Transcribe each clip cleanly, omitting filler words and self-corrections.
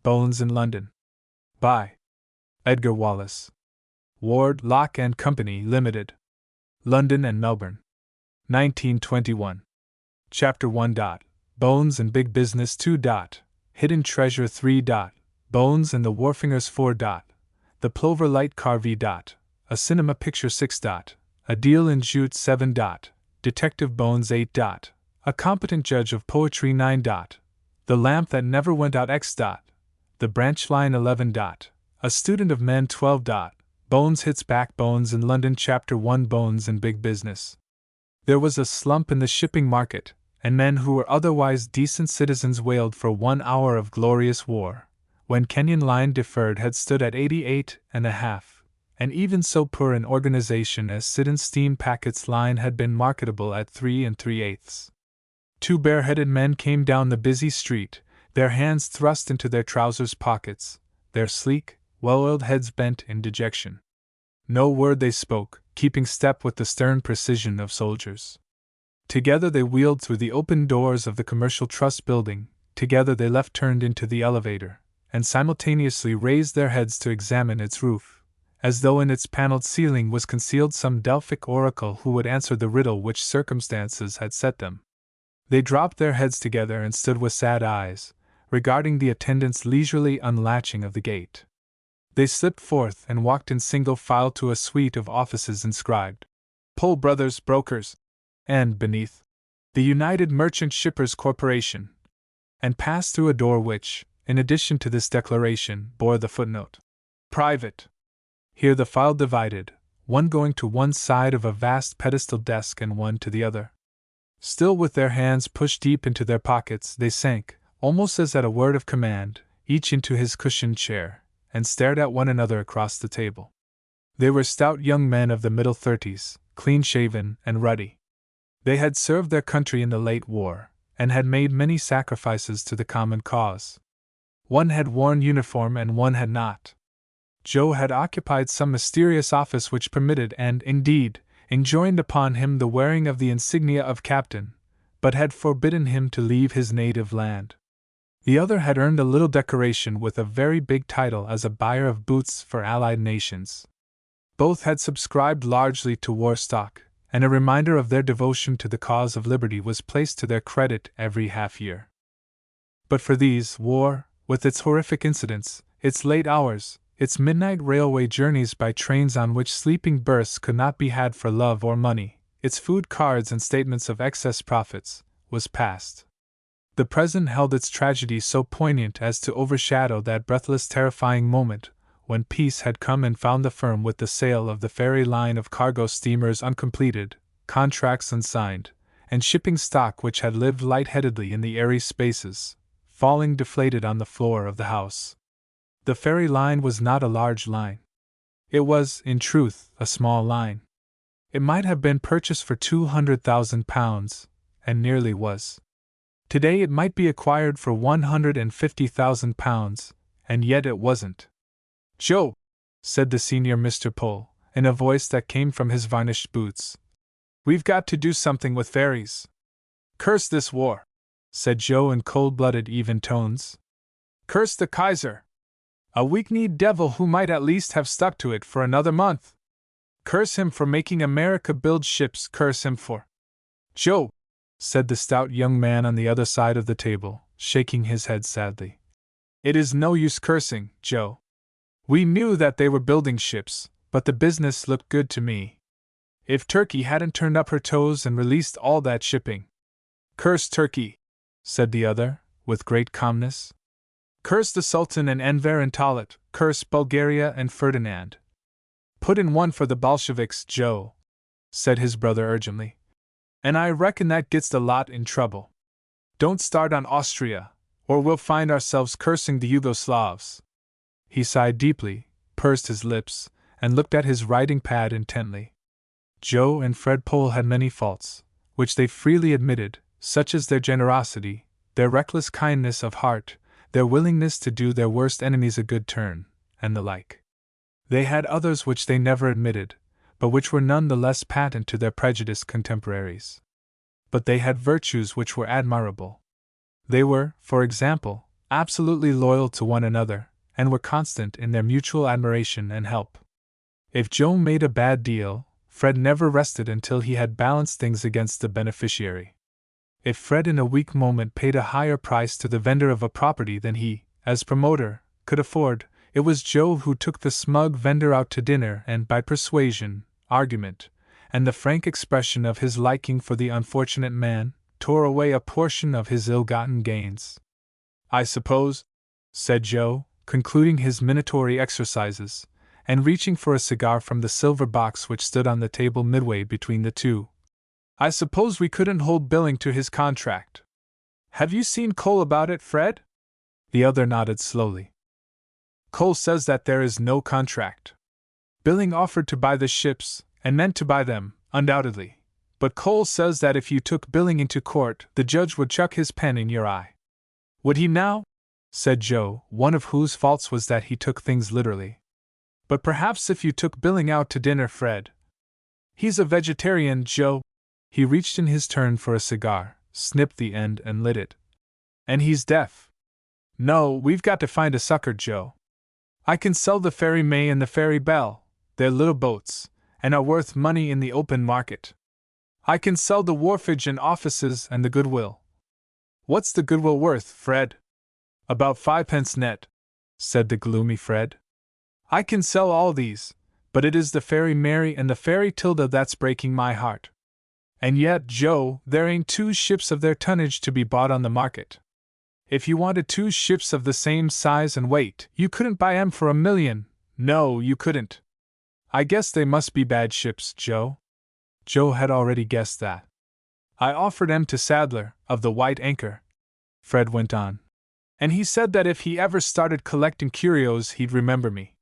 Bones in London. By Edgar Wallace. Ward, Lock and Company, Limited. London and Melbourne. 1921. Chapter 1. Bones and Big Business 2. Hidden Treasure 3. Bones and the Wharfingers 4. The Plover Light Car V. A Cinema Picture 6. A Deal in Jute 7. Detective Bones 8. A Competent Judge of Poetry 9. The Lamp That Never Went Out X. The Branch Line 11. A Student of Men 12. Bones Hits Back. Bones in London. Chapter 1. Bones and Big Business. There was a slump in the shipping market, and men who were otherwise decent citizens wailed for 1 hour of glorious war, when Kenyon Line Deferred had stood at 88.5, and even so poor an organization as Siddons Steam Packets Line had been marketable at 3 3/8. Two bareheaded men came down the busy street, their hands thrust into their trousers pockets, their sleek, well-oiled heads bent in dejection. No word they spoke, keeping step with the stern precision of soldiers. Together they wheeled through the open doors of the Commercial Trust Building, together they turned into the elevator, and simultaneously raised their heads to examine its roof, as though in its paneled ceiling was concealed some Delphic oracle who would answer the riddle which circumstances had set them. They dropped their heads together and stood with sad eyes, regarding the attendant's leisurely unlatching of the gate. They slipped forth and walked in single file to a suite of offices inscribed Pohl Brothers Brokers, and, beneath, the United Merchant Shippers Corporation, and passed through a door which, in addition to this declaration, bore the footnote Private. Here the file divided, one going to one side of a vast pedestal desk and one to the other. Still with their hands pushed deep into their pockets, they sank, almost as at a word of command, each into his cushioned chair, and stared at one another across the table. They were stout young men of the middle 30s, clean-shaven and ruddy. They had served their country in the late war, and had made many sacrifices to the common cause. One had worn uniform and one had not. Joe had occupied some mysterious office which permitted and, indeed, enjoined upon him the wearing of the insignia of captain, but had forbidden him to leave his native land. The other had earned a little decoration with a very big title as a buyer of boots for Allied nations. Both had subscribed largely to war stock, and a reminder of their devotion to the cause of liberty was placed to their credit every half-year. But for these, war, with its horrific incidents, its late hours, its midnight railway journeys by trains on which sleeping berths could not be had for love or money, its food cards and statements of excess profits, was past. The present held its tragedy so poignant as to overshadow that breathless terrifying moment when peace had come and found the firm with the sale of the ferry line of cargo steamers uncompleted, contracts unsigned, and shipping stock which had lived light-headedly in the airy spaces, falling deflated on the floor of the house. The ferry line was not a large line. It was, in truth, a small line. It might have been purchased for £200,000, and nearly was. Today it might be acquired for £150,000, and yet it wasn't. "Joe," said the senior Mr. Pohl, in a voice that came from his varnished boots, "we've got to do something with ferries." "Curse this war," said Joe in cold-blooded, even tones. "Curse the Kaiser. A weak-kneed devil who might at least have stuck to it for another month. Curse him for making America build ships, curse him for—" "Joe," said the stout young man on the other side of the table, shaking his head sadly, "it is no use cursing, Joe. We knew that they were building ships, but the business looked good to me. If Turkey hadn't turned up her toes and released all that shipping—" "Curse Turkey," said the other, with great calmness. "Curse the Sultan and Enver and Talat, curse Bulgaria and Ferdinand." "Put in one for the Bolsheviks, Joe," said his brother urgently. "And I reckon that gets the lot in trouble. Don't start on Austria, or we'll find ourselves cursing the Yugoslavs." He sighed deeply, pursed his lips, and looked at his writing-pad intently. Joe and Fred Pohl had many faults, which they freely admitted, such as their generosity, their reckless kindness of heart, their willingness to do their worst enemies a good turn, and the like. They had others which they never admitted, but which were none the less patent to their prejudiced contemporaries. But they had virtues which were admirable. They were, for example, absolutely loyal to one another, and were constant in their mutual admiration and help. If Joe made a bad deal, Fred never rested until he had balanced things against the beneficiary. If Fred in a weak moment paid a higher price to the vendor of a property than he, as promoter, could afford, it was Joe who took the smug vendor out to dinner and, by persuasion, argument, and the frank expression of his liking for the unfortunate man, tore away a portion of his ill-gotten gains. "I suppose," said Joe, concluding his minatory exercises, and reaching for a cigar from the silver box which stood on the table midway between the two, "I suppose we couldn't hold Billing to his contract. Have you seen Cole about it, Fred?" The other nodded slowly. "Cole says that there is no contract. Billing offered to buy the ships, and meant to buy them, undoubtedly. But Cole says that if you took Billing into court, the judge would chuck his pen in your eye." "Would he now?" said Joe, one of whose faults was that he took things literally. "But perhaps if you took Billing out to dinner, Fred." "He's a vegetarian, Joe." He reached in his turn for a cigar, snipped the end and lit it. "And he's deaf. No, we've got to find a sucker, Joe. I can sell the Fairy May and the Fairy Belle. They're little boats, and are worth money in the open market. I can sell the wharfage and offices and the Goodwill." "What's the Goodwill worth, Fred?" "About 5 pence net," said the gloomy Fred. "I can sell all these, but it is the Fairy Mary and the Fairy Tilda that's breaking my heart. And yet, Joe, there ain't 2 ships of their tonnage to be bought on the market. If you wanted 2 ships of the same size and weight, you couldn't buy 'em for $1,000,000. No, you couldn't. I guess they must be bad ships, Joe." Joe had already guessed that. "I offered 'em to Sadler, of the White Anchor," Fred went on, "and he said that if he ever started collecting curios he'd remember me.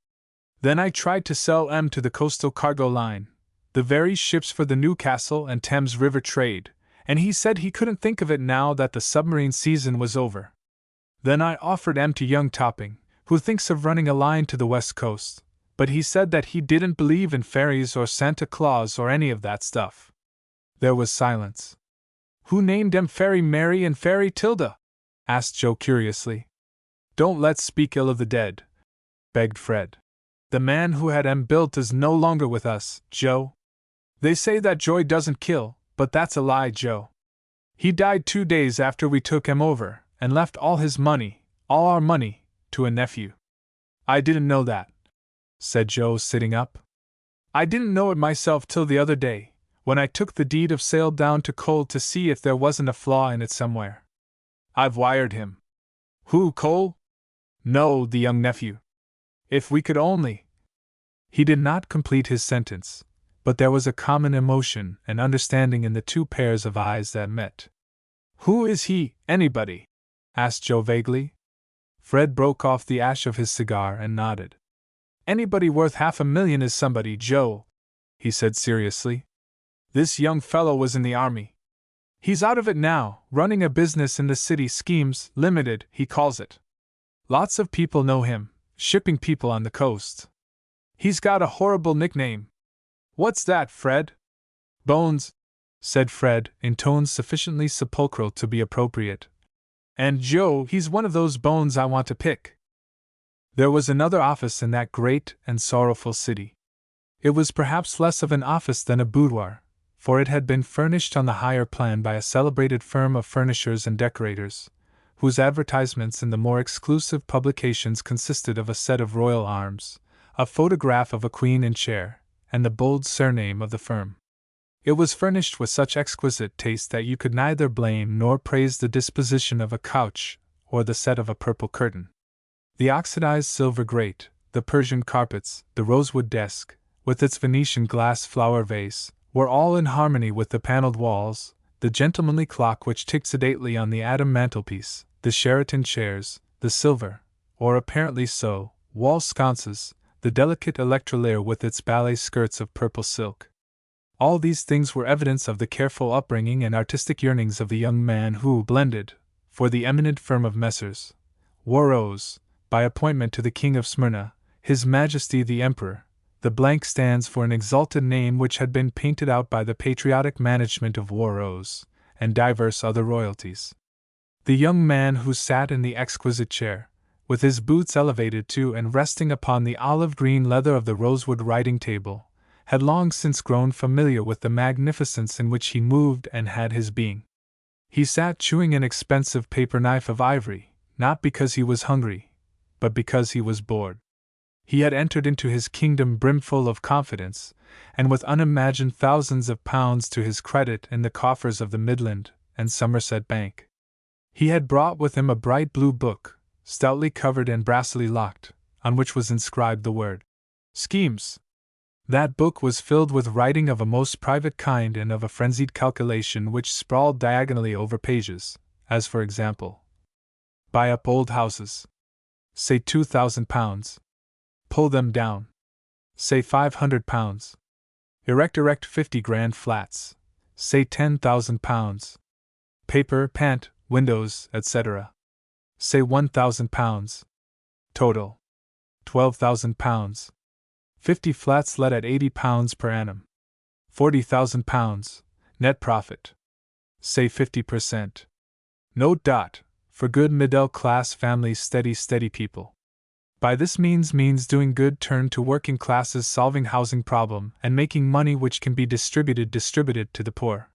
Then I tried to sell 'em to the Coastal Cargo Line, the very ships for the Newcastle and Thames River trade, and he said he couldn't think of it now that the submarine season was over. Then I offered 'em to young Topping, who thinks of running a line to the West Coast, but he said that he didn't believe in fairies or Santa Claus or any of that stuff." There was silence. "Who named 'em Fairy Mary and Fairy Tilda?" asked Joe curiously. "Don't let's speak ill of the dead," begged Fred. "The man who had 'em built is no longer with us, Joe. They say that joy doesn't kill, but that's a lie, Joe. He died 2 days after we took 'em over, and left all his money, all our money, to a nephew." "I didn't know that," said Joe, sitting up. "I didn't know it myself till the other day, when I took the deed of sale down to Cole to see if there wasn't a flaw in it somewhere. I've wired him." "Who, Cole?" "No, the young nephew. If we could only—" He did not complete his sentence, but there was a common emotion and understanding in the 2 pairs of eyes that met. "Who is he, anybody?" asked Joe vaguely. Fred broke off the ash of his cigar and nodded. "Anybody worth $500,000 is somebody, Joe," he said seriously. "This young fellow was in the army. He's out of it now, running a business in the City Schemes, Limited, he calls it. Lots of people know him, shipping people on the coast. He's got a horrible nickname." "What's that, Fred?" "Bones," said Fred, in tones sufficiently sepulchral to be appropriate. "And Joe, he's one of those bones I want to pick." There was another office in that great and sorrowful city. It was perhaps less of an office than a boudoir, for it had been furnished on the hire plan by a celebrated firm of furnishers and decorators, whose advertisements in the more exclusive publications consisted of a set of royal arms, a photograph of a queen in chair, and the bold surname of the firm. It was furnished with such exquisite taste that you could neither blame nor praise the disposition of a couch or the set of a purple curtain. The oxidized silver grate, the Persian carpets, the rosewood desk, with its Venetian glass flower vase, were all in harmony with the paneled walls, the gentlemanly clock which ticked sedately on the Adam mantelpiece, the Sheraton chairs, the silver, or apparently so, wall sconces, the delicate electrolier with its ballet skirts of purple silk. All these things were evidence of the careful upbringing and artistic yearnings of the young man who blended, for the eminent firm of Messrs. Warrose, by appointment to the King of Smyrna, His Majesty the Emperor. The blank stands for an exalted name which had been painted out by the patriotic management of Warrose, and divers other royalties. The young man who sat in the exquisite chair, with his boots elevated to and resting upon the olive-green leather of the rosewood writing table, had long since grown familiar with the magnificence in which he moved and had his being. He sat chewing an expensive paper knife of ivory, not because he was hungry, but because he was bored. He had entered into his kingdom brimful of confidence, and with unimagined thousands of pounds to his credit in the coffers of the Midland and Somerset Bank. He had brought with him a bright blue book, stoutly covered and brassily locked, on which was inscribed the word Schemes. That book was filled with writing of a most private kind and of a frenzied calculation which sprawled diagonally over pages, as for example: buy up old houses. Say £2,000. Pull them down. Say £500. Erect 50 grand flats. Say £10,000. Paper, pant, windows, etc. Say £1,000. Total £12,000. 50 flats let at £80 per annum. £40,000. Net profit. Say 50%. Note. For good middle-class families, steady people. By this means doing good turn to working classes, solving housing problem, and making money which can be distributed to the poor.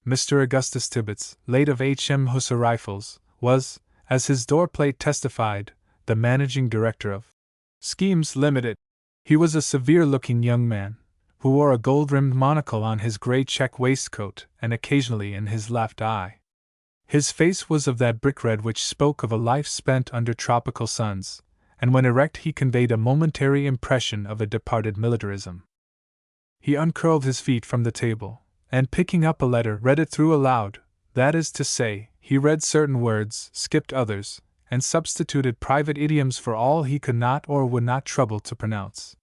Mr. Augustus Tibbets, late of H.M. Hussar Rifles, was, as his door plate testified, the managing director of Schemes Limited. He was a severe-looking young man, who wore a gold-rimmed monocle on his grey check waistcoat and occasionally in his left eye. His face was of that brick-red which spoke of a life spent under tropical suns, and when erect he conveyed a momentary impression of a departed militarism. He uncurled his feet from the table, and picking up a letter read it through aloud, that is to say, he read certain words, skipped others, and substituted private idioms for all he could not or would not trouble to pronounce.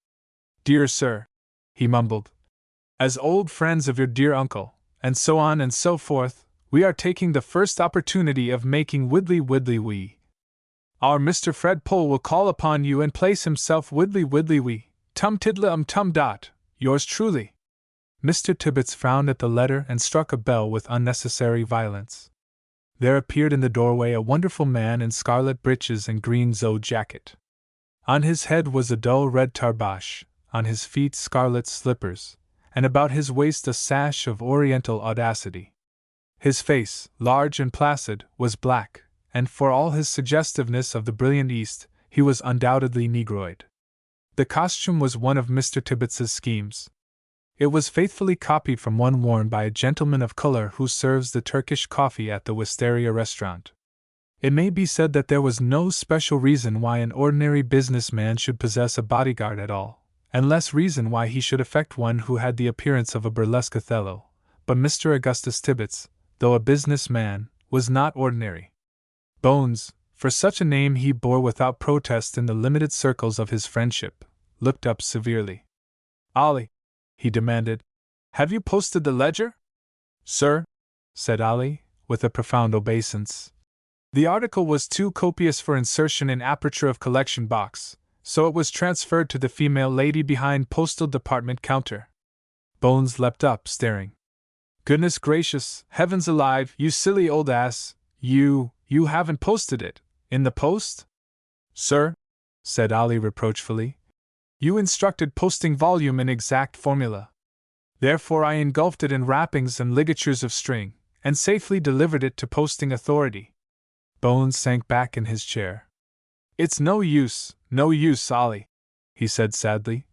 Dear sir, he mumbled, as old friends of your dear uncle, and so on and so forth, we are taking the first opportunity of making widdly wee. Our Mr. Fred Pole will call upon you and place himself widdly wee, tum tiddla tum dot, yours truly. Mr. Tibbets frowned at the letter and struck a bell with unnecessary violence. There appeared in the doorway a wonderful man in scarlet breeches and green zode jacket. On his head was a dull red tarbosh, on his feet scarlet slippers, and about his waist a sash of oriental audacity. His face, large and placid, was black, and for all his suggestiveness of the brilliant East, he was undoubtedly negroid. The costume was one of Mr. Tibbets's schemes. It was faithfully copied from one worn by a gentleman of color who serves the Turkish coffee at the Wisteria restaurant. It may be said that there was no special reason why an ordinary businessman should possess a bodyguard at all, and less reason why he should affect one who had the appearance of a burlesque Othello, but Mr. Augustus Tibbets, though a businessman, was not ordinary. Bones, for such a name he bore without protest in the limited circles of his friendship, looked up severely. Ollie, he demanded, have you posted the ledger? Sir, said Ollie, with a profound obeisance. The article was too copious for insertion in aperture of collection box, so it was transferred to the female lady behind postal department counter. Bones leapt up, staring. Goodness gracious, heavens alive, you silly old ass, you haven't posted it, in the post? Sir, said Ollie reproachfully, you instructed posting volume in exact formula. Therefore I engulfed it in wrappings and ligatures of string, and safely delivered it to posting authority. Bones sank back in his chair. It's no use, Ollie, he said sadly.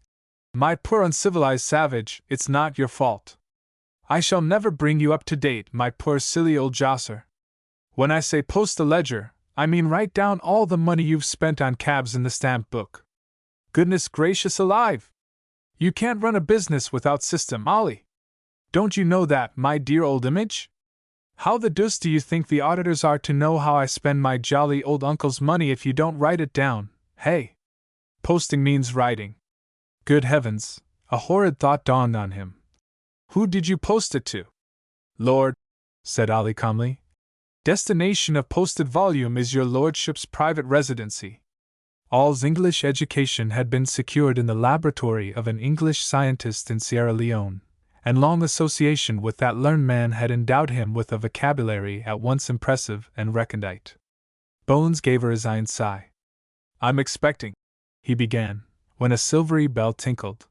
My poor uncivilized savage, it's not your fault. I shall never bring you up to date, my poor silly old josser. When I say post a ledger, I mean write down all the money you've spent on cabs in the stamp book. Goodness gracious alive! You can't run a business without system, Ollie. Don't you know that, my dear old image? How the deuce do you think the auditors are to know how I spend my jolly old uncle's money if you don't write it down, hey? Posting means writing. Good heavens, a horrid thought dawned on him. Who did you post it to? Lord, said Ollie calmly. Destination of posted volume is your lordship's private residency. All's English education had been secured in the laboratory of an English scientist in Sierra Leone, and long association with that learned man had endowed him with a vocabulary at once impressive and recondite. Bones gave a resigned sigh. "I'm expecting," he began, when a silvery bell tinkled.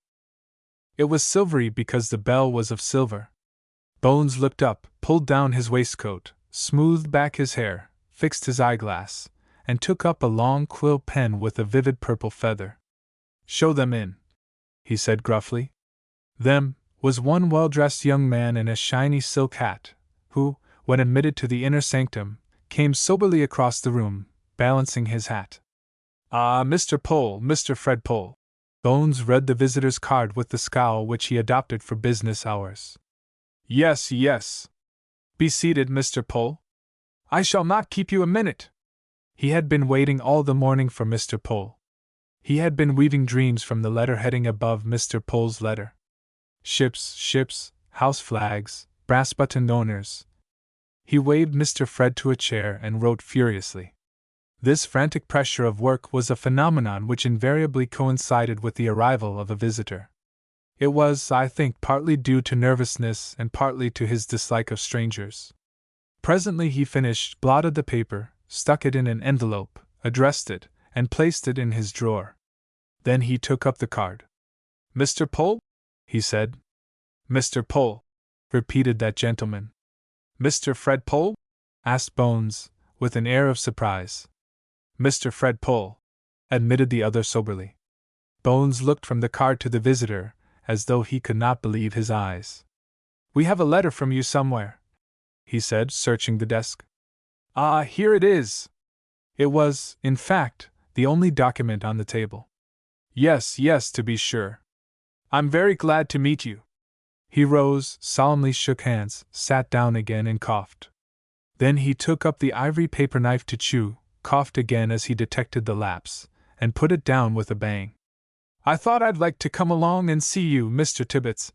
It was silvery because the bell was of silver. Bones looked up, pulled down his waistcoat, smoothed back his hair, fixed his eyeglass, and took up a long quill pen with a vivid purple feather. "Show them in," he said gruffly. "Them" was one well-dressed young man in a shiny silk hat, who, when admitted to the inner sanctum, came soberly across the room, balancing his hat. "Ah, Mr. Pole, Mr. Fred Pole." Bones read the visitor's card with the scowl which he adopted for business hours. "Yes, yes. Be seated, Mr. Pole. I shall not keep you a minute." He had been waiting all the morning for Mr. Pole. He had been weaving dreams from the letter heading above Mr. Pole's letter. Ships, ships, house flags, brass-buttoned owners. He waved Mr. Fred to a chair and wrote furiously. This frantic pressure of work was a phenomenon which invariably coincided with the arrival of a visitor. It was, I think, partly due to nervousness and partly to his dislike of strangers. Presently he finished, blotted the paper, stuck it in an envelope, addressed it, and placed it in his drawer. Then he took up the card. "Mr. Pole?" he said. "Mr. Pole," repeated that gentleman. "Mr. Fred Pole?" asked Bones, with an air of surprise. "Mr. Fred Pole," admitted the other soberly. Bones looked from the card to the visitor, as though he could not believe his eyes. "We have a letter from you somewhere," he said, searching the desk. "Ah, here it is!" It was, in fact, the only document on the table. "Yes, yes, to be sure. I'm very glad to meet you." He rose, solemnly shook hands, sat down again and coughed. Then he took up the ivory paper knife to chew, coughed again as he detected the lapse, and put it down with a bang. "I thought I'd like to come along and see you, Mr. Tibbets,"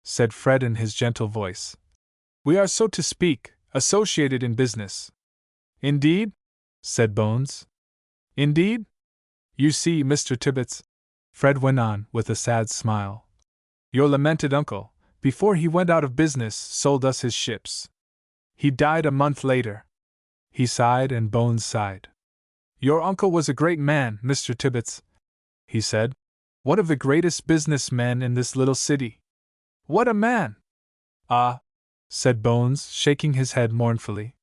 said Fred in his gentle voice. "We are, so to speak, associated in business." "Indeed?" said Bones. "Indeed? You see, Mr. Tibbets," Fred went on, with a sad smile, "your lamented uncle, before he went out of business, sold us his ships. He died a month later." He sighed and Bones sighed. "Your uncle was a great man, Mr. Tibbets," he said. "One of the greatest business men in this little city." "What a man!" "Ah," said Bones, shaking his head mournfully.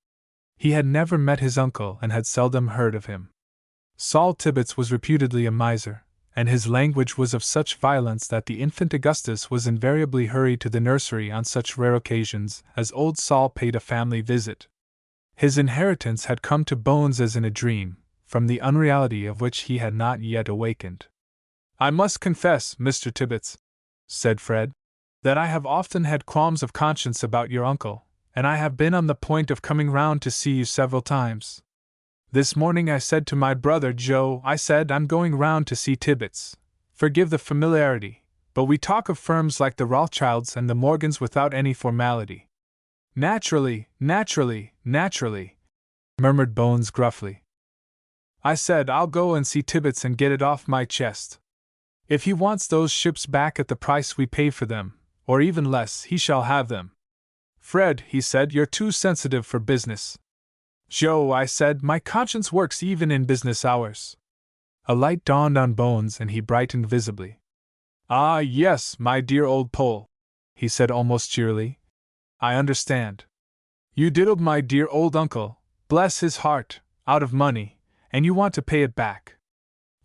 He had never met his uncle and had seldom heard of him. Saul Tibbets was reputedly a miser, and his language was of such violence that the infant Augustus was invariably hurried to the nursery on such rare occasions as old Saul paid a family visit. His inheritance had come to Bones as in a dream, from the unreality of which he had not yet awakened. "I must confess, Mr. Tibbets," said Fred, "that I have often had qualms of conscience about your uncle, and I have been on the point of coming round to see you several times. This morning I said to my brother Joe, I said, I'm going round to see Tibbets. Forgive the familiarity, but we talk of firms like the Rothschilds and the Morgans without any formality." Naturally, murmured Bones gruffly. "I said I'll go and see Tibbets and get it off my chest. If he wants those ships back at the price we pay for them, or even less, he shall have them. Fred," he said, "you're too sensitive for business." "Joe," I said, "my conscience works even in business hours." A light dawned on Bones and he brightened visibly. "Ah, yes, my dear old Pole," he said almost cheerily. "I understand. You diddled my dear old uncle, bless his heart, out of money, and you want to pay it back."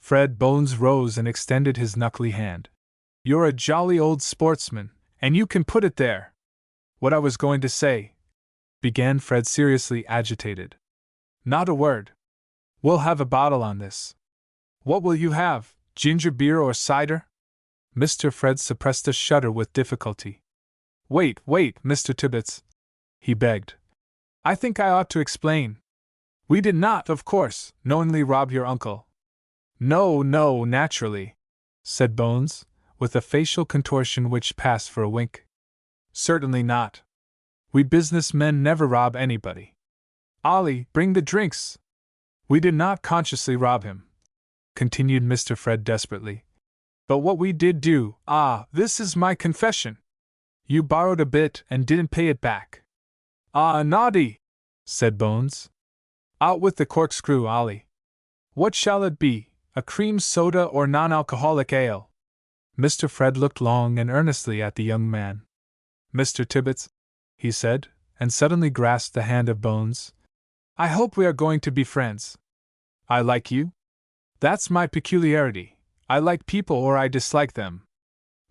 Fred Bones rose and extended his knuckly hand. "You're a jolly old sportsman, and you can put it there. What I was going to say," began Fred, seriously agitated. "Not a word. We'll have a bottle on this. What will you have, ginger beer or cider?" Mr. Fred suppressed a shudder with difficulty. Wait, Mr. Tibbets," he begged. "I think I ought to explain. We did not, of course, knowingly rob your uncle." No, naturally," said Bones, with a facial contortion which passed for a wink. "Certainly not. We business men never rob anybody. Ollie, bring the drinks. We did not consciously rob him," continued Mr. Fred desperately. "But what we did do, this is my confession. You borrowed a bit and didn't pay it back. Ah, naughty, said Bones. Out with the corkscrew, Ollie. What shall it be, a cream soda or non-alcoholic ale? Mr. Fred looked long and earnestly at the young man. Mr. Tibbets, he said, and suddenly grasped the hand of Bones. I hope we are going to be friends. I like you? That's my peculiarity. I like people or I dislike them.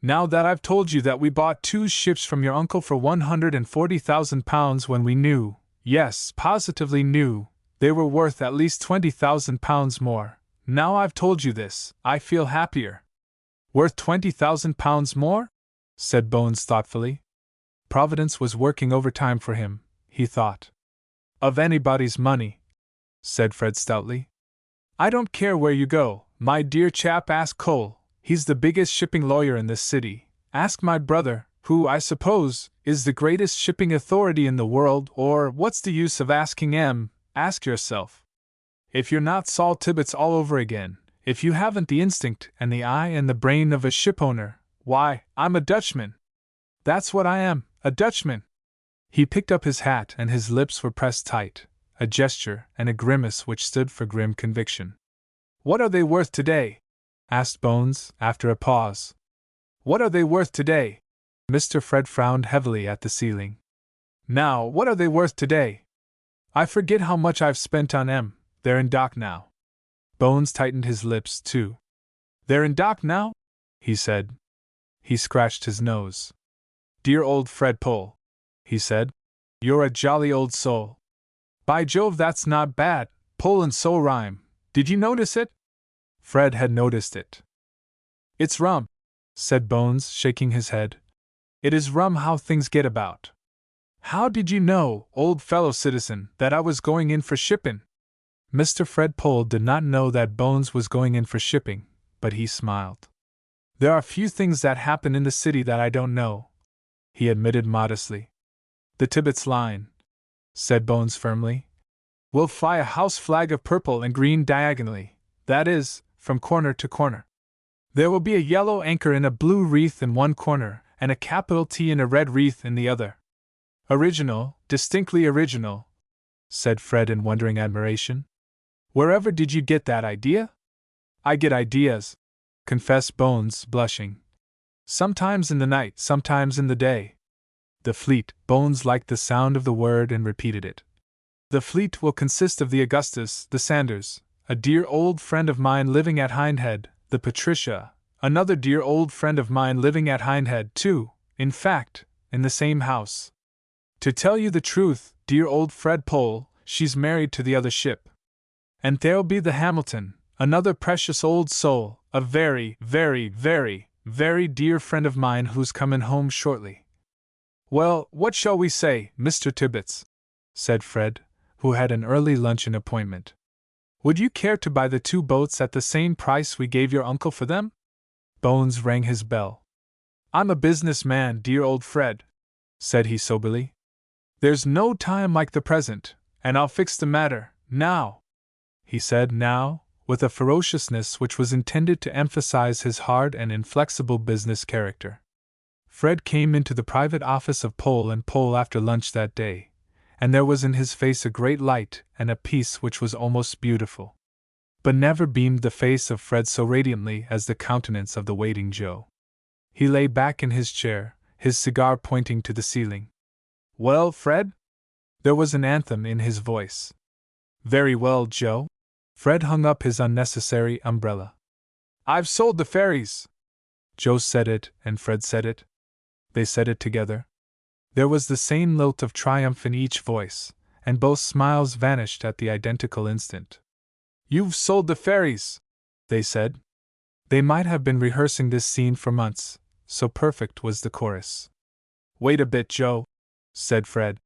Now that I've told you that we bought 2 ships from your uncle for £140,000 when we knew, yes, positively knew, they were worth at least £20,000 more, now I've told you this, I feel happier. Worth £20,000 more? Said Bones thoughtfully. Providence was working overtime for him, he thought. Of anybody's money, said Fred stoutly. I don't care where you go, my dear chap, ask Cole. He's the biggest shipping lawyer in this city. Ask my brother, who, I suppose, is the greatest shipping authority in the world, or what's the use of asking M? Ask yourself. If you're not Saul Tibbets all over again, if you haven't the instinct and the eye and the brain of a shipowner, why, I'm a Dutchman. That's what I am, a Dutchman. He picked up his hat and his lips were pressed tight, a gesture and a grimace which stood for grim conviction. What are they worth today? Asked Bones, after a pause. What are they worth today? Mr. Fred frowned heavily at the ceiling. Now, what are they worth today? I forget how much I've spent on 'em. They're in dock now. Bones tightened his lips, too. They're in dock now? He said. He scratched his nose. Dear old Fred Pole, he said. You're a jolly old soul. By Jove, that's not bad. Pole and soul rhyme. Did you notice it? Fred had noticed it. It's rum, said Bones, shaking his head. It is rum how things get about. How did you know, old fellow citizen, that I was going in for shipping? Mr. Fred Pole did not know that Bones was going in for shipping, but he smiled. There are few things that happen in the city that I don't know, he admitted modestly. The Tibbets line, said Bones firmly, will fly a house flag of purple and green diagonally, that is, from corner to corner. There will be a yellow anchor in a blue wreath in one corner, and a capital T in a red wreath in the other. Original, distinctly original, said Fred in wondering admiration. Wherever did you get that idea? I get ideas, confessed Bones, blushing. Sometimes in the night, sometimes in the day. The fleet, Bones liked the sound of the word and repeated it. The fleet will consist of the Augustus, the Sanders, a dear old friend of mine living at Hindhead, the Patricia, another dear old friend of mine living at Hindhead too, in fact, in the same house. To tell you the truth, dear old Fred Pole, she's married to the other ship. And there'll be the Hamilton, another precious old soul, a very, very, very, very dear friend of mine who's coming home shortly. Well, what shall we say, Mr. Tibbets? Said Fred, who had an early luncheon appointment. Would you care to buy the 2 boats at the same price we gave your uncle for them? Bones rang his bell. I'm a business man, dear old Fred, said he soberly. There's no time like the present, and I'll fix the matter, now. He said now, with a ferociousness which was intended to emphasize his hard and inflexible business character. Fred came into the private office of Pole and Pole after lunch that day, and there was in his face a great light and a peace which was almost beautiful. But never beamed the face of Fred so radiantly as the countenance of the waiting Joe. He lay back in his chair, his cigar pointing to the ceiling. Well, Fred? There was an anthem in his voice. Very well, Joe. Fred hung up his unnecessary umbrella. I've sold the ferries. Joe said it, and Fred said it. They said it together. There was the same lilt of triumph in each voice, and both smiles vanished at the identical instant. You've sold the ferries, they said. They might have been rehearsing this scene for months, so perfect was the chorus. Wait a bit, Joe, said Fred.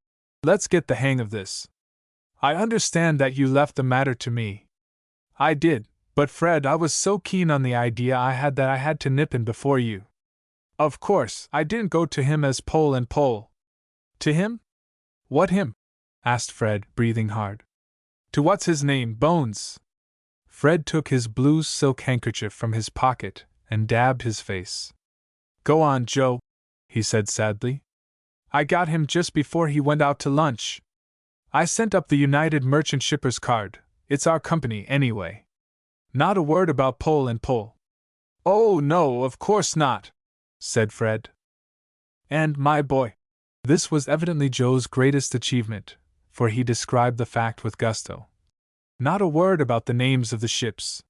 Let's get the hang of this. I understand that you left the matter to me. I did, but Fred, I was so keen on the idea I had that I had to nip in before you. Of course, I didn't go to him as Pole and Pole. To him? What him? Asked Fred, breathing hard. To what's his name, Bones? Fred took his blue silk handkerchief from his pocket and dabbed his face. Go on, Joe, he he said sadly. I got him just before he went out to lunch. I sent up the United Merchant Shippers card. It's our company, anyway. Not a word about Pole and Pole. Oh, no, of course not, said Fred. And, my boy. This was evidently Joe's greatest achievement, for he described the fact with gusto. Not a word about the names of the ships.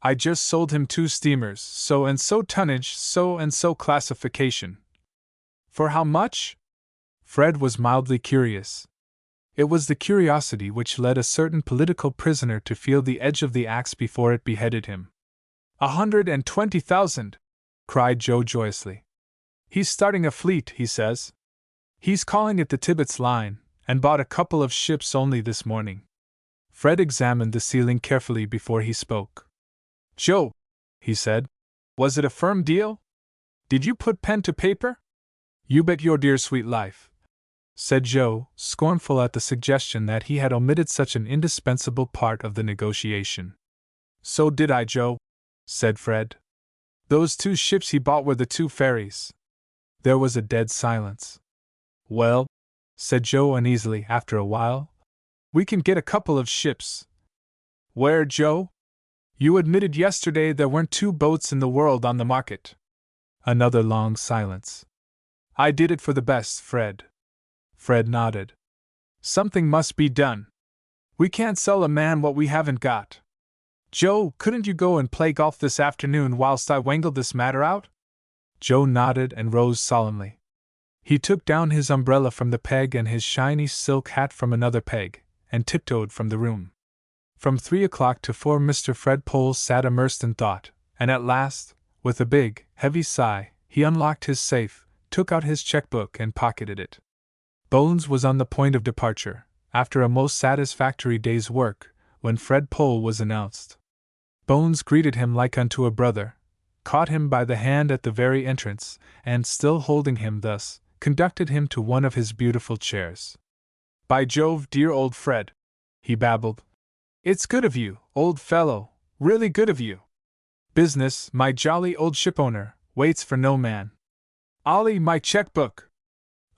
I just sold him 2 steamers, so and so tonnage, so and so classification. For how much? Fred was mildly curious. It was the curiosity which led a certain political prisoner to feel the edge of the axe before it beheaded him. 120,000! Cried Joe joyously. He's starting a fleet, he says. He's calling it the Tibbets Line, and bought a couple of ships only this morning. Fred examined the ceiling carefully before he spoke. Joe, he said, was it a firm deal? Did you put pen to paper? You bet your dear sweet life, said Joe, scornful at the suggestion that he had omitted such an indispensable part of the negotiation. So did I, Joe, said Fred. Those 2 ships he bought were the 2 ferries. There was a dead silence. Well, said Joe uneasily after a while, we can get a couple of ships. Where, Joe? You admitted yesterday there weren't 2 boats in the world on the market. Another long silence. I did it for the best, Fred. Fred nodded. Something must be done. We can't sell a man what we haven't got. Joe, couldn't you go and play golf this afternoon whilst I wangled this matter out? Joe nodded and rose solemnly. He took down his umbrella from the peg and his shiny silk hat from another peg, and tiptoed from the room. From 3 o'clock to 4 Mr. Fred Pole sat immersed in thought, and at last, with a big, heavy sigh, he unlocked his safe, took out his checkbook and pocketed it. Bones was on the point of departure, after a most satisfactory day's work, when Fred Pole was announced. Bones greeted him like unto a brother, caught him by the hand at the very entrance, and, still holding him thus, conducted him to one of his beautiful chairs. By Jove, dear old Fred, he babbled. It's good of you, old fellow, really good of you. Business, my jolly old shipowner, waits for no man. Ollie, my checkbook.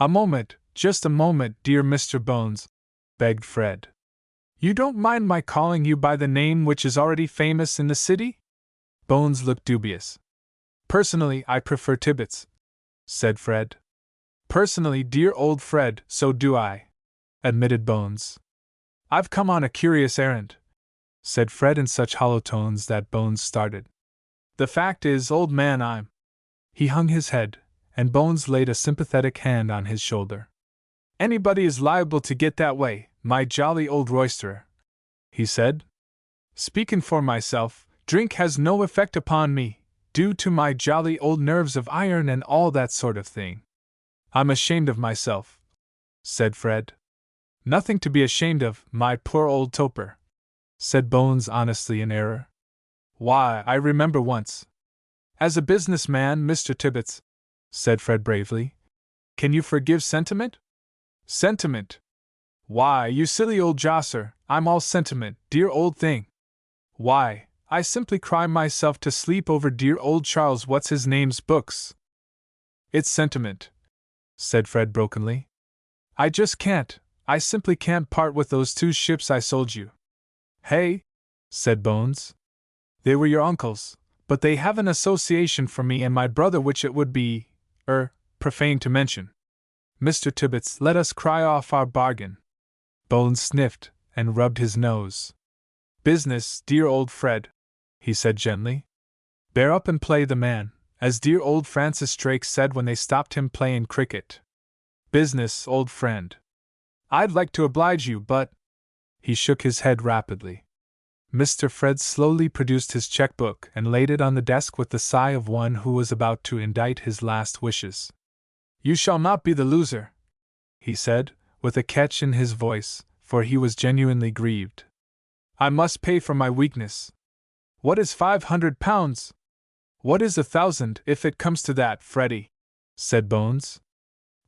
A moment, just a moment, dear Mr. Bones, begged Fred. You don't mind my calling you by the name which is already famous in the city? Bones looked dubious. Personally, I prefer Tibbets, said Fred. Personally, dear old Fred, so do I, admitted Bones. I've come on a curious errand, said Fred in such hollow tones that Bones started. The fact is, old man, He hung his head, and Bones laid a sympathetic hand on his shoulder. Anybody is liable to get that way, my jolly old roisterer, he said. Speaking for myself, drink has no effect upon me, due to my jolly old nerves of iron and all that sort of thing. I'm ashamed of myself, said Fred. Nothing to be ashamed of, my poor old toper, said Bones honestly in error. Why, I remember once. As a businessman, Mr. Tibbets, said Fred bravely. Can you forgive sentiment? Sentiment? Why, you silly old josser, I'm all sentiment, dear old thing. Why, I simply cry myself to sleep over dear old Charles What's-his-name's books. It's sentiment, said Fred brokenly. I just can't, I simply can't part with those 2 ships I sold you. Hey, said Bones. They were your uncle's, but they have an association for me and my brother which it would be, profane to mention. Mr. Tibbets, let us cry off our bargain. Bones sniffed and rubbed his nose. Business, dear old Fred, he said gently. Bear up and play the man, as dear old Francis Drake said when they stopped him playing cricket. Business, old friend. I'd like to oblige you, but... He shook his head rapidly. Mr. Fred slowly produced his checkbook and laid it on the desk with the sigh of one who was about to indite his last wishes. You shall not be the loser, he said, with a catch in his voice, for he was genuinely grieved. I must pay for my weakness. What is £500? What is 1,000 if it comes to that, Freddie? Said Bones.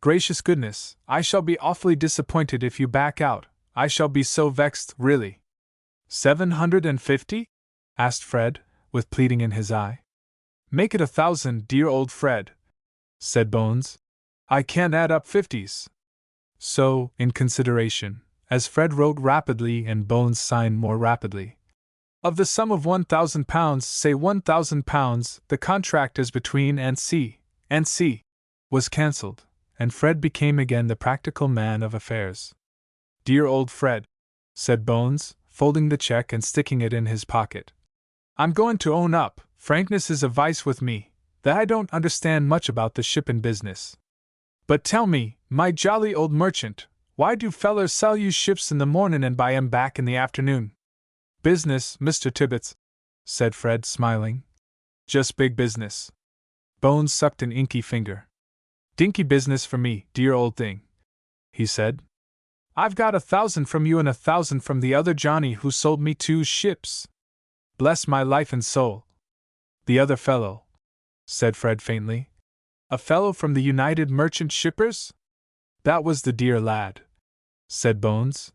Gracious goodness, I shall be awfully disappointed if you back out. I shall be so vexed, really. 750? Asked Fred, with pleading in his eye. Make it 1,000, dear old Fred, said Bones, I can't add up 50s. So, in consideration, as Fred wrote rapidly and Bones signed more rapidly, of the sum of £1,000, say £1,000, the contract is between and C, was cancelled, and Fred became again the practical man of affairs. Dear old Fred, said Bones, folding the check and sticking it in his pocket. I'm going to own up, frankness is a vice with me, that I don't understand much about the shipping business. But tell me, my jolly old merchant, why do fellers sell you ships in the morning and buy 'em back in the afternoon? Business, Mr. Tibbets, said Fred, smiling. Just big business. Bones sucked an inky finger. Dinky business for me, dear old thing, he said. I've got 1,000 from you and 1,000 from the other Johnny who sold me 2 ships. Bless my life and soul. The other fellow, said Fred faintly. A fellow from the United Merchant Shippers? That was the dear lad, said Bones.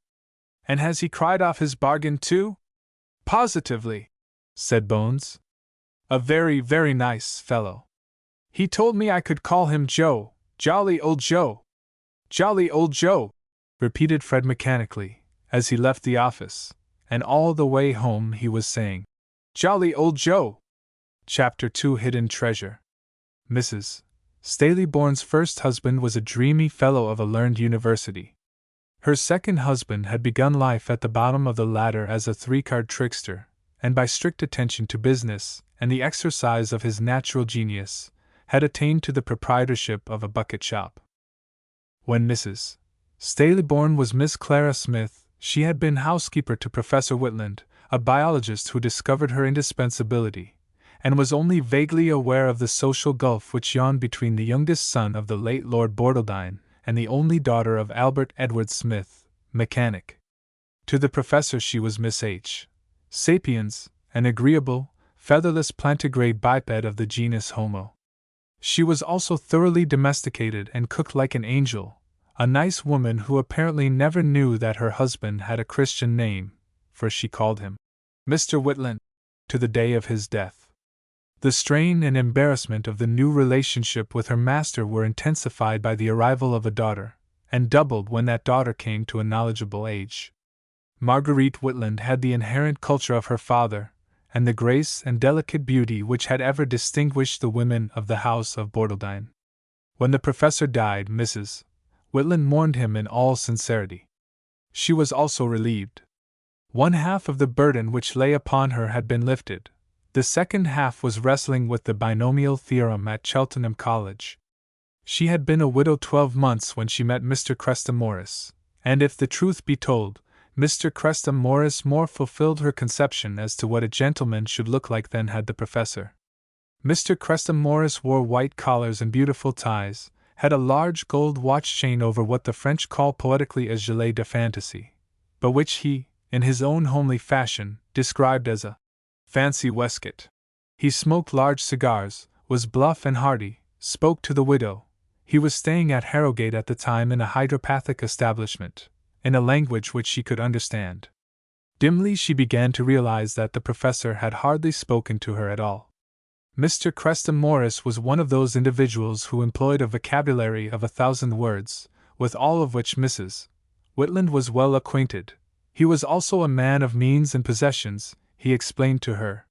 And has he cried off his bargain too? Positively, said Bones. A very, very nice fellow. He told me I could call him Joe, jolly old Joe. Jolly old Joe, repeated Fred mechanically, as he left the office, and all the way home he was saying, Jolly old Joe. Chapter 2 Hidden Treasure. Mrs. Staleyborn's first husband was a dreamy fellow of a learned university. Her second husband had begun life at the bottom of the ladder as a 3-card trickster, and by strict attention to business and the exercise of his natural genius, had attained to the proprietorship of a bucket shop. When Mrs. Staleyborn was Miss Clara Smith, she had been housekeeper to Professor Whitland, a biologist who discovered her indispensability, and was only vaguely aware of the social gulf which yawned between the youngest son of the late Lord Bordeldine and the only daughter of Albert Edward Smith, mechanic. To the professor she was Miss H. Sapiens, an agreeable, featherless plantigrade biped of the genus Homo. She was also thoroughly domesticated and cooked like an angel, a nice woman who apparently never knew that her husband had a Christian name, for she called him Mr. Whitland, to the day of his death. The strain and embarrassment of the new relationship with her master were intensified by the arrival of a daughter, and doubled when that daughter came to a knowledgeable age. Marguerite Whitland had the inherent culture of her father, and the grace and delicate beauty which had ever distinguished the women of the house of Bordeldine. When the professor died, Mrs. Whitland mourned him in all sincerity. She was also relieved. One half of the burden which lay upon her had been lifted. The second half was wrestling with the binomial theorem at Cheltenham College. She had been a widow 12 months when she met Mr. Crestham Morris, and if the truth be told, Mr. Crestham Morris more fulfilled her conception as to what a gentleman should look like than had the professor. Mr. Crestham Morris wore white collars and beautiful ties, had a large gold watch chain over what the French call poetically a gilet de fantasy, but which he, in his own homely fashion, described as a fancy waistcoat. He smoked large cigars, was bluff and hearty, spoke to the widow. He was staying at Harrogate at the time in a hydropathic establishment, in a language which she could understand. Dimly she began to realize that the professor had hardly spoken to her at all. Mr. Crestham Morris was one of those individuals who employed a vocabulary of 1,000 words, with all of which Mrs. Whitland was well acquainted. He was also a man of means and possessions, he explained to her.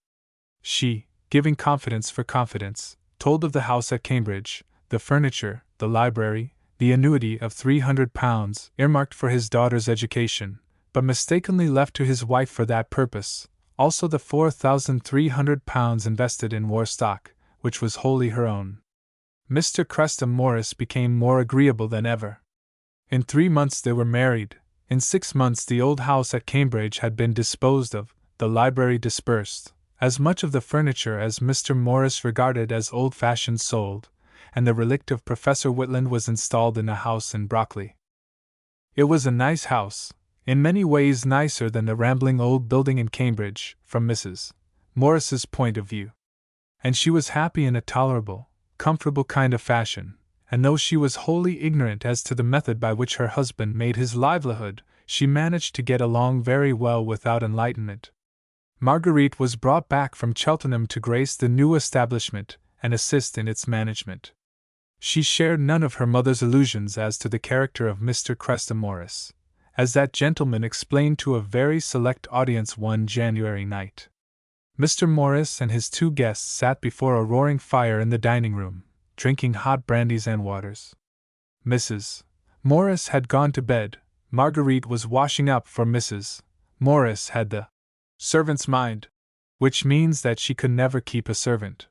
She, giving confidence for confidence, told of the house at Cambridge, the furniture, the library, the annuity of £300 earmarked for his daughter's education, but mistakenly left to his wife for that purpose, also the £4,300 invested in war stock, which was wholly her own. Mr. Crestham Morris became more agreeable than ever. In 3 months they were married. In 6 months the old house at Cambridge had been disposed of, the library dispersed, as much of the furniture as Mr. Morris regarded as old-fashioned sold, and the relict of Professor Whitland was installed in a house in Brockley. It was a nice house, in many ways nicer than the rambling old building in Cambridge, from Mrs. Morris's point of view. And she was happy in a tolerable, comfortable kind of fashion, and though she was wholly ignorant as to the method by which her husband made his livelihood, she managed to get along very well without enlightenment. Marguerite was brought back from Cheltenham to grace the new establishment and assist in its management. She shared none of her mother's illusions as to the character of Mr. Cresta Morris, as that gentleman explained to a very select audience one January night. Mr. Morris and his two guests sat before a roaring fire in the dining room, drinking hot brandies and waters. Mrs. Morris had gone to bed. Marguerite was washing up, for Mrs. Morris had the servant's mind, which means that she could never keep a servant.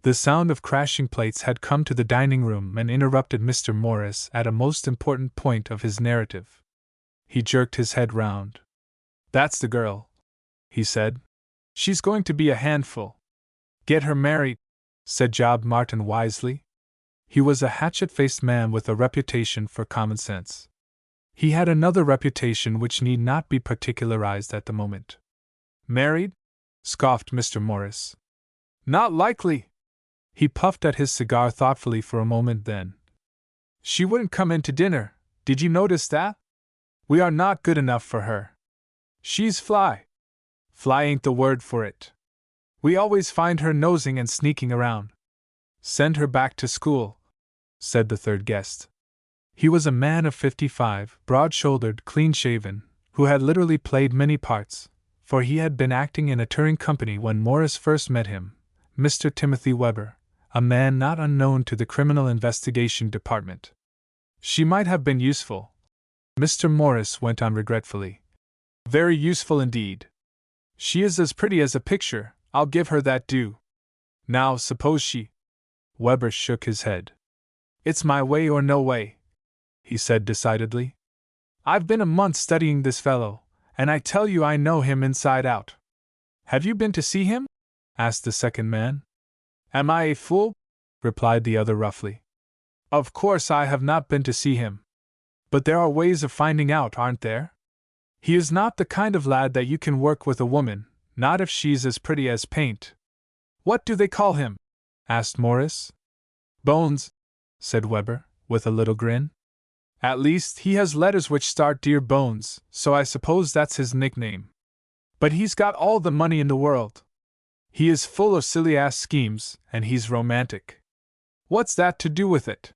The sound of crashing plates had come to the dining room and interrupted Mr. Morris at a most important point of his narrative. He jerked his head round. "That's the girl," he said. "She's going to be a handful." "Get her married," said Job Martin wisely. He was a hatchet-faced man with a reputation for common sense. He had another reputation which need not be particularized at the moment. "Married?" scoffed Mr. Morris. "Not likely." He puffed at his cigar thoughtfully for a moment, then. "She wouldn't come in to dinner, did you notice that? We are not good enough for her. She's fly. Fly ain't the word for it. We always find her nosing and sneaking around." "Send her back to school," said the third guest. He was a man of 55, broad-shouldered, clean-shaven, who had literally played many parts, for he had been acting in a touring company when Morris first met him, Mr. Timothy Weber, a man not unknown to the Criminal Investigation Department. "She might have been useful," Mr. Morris went on regretfully. "Very useful indeed. She is as pretty as a picture, I'll give her that due. Now, suppose she—" Weber shook his head. "It's my way or no way," he said decidedly. "I've been a month studying this fellow, and I tell you I know him inside out." "Have you been to see him?" asked the second man. "Am I a fool?" replied the other roughly. "Of course I have not been to see him. But there are ways of finding out, aren't there? He is not the kind of lad that you can work with a woman, not if she's as pretty as paint." "What do they call him?" asked Morris. "Bones," said Weber, with a little grin. "At least, he has letters which start Dear Bones, so I suppose that's his nickname. But he's got all the money in the world. He is full of silly-ass schemes, and he's romantic." "What's that to do with it?"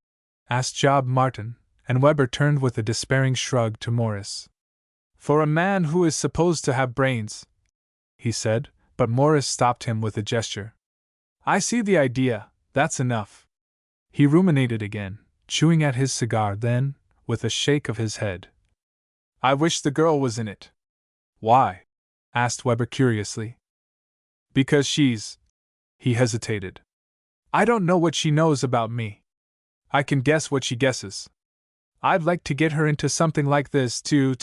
asked Job Martin, and Weber turned with a despairing shrug to Morris. "For a man who is supposed to have brains," he said, but Morris stopped him with a gesture. "I see the idea, that's enough." He ruminated again, chewing at his cigar, then, with a shake of his head, "I wish the girl was in it." "Why?" asked Weber curiously. "Because she's—" he hesitated. "I don't know what she knows about me. I can guess what she guesses. I'd like to get her into something like this, too.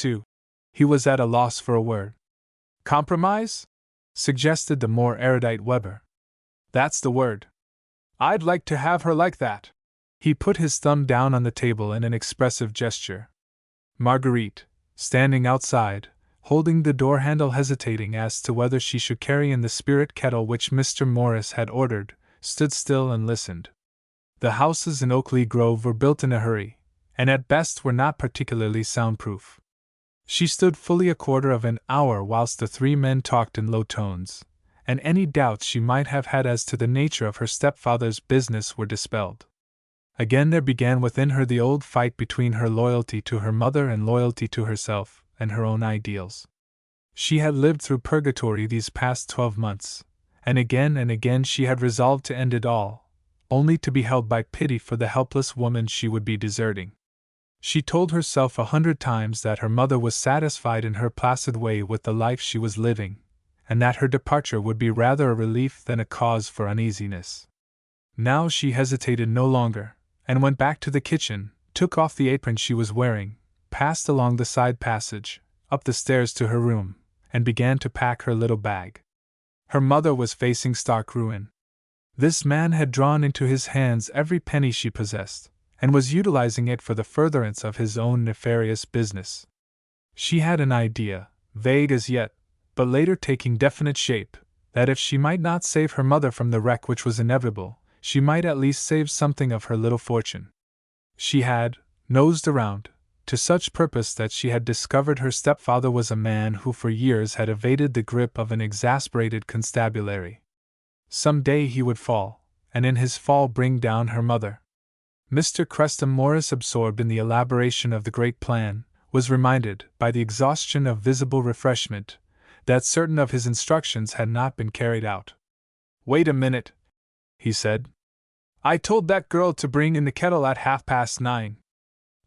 He was at a loss for a word. "Compromise?" suggested the more erudite Weber. "That's the word. I'd like to have her like that." He put his thumb down on the table in an expressive gesture. Marguerite, standing outside, holding the door handle, hesitating as to whether she should carry in the spirit kettle which Mr. Morris had ordered, stood still and listened. The houses in Oakley Grove were built in a hurry, and at best were not particularly soundproof. She stood fully a quarter of an hour whilst the three men talked in low tones, and any doubts she might have had as to the nature of her stepfather's business were dispelled. Again there began within her the old fight between her loyalty to her mother and loyalty to herself and her own ideals. She had lived through purgatory these past 12 months, and again she had resolved to end it all, only to be held by pity for the helpless woman she would be deserting. She told herself 100 times that her mother was satisfied in her placid way with the life she was living, and that her departure would be rather a relief than a cause for uneasiness. Now she hesitated no longer, and went back to the kitchen, took off the apron she was wearing, passed along the side passage, up the stairs to her room, and began to pack her little bag. Her mother was facing stark ruin. This man had drawn into his hands every penny she possessed, and was utilizing it for the furtherance of his own nefarious business. She had an idea, vague as yet, but later taking definite shape, that if she might not save her mother from the wreck which was inevitable, she might at least save something of her little fortune. She had nosed around, to such purpose that she had discovered her stepfather was a man who for years had evaded the grip of an exasperated constabulary. Some day he would fall, and in his fall bring down her mother. Mr. Crestham Morris, absorbed in the elaboration of the great plan, was reminded, by the exhaustion of visible refreshment, that certain of his instructions had not been carried out. "Wait a minute," he said. "I told that girl to bring in the kettle at 9:30.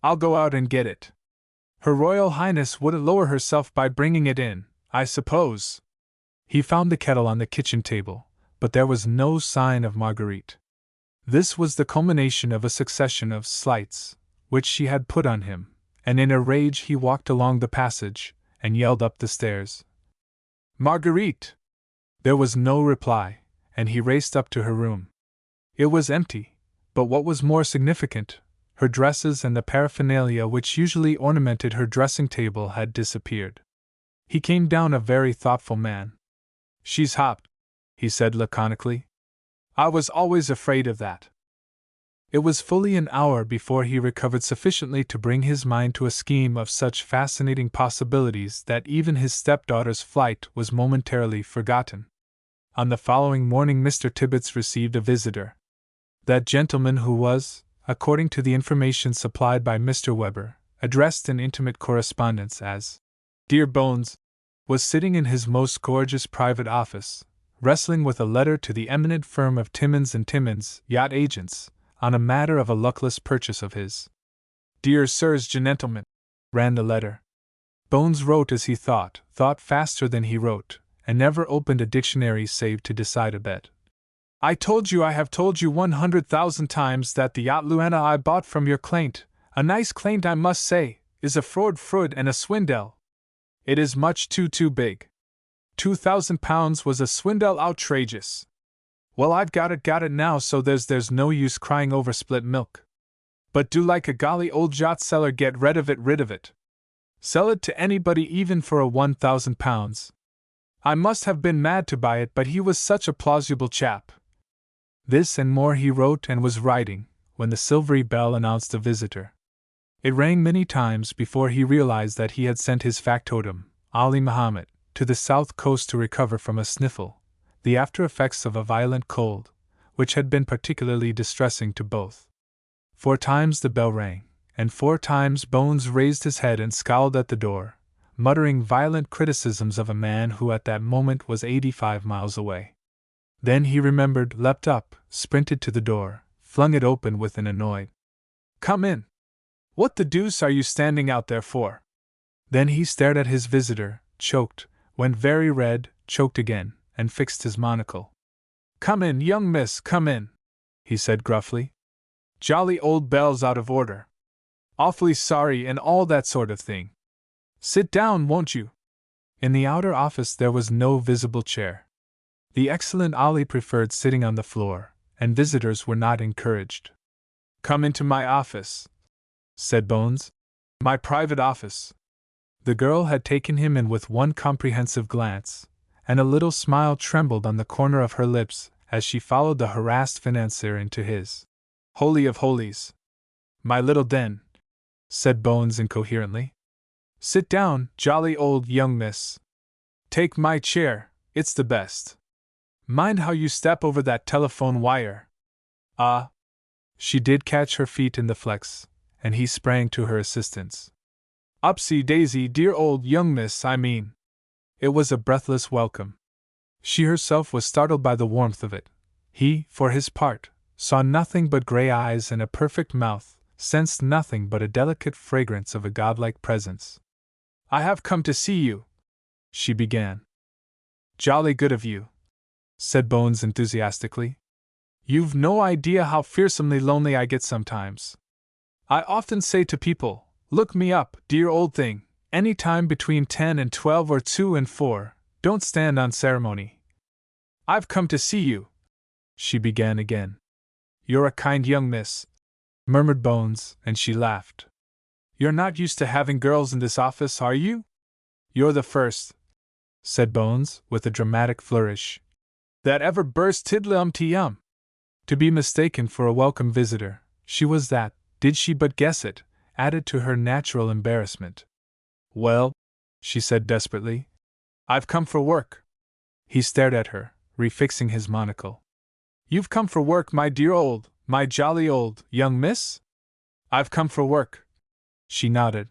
I'll go out and get it. Her Royal Highness would lower herself by bringing it in, I suppose." He found the kettle on the kitchen table, but there was no sign of Marguerite. This was the culmination of a succession of slights which she had put on him, and in a rage he walked along the passage and yelled up the stairs, "Marguerite!" There was no reply, and he raced up to her room. It was empty, but what was more significant, her dresses and the paraphernalia which usually ornamented her dressing table had disappeared. He came down a very thoughtful man. "She's hopped," he said laconically. "I was always afraid of that." It was fully an hour before he recovered sufficiently to bring his mind to a scheme of such fascinating possibilities that even his stepdaughter's flight was momentarily forgotten. On the following morning Mr. Tibbets received a visitor. That gentleman, who was, according to the information supplied by Mr. Weber, addressed in intimate correspondence as Dear Bones, was sitting in his most gorgeous private office, wrestling with a letter to the eminent firm of Timmins and Timmins, yacht agents, on a matter of a luckless purchase of his. "Dear Sirs Gentlemen," ran the letter. Bones wrote as he thought faster than he wrote, and never opened a dictionary save to decide a bet. "I have told you 100,000 times that the yacht Luana I bought from your claint, a nice claint I must say, is a fraud and a swindle. It is much too big. £2,000 was a swindle outrageous. Well, I've got it now, so there's no use crying over spilt milk. But do like a golly old yacht seller get rid of it. Sell it to anybody even for a £1,000. I must have been mad to buy it, but he was such a plausible chap." This and more he wrote and was writing, when the silvery bell announced a visitor. It rang many times before he realized that he had sent his factotum, Ali Muhammad, to the south coast to recover from a sniffle, the after effects of a violent cold, which had been particularly distressing to both. 4 times the bell rang, and 4 times Bones raised his head and scowled at the door, muttering violent criticisms of a man who at that moment was 85 miles away. Then he remembered, leapt up, sprinted to the door, flung it open with an annoyed "Come in! What the deuce are you standing out there for?" Then he stared at his visitor, choked, went very red, choked again, and fixed his monocle. "Come in, young miss, come in," he said gruffly. "Jolly old bell's out of order. Awfully sorry and all that sort of thing. Sit down, won't you?" In the outer office there was no visible chair. The excellent Ali preferred sitting on the floor, and visitors were not encouraged. "Come into my office," said Bones. "My private office." The girl had taken him in with one comprehensive glance, and a little smile trembled on the corner of her lips as she followed the harassed financier into his holy of holies. "My little den," said Bones incoherently. "Sit down, jolly old young miss. Take my chair, it's the best. Mind how you step over that telephone wire." Ah! She did catch her feet in the flex, and he sprang to her assistance. "Upsy daisy, dear old young miss, I mean." It was a breathless welcome. She herself was startled by the warmth of it. He, for his part, saw nothing but grey eyes and a perfect mouth, sensed nothing but a delicate fragrance of a godlike presence. "I have come to see you," she began. "Jolly good of you," said Bones enthusiastically. "You've no idea how fearsomely lonely I get sometimes. I often say to people, look me up, dear old thing, any time between 10 and 12 or 2 and 4, don't stand on ceremony. I've come to see you," she began again. "You're a kind young miss," murmured Bones, and she laughed. "You're not used to having girls in this office, are you?" "You're the first," said Bones, with a dramatic flourish, "that ever burst tiddly-um-ty-um." To be mistaken for a welcome visitor, she was that, did she but guess it, added to her natural embarrassment. "Well," she said desperately, "I've come for work." He stared at her, refixing his monocle. "You've come for work, my dear old," my jolly old young miss? I've come for work. She nodded.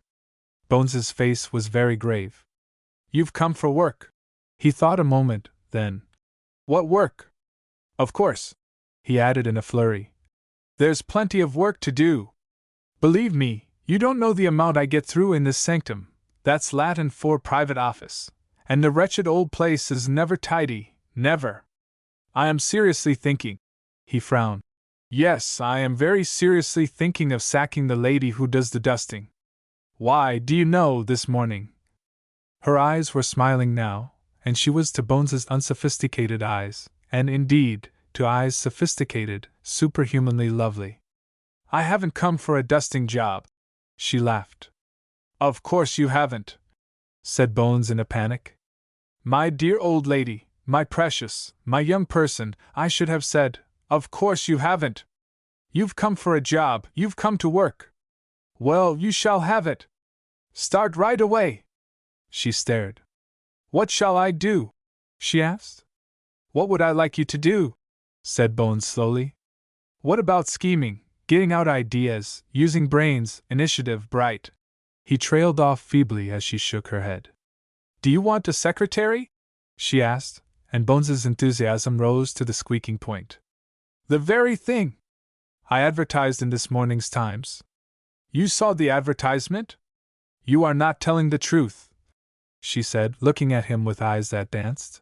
Bones's face was very grave. You've come for work? He thought a moment, then. What work? Of course, he added in a flurry. There's plenty of work to do. Believe me, you don't know the amount I get through in this sanctum. That's Latin for private office. And the wretched old place is never tidy, never. I am seriously thinking. He frowned. Yes, I am very seriously thinking of sacking the lady who does the dusting. Why, do you know, this morning? Her eyes were smiling now, and she was to Bones's unsophisticated eyes, and indeed, to eyes sophisticated, superhumanly lovely. I haven't come for a dusting job. She laughed. Of course you haven't, said Bones in a panic. My dear old lady, my precious, my young person, I should have said, of course you haven't. You've come for a job, you've come to work. Well, you shall have it. Start right away. She stared. What shall I do? She asked. What would I like you to do? Said Bones slowly. What about scheming, getting out ideas, using brains, initiative, bright? He trailed off feebly as she shook her head. Do you want a secretary? She asked, and Bones's enthusiasm rose to the squeaking point. The very thing! I advertised in this morning's Times. You saw the advertisement? You are not telling the truth, she said, looking at him with eyes that danced.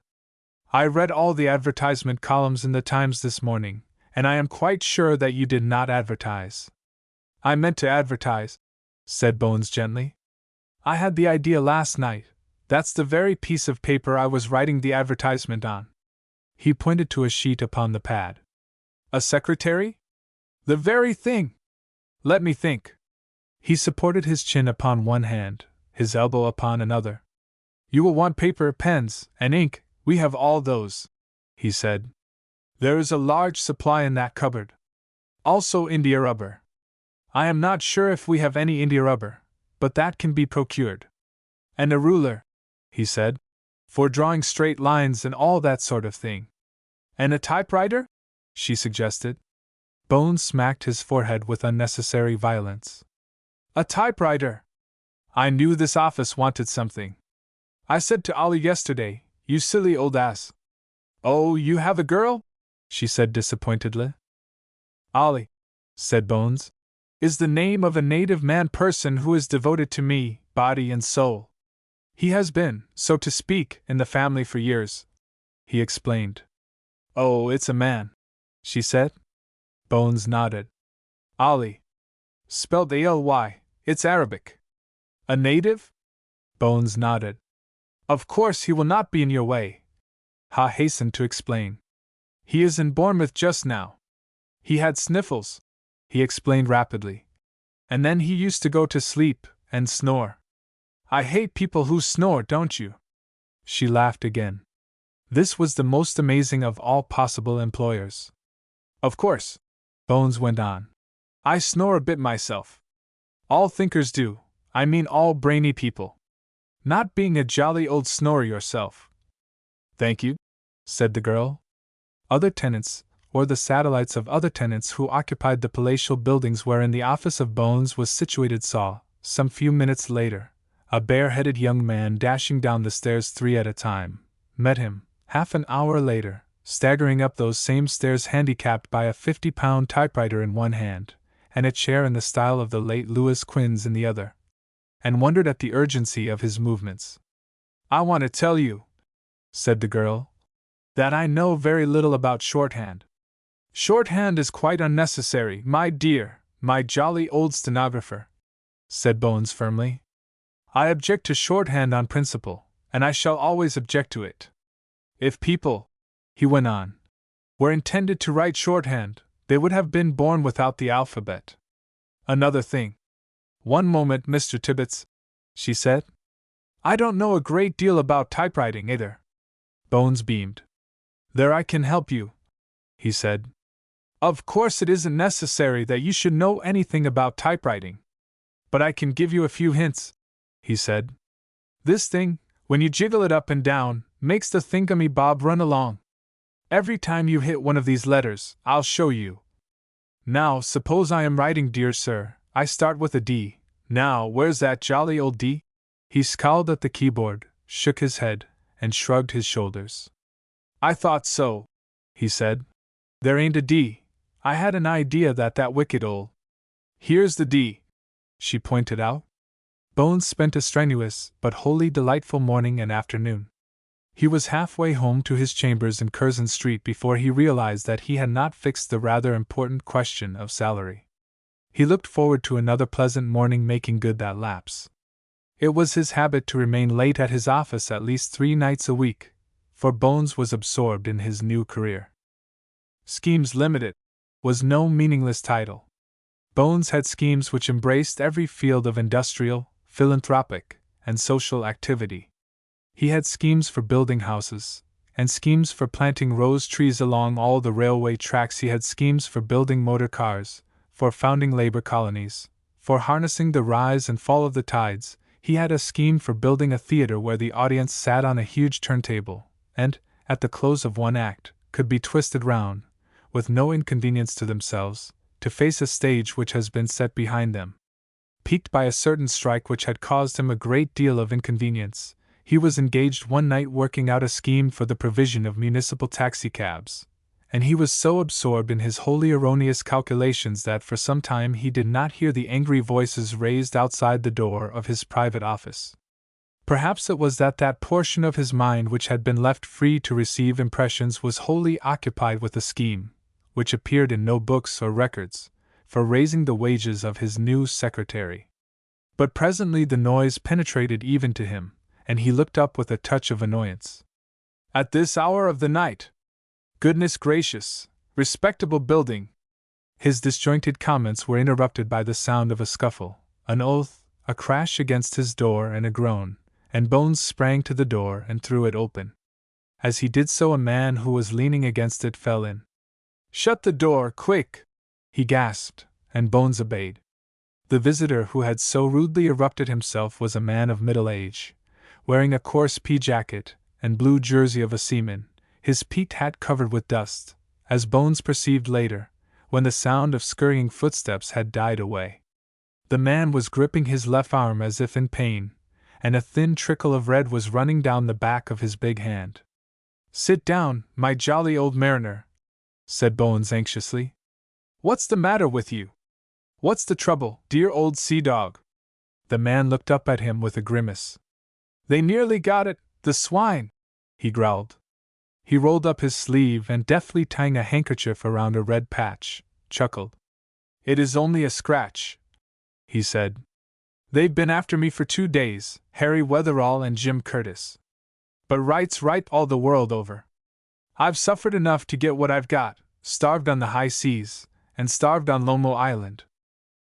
I read all the advertisement columns in the Times this morning, and I am quite sure that you did not advertise. I meant to advertise, said Bones gently. I had the idea last night. That's the very piece of paper I was writing the advertisement on. He pointed to a sheet upon the pad. A secretary? The very thing! Let me think. He supported his chin upon one hand, his elbow upon another. You will want paper, pens, and ink. We have all those, he said. There is a large supply in that cupboard. Also India rubber. I am not sure if we have any India rubber, but that can be procured. And a ruler, he said, for drawing straight lines and all that sort of thing. And a typewriter? She suggested. Bones smacked his forehead with unnecessary violence. A typewriter! I knew this office wanted something. I said to Ollie yesterday, you silly old ass. Oh, you have a girl? She said disappointedly. Ollie, said Bones, is the name of a native man person who is devoted to me, body and soul. He has been, so to speak, in the family for years, he explained. Oh, it's a man, she said. Bones nodded. Ollie. Spelled A-L-Y, it's Arabic. A native? Bones nodded. Of course he will not be in your way. Ha hastened to explain. He is in Bournemouth just now. He had sniffles, he explained rapidly. And then he used to go to sleep and snore. I hate people who snore, don't you? She laughed again. This was the most amazing of all possible employers. Of course, Bones went on. I snore a bit myself. All thinkers do, I mean all brainy people. Not being a jolly old snorer yourself. Thank you, said the girl. Other tenants, or the satellites of other tenants who occupied the palatial buildings wherein the office of Bones was situated, saw, some few minutes later, a bare-headed young man dashing down the stairs 3 at a time, met him, half an hour later, staggering up those same stairs handicapped by a 50-pound typewriter in one hand, and a chair in the style of the late Louis Quinze in the other, and wondered at the urgency of his movements. I want to tell you, said the girl, that I know very little about shorthand. Shorthand is quite unnecessary, my dear, my jolly old stenographer, said Bones firmly. I object to shorthand on principle, and I shall always object to it. If people, he went on, were intended to write shorthand, they would have been born without the alphabet. Another thing. One moment, Mr. Tibbets, she said. I don't know a great deal about typewriting either. Bones beamed. There I can help you, he said. Of course it isn't necessary that you should know anything about typewriting. But I can give you a few hints, he said. This thing, when you jiggle it up and down, makes the thingummy-bob run along. Every time you hit one of these letters, I'll show you. Now, suppose I am writing Dear Sir, I start with a D. Now, where's that jolly old D? He scowled at the keyboard, shook his head, and shrugged his shoulders. I thought so, he said. There ain't a D. I had an idea that wicked old. Here's the D, she pointed out. Bones spent a strenuous but wholly delightful morning and afternoon. He was halfway home to his chambers in Curzon Street before he realized that he had not fixed the rather important question of salary. He looked forward to another pleasant morning making good that lapse. It was his habit to remain late at his office at least 3 nights a week, for Bones was absorbed in his new career. Schemes Limited was no meaningless title. Bones had schemes which embraced every field of industrial, philanthropic, and social activity. He had schemes for building houses, and schemes for planting rose trees along all the railway tracks. He had schemes for building motor cars, for founding labor colonies, for harnessing the rise and fall of the tides. He had a scheme for building a theater where the audience sat on a huge turntable, and, at the close of one act, could be twisted round, with no inconvenience to themselves, to face a stage which has been set behind them. Piqued by a certain strike which had caused him a great deal of inconvenience, he was engaged one night working out a scheme for the provision of municipal taxicabs, and he was so absorbed in his wholly erroneous calculations that for some time he did not hear the angry voices raised outside the door of his private office. Perhaps it was that portion of his mind which had been left free to receive impressions was wholly occupied with a scheme, which appeared in no books or records, for raising the wages of his new secretary. But presently the noise penetrated even to him, and he looked up with a touch of annoyance. At this hour of the night! Goodness gracious, respectable building! His disjointed comments were interrupted by the sound of a scuffle, an oath, a crash against his door, and a groan, and Bones sprang to the door and threw it open. As he did so, a man who was leaning against it fell in. Shut the door, quick! He gasped, and Bones obeyed. The visitor who had so rudely erupted himself was a man of middle age, wearing a coarse pea jacket and blue jersey of a seaman, his peaked hat covered with dust, as Bones perceived later, when the sound of scurrying footsteps had died away. The man was gripping his left arm as if in pain, and a thin trickle of red was running down the back of his big hand. Sit down, my jolly old mariner, said Bones anxiously. What's the matter with you? What's the trouble, dear old sea dog? The man looked up at him with a grimace. They nearly got it, the swine, he growled. He rolled up his sleeve and, deftly tying a handkerchief around a red patch, chuckled. It is only a scratch, he said. They've been after me for 2 days, Harry Weatherall and Jim Curtis. But right's right all the world over. I've suffered enough to get what I've got, starved on the high seas, and starved on Lomo Island.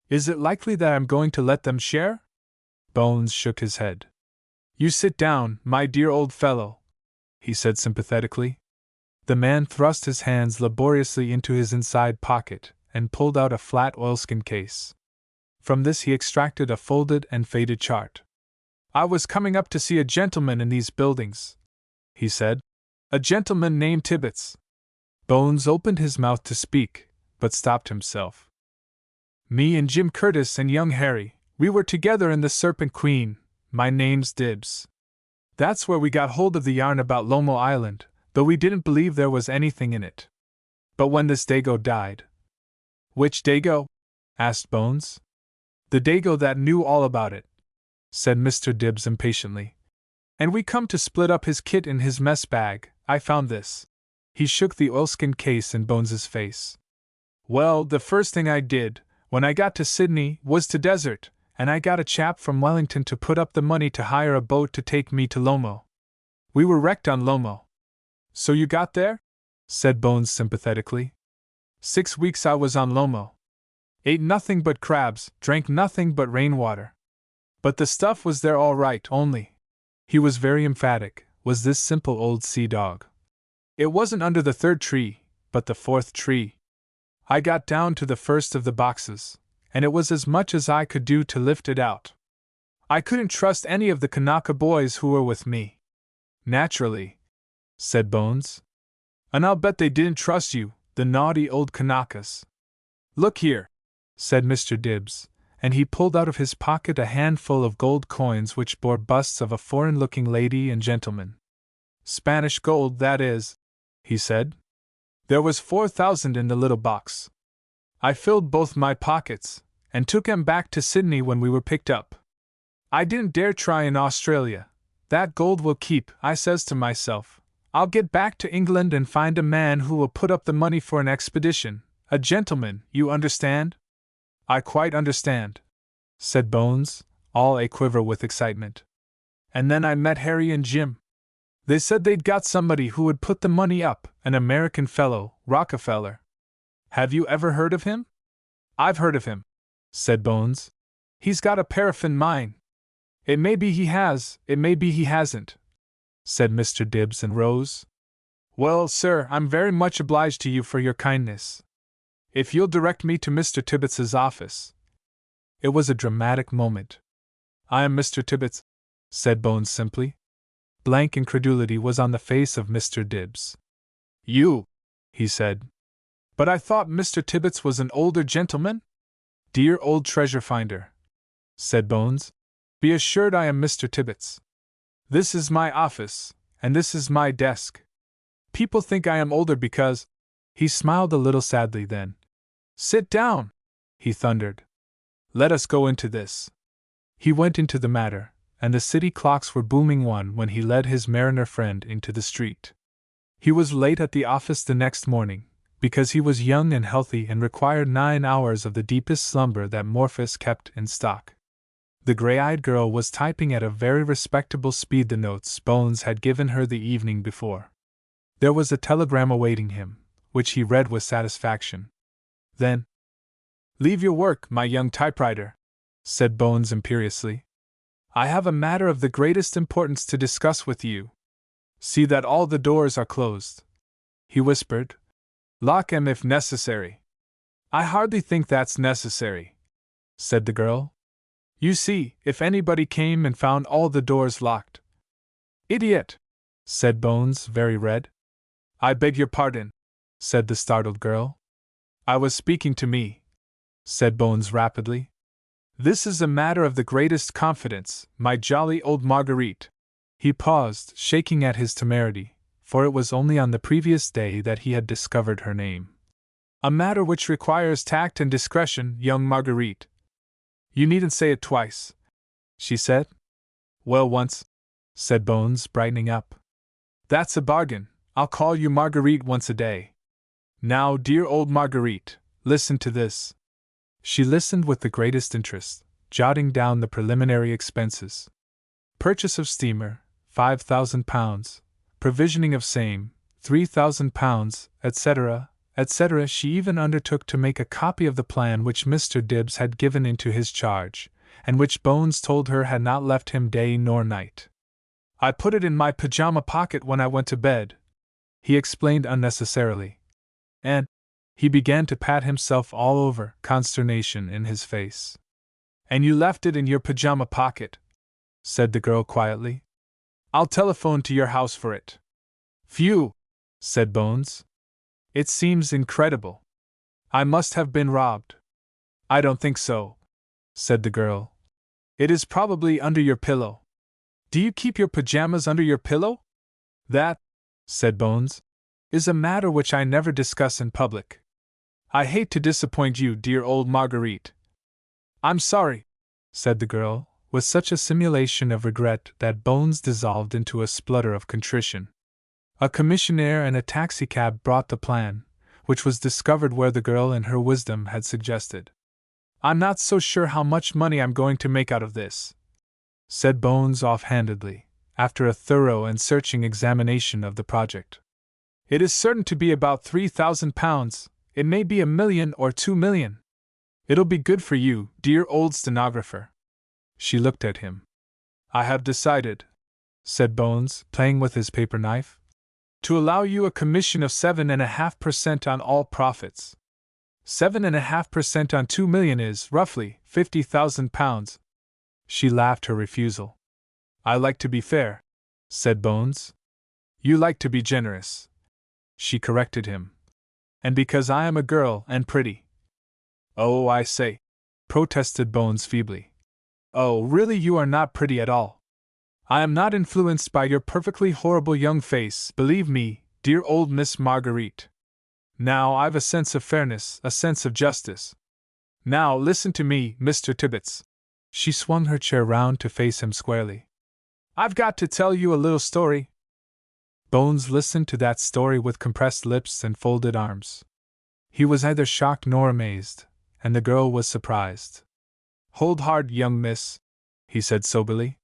Is it likely that I'm going to let them share? Bones shook his head. You sit down, my dear old fellow, he said sympathetically. The man thrust his hands laboriously into his inside pocket and pulled out a flat oilskin case. From this he extracted a folded and faded chart. I was coming up to see a gentleman in these buildings, he said. A gentleman named Tibbets. Bones opened his mouth to speak, but stopped himself. Me and Jim Curtis and young Harry, we were together in the Serpent Queen. My name's Dibbs. That's where we got hold of the yarn about Lomo Island, though we didn't believe there was anything in it. But when this Dago died. Which Dago? Asked Bones. The Dago that knew all about it, said Mr. Dibbs impatiently. And we come to split up his kit in his mess bag. I found this. He shook the oilskin case in Bones's face. Well, the first thing I did, when I got to Sydney, was to desert, and I got a chap from Wellington to put up the money to hire a boat to take me to Lomo. We were wrecked on Lomo. So you got there? Said Bones sympathetically. 6 weeks I was on Lomo. Ate nothing but crabs, drank nothing but rainwater. But the stuff was there all right, only. He was very emphatic, was this simple old sea dog. It wasn't under the 3rd tree, but the 4th tree. I got down to the first of the boxes, and it was as much as I could do to lift it out. I couldn't trust any of the Kanaka boys who were with me. Naturally, said Bones. And I'll bet they didn't trust you, the naughty old Kanakas. Look here, said Mr. Dibbs, and he pulled out of his pocket a handful of gold coins which bore busts of a foreign-looking lady and gentleman. Spanish gold, that is, he said. There was 4,000 in the little box. I filled both my pockets, and took 'em back to Sydney when we were picked up. I didn't dare try in Australia. That gold will keep, I says to myself. I'll get back to England and find a man who will put up the money for an expedition, a gentleman, you understand? I quite understand, said Bones, all a-quiver with excitement. And then I met Harry and Jim. They said they'd got somebody who would put the money up, an American fellow, Rockefeller. Have you ever heard of him? I've heard of him, said Bones. He's got a paraffin mine. It may be he has, it may be he hasn't, said Mr. Dibbs and rose. Well, sir, I'm very much obliged to you for your kindness. If you'll direct me to Mr. Tibbets's office. It was a dramatic moment. I am Mr. Tibbets, said Bones simply. Blank incredulity was on the face of Mr. Dibbs. You, he said. But I thought Mr. Tibbets was an older gentleman? Dear old treasure finder, said Bones. Be assured I am Mr. Tibbets. This is my office, and this is my desk. People think I am older because. He smiled a little sadly then. Sit down, he thundered. Let us go into this. He went into the matter, and the city clocks were booming one when he led his mariner friend into the street. He was late at the office the next morning, because he was young and healthy and required 9 hours of the deepest slumber that Morphus kept in stock. The gray-eyed girl was typing at a very respectable speed the notes Bones had given her the evening before. There was a telegram awaiting him, which he read with satisfaction. Then, leave your work, my young typewriter, said Bones imperiously. I have a matter of the greatest importance to discuss with you. See that all the doors are closed, he whispered. Lock 'em if necessary. I hardly think that's necessary, said the girl. You see, if anybody came and found all the doors locked. Idiot, said Bones, very red. I beg your pardon, said the startled girl. I was speaking to me, said Bones rapidly. This is a matter of the greatest confidence, my jolly old Marguerite. He paused, shaking at his temerity, for it was only on the previous day that he had discovered her name. A matter which requires tact and discretion, young Marguerite. You needn't say it twice, she said. Well, once, said Bones, brightening up. That's a bargain. I'll call you Marguerite once a day. Now, dear old Marguerite, listen to this. She listened with the greatest interest, jotting down the preliminary expenses. Purchase of steamer, £5,000, provisioning of same, £3,000, etc., etc. She even undertook to make a copy of the plan which Mr. Dibbs had given into his charge, and which Bones told her had not left him day nor night. I put it in my pajama pocket when I went to bed, he explained unnecessarily. And he began to pat himself all over, consternation in his face. And you left it in your pajama pocket, said the girl quietly. I'll telephone to your house for it. Phew, said Bones. It seems incredible. I must have been robbed. I don't think so, said the girl. It is probably under your pillow. Do you keep your pajamas under your pillow? That, said Bones, is a matter which I never discuss in public. I hate to disappoint you, dear old Marguerite. I'm sorry, said the girl, with such a simulation of regret that Bones dissolved into a splutter of contrition. A commissionaire and a taxicab brought the plan, which was discovered where the girl in her wisdom had suggested. I'm not so sure how much money I'm going to make out of this, said Bones offhandedly, after a thorough and searching examination of the project. It is certain to be about £3,000, it may be £1 million or £2 million. It'll be good for you, dear old stenographer. She looked at him. I have decided, said Bones, playing with his paper knife, to allow you a commission of 7.5% on all profits. 7.5% on £2 million is, roughly, £50,000. She laughed her refusal. I like to be fair, said Bones. You like to be generous, she corrected him. And because I am a girl and pretty. Oh, I say, protested Bones feebly. Oh, really, you are not pretty at all. I am not influenced by your perfectly horrible young face, believe me, dear old Miss Marguerite. Now, I've a sense of fairness, a sense of justice. Now, listen to me, Mr. Tibbets. She swung her chair round to face him squarely. I've got to tell you a little story. Bones listened to that story with compressed lips and folded arms. He was neither shocked nor amazed, and the girl was surprised. Hold hard, young miss, he said soberly.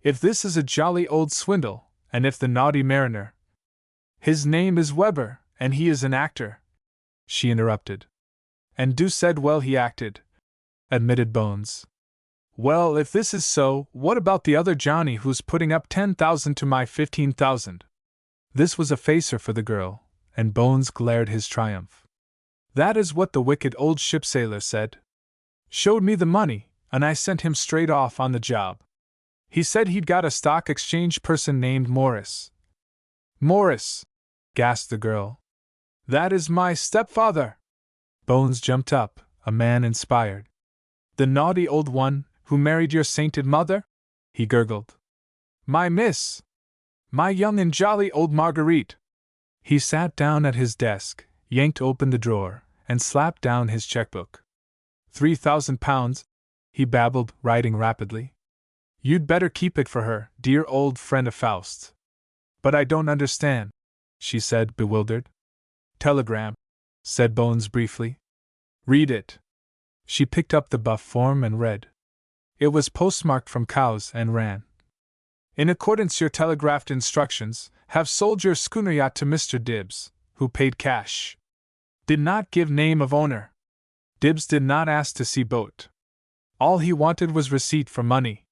If this is a jolly old swindle, and if the naughty mariner— His name is Weber, and he is an actor, she interrupted. And deuce said well he acted, admitted Bones. Well, if this is so, what about the other Johnny who's putting up 10,000 to my 15,000? This was a facer for the girl, and Bones glared his triumph. That is what the wicked old ship sailor said. Showed me the money, and I sent him straight off on the job. He said he'd got a stock exchange person named Morris. Morris, gasped the girl. That is my stepfather. Bones jumped up, a man inspired. The naughty old one, who married your sainted mother? He gurgled. My miss! My young and jolly old Marguerite! He sat down at his desk, yanked open the drawer, and slapped down his checkbook. 3,000 pounds, he babbled, writing rapidly. You'd better keep it for her, dear old friend of Faust's. But I don't understand, she said, bewildered. Telegram, said Bones briefly. Read it. She picked up the buff form and read. It was postmarked from Cowes and ran. In accordance your telegraphed instructions, have sold your schooner yacht to Mr. Dibbs, who paid cash. Did not give name of owner. Dibbs did not ask to see boat. All he wanted was receipt for money.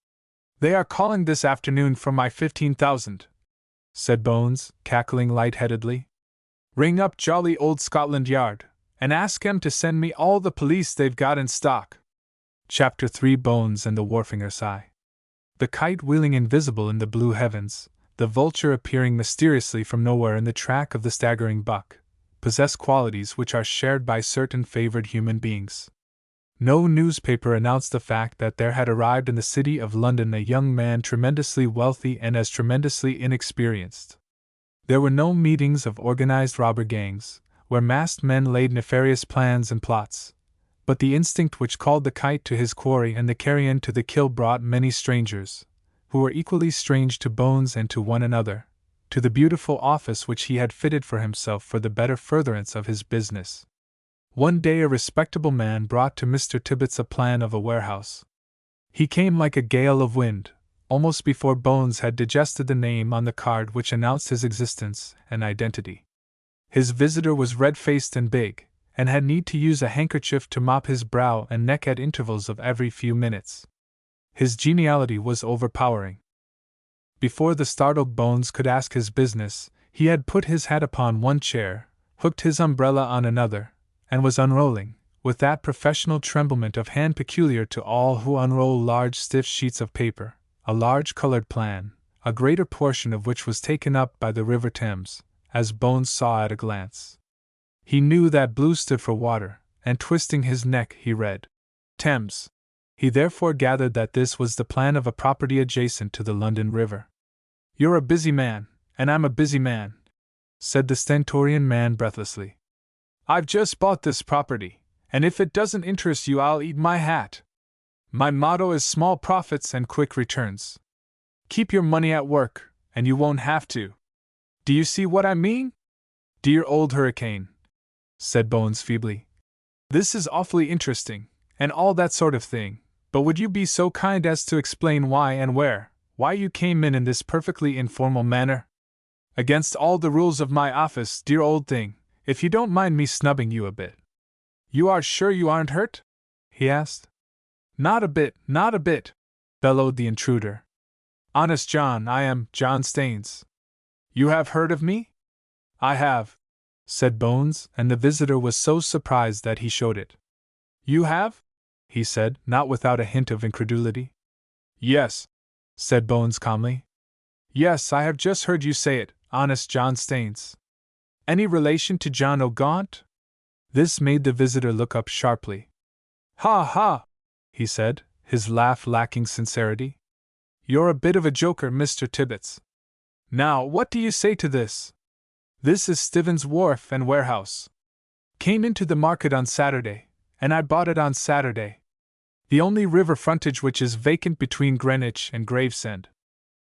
They are calling this afternoon for my 15,000, said Bones, cackling lightheadedly. Ring up jolly old Scotland Yard, and ask 'em to send me all the police they've got in stock. Chapter 3 Bones and the Wharfinger Sigh. The kite wheeling invisible in the blue heavens, the vulture appearing mysteriously from nowhere in the track of the staggering buck, possess qualities which are shared by certain favored human beings. No newspaper announced the fact that there had arrived in the city of London a young man tremendously wealthy and as tremendously inexperienced. There were no meetings of organized robber gangs, where masked men laid nefarious plans and plots, but the instinct which called the kite to his quarry and the carrion to the kill brought many strangers, who were equally strange to Bones and to one another, to the beautiful office which he had fitted for himself for the better furtherance of his business. One day a respectable man brought to Mr. Tibbets a plan of a warehouse. He came like a gale of wind, almost before Bones had digested the name on the card which announced his existence and identity. His visitor was red-faced and big, and had need to use a handkerchief to mop his brow and neck at intervals of every few minutes. His geniality was overpowering. Before the startled Bones could ask his business, he had put his hat upon one chair, hooked his umbrella on another, and was unrolling, with that professional tremblement of hand peculiar to all who unroll large stiff sheets of paper, a large colored plan, a greater portion of which was taken up by the River Thames, as Bones saw at a glance. He knew that blue stood for water, and twisting his neck he read, Thames. He therefore gathered that this was the plan of a property adjacent to the London River. You're a busy man, and I'm a busy man, said the stentorian man breathlessly. I've just bought this property, and if it doesn't interest you I'll eat my hat. My motto is small profits and quick returns. Keep your money at work, and you won't have to. Do you see what I mean? Dear old hurricane, said Bones feebly. This is awfully interesting, and all that sort of thing, but would you be so kind as to explain why and why you came in this perfectly informal manner? Against all the rules of my office, dear old thing, if you don't mind me snubbing you a bit. You are sure you aren't hurt? He asked. Not a bit, not a bit, bellowed the intruder. Honest John, I am John Staines. You have heard of me? I have, said Bones, and the visitor was so surprised that he showed it. You have? He said, not without a hint of incredulity. Yes, said Bones calmly. Yes, I have just heard you say it, honest John Staines. Any relation to John O'Gaunt? This made the visitor look up sharply. Ha ha! He said, his laugh lacking sincerity. You're a bit of a joker, Mr. Tibbets. Now, what do you say to this? This is Stevens' Wharf and Warehouse. Came into the market on Saturday, and I bought it on Saturday. The only river frontage which is vacant between Greenwich and Gravesend.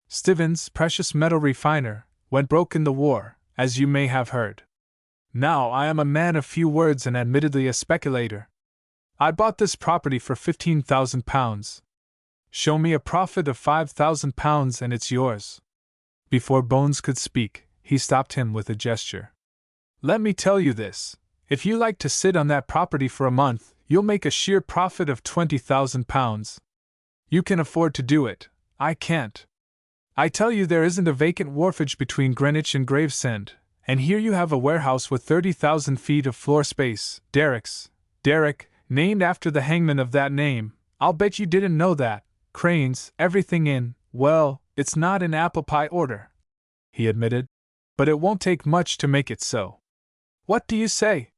Stevens, precious metal refiner, went broke in the war, as you may have heard. Now I am a man of few words and admittedly a speculator. I bought this property for £15,000. Show me a profit of £5,000 and it's yours. Before Bones could speak, he stopped him with a gesture. Let me tell you this. If you like to sit on that property for a month, you'll make a sheer profit of £20,000. You can afford to do it. I can't. I tell you there isn't a vacant wharfage between Greenwich and Gravesend, and here you have a warehouse with 30,000 feet of floor space, derricks, derrick, named after the hangman of that name. I'll bet you didn't know that. Cranes, everything in, well, it's not in apple pie order, he admitted, but it won't take much to make it so. What do you say?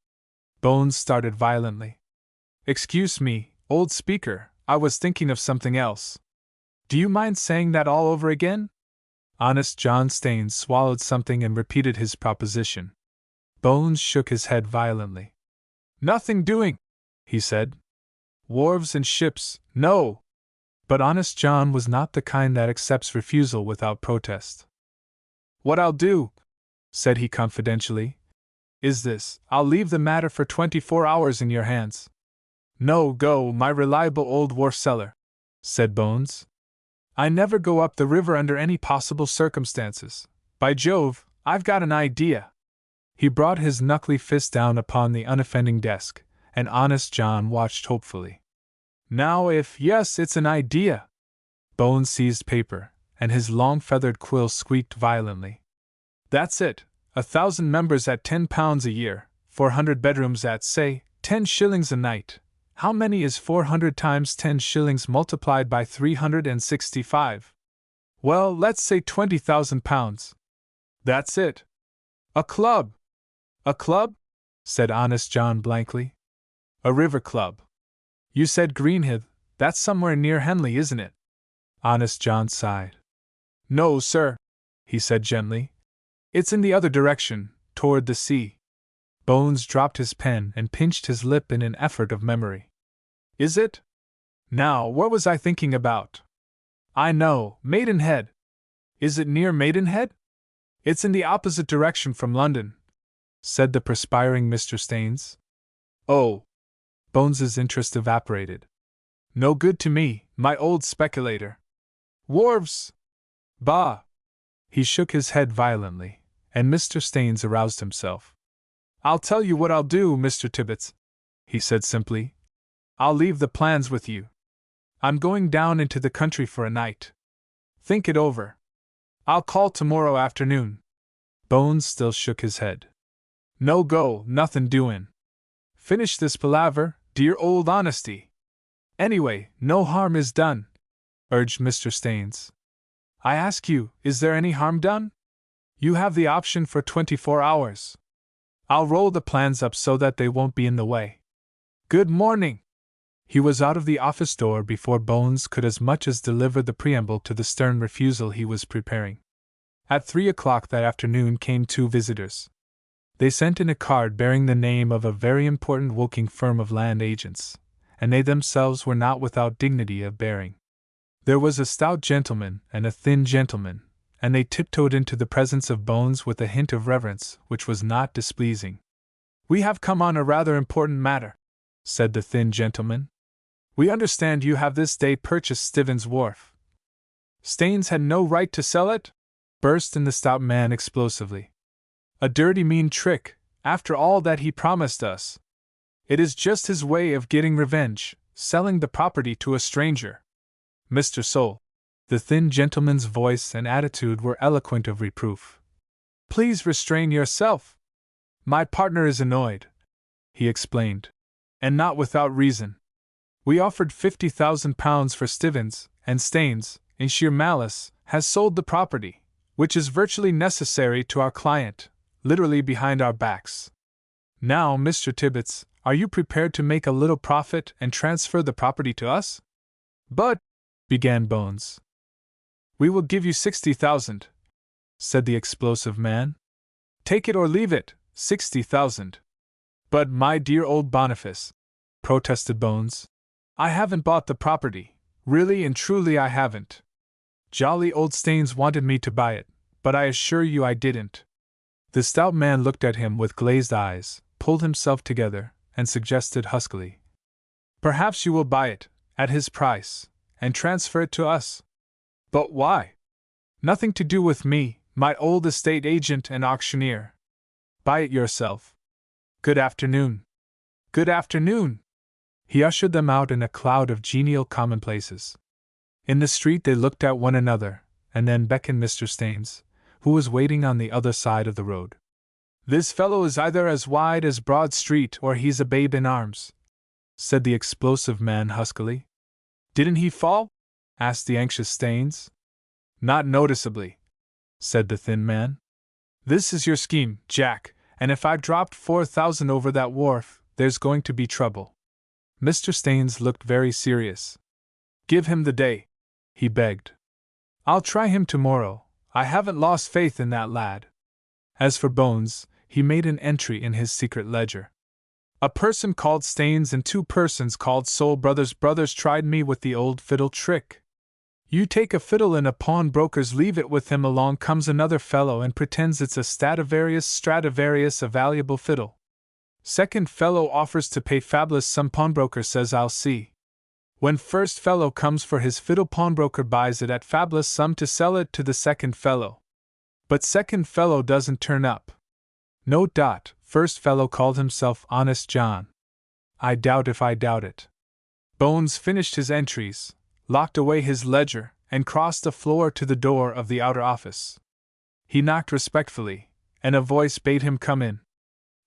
Bones started violently. Excuse me, old speaker, I was thinking of something else. Do you mind saying that all over again? Honest John Staines swallowed something and repeated his proposition. Bones shook his head violently. Nothing doing, he said. Wharves and ships, no. But Honest John was not the kind that accepts refusal without protest. What I'll do, said he confidentially, is this: I'll leave the matter for 24 hours in your hands. No go, my reliable old wharf seller, said Bones. I never go up the river under any possible circumstances. By Jove, I've got an idea. He brought his knuckly fist down upon the unoffending desk, and Honest John watched hopefully. Now yes, it's an idea. Bones seized paper, and his long feathered quill squeaked violently. That's it. 1,000 members at £10 a year, 400 bedrooms at, say, 10 shillings a night. How many is 400 times 10 shillings multiplied by 365? Well, let's say £20,000. That's it. A club. A club? Said Honest John blankly. A river club. You said Greenhithe, that's somewhere near Henley, isn't it? Honest John sighed. No, sir, he said gently. It's in the other direction, toward the sea. Bones dropped his pen and pinched his lip in an effort of memory. Is it? Now, what was I thinking about? I know, Maidenhead. Is it near Maidenhead? It's in the opposite direction from London, said the perspiring Mr. Staines. Oh. Bones's interest evaporated. No good to me, my old speculator. Wharves! Bah! He shook his head violently, and Mr. Staines aroused himself. I'll tell you what I'll do, Mr. Tibbets, he said simply. I'll leave the plans with you. I'm going down into the country for a night. Think it over. I'll call tomorrow afternoon. Bones still shook his head. No go, nothing doin'. Finish this palaver, dear old honesty. Anyway, no harm is done, urged Mr. Staines. I ask you, is there any harm done? You have the option for 24 hours. I'll roll the plans up so that they won't be in the way. Good morning. He was out of the office door before Bones could as much as deliver the preamble to the stern refusal he was preparing. At 3 o'clock that afternoon came 2 visitors. They sent in a card bearing the name of a very important Woking firm of land agents, and they themselves were not without dignity of bearing. There was a stout gentleman and a thin gentleman, and they tiptoed into the presence of Bones with a hint of reverence which was not displeasing. We have come on a rather important matter, said the thin gentleman. We understand you have this day purchased Stevens' Wharf. Staines had no right to sell it? Burst in the stout man explosively. A dirty mean trick, after all that he promised us. It is just his way of getting revenge, selling the property to a stranger. Mr. Soule. The thin gentleman's voice and attitude were eloquent of reproof. Please restrain yourself. My partner is annoyed, he explained, and not without reason. We offered £50,000 for Stevens, and Staines, in sheer malice, has sold the property, which is virtually necessary to our client, literally behind our backs. Now, Mr. Tibbets, are you prepared to make a little profit and transfer the property to us? But, began Bones. We will give you 60,000, said the explosive man. Take it or leave it, 60,000. But my dear old Boniface, protested Bones, I haven't bought the property, really and truly I haven't. Jolly old Staines wanted me to buy it, but I assure you I didn't. The stout man looked at him with glazed eyes, pulled himself together, and suggested huskily, Perhaps you will buy it, at his price, and transfer it to us. But why? Nothing to do with me, my old estate agent and auctioneer. Buy it yourself. Good afternoon. Good afternoon. He ushered them out in a cloud of genial commonplaces. In the street they looked at one another, and then beckoned Mr. Staines, who was waiting on the other side of the road. This fellow is either as wide as Broad Street or he's a babe in arms, said the explosive man huskily. Didn't he fall? Asked the anxious Staines. Not noticeably, said the thin man. This is your scheme, Jack, and if I dropped 4,000 over that wharf, there's going to be trouble. Mr. Staines looked very serious. Give him the day, he begged. I'll try him tomorrow. I haven't lost faith in that lad. As for Bones, he made an entry in his secret ledger. A person called Staines and 2 persons called Soul Brothers tried me with the old fiddle trick. You take a fiddle in a pawnbroker's, leave it with him, along comes another fellow and pretends it's a Stradivarius, a valuable fiddle. Second fellow offers to pay fabulous sum, pawnbroker says I'll see. When first fellow comes for his fiddle, pawnbroker buys it at fabulous sum to sell it to the second fellow. But second fellow doesn't turn up. Note. First fellow called himself Honest John. I doubt if I doubt it. Bones finished his entries, locked away his ledger, and crossed the floor to the door of the outer office. He knocked respectfully, and a voice bade him come in.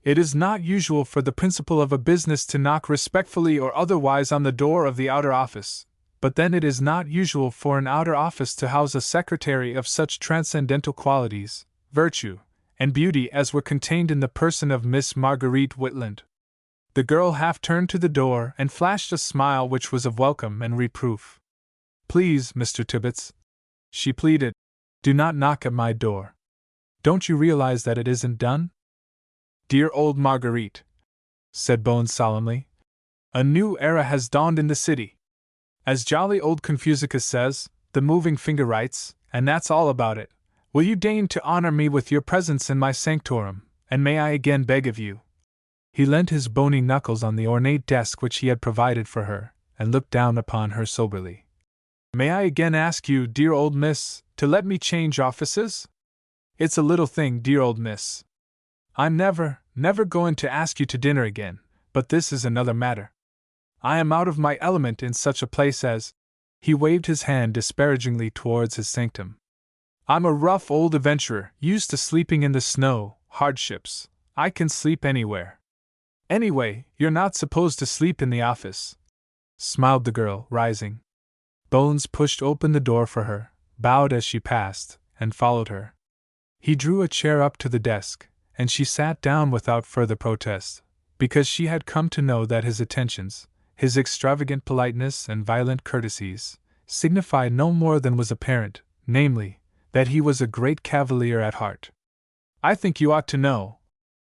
It is not usual for the principal of a business to knock respectfully or otherwise on the door of the outer office, but then it is not usual for an outer office to house a secretary of such transcendental qualities, virtue, and beauty as were contained in the person of Miss Marguerite Whitland. The girl half turned to the door and flashed a smile which was of welcome and reproof. Please, Mr. Tibbets, she pleaded, do not knock at my door. Don't you realize that it isn't done? Dear old Marguerite, said Bones solemnly, a new era has dawned in the city. As jolly old Confucius says, the moving finger writes, and that's all about it. Will you deign to honor me with your presence in my sanctorum, and may I again beg of you? He leant his bony knuckles on the ornate desk which he had provided for her, and looked down upon her soberly. May I again ask you, dear old miss, to let me change offices? It's a little thing, dear old miss. I'm never going to ask you to dinner again, but this is another matter. I am out of my element in such a place as— he waved his hand disparagingly towards his sanctum. I'm a rough old adventurer, used to sleeping in the snow, hardships. I can sleep anywhere. Anyway, you're not supposed to sleep in the office, smiled the girl, rising. Bones pushed open the door for her, bowed as she passed, and followed her. He drew a chair up to the desk, and she sat down without further protest, because she had come to know that his attentions, his extravagant politeness and violent courtesies, signified no more than was apparent, namely, that he was a great cavalier at heart. I think you ought to know,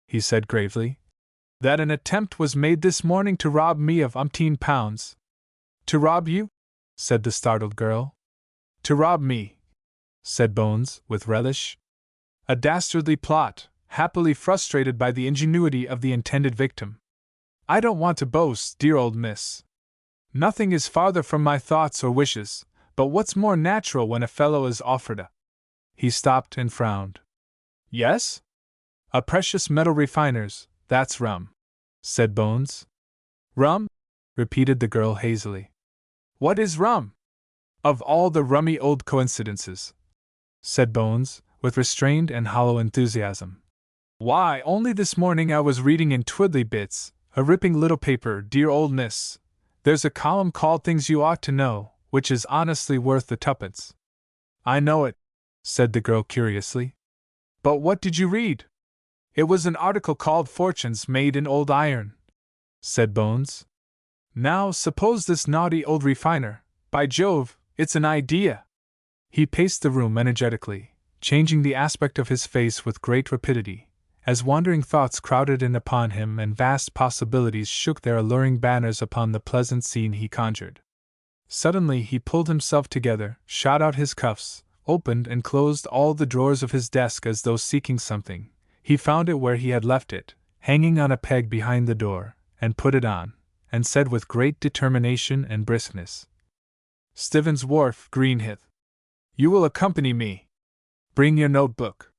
he said gravely, that an attempt was made this morning to rob me of £18. To rob you? Said the startled girl. To rob me, said Bones, with relish. A dastardly plot, happily frustrated by the ingenuity of the intended victim. I don't want to boast, dear old miss. Nothing is farther from my thoughts or wishes, but what's more natural when a fellow is offered a— He stopped and frowned. Yes? A precious metal refiner's, that's rum, said Bones. Rum? Repeated the girl hazily. What is rum? Of all the rummy old coincidences, said Bones, with restrained and hollow enthusiasm. Why, only this morning I was reading in Twiddly Bits, a ripping little paper, dear old miss. There's a column called Things You Ought to Know, which is honestly worth the tuppence. I know it, said the girl curiously. But what did you read? It was an article called Fortunes Made in Old Iron, said Bones. Now, suppose this naughty old refiner, by Jove, it's an idea! He paced the room energetically, changing the aspect of his face with great rapidity, as wandering thoughts crowded in upon him and vast possibilities shook their alluring banners upon the pleasant scene he conjured. Suddenly he pulled himself together, shot out his cuffs, opened and closed all the drawers of his desk as though seeking something. He found it where he had left it, hanging on a peg behind the door, and put it on, and said with great determination and briskness, "Stevens Wharf, Greenhithe. You will accompany me. Bring your notebook.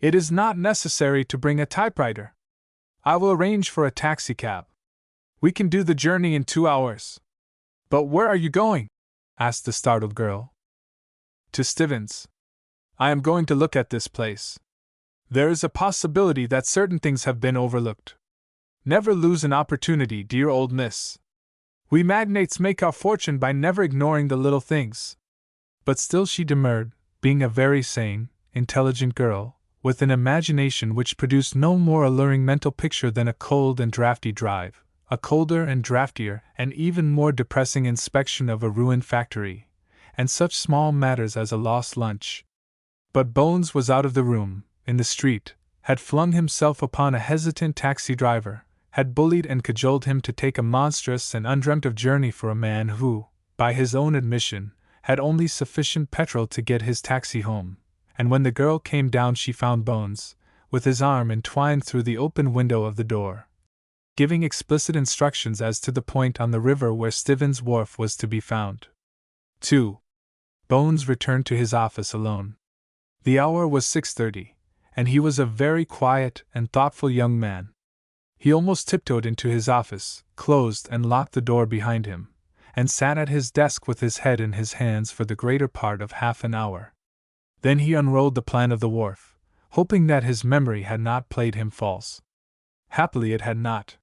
It is not necessary to bring a typewriter. I will arrange for a taxicab. We can do the journey in 2 hours." "But where are you going?" asked the startled girl. "To Stevens. I am going to look at this place. There is a possibility that certain things have been overlooked. Never lose an opportunity, dear old miss. We magnates make our fortune by never ignoring the little things." But still she demurred, being a very sane, intelligent girl, with an imagination which produced no more alluring mental picture than a cold and draughty drive, a colder and draughtier and even more depressing inspection of a ruined factory, and such small matters as a lost lunch. But Bones was out of the room, in the street, had flung himself upon a hesitant taxi driver, had bullied and cajoled him to take a monstrous and undreamt of journey for a man who, by his own admission, had only sufficient petrol to get his taxi home, and when the girl came down she found Bones, with his arm entwined through the open window of the door, giving explicit instructions as to the point on the river where Stevens Wharf was to be found. 2. Bones returned to his office alone. The hour was 6:30, and he was a very quiet and thoughtful young man. He almost tiptoed into his office, closed and locked the door behind him, and sat at his desk with his head in his hands for the greater part of half an hour. Then he unrolled the plan of the wharf, hoping that his memory had not played him false. Happily it had not.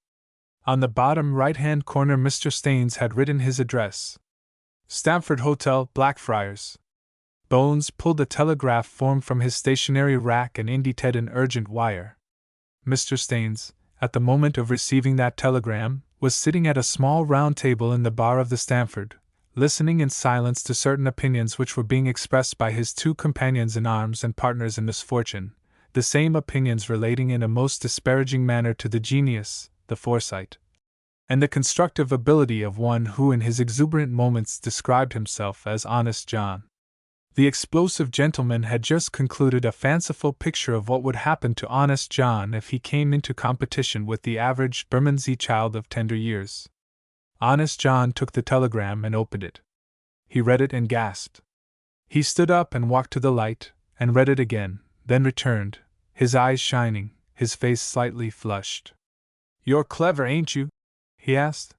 On the bottom right-hand corner Mr. Staines had written his address: Stamford Hotel, Blackfriars. Bones pulled a telegraph form from his stationery rack and indited an urgent wire. Mr. Staines, at the moment of receiving that telegram, was sitting at a small round table in the bar of the Stamford, listening in silence to certain opinions which were being expressed by his two companions in arms and partners in misfortune, the same opinions relating in a most disparaging manner to the genius, the foresight, and the constructive ability of one who in his exuberant moments described himself as Honest John. The explosive gentleman had just concluded a fanciful picture of what would happen to Honest John if he came into competition with the average Bermondsey child of tender years. Honest John took the telegram and opened it. He read it and gasped. He stood up and walked to the light, and read it again, then returned, his eyes shining, his face slightly flushed. "You're clever, ain't you?" he asked.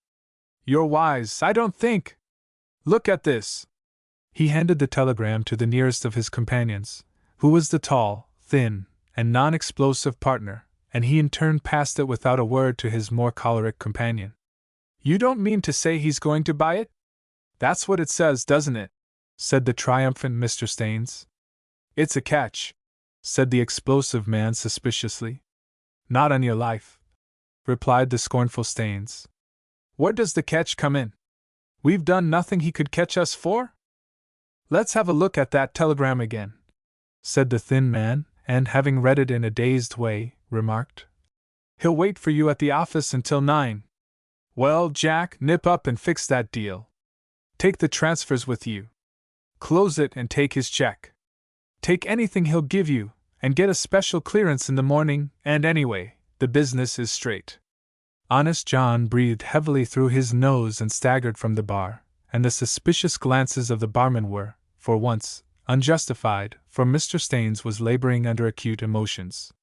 "You're wise, I don't think. Look at this." He handed the telegram to the nearest of his companions, who was the tall, thin, and non-explosive partner, and he in turn passed it without a word to his more choleric companion. "You don't mean to say he's going to buy it? That's what it says, doesn't it?" said the triumphant Mr. Staines. "It's a catch," said the explosive man suspiciously. "Not on your life," replied the scornful Staines. "Where does the catch come in? We've done nothing he could catch us for?" "Let's have a look at that telegram again," said the thin man, and having read it in a dazed way, remarked, "He'll wait for you at the office until 9. Well, Jack, nip up and fix that deal. Take the transfers with you. Close it and take his check. Take anything he'll give you, and get a special clearance in the morning, and anyway, the business is straight." Honest John breathed heavily through his nose and staggered from the bar, and the suspicious glances of the barman were, for once, unjustified, for Mr. Staines was laboring under acute emotions.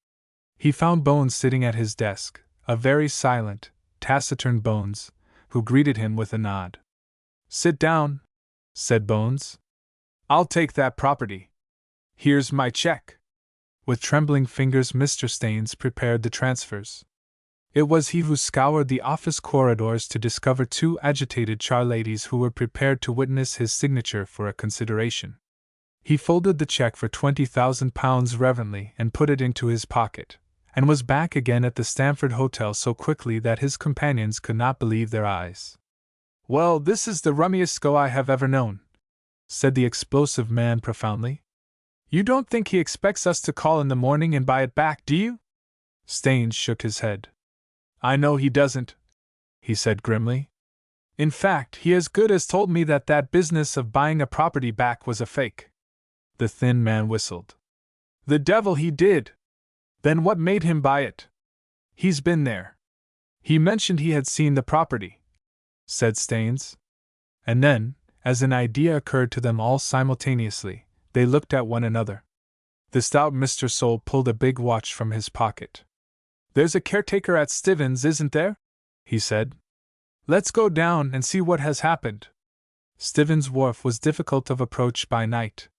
He found Bones sitting at his desk, a very silent, taciturn Bones, who greeted him with a nod. "Sit down," said Bones. "I'll take that property. Here's my check." With trembling fingers Mr. Staines prepared the transfers. It was he who scoured the office corridors to discover two agitated charladies who were prepared to witness his signature for a consideration. He folded the check for £20,000 reverently and put it into his pocket, and was back again at the Stamford Hotel so quickly that his companions could not believe their eyes. "Well, this is the rummiest go I have ever known," said the explosive man profoundly. "You don't think he expects us to call in the morning and buy it back, do you?" Staines shook his head. "I know he doesn't," he said grimly. "In fact, he as good as told me that business of buying a property back was a fake." The thin man whistled. "The devil he did! Then what made him buy it?" "He's been there. He mentioned he had seen the property," said Staines. And then, as an idea occurred to them all simultaneously, they looked at one another. The stout Mr. Sole pulled a big watch from his pocket. "There's a caretaker at Stevens, isn't there?" he said. "Let's go down and see what has happened." Stevens Wharf was difficult of approach by night.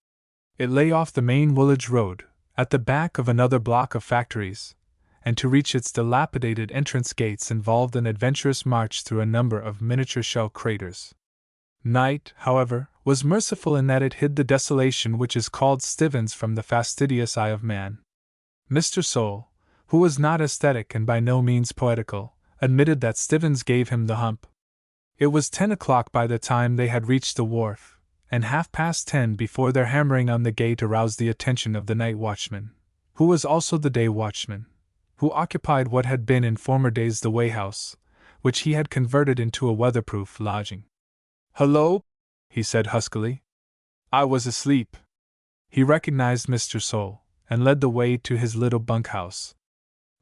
It lay off the main Woolwich Road, at the back of another block of factories, and to reach its dilapidated entrance gates involved an adventurous march through a number of miniature shell craters. Night, however, was merciful in that it hid the desolation which is called Stevens from the fastidious eye of man. Mr. Sole, who was not aesthetic and by no means poetical, admitted that Stevens gave him the hump. It was 10 o'clock by the time they had reached the wharf, and 10:30 before their hammering on the gate aroused the attention of the night watchman, who was also the day watchman, who occupied what had been in former days the weighhouse, which he had converted into a weatherproof lodging. "Hullo!" he said huskily. "I was asleep." He recognized Mr. Sole, and led the way to his little bunkhouse.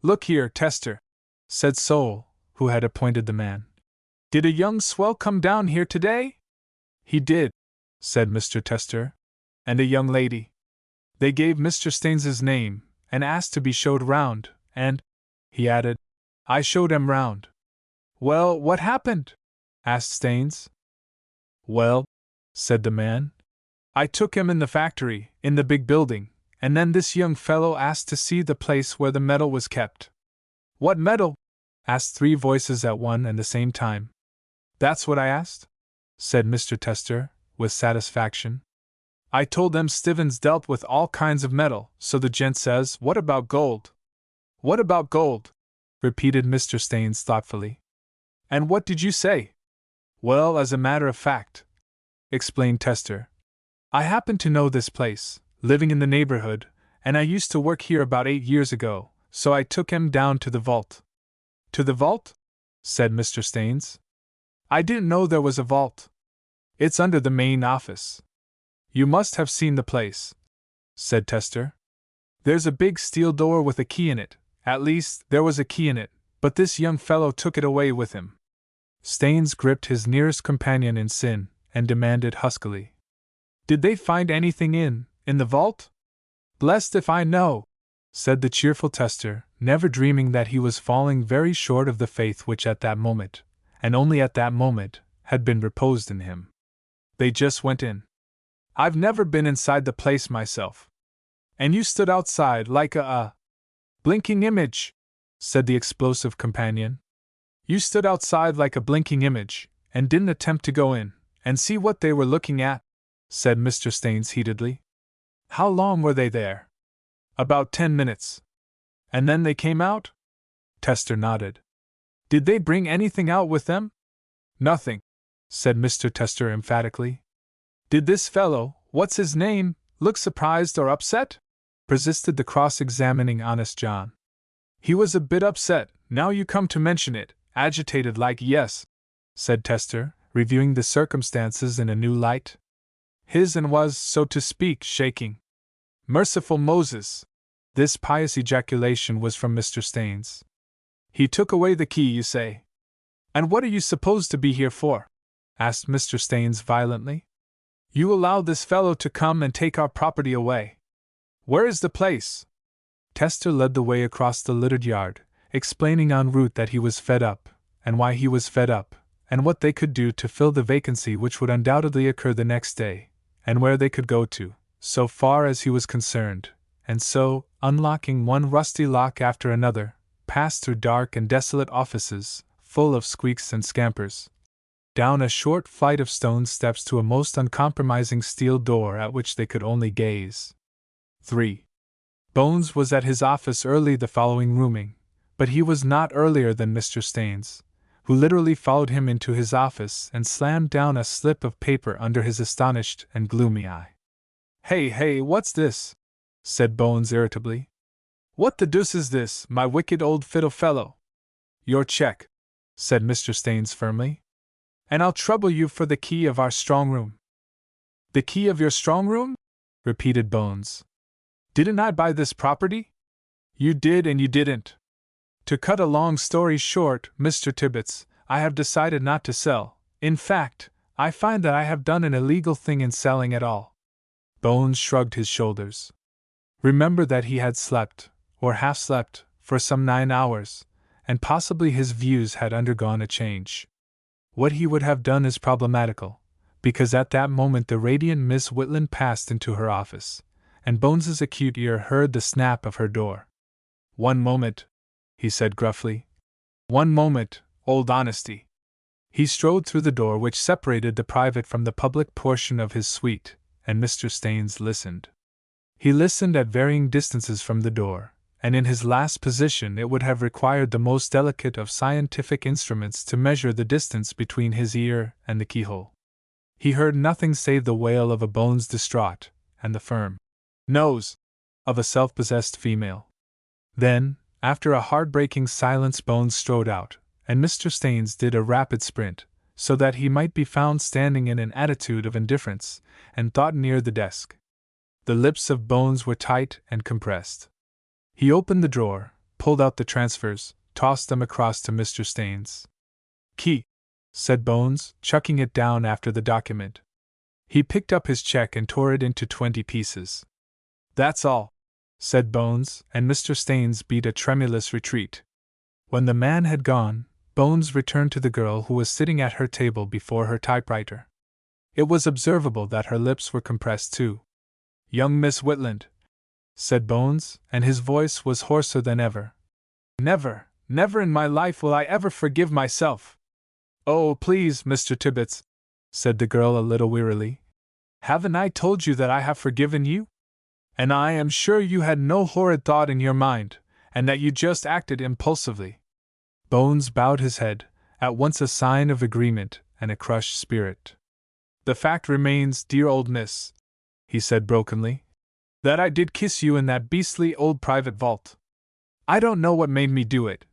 "Look here, Tester," said Sole, who had appointed the man. "Did a young swell come down here today?" "He did," said Mr. Tester. "And a young lady. They gave Mr. Staines's name, and asked to be showed round, and," he added, "I showed 'em round." "Well, what happened?" asked Staines. "Well," said the man, "I took him in the factory, in the big building, and then this young fellow asked to see the place where the metal was kept." "What metal?" asked 3 voices at one and the same time. "That's what I asked," said Mr. Tester, with satisfaction. "I told them Stevens dealt with all kinds of metal, so the gent says, 'What about gold?'" "What about gold?" repeated Mr. Staines thoughtfully. "And what did you say?" "Well, as a matter of fact," explained Tester, "I happen to know this place, living in the neighborhood, and I used to work here about 8 years ago, so I took him down to the vault." "To the vault?" said Mr. Staines. "I didn't know there was a vault. It's under the main office." "You must have seen the place," said Tester. "There's a big steel door with a key in it, at least, there was a key in it, but this young fellow took it away with him." Staines gripped his nearest companion in sin, and demanded huskily, "Did they find anything in the vault?" "Blessed if I know," said the cheerful Tester, never dreaming that he was falling very short of the faith which at that moment, and only at that moment, had been reposed in him. "They just went in. I've never been inside the place myself." "And you stood outside like a blinking image," said the explosive companion. "You stood outside like a blinking image, and didn't attempt to go in and see what they were looking at?" said Mr. Staines heatedly. "How long were they there?" "About 10 minutes." "And then they came out?" Tester nodded. "Did they bring anything out with them?" "Nothing," said Mr. Tester emphatically. "Did this fellow, what's his name, look surprised or upset?" persisted the cross-examining honest John. "He was a bit upset, now you come to mention it, agitated like, yes," said Tester, reviewing the circumstances in a new light. "His and was, so to speak, shaking." "Merciful Moses!" This pious ejaculation was from Mr. Staines. "He took away the key, you say?" "And what are you supposed to be here for?" asked Mr. Staines violently. "You allowed this fellow to come and take our property away. Where is the place?" Tester led the way across the littered yard, explaining en route that he was fed up, and why he was fed up, and what they could do to fill the vacancy which would undoubtedly occur the next day, and where they could go to, so far as he was concerned, and so, unlocking one rusty lock after another, passed through dark and desolate offices, full of squeaks and scampers, down a short flight of stone steps to a most uncompromising steel door at which they could only gaze. 3. Bones was at his office early the following morning, but he was not earlier than Mr. Staines, who literally followed him into his office and slammed down a slip of paper under his astonished and gloomy eye. Hey, what's this?" said Bones irritably. "What the deuce is this, my wicked old fiddle fellow?" "Your check," said Mr. Staines firmly. "And I'll trouble you for the key of our strong room." "The key of your strong room?" repeated Bones. "Didn't I buy this property?" "You did and you didn't. To cut a long story short, Mr. Tibbets, I have decided not to sell. In fact, I find that I have done an illegal thing in selling at all." Bones shrugged his shoulders. Remember that he had slept, or half slept, for some 9 hours, and possibly his views had undergone a change. What he would have done is problematical, because at that moment the radiant Miss Whitland passed into her office, and Bones's acute ear heard the snap of her door. "One moment," he said gruffly. "One moment, Old Honesty." He strode through the door which separated the private from the public portion of his suite, and Mr. Staines listened. He listened at varying distances from the door, and in his last position it would have required the most delicate of scientific instruments to measure the distance between his ear and the keyhole. He heard nothing save the wail of a Bones distraught, and the firm nose of a self-possessed female. Then, after a heartbreaking silence, Bones strode out, and Mr. Staines did a rapid sprint, so that he might be found standing in an attitude of indifference and thought near the desk. The lips of Bones were tight and compressed. He opened the drawer, pulled out the transfers, tossed them across to Mr. Staines. "Key," said Bones, chucking it down after the document. He picked up his check and tore it into 20 pieces. "That's all," said Bones, and Mr. Staines beat a tremulous retreat. When the man had gone, Bones returned to the girl who was sitting at her table before her typewriter. It was observable that her lips were compressed too. "Young Miss Whitland," said Bones, and his voice was hoarser than ever. "Never in my life will I ever forgive myself." "Oh, please, Mr. Tibbets," said the girl a little wearily. "Haven't I told you that I have forgiven you? And I am sure you had no horrid thought in your mind, and that you just acted impulsively." Bones bowed his head, at once a sign of agreement and a crushed spirit. "The fact remains, dear old miss," he said brokenly, "that I did kiss you in that beastly old private vault. I don't know what made me do it."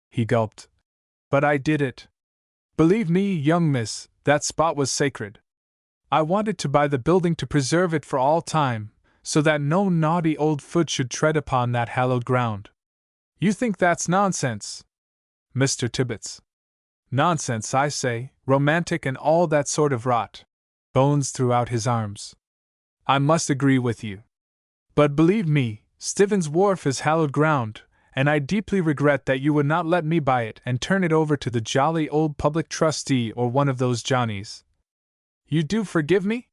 He gulped. "But I did it. Believe me, young miss, that spot was sacred. I wanted to buy the building to preserve it for all time, so that no naughty old foot should tread upon that hallowed ground. You think that's nonsense, Mr. Tibbets? Nonsense, I say, romantic and all that sort of rot." Bones threw out his arms. "I must agree with you. But believe me, Stivins Wharf is hallowed ground, and I deeply regret that you would not let me buy it and turn it over to the jolly old public trustee or one of those Johnnies. You do forgive me?"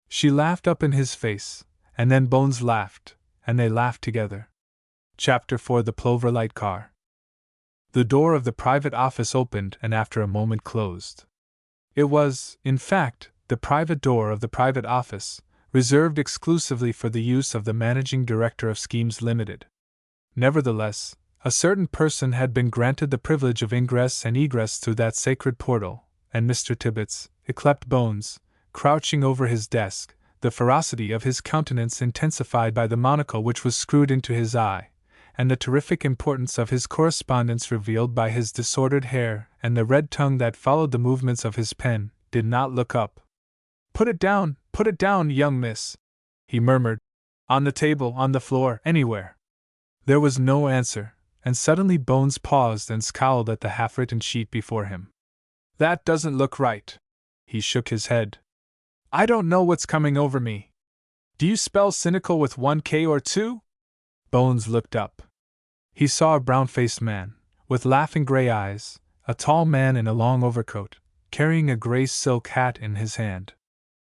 She laughed up in his face, and then Bones laughed, and they laughed together. Chapter 4: The Plover Light Car. The door of the private office opened and after a moment closed. It was, in fact, the private door of the private office, reserved exclusively for the use of the managing director of Schemes Limited. Nevertheless, a certain person had been granted the privilege of ingress and egress through that sacred portal, and Mr. Tibbets, yclept Bones, crouching over his desk, the ferocity of his countenance intensified by the monocle which was screwed into his eye, and the terrific importance of his correspondence revealed by his disordered hair and the red tongue that followed the movements of his pen, did not look up. Put it down, young miss," he murmured. "On the table, on the floor, anywhere." There was no answer, and suddenly Bones paused and scowled at the half-written sheet before him. "That doesn't look right." He shook his head. "I don't know what's coming over me. Do you spell cynical with 1 K or 2? Bones looked up. He saw a brown-faced man, with laughing gray eyes, a tall man in a long overcoat, carrying a gray silk hat in his hand.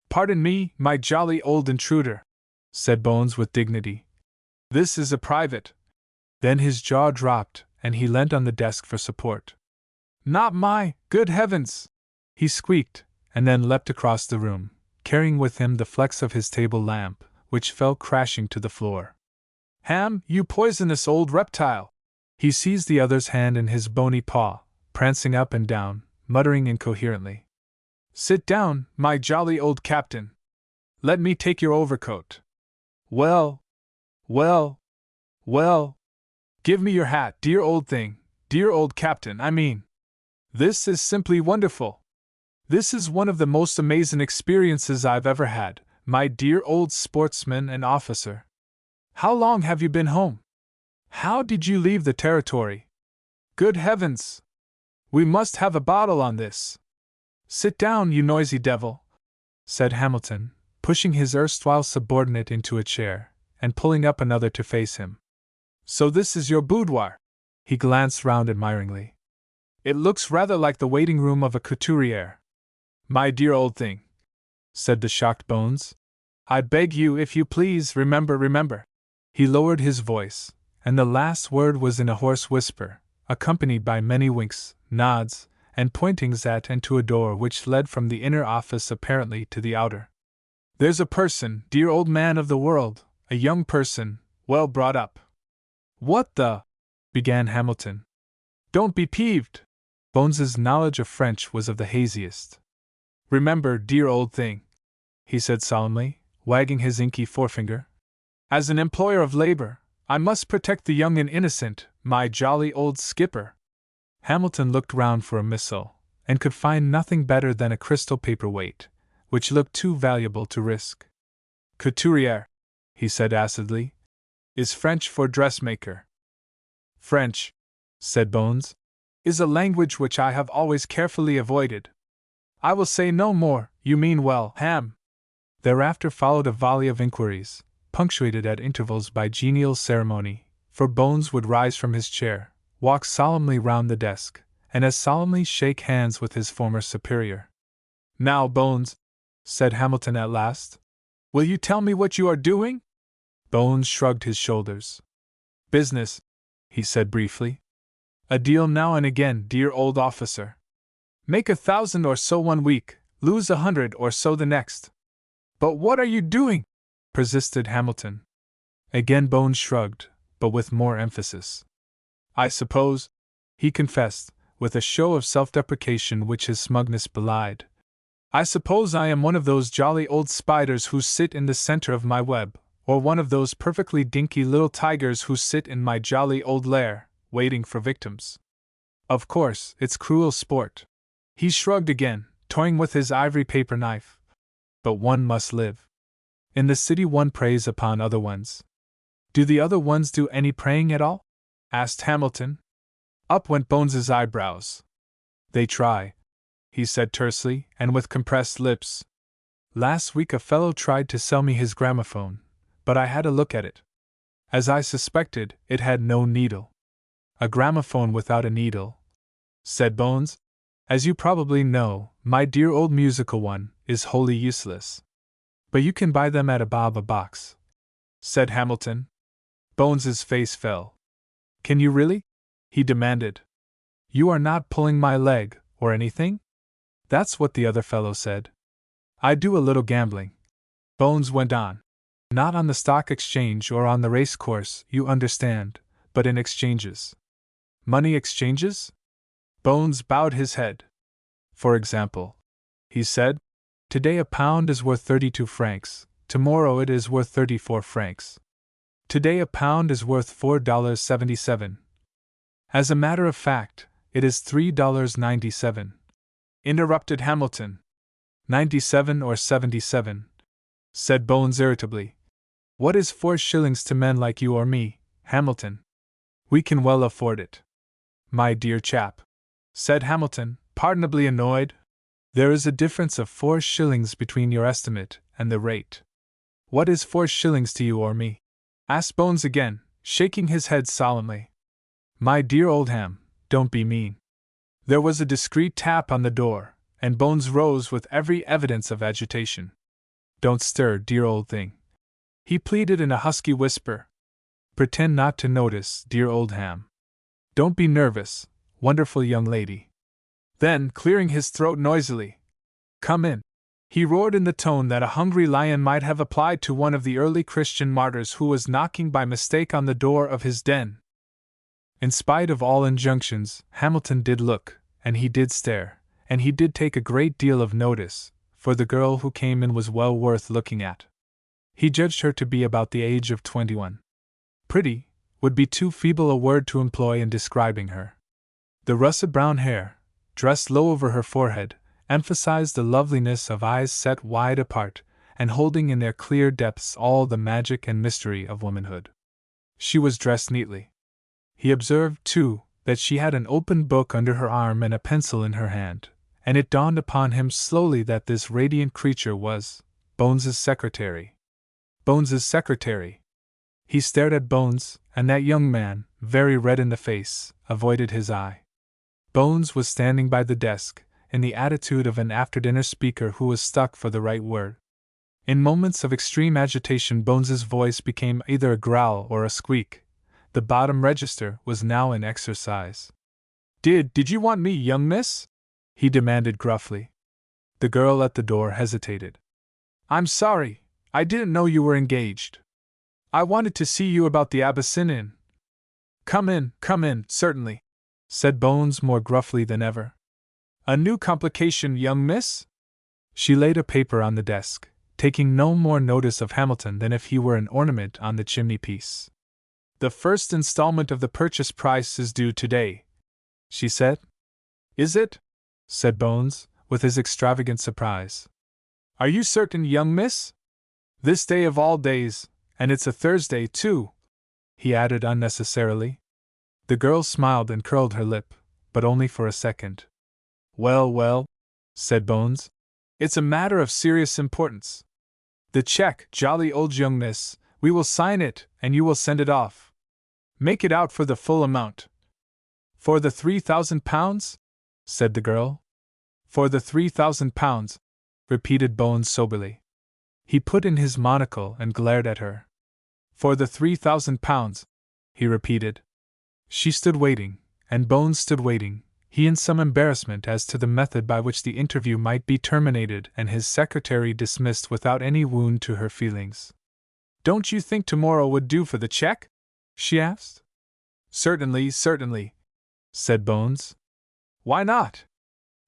"Pardon me, my jolly old intruder," said Bones with dignity. "This is a private." Then his jaw dropped, and he leant on the desk for support. "Not my, good heavens!" he squeaked, and then leapt across the room, carrying with him the flex of his table lamp, which fell crashing to the floor. Ham, you poisonous old reptile! He seized the other's hand in his bony paw, prancing up and down, muttering incoherently. Sit down, my jolly old captain. Let me take your overcoat. Well, well, well. Give me your hat, dear old thing, dear old captain, I mean. This is simply wonderful. This is one of the most amazing experiences I've ever had, my dear old sportsman and officer. How long have you been home? How did you leave the territory? Good heavens! We must have a bottle on this. Sit down, you noisy devil, said Hamilton, pushing his erstwhile subordinate into a chair, and pulling up another to face him. So this is your boudoir? He glanced round admiringly. It looks rather like the waiting room of a couturier. My dear old thing, said the shocked Bones. I beg you, if you please, remember. He lowered his voice, and the last word was in a hoarse whisper, accompanied by many winks, nods, and pointings at and to a door which led from the inner office apparently to the outer. There's a person, dear old man of the world, a young person, well brought up. What the? Began Hamilton. Don't be peeved. Bones's knowledge of French was of the haziest. Remember, dear old thing, he said solemnly, wagging his inky forefinger. As an employer of labor, I must protect the young and innocent, my jolly old skipper. Hamilton looked round for a missile, and could find nothing better than a crystal paperweight, which looked too valuable to risk. Couturier, he said acidly, is French for dressmaker. French, said Bones, is a language which I have always carefully avoided. I will say no more, you mean well, Ham. Thereafter followed a volley of inquiries, punctuated at intervals by genial ceremony, for Bones would rise from his chair, walk solemnly round the desk, and as solemnly shake hands with his former superior. Now, Bones, said Hamilton at last, will you tell me what you are doing? Bones shrugged his shoulders. Business, he said briefly. A deal now and again, dear old officer. Make 1,000 or so one week, lose 100 or so the next. But what are you doing? Persisted Hamilton. Again Bones shrugged, but with more emphasis. I suppose, he confessed, with a show of self-deprecation which his smugness belied, I suppose I am one of those jolly old spiders who sit in the center of my web, or one of those perfectly dinky little tigers who sit in my jolly old lair, waiting for victims. Of course, it's cruel sport. He shrugged again, toying with his ivory paper knife. But one must live. In the city one preys upon other ones. Do the other ones do any preying at all? Asked Hamilton. Up went Bones's eyebrows. They try, he said tersely, and with compressed lips. Last week a fellow tried to sell me his gramophone, but I had a look at it. As I suspected, it had no needle. A gramophone without a needle, said Bones, as you probably know, my dear old musical one, is wholly useless. But you can buy them at a bob a box, said Hamilton. Bones's face fell. Can you really? He demanded. You are not pulling my leg, or anything? That's what the other fellow said. I do a little gambling, Bones went on. Not on the stock exchange or on the race course, you understand, but in exchanges. Money exchanges? Bones bowed his head. For example, he said, today a pound is worth 32 francs, tomorrow it is worth 34 francs. Today a pound is worth $4.77. As a matter of fact, it is $3.97. Interrupted Hamilton. 97 or 77, said Bones irritably. What is 4 shillings to men like you or me, Hamilton? We can well afford it. My dear chap, said Hamilton, pardonably annoyed. There is a difference of 4 shillings between your estimate and the rate. What is 4 shillings to you or me? Asked Bones again, shaking his head solemnly. My dear old Ham, don't be mean. There was a discreet tap on the door, and Bones rose with every evidence of agitation. Don't stir, dear old thing, he pleaded in a husky whisper. Pretend not to notice, dear old Ham. Don't be nervous, wonderful young lady. Then, clearing his throat noisily, come in, he roared in the tone that a hungry lion might have applied to one of the early Christian martyrs who was knocking by mistake on the door of his den. In spite of all injunctions, Hamilton did look, and he did stare, and he did take a great deal of notice, for the girl who came in was well worth looking at. He judged her to be about the age of 21. Pretty would be too feeble a word to employ in describing her. The russet brown hair, dressed low over her forehead, emphasized the loveliness of eyes set wide apart, and holding in their clear depths all the magic and mystery of womanhood. She was dressed neatly. He observed, too, that she had an open book under her arm and a pencil in her hand, and it dawned upon him slowly that this radiant creature was Bones's secretary. Bones's secretary. He stared at Bones, and that young man, very red in the face, avoided his eye. Bones was standing by the desk, in the attitude of an after-dinner speaker who was stuck for the right word. In moments of extreme agitation, Bones's voice became either a growl or a squeak. The bottom register was now in exercise. Did you want me, young miss?" he demanded gruffly. The girl at the door hesitated. "I'm sorry, I didn't know you were engaged. I wanted to see you about the Abyssinian Inn." Come in, certainly," said Bones more gruffly than ever. "A new complication, young miss?" She laid a paper on the desk, taking no more notice of Hamilton than if he were an ornament on the chimney-piece. "The first installment of the purchase price is due today," she said. "Is it?" said Bones, with his extravagant surprise. "Are you certain, young miss? This day of all days, and it's a Thursday, too," he added unnecessarily. The girl smiled and curled her lip, but only for a second. Well, said Bones, "it's a matter of serious importance. The check, jolly old young miss, we will sign it, and you will send it off. Make it out for the full amount." "For the £3,000? said the girl. "For the £3,000, repeated Bones soberly. He put in his monocle and glared at her. "For the £3,000, he repeated. She stood waiting, and Bones stood waiting, he in some embarrassment as to the method by which the interview might be terminated and his secretary dismissed without any wound to her feelings. "Don't you think tomorrow would do for the check?" she asked. Certainly, said Bones. "Why not?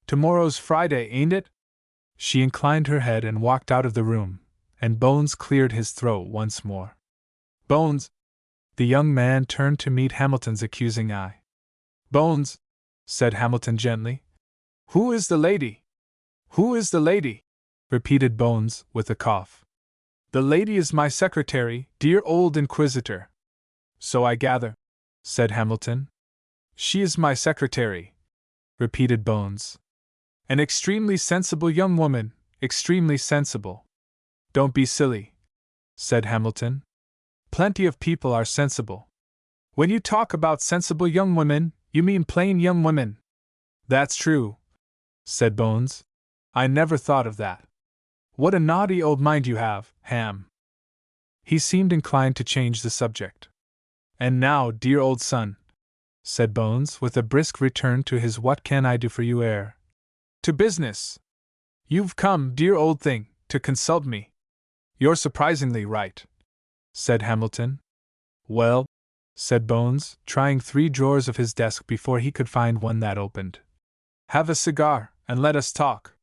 Tomorrow's Friday, ain't it?" She inclined her head and walked out of the room, and Bones cleared his throat once more. "Bones!" The young man turned to meet Hamilton's accusing eye. "Bones!" said Hamilton gently. "Who is the lady?" "Who is the lady?" repeated Bones, with a cough. "The lady is my secretary, dear old inquisitor." "So I gather," said Hamilton. "She is my secretary," repeated Bones. "An extremely sensible young woman, extremely sensible." "Don't be silly," said Hamilton. "Plenty of people are sensible." "When you talk about sensible young women, you mean plain young women." "That's true," said Bones. "I never thought of that. What a naughty old mind you have, Ham." He seemed inclined to change the subject. "And now, dear old son," said Bones, with a brisk return to his "what can I do for you" air. "To business. You've come, dear old thing, to consult me." "You're surprisingly right," said Hamilton. "Well," said Bones, trying 3 drawers of his desk before he could find one that opened. "Have a cigar, and let us talk."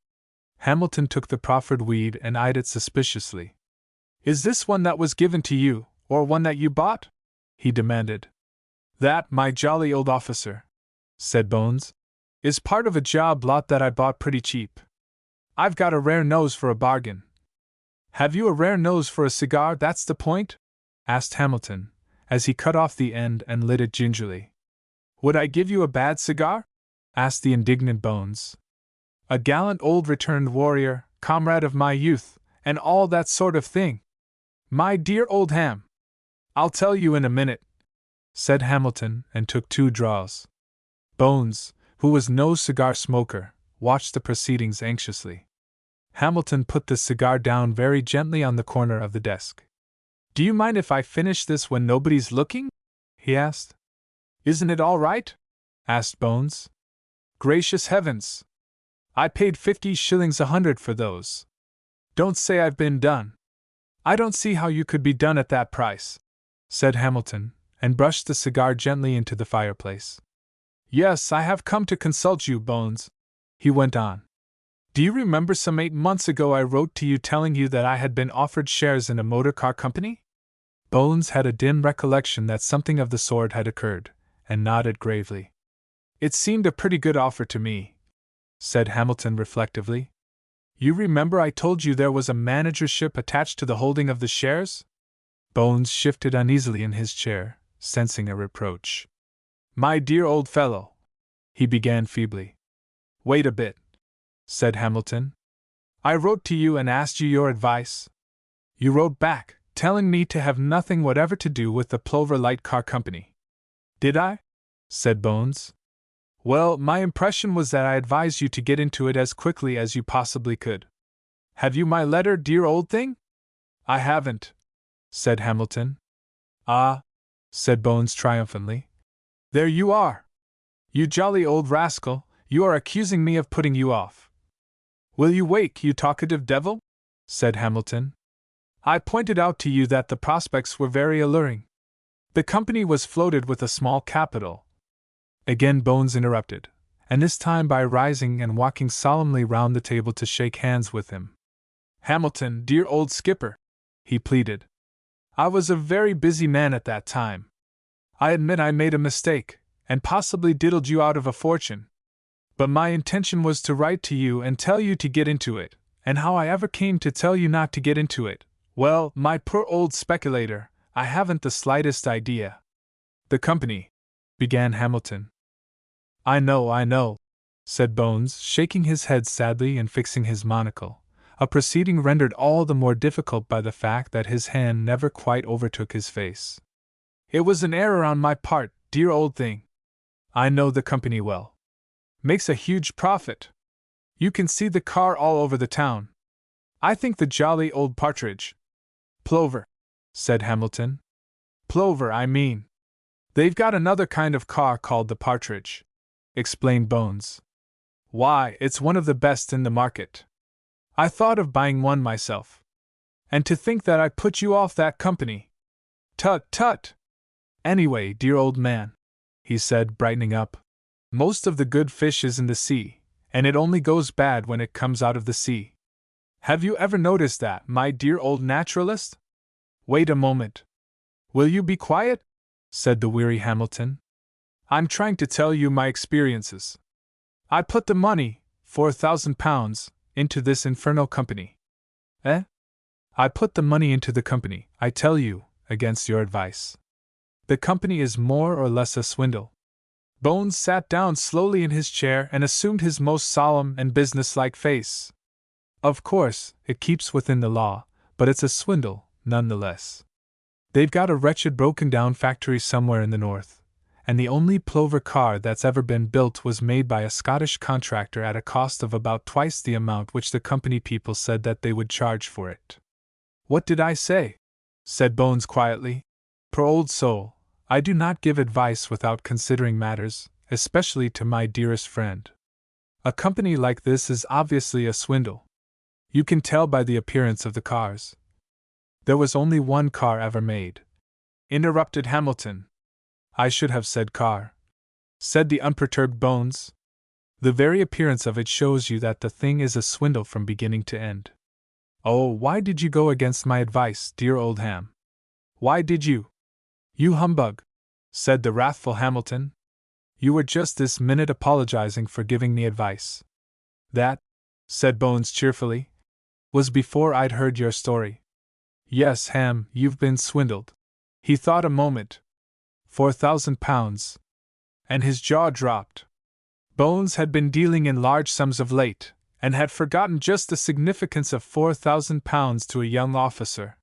Hamilton took the proffered weed and eyed it suspiciously. "Is this one that was given to you, or one that you bought?" he demanded. "That, my jolly old officer," said Bones, "is part of a job lot that I bought pretty cheap. I've got a rare nose for a bargain." "Have you a rare nose for a cigar, that's the point?" asked Hamilton, as he cut off the end and lit it gingerly. "Would I give you a bad cigar?" asked the indignant Bones. "A gallant old returned warrior, comrade of my youth, and all that sort of thing. My dear old Ham." "I'll tell you in a minute," said Hamilton, and took 2 draws. Bones, who was no cigar smoker, watched the proceedings anxiously. Hamilton put the cigar down very gently on the corner of the desk. "Do you mind if I finish this when nobody's looking?" he asked. "Isn't it all right?" asked Bones. "Gracious heavens! I paid 50 shillings a hundred for those." Don't say I've been done. I don't see how you could be done at that price, said Hamilton, and brushed the cigar gently into the fireplace. Yes, I have come to consult you, Bones, he went on. Do you remember some 8 months ago I wrote to you telling you that I had been offered shares in a motor car company? Bones had a dim recollection that something of the sort had occurred, and nodded gravely. It seemed a pretty good offer to me, said Hamilton reflectively. You remember I told you there was a managership attached to the holding of the shares? Bones shifted uneasily in his chair, sensing a reproach. My dear old fellow, he began feebly. Wait a bit, said Hamilton. I wrote to you and asked you your advice. You wrote back, telling me to have nothing whatever to do with the Plover Light Car Company. Did I? Said Bones. Well, my impression was that I advised you to get into it as quickly as you possibly could. Have you my letter, dear old thing? I haven't, said Hamilton. Ah, said Bones triumphantly. There you are. You jolly old rascal, you are accusing me of putting you off. Will you wake, you talkative devil? Said Hamilton. I pointed out to you that the prospects were very alluring. The company was floated with a small capital. Again Bones interrupted, and this time by rising and walking solemnly round the table to shake hands with him. Hamilton, dear old skipper, he pleaded. I was a very busy man at that time. I admit I made a mistake, and possibly diddled you out of a fortune. But my intention was to write to you and tell you to get into it, and how I ever came to tell you not to get into it, well, my poor old speculator, I haven't the slightest idea. The company, began Hamilton. I know, said Bones, shaking his head sadly and fixing his monocle, a proceeding rendered all the more difficult by the fact that his hand never quite overtook his face. It was an error on my part, dear old thing. I know the company well. Makes a huge profit. You can see the car all over the town. I think the jolly old partridge. Plover, said Hamilton. Plover, I mean. They've got another kind of car called the partridge, explained Bones. Why, it's one of the best in the market. I thought of buying one myself. And to think that I put you off that company. Tut, tut! Anyway, dear old man, he said, brightening up, most of the good fish is in the sea, and it only goes bad when it comes out of the sea. Have you ever noticed that, my dear old naturalist? Wait a moment. Will you be quiet? Said the weary Hamilton. I'm trying to tell you my experiences. I put the money, £4,000, into this infernal company. Eh? I put the money into the company, I tell you, against your advice. The company is more or less a swindle. Bones sat down slowly in his chair and assumed his most solemn and businesslike face. Of course, it keeps within the law, but it's a swindle, none the less. They've got a wretched broken-down factory somewhere in the north, and the only Plover car that's ever been built was made by a Scottish contractor at a cost of about twice the amount which the company people said that they would charge for it. What did I say? Said Bones quietly. Poor old soul, I do not give advice without considering matters, especially to my dearest friend. A company like this is obviously a swindle. You can tell by the appearance of the cars. There was only one car ever made, interrupted Hamilton. I should have said car, said the unperturbed Bones. The very appearance of it shows you that the thing is a swindle from beginning to end. Oh, why did you go against my advice, dear old Ham? Why did you? You humbug, said the wrathful Hamilton. You were just this minute apologizing for giving me advice. That, said Bones cheerfully, was before I'd heard your story. Yes, Ham, you've been swindled. He thought a moment. £4,000. And his jaw dropped. Bones had been dealing in large sums of late, and had forgotten just the significance of £4,000 to a young officer.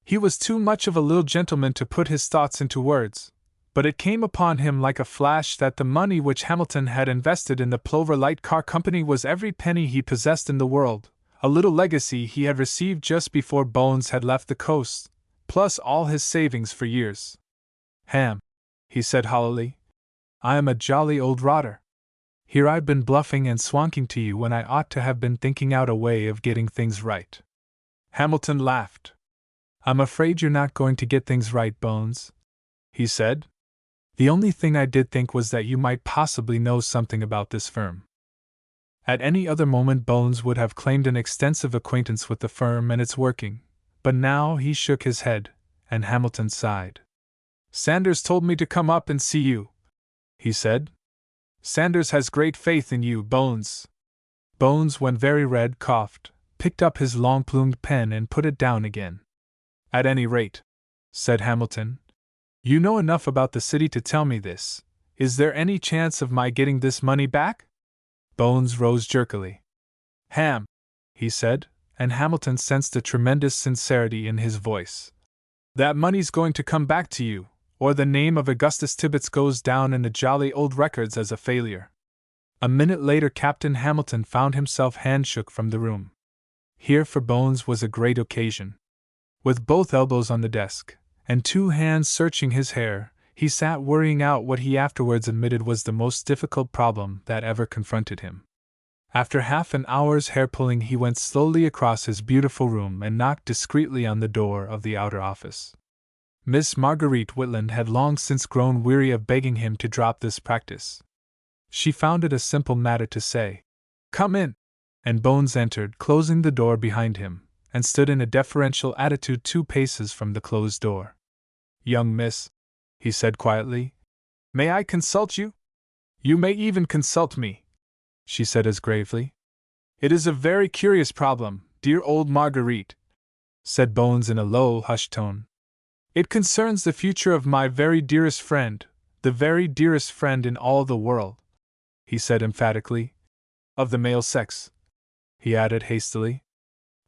He was too much of a little gentleman to put his thoughts into words, but it came upon him like a flash that the money which Hamilton had invested in the Plover Light Car Company was every penny he possessed in the world, a little legacy he had received just before Bones had left the coast, plus all his savings for years. Ham, he said hollowly, I am a jolly old rotter. Here I've been bluffing and swanking to you when I ought to have been thinking out a way of getting things right. Hamilton laughed. I'm afraid you're not going to get things right, Bones, he said. The only thing I did think was that you might possibly know something about this firm. At any other moment Bones would have claimed an extensive acquaintance with the firm and its working, but now he shook his head, and Hamilton sighed. Sanders told me to come up and see you, he said. Sanders has great faith in you, Bones. Bones, when very red, coughed, picked up his long-plumed pen and put it down again. At any rate, said Hamilton, you know enough about the city to tell me this. Is there any chance of my getting this money back? Bones rose jerkily. Ham, he said, and Hamilton sensed a tremendous sincerity in his voice. That money's going to come back to you, or the name of Augustus Tibbets goes down in the jolly old records as a failure. A minute later Captain Hamilton found himself handshook from the room. Here for Bones was a great occasion. With both elbows on the desk, and 2 hands searching his hair, he sat worrying out what he afterwards admitted was the most difficult problem that ever confronted him. After half an hour's hair-pulling he went slowly across his beautiful room and knocked discreetly on the door of the outer office. Miss Marguerite Whitland had long since grown weary of begging him to drop this practice. She found it a simple matter to say, "Come in," and Bones entered, closing the door behind him, and stood in a deferential attitude 2 paces from the closed door. "Young miss," he said quietly, "may I consult you?" "You may even consult me," she said as gravely. "It is a very curious problem, dear old Marguerite," said Bones in a low, hushed tone. "It concerns the future of my very dearest friend, the very dearest friend in all the world," he said emphatically. "Of the male sex," he added hastily.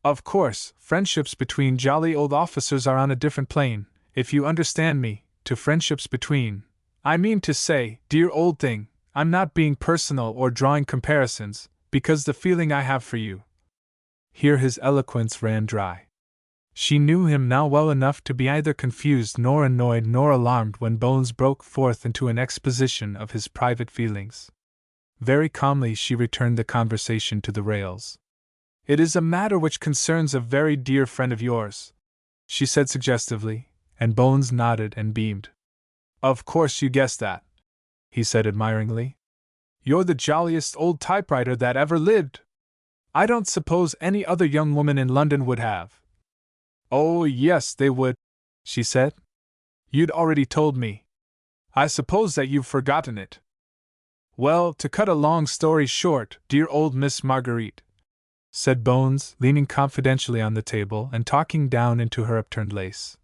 "Of course, friendships between jolly old officers are on a different plane, if you understand me, to friendships between. I mean to say, dear old thing, I'm not being personal or drawing comparisons, because the feeling I have for you." Here his eloquence ran dry. She knew him now well enough to be neither confused nor annoyed nor alarmed when Bones broke forth into an exposition of his private feelings. Very calmly she returned the conversation to the rails. "It is a matter which concerns a very dear friend of yours," she said suggestively, and Bones nodded and beamed. "Of course you guessed that," he said admiringly. "You're the jolliest old typewriter that ever lived. I don't suppose any other young woman in London would have." "Oh, yes, they would," she said. "You'd already told me. I suppose that you've forgotten it. Well, to cut a long story short, dear old Miss Marguerite," said Bones, leaning confidentially on the table and talking down into her upturned lace,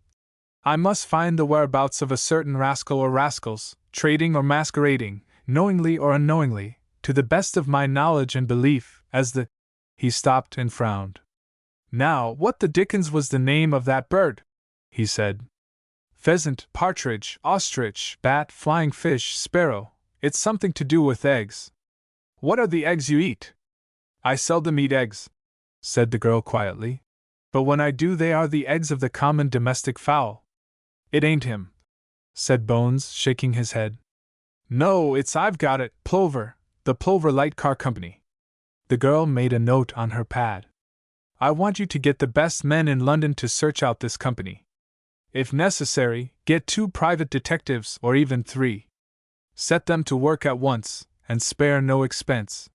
"I must find the whereabouts of a certain rascal or rascals, trading or masquerading, knowingly or unknowingly, to the best of my knowledge and belief, as the—" He stopped and frowned. "Now, what the dickens was the name of that bird?" he said. "Pheasant, partridge, ostrich, bat, flying fish, sparrow. It's something to do with eggs. What are the eggs you eat?" "I seldom eat eggs," said the girl quietly. "But when I do they are the eggs of the common domestic fowl." "It ain't him," said Bones, shaking his head. "No, I've got it, Plover, the Plover Light Car Company." The girl made a note on her pad. "I want you to get the best men in London to search out this company. If necessary, get 2 private detectives or even 3. Set them to work at once, and spare no expense.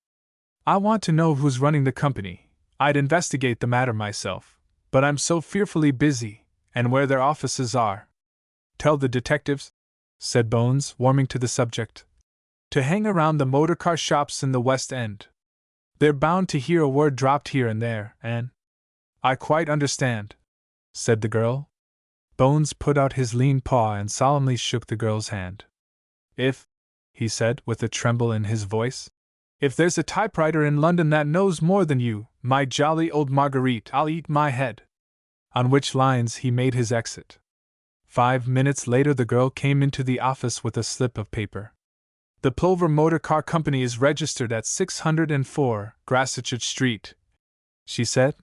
I want to know who's running the company. I'd investigate the matter myself, but I'm so fearfully busy, and where their offices are." "Tell the detectives," said Bones, warming to the subject, "to hang around the motor car shops in the West End. They're bound to hear a word dropped here and there, and—" "I quite understand," said the girl. Bones put out his lean paw and solemnly shook the girl's hand. "If," he said, with a tremble in his voice, "if there's a typewriter in London that knows more than you, my jolly old Marguerite, I'll eat my head." On which lines he made his exit. 5 minutes later the girl came into the office with a slip of paper. "The Plover Motor Car Company is registered at 604 Grassetchett Street," she said.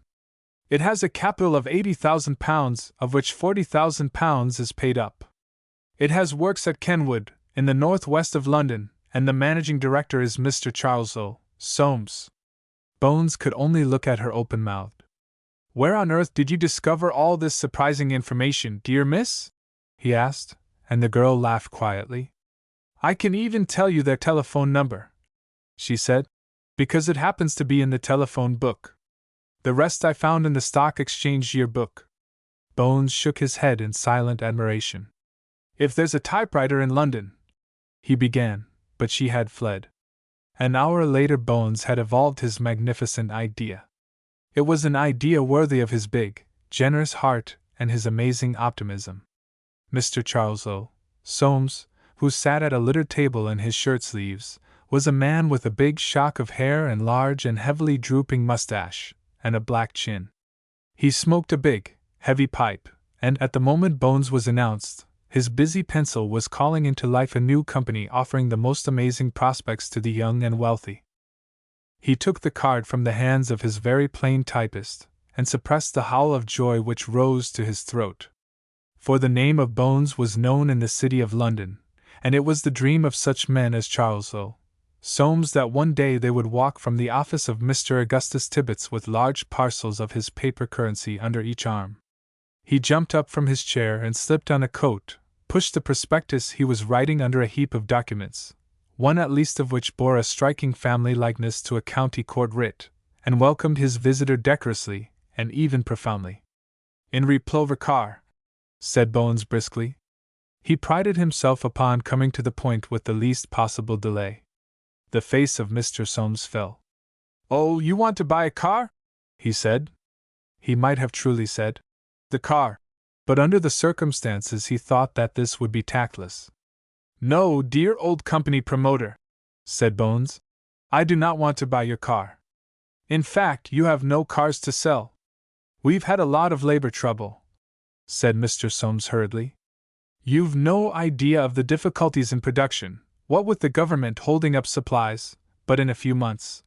"It has a capital of £80,000, of which £40,000 is paid up. It has works at Kenwood, in the northwest of London, and the managing director is Mr. Charles O. Soames." Bones could only look at her open-mouthed. Where on earth did you discover all this surprising information, dear miss? He asked, and the girl laughed quietly. I can even tell you their telephone number, she said, because it happens to be in the telephone book. The rest I found in the stock exchange yearbook. Bones shook his head in silent admiration. If there's a typewriter in London, he began, but she had fled. An hour later Bones had evolved his magnificent idea. It was an idea worthy of his big, generous heart and his amazing optimism. Mr. Charles O. Soames, who sat at a littered table in his shirt sleeves, was a man with a big shock of hair and large and heavily drooping mustache, and a black chin. He smoked a big, heavy pipe, and at the moment Bones was announced, his busy pencil was calling into life a new company offering the most amazing prospects to the young and wealthy. He took the card from the hands of his very plain typist, and suppressed the howl of joy which rose to his throat. For the name of Bones was known in the city of London, and it was the dream of such men as Charles O. Soames that one day they would walk from the office of Mr. Augustus Tibbets with large parcels of his paper currency under each arm. He jumped up from his chair and slipped on a coat, pushed the prospectus he was writing under a heap of documents, one at least of which bore a striking family likeness to a county court writ, and welcomed his visitor decorously and even profoundly. "In re Plover Car," said Bones briskly. He prided himself upon coming to the point with the least possible delay. The face of Mr. Soames fell. "Oh, you want to buy a car?" he said. He might have truly said, "the car," but under the circumstances he thought that this would be tactless. "No, dear old company promoter," said Bones. "I do not want to buy your car. In fact, you have no cars to sell. We've had a lot of labor trouble," said Mr. Soames hurriedly. "You've no idea of the difficulties in production, what with the government holding up supplies, but in a few months."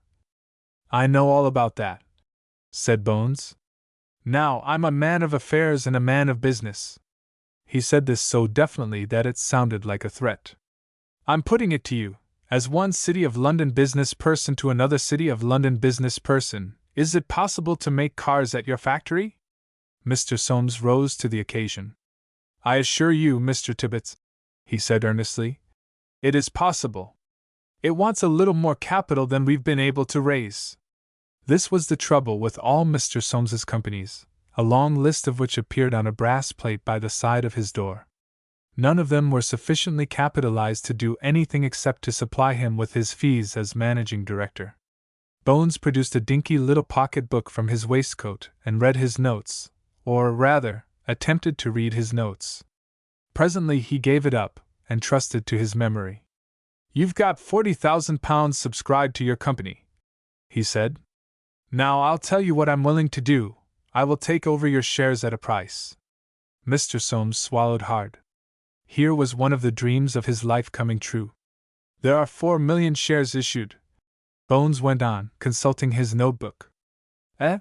"I know all about that," said Bones. "Now, I'm a man of affairs and a man of business." He said this so definitely that it sounded like a threat. "I'm putting it to you, as one City of London business person to another City of London business person, is it possible to make cars at your factory?" Mr. Soames rose to the occasion. "I assure you, Mr. Tibbets," he said earnestly, "it is possible. It wants a little more capital than we've been able to raise." This was the trouble with all Mr. Soames's companies, a long list of which appeared on a brass plate by the side of his door. None of them were sufficiently capitalized to do anything except to supply him with his fees as managing director. Bones produced a dinky little pocket book from his waistcoat and read his notes, or rather, attempted to read his notes. Presently he gave it up, and trusted to his memory. "You've got £40,000 subscribed to your company," he said. "Now I'll tell you what I'm willing to do. I will take over your shares at a price." Mr. Soames swallowed hard. Here was one of the dreams of his life coming true. "There are 4,000,000 shares issued," Bones went on, consulting his notebook. "Eh?"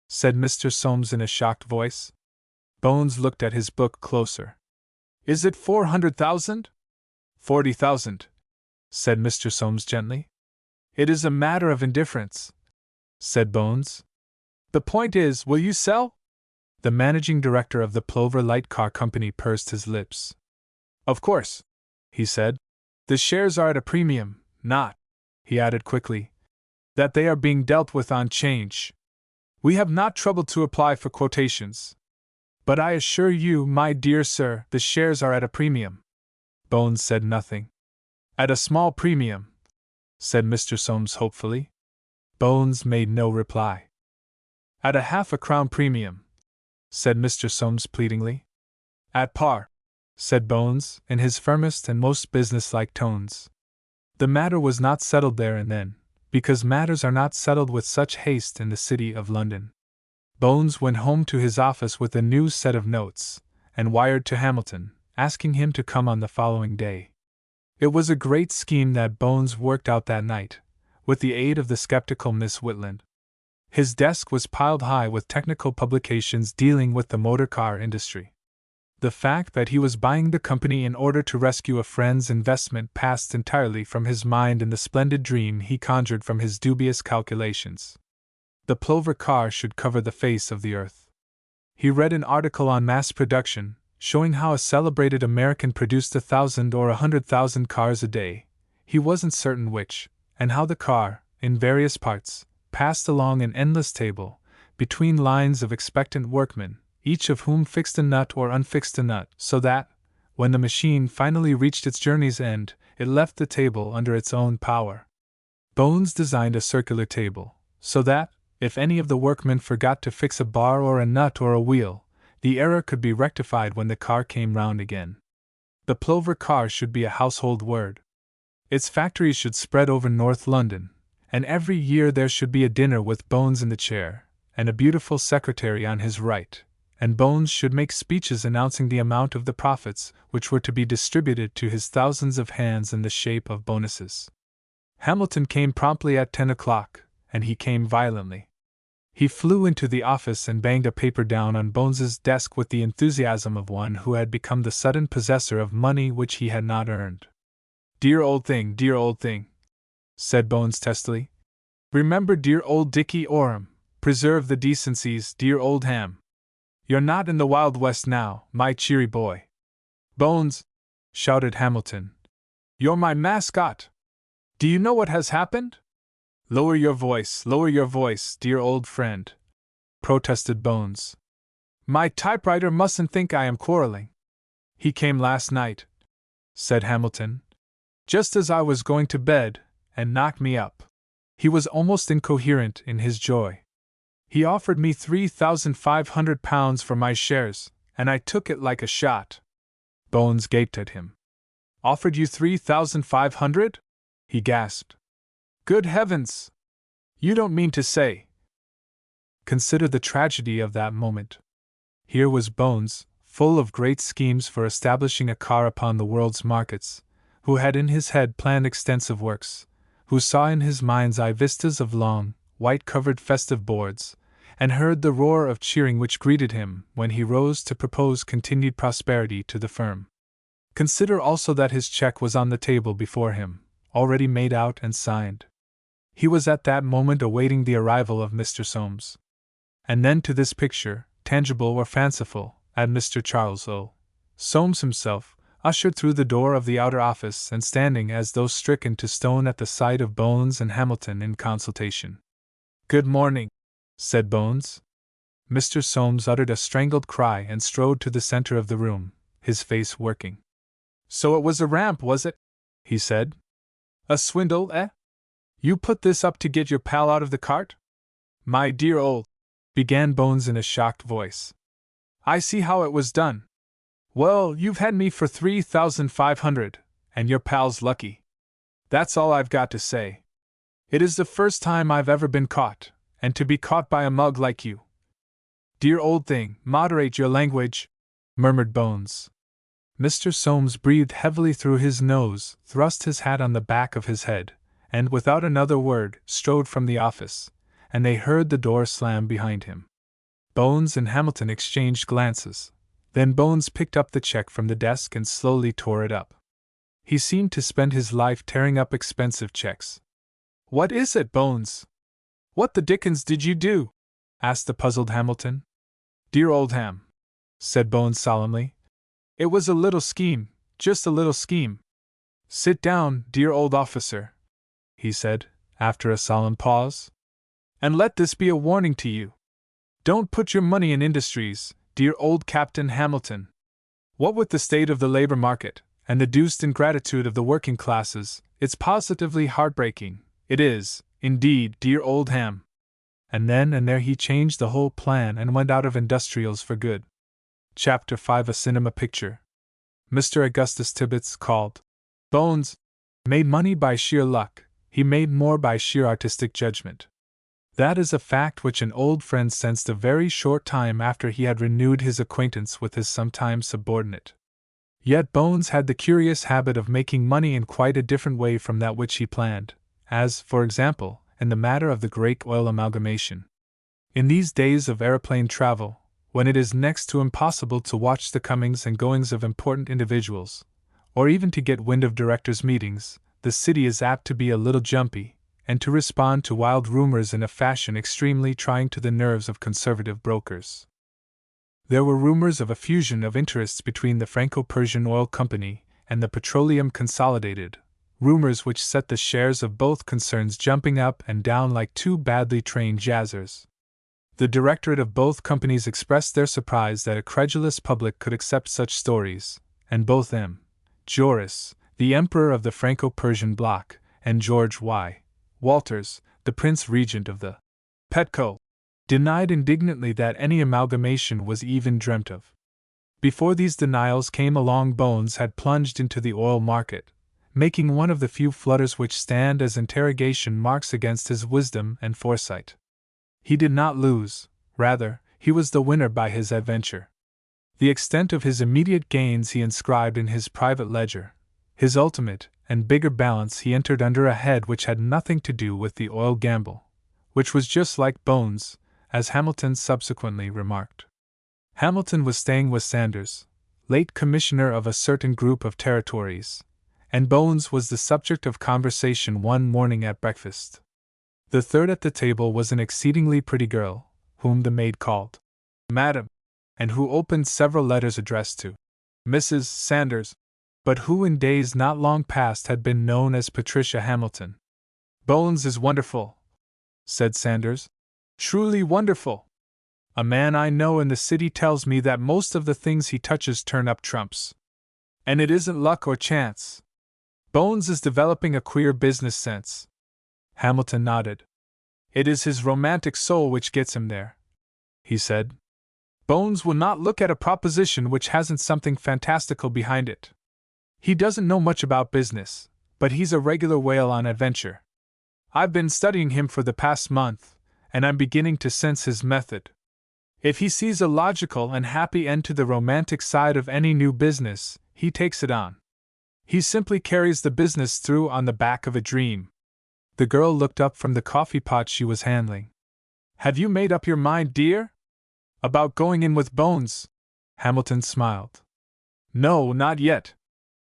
said Mr. Soames in a shocked voice. Bones looked at his book closer. "Is it 400,000? 40,000, said Mr. Soames gently. "It is a matter of indifference," said Bones. "The point is, will you sell?" The managing director of the Plover Light Car Company pursed his lips. "Of course," he said. "The shares are at a premium, not," he added quickly, "that they are being dealt with on change. We have not troubled to apply for quotations. But I assure you, my dear sir, the shares are at a premium." Bones said nothing. "At a small premium," said Mr. Soames hopefully. Bones made no reply. "At a half-a-crown premium," said Mr. Soames pleadingly. "At par," said Bones, in his firmest and most businesslike tones. The matter was not settled there and then, because matters are not settled with such haste in the City of London. Bones went home to his office with a new set of notes, and wired to Hamilton, asking him to come on the following day. It was a great scheme that Bones worked out that night, with the aid of the skeptical Miss Whitland. His desk was piled high with technical publications dealing with the motor car industry. The fact that he was buying the company in order to rescue a friend's investment passed entirely from his mind in the splendid dream he conjured from his dubious calculations. The plover car should cover the face of the earth. He read an article on mass production, showing how a celebrated American produced 1,000 or 100,000 cars a day, he wasn't certain which, and how the car, in various parts, passed along an endless table, between lines of expectant workmen, each of whom fixed a nut or unfixed a nut, so that, when the machine finally reached its journey's end, it left the table under its own power. Bones designed a circular table, so that, if any of the workmen forgot to fix a bar or a nut or a wheel, the error could be rectified when the car came round again. The plover car should be a household word. Its factories should spread over North London, and every year there should be a dinner with Bones in the chair, and a beautiful secretary on his right, and Bones should make speeches announcing the amount of the profits which were to be distributed to his thousands of hands in the shape of bonuses. Hamilton came promptly at 10 o'clock, and he came violently. He flew into the office and banged a paper down on Bones's desk with the enthusiasm of one who had become the sudden possessor of money which he had not earned. Dear old thing, said Bones testily. Remember dear old Dickie Orham, preserve the decencies, dear old Ham. You're not in the Wild West now, my cheery boy. Bones, shouted Hamilton, you're my mascot. Do you know what has happened? Lower your voice, dear old friend, protested Bones. My typewriter mustn't think I am quarreling. He came last night, said Hamilton, just as I was going to bed, and knocked me up. He was almost incoherent in his joy. He offered me £3,500 for my shares, and I took it like a shot. Bones gaped at him. Offered you 3,500? He gasped. Good heavens! You don't mean to say. Consider the tragedy of that moment. Here was Bones, full of great schemes for establishing a car upon the world's markets, who had in his head planned extensive works, who saw in his mind's eye vistas of long, white-covered festive boards, and heard the roar of cheering which greeted him when he rose to propose continued prosperity to the firm. Consider also that his check was on the table before him, already made out and signed. He was at that moment awaiting the arrival of Mr. Soames. And then to this picture, tangible or fanciful, add Mr. Charles O. Soames himself, ushered through the door of the outer office and standing as though stricken to stone at the sight of Bones and Hamilton in consultation. Good morning, said Bones. Mr. Soames uttered a strangled cry and strode to the center of the room, his face working. So it was a ramp, was it? He said. A swindle, eh? You put this up to get your pal out of the cart? My dear old, began Bones in a shocked voice. I see how it was done. Well, you've had me for 3,500, and your pal's lucky. That's all I've got to say. It is the first time I've ever been caught, and to be caught by a mug like you. Dear old thing, moderate your language, murmured Bones. Mr. Soames breathed heavily through his nose, thrust his hat on the back of his head, and without another word strode from the office, and they heard the door slam behind him. Bones and Hamilton exchanged glances. Then Bones picked up the check from the desk and slowly tore it up. He seemed to spend his life tearing up expensive checks. What is it, Bones? What the dickens did you do? Asked the puzzled Hamilton. Dear old Ham, said Bones solemnly. It was a little scheme, just a little scheme. Sit down, dear old officer, he said, after a solemn pause. And let this be a warning to you. Don't put your money in industries, dear old Captain Hamilton. What with the state of the labor market, and the deuced ingratitude of the working classes, it's positively heartbreaking. It is, indeed, dear old Ham. And then and there he changed the whole plan and went out of industrials for good. Chapter 5 A Cinema Picture. Mr. Augustus Tibbets called. Bones made money by sheer luck, he made more by sheer artistic judgment. That is a fact which an old friend sensed a very short time after he had renewed his acquaintance with his sometime subordinate. Yet Bones had the curious habit of making money in quite a different way from that which he planned, as, for example, in the matter of the great oil amalgamation. In these days of aeroplane travel, when it is next to impossible to watch the comings and goings of important individuals, or even to get wind of directors' meetings, the city is apt to be a little jumpy, and to respond to wild rumors in a fashion extremely trying to the nerves of conservative brokers. There were rumors of a fusion of interests between the Franco-Persian Oil Company and the Petroleum Consolidated, rumors which set the shares of both concerns jumping up and down like two badly trained jazzers. The directorate of both companies expressed their surprise that a credulous public could accept such stories, and both M. Joris, the emperor of the Franco-Persian bloc, and George Y. Walters, the Prince Regent of the Petco, denied indignantly that any amalgamation was even dreamt of. Before these denials came along, Bones had plunged into the oil market, making one of the few flutters which stand as interrogation marks against his wisdom and foresight. He did not lose, rather, he was the winner by his adventure. The extent of his immediate gains he inscribed in his private ledger. His ultimate and bigger balance he entered under a head which had nothing to do with the oil gamble, which was just like Bones, as Hamilton subsequently remarked. Hamilton was staying with Sanders, late commissioner of a certain group of territories, and Bones was the subject of conversation one morning at breakfast. The third at the table was an exceedingly pretty girl, whom the maid called Madam, and who opened several letters addressed to Mrs. Sanders, but who in days not long past had been known as Patricia Hamilton. "Bones is wonderful," said Sanders. "Truly wonderful. A man I know in the city tells me that most of the things he touches turn up trumps. And it isn't luck or chance. Bones is developing a queer business sense." Hamilton nodded. "It is his romantic soul which gets him there," he said. "Bones will not look at a proposition which hasn't something fantastical behind it. He doesn't know much about business, but he's a regular whale on adventure. I've been studying him for the past month, and I'm beginning to sense his method. If he sees a logical and happy end to the romantic side of any new business, he takes it on. He simply carries the business through on the back of a dream." The girl looked up from the coffee pot she was handling. "Have you made up your mind, dear? About going in with Bones?" Hamilton smiled. "No, not yet.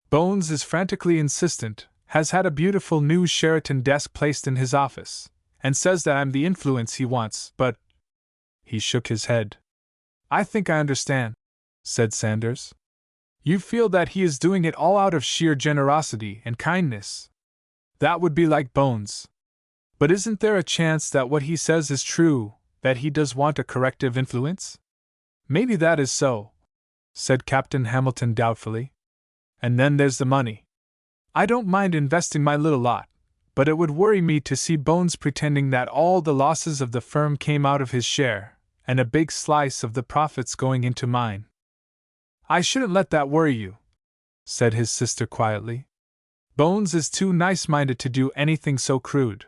Bones is frantically insistent, has had a beautiful new Sheraton desk placed in his office, and says that I'm the influence he wants, but—" He shook his head. "I think I understand," said Sanders. "You feel that he is doing it all out of sheer generosity and kindness. That would be like Bones. But isn't there a chance that what he says is true, that he does want a corrective influence?" "Maybe that is so," said Captain Hamilton doubtfully. "And then there's the money. I don't mind investing my little lot, but it would worry me to see Bones pretending that all the losses of the firm came out of his share, and a big slice of the profits going into mine." "I shouldn't let that worry you," said his sister quietly. "Bones is too nice-minded to do anything so crude.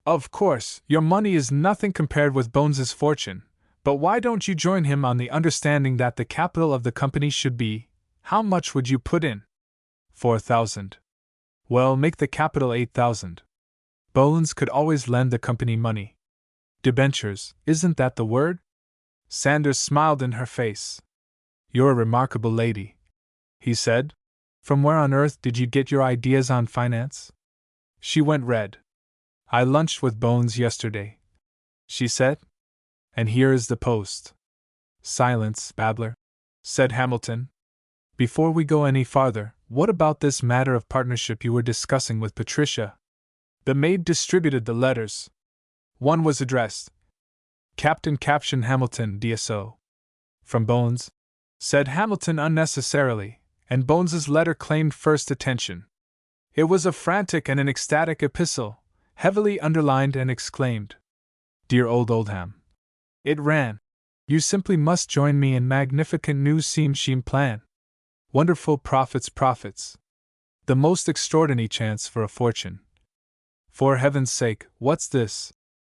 Of course, your money is nothing compared with Bones's fortune, but why don't you join him on the understanding that the capital of the company should be— how much would you put in?" 4,000. "Well, make the capital 8,000. Bones could always lend the company money. Debentures, isn't that the word?" Sanders smiled in her face. "You're a remarkable lady," he said. "From where on earth did you get your ideas on finance?" She went red. "I lunched with Bones yesterday," she said. "And here is the post." "Silence, babbler," said Hamilton. "Before we go any farther, what about this matter of partnership you were discussing with Patricia?" The maid distributed the letters. One was addressed Captain Hamilton, DSO. "From Bones," said Hamilton unnecessarily, and Bones's letter claimed first attention. It was a frantic and an ecstatic epistle, heavily underlined and exclaimed, "Dear old Oldham." It ran, "You simply must join me in magnificent new scheme plan. Wonderful profits. The most extraordinary chance for a fortune." "For heaven's sake, what's this?"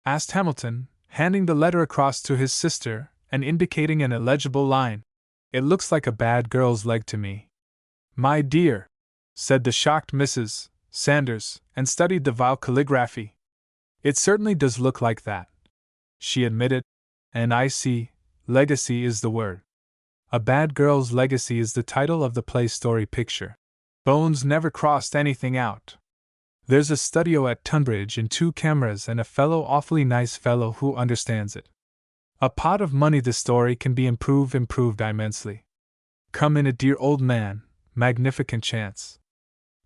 asked Hamilton, handing the letter across to his sister and indicating an illegible line. "It looks like a bad girl's leg to me." "My dear," said the shocked Mrs. Sanders, and studied the vile calligraphy. "It certainly does look like that," she admitted, "and I see, legacy is the word. A Bad Girl's Legacy is the title of the play story picture. Bones never crossed anything out. There's a studio at Tunbridge and 2 cameras and a fellow awfully nice fellow who understands it. A pot of money. The story can be improved immensely. Come in, a dear old man, magnificent chance.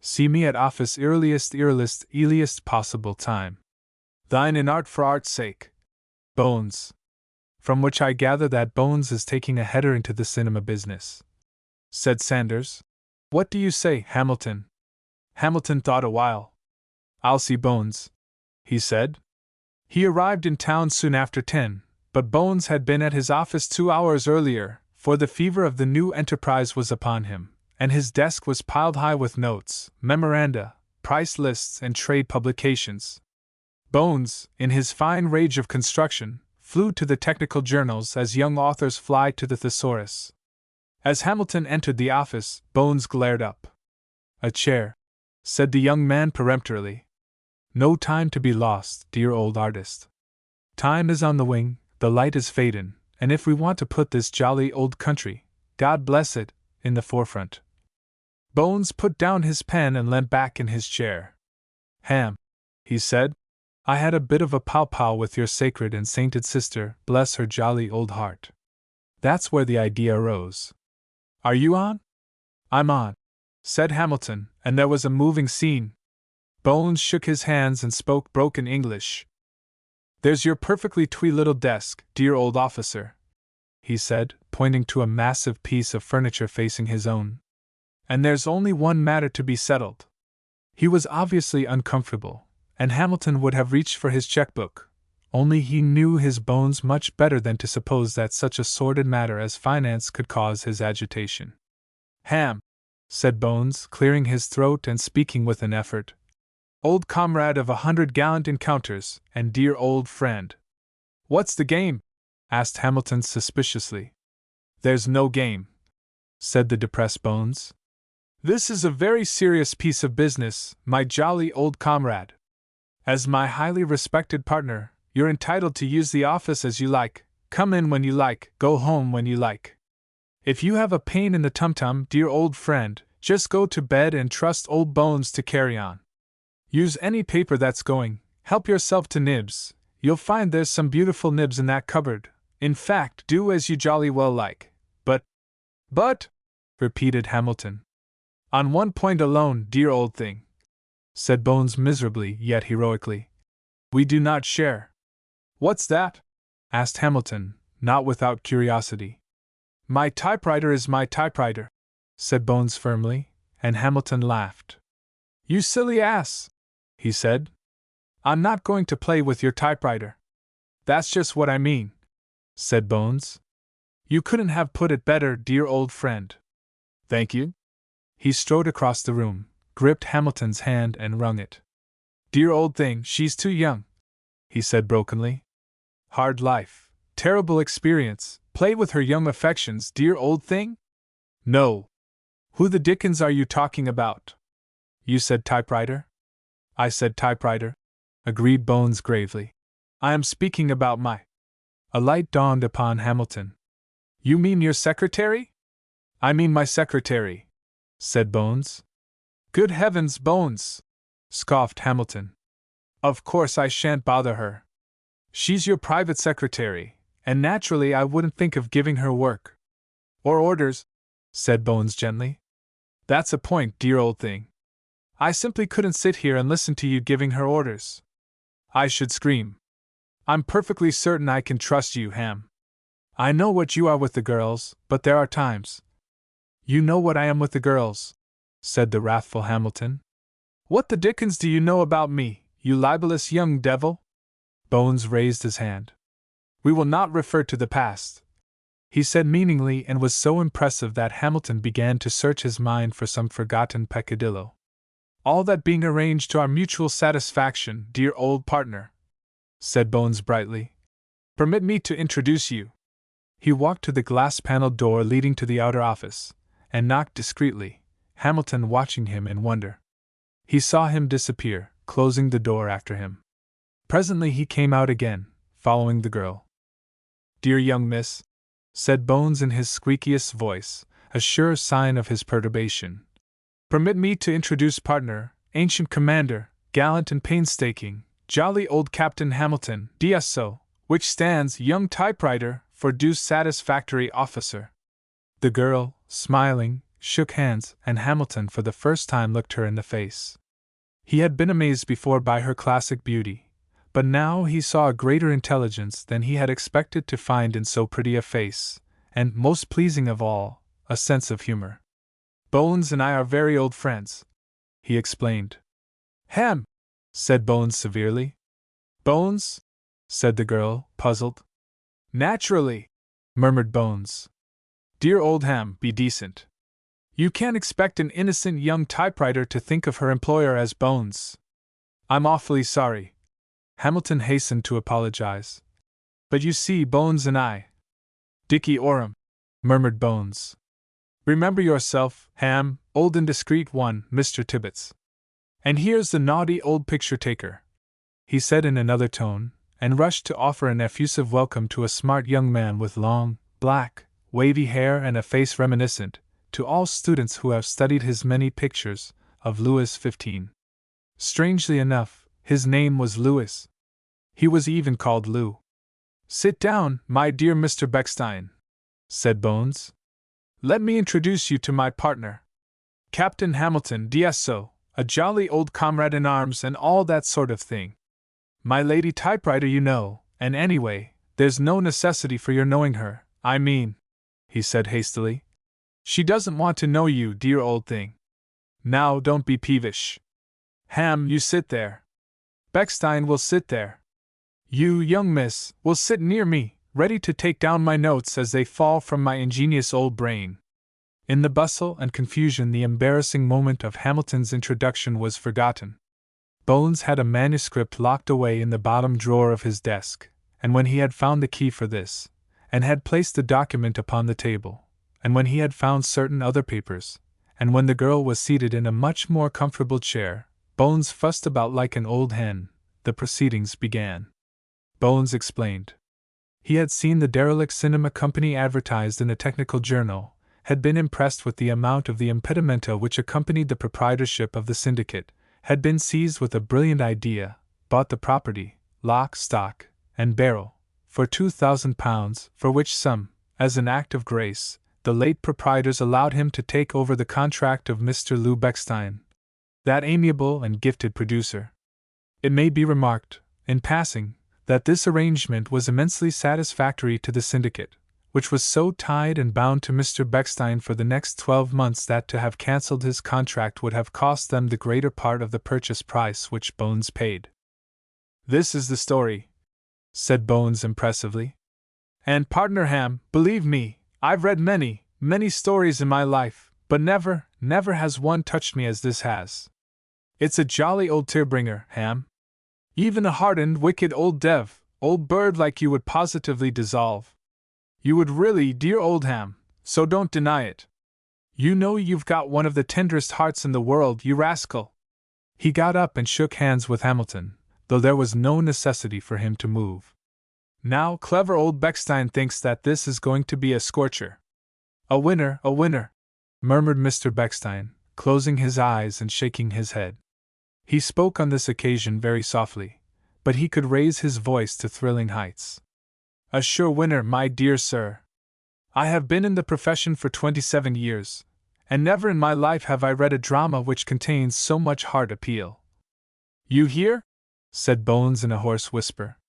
See me at office earliest possible time. Thine in art for art's sake. Bones. From which I gather that Bones is taking a header into the cinema business," said Sanders. "What do you say, Hamilton?" Hamilton thought a while. "I'll see Bones," he said. He arrived in town soon after 10, but Bones had been at his office 2 hours earlier, for the fever of the new enterprise was upon him, and his desk was piled high with notes, memoranda, price lists, and trade publications. Bones, in his fine rage of construction, flew to the technical journals as young authors fly to the thesaurus. As Hamilton entered the office, Bones glared up. "A chair," said the young man peremptorily. "No time to be lost, dear old artist. Time is on the wing, the light is fadin', and if we want to put this jolly old country, God bless it, in the forefront." Bones put down his pen and leant back in his chair. "Ham," he said, "I had a bit of a pow-pow with your sacred and sainted sister, bless her jolly old heart. That's where the idea arose." "Are you on?" "I'm on," said Hamilton, and there was a moving scene. Bones shook his hands and spoke broken English. "There's your perfectly twee little desk, dear old officer," he said, pointing to a massive piece of furniture facing his own. "And there's only one matter to be settled." He was obviously uncomfortable, and Hamilton would have reached for his checkbook, only he knew his Bones much better than to suppose that such a sordid matter as finance could cause his agitation. "Ham," said Bones, clearing his throat and speaking with an effort. "Old comrade of 100 gallant encounters, and dear old friend." "What's the game?" asked Hamilton suspiciously. "There's no game," said the depressed Bones. "This is a very serious piece of business, my jolly old comrade. As my highly respected partner, you're entitled to use the office as you like, come in when you like, go home when you like. If you have a pain in the tum-tum, dear old friend, just go to bed and trust old Bones to carry on. Use any paper that's going, help yourself to nibs, you'll find there's some beautiful nibs in that cupboard. In fact, do as you jolly well like. But, repeated Hamilton. "On one point alone, dear old thing," said Bones miserably yet heroically. "We do not share." "What's that?" asked Hamilton, not without curiosity. "My typewriter is my typewriter," said Bones firmly, and Hamilton laughed. "You silly ass," he said. "I'm not going to play with your typewriter." "That's just what I mean," said Bones. "You couldn't have put it better, dear old friend." "Thank you." He strode across the room, gripped Hamilton's hand and wrung it. "Dear old thing, she's too young," he said brokenly. "Hard life, terrible experience, play with her young affections, dear old thing?" "No. Who the dickens are you talking about?" "You said typewriter." "I said typewriter," agreed Bones gravely. "I am speaking about my—" A light dawned upon Hamilton. "You mean your secretary?" "I mean my secretary," said Bones. "Good heavens, Bones!" scoffed Hamilton. "Of course I shan't bother her. She's your private secretary, and naturally I wouldn't think of giving her work." "Or orders," said Bones gently. "That's a point, dear old thing. I simply couldn't sit here and listen to you giving her orders. I should scream. I'm perfectly certain I can trust you, Ham. I know what you are with the girls, but there are times—" "You know what I am with the girls," said the wrathful Hamilton. "What the dickens do you know about me, you libelous young devil?" Bones raised his hand. "We will not refer to the past," he said meaningly, and was so impressive that Hamilton began to search his mind for some forgotten peccadillo. "All that being arranged to our mutual satisfaction, dear old partner," said Bones brightly, "permit me to introduce you." He walked to the glass-paneled door leading to the outer office, and knocked discreetly, Hamilton watching him in wonder. He saw him disappear, closing the door after him. Presently he came out again, following the girl. "Dear young miss," said Bones in his squeakiest voice, a sure sign of his perturbation. "Permit me to introduce partner, ancient commander, gallant and painstaking, jolly old Captain Hamilton, DSO, which stands young typewriter for due satisfactory officer. The girl, smiling, shook hands, and Hamilton for the first time looked her in the face. He had been amazed before by her classic beauty, but now he saw a greater intelligence than he had expected to find in so pretty a face, and, most pleasing of all, a sense of humor. "Bones and I are very old friends," he explained. "Ham," said Bones severely. "Bones?" said the girl, puzzled. "Naturally," murmured Bones. "Dear old Ham, be decent. You can't expect an innocent young typewriter to think of her employer as Bones." "I'm awfully sorry," Hamilton hastened to apologize. "But you see, Bones and I—" "Dicky Orham," murmured Bones. "Remember yourself, Ham, old indiscreet one, Mr. Tibbets. And here's the naughty old picture-taker," he said in another tone, and rushed to offer an effusive welcome to a smart young man with long, black, wavy hair and a face reminiscent, to all students who have studied his many pictures, of Louis XV. Strangely enough, his name was Louis. He was even called Lou. "Sit down, my dear Mr. Bechstein," said Bones. "Let me introduce you to my partner, Captain Hamilton, DSO, a jolly old comrade in arms and all that sort of thing. My lady typewriter, you know, and anyway, there's no necessity for your knowing her, I mean," he said hastily. "She doesn't want to know you, dear old thing. Now, don't be peevish. Ham, you sit there. Bechstein will sit there. You, young miss, will sit near me, ready to take down my notes as they fall from my ingenious old brain." In the bustle and confusion, the embarrassing moment of Hamilton's introduction was forgotten. Bones had a manuscript locked away in the bottom drawer of his desk, and when he had found the key for this, and had placed the document upon the table, and when he had found certain other papers, and when the girl was seated in a much more comfortable chair, Bones fussed about like an old hen, the proceedings began. Bones explained. He had seen the derelict cinema company advertised in a technical journal, had been impressed with the amount of the impedimenta which accompanied the proprietorship of the syndicate, had been seized with a brilliant idea, bought the property, lock, stock, and barrel, for £2,000, for which sum, as an act of grace, the late proprietors allowed him to take over the contract of Mr. Lou Bechstein, that amiable and gifted producer. It may be remarked, in passing, that this arrangement was immensely satisfactory to the syndicate, which was so tied and bound to Mr. Bechstein for the next 12 months that to have cancelled his contract would have cost them the greater part of the purchase price which Bones paid. "This is the story," said Bones impressively. "And, partner Ham, believe me, I've read many, many stories in my life, but never has one touched me as this has. It's a jolly old tear-bringer, Ham. Even a hardened, wicked old bird like you would positively dissolve. You would really, dear old Ham, so don't deny it. You know you've got one of the tenderest hearts in the world, you rascal." He got up and shook hands with Hamilton, though there was no necessity for him to move. "Now, clever old Bechstein thinks that this is going to be a scorcher." A winner, murmured Mr. Bechstein, closing his eyes and shaking his head. He spoke on this occasion very softly, but he could raise his voice to thrilling heights. "A sure winner, my dear sir. I have been in the profession for 27 years, and never in my life have I read a drama which contains so much heart appeal." "You hear?" said Bones in a hoarse whisper.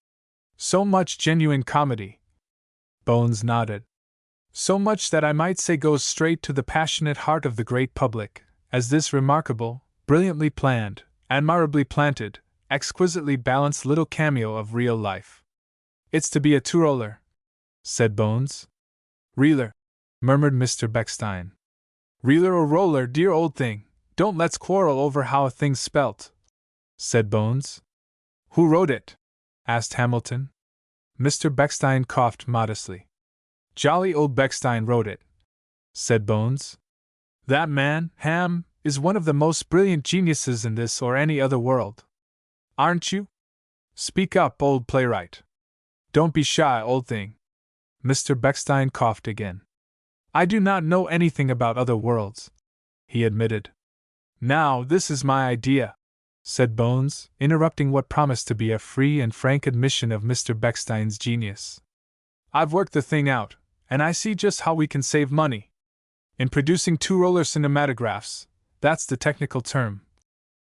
"So much genuine comedy." Bones nodded. "So much that I might say goes straight to the passionate heart of the great public, as this remarkable, brilliantly planned, admirably planted, exquisitely balanced little cameo of real life." "It's to be a two-roller," said Bones. "Reeler," murmured Mr. Bechstein. "Reeler or roller, dear old thing, don't let's quarrel over how a thing's spelt," said Bones. "Who wrote it?" asked Hamilton. Mr. Bechstein coughed modestly. "Jolly old Bechstein wrote it," said Bones. "That man, Ham, is one of the most brilliant geniuses in this or any other world. Aren't you? Speak up, old playwright. Don't be shy, old thing." Mr. Bechstein coughed again. "I do not know anything about other worlds," he admitted. "Now, this is my idea. said Bones, interrupting what promised to be a free and frank admission of Mr. Bechstein's genius. I've worked the thing out, and I see just how we can save money. In producing two-roller cinematographs, that's the technical term,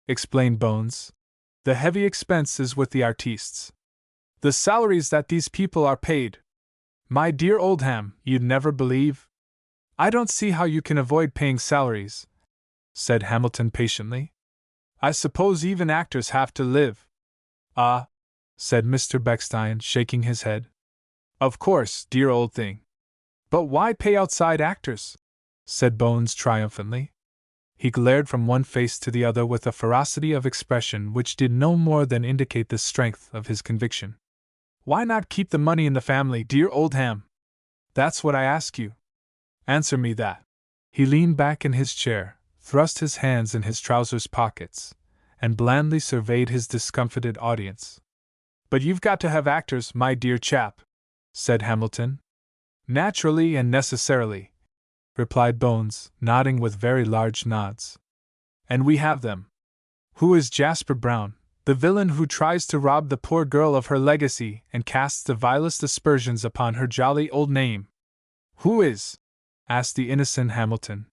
explained Bones. The heavy expense is with the artistes. The salaries that these people are paid. My dear Oldham, you'd never believe. I don't see how you can avoid paying salaries, said Hamilton patiently. I suppose even actors have to live. Ah, said Mr. Bechstein, shaking his head. Of course, dear old thing. But why pay outside actors? Said Bones triumphantly. He glared from one face to the other with a ferocity of expression which did no more than indicate the strength of his conviction. Why not keep the money in the family, dear Oldham? That's what I ask you. Answer me that. He leaned back in his chair, thrust his hands in his trousers pockets, and blandly surveyed his discomfited audience. But you've got to have actors, my dear chap, said Hamilton. Naturally and necessarily, replied Bones, nodding with very large nods. And we have them. Who is Jasper Brown, the villain who tries to rob the poor girl of her legacy and casts the vilest aspersions upon her jolly old name? Who is? Asked the innocent Hamilton.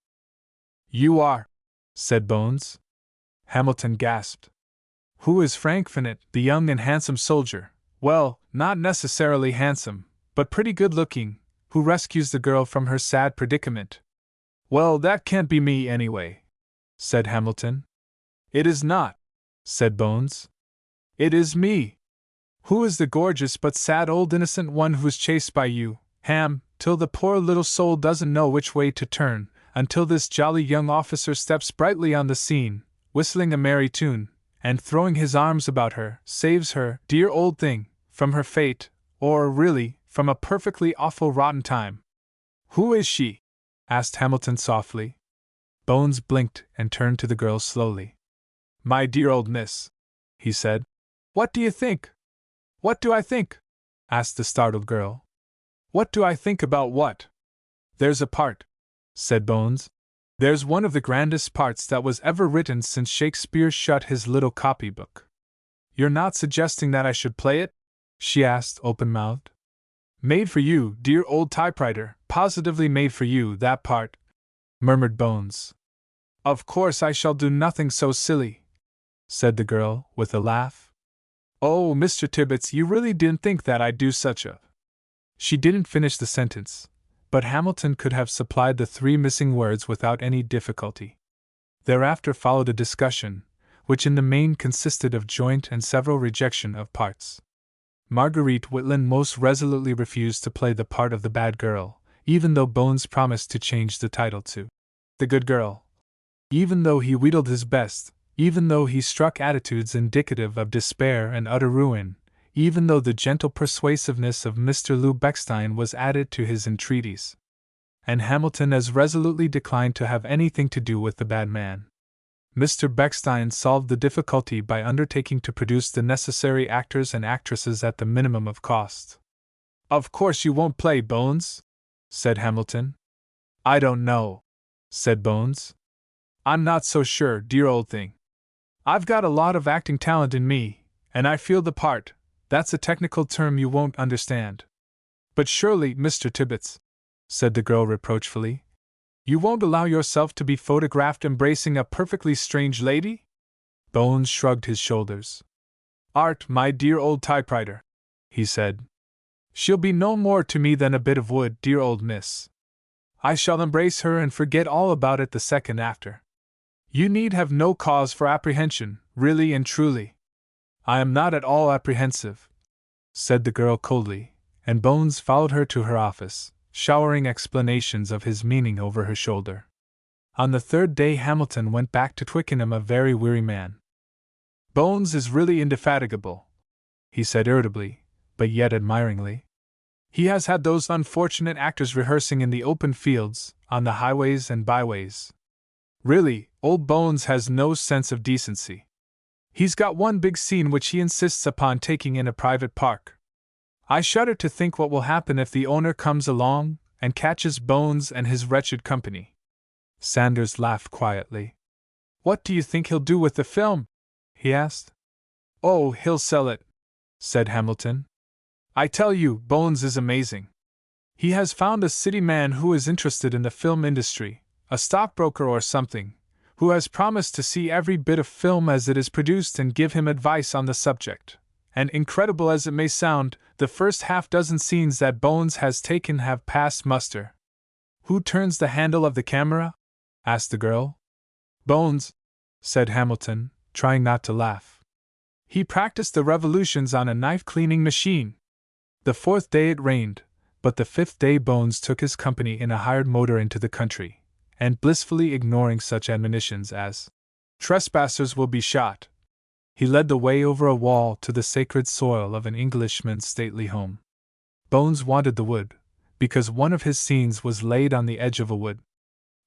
You are, said Bones. Hamilton gasped. Who is Frank Finett, the young and handsome soldier? Well, not necessarily handsome, but pretty good-looking, who rescues the girl from her sad predicament. Well, that can't be me anyway, said Hamilton. It is not, said Bones. It is me. Who is the gorgeous but sad old innocent one who's chased by you, Ham, till the poor little soul doesn't know which way to turn, until this jolly young officer steps brightly on the scene, whistling a merry tune, and throwing his arms about her, saves her, dear old thing, from her fate, or, really, from a perfectly awful rotten time. Who is she? Asked Hamilton softly. Bones blinked and turned to the girl slowly. My dear old miss, he said. What do you think? What do I think? Asked the startled girl. What do I think about what? There's a part, said Bones. There's one of the grandest parts that was ever written since Shakespeare shut his little copybook. You're not suggesting that I should play it? She asked, open-mouthed. Made for you, dear old typewriter, positively made for you, that part, murmured Bones. Of course I shall do nothing so silly, said the girl, with a laugh. Oh, Mr. Tibbets, you really didn't think that I'd do such a... She didn't finish the sentence, but Hamilton could have supplied the 3 missing words without any difficulty. Thereafter followed a discussion, which in the main consisted of joint and several rejection of parts. Marguerite Whitland most resolutely refused to play the part of the bad girl, even though Bones promised to change the title to the good girl. Even though he wheedled his best, even though he struck attitudes indicative of despair and utter ruin, even though the gentle persuasiveness of Mr. Lou Bechstein was added to his entreaties. And Hamilton as resolutely declined to have anything to do with the bad man. Mr. Bechstein solved the difficulty by undertaking to produce the necessary actors and actresses at the minimum of cost. Of course you won't play, Bones? Said Hamilton. I don't know, said Bones. I'm not so sure, dear old thing. I've got a lot of acting talent in me, and I feel the part. That's a technical term you won't understand. But surely, Mr. Tibbets, said the girl reproachfully, you won't allow yourself to be photographed embracing a perfectly strange lady? Bones shrugged his shoulders. Art, my dear old typewriter, he said. She'll be no more to me than a bit of wood, dear old miss. I shall embrace her and forget all about it the second after. You need have no cause for apprehension, really and truly. I am not at all apprehensive, said the girl coldly, and Bones followed her to her office, showering explanations of his meaning over her shoulder. On the 3rd day Hamilton went back to Twickenham a very weary man. Bones is really indefatigable, he said irritably, but yet admiringly. He has had those unfortunate actors rehearsing in the open fields, on the highways and byways. Really, old Bones has no sense of decency. He's got one big scene which he insists upon taking in a private park. I shudder to think what will happen if the owner comes along and catches Bones and his wretched company. Sanders laughed quietly. What do you think he'll do with the film? He he asked. Oh, he'll sell it, said Hamilton. I tell you, Bones is amazing. He has found a city man who is interested in the film industry, a stockbroker or something, who has promised to see every bit of film as it is produced and give him advice on the subject. And incredible as it may sound, the first half-dozen scenes that Bones has taken have passed muster. Who turns the handle of the camera? Asked the girl. Bones, said Hamilton, trying not to laugh. He practiced the revolutions on a knife-cleaning machine. The fourth day it rained, but the fifth day Bones took his company in a hired motor into the country, and blissfully ignoring such admonitions as, "Trespassers will be shot," he led the way over a wall to the sacred soil of an Englishman's stately home. Bones wanted the wood, because one of his scenes was laid on the edge of a wood.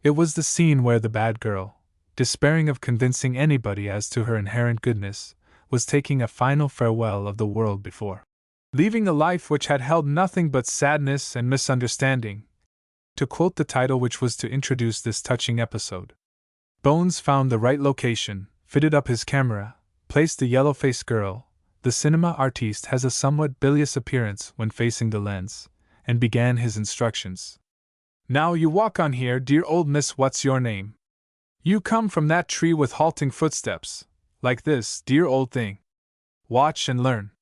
It was the scene where the bad girl, despairing of convincing anybody as to her inherent goodness, was taking a final farewell of the world before leaving a life which had held nothing but sadness and misunderstanding, to quote the title which was to introduce this touching episode. Bones found the right location, fitted up his camera, placed the yellow-faced girl — the cinema artiste has a somewhat bilious appearance when facing the lens — and began his instructions. Now you walk on here, dear old miss, what's your name? You come from that tree with halting footsteps, like this, dear old thing. Watch and learn.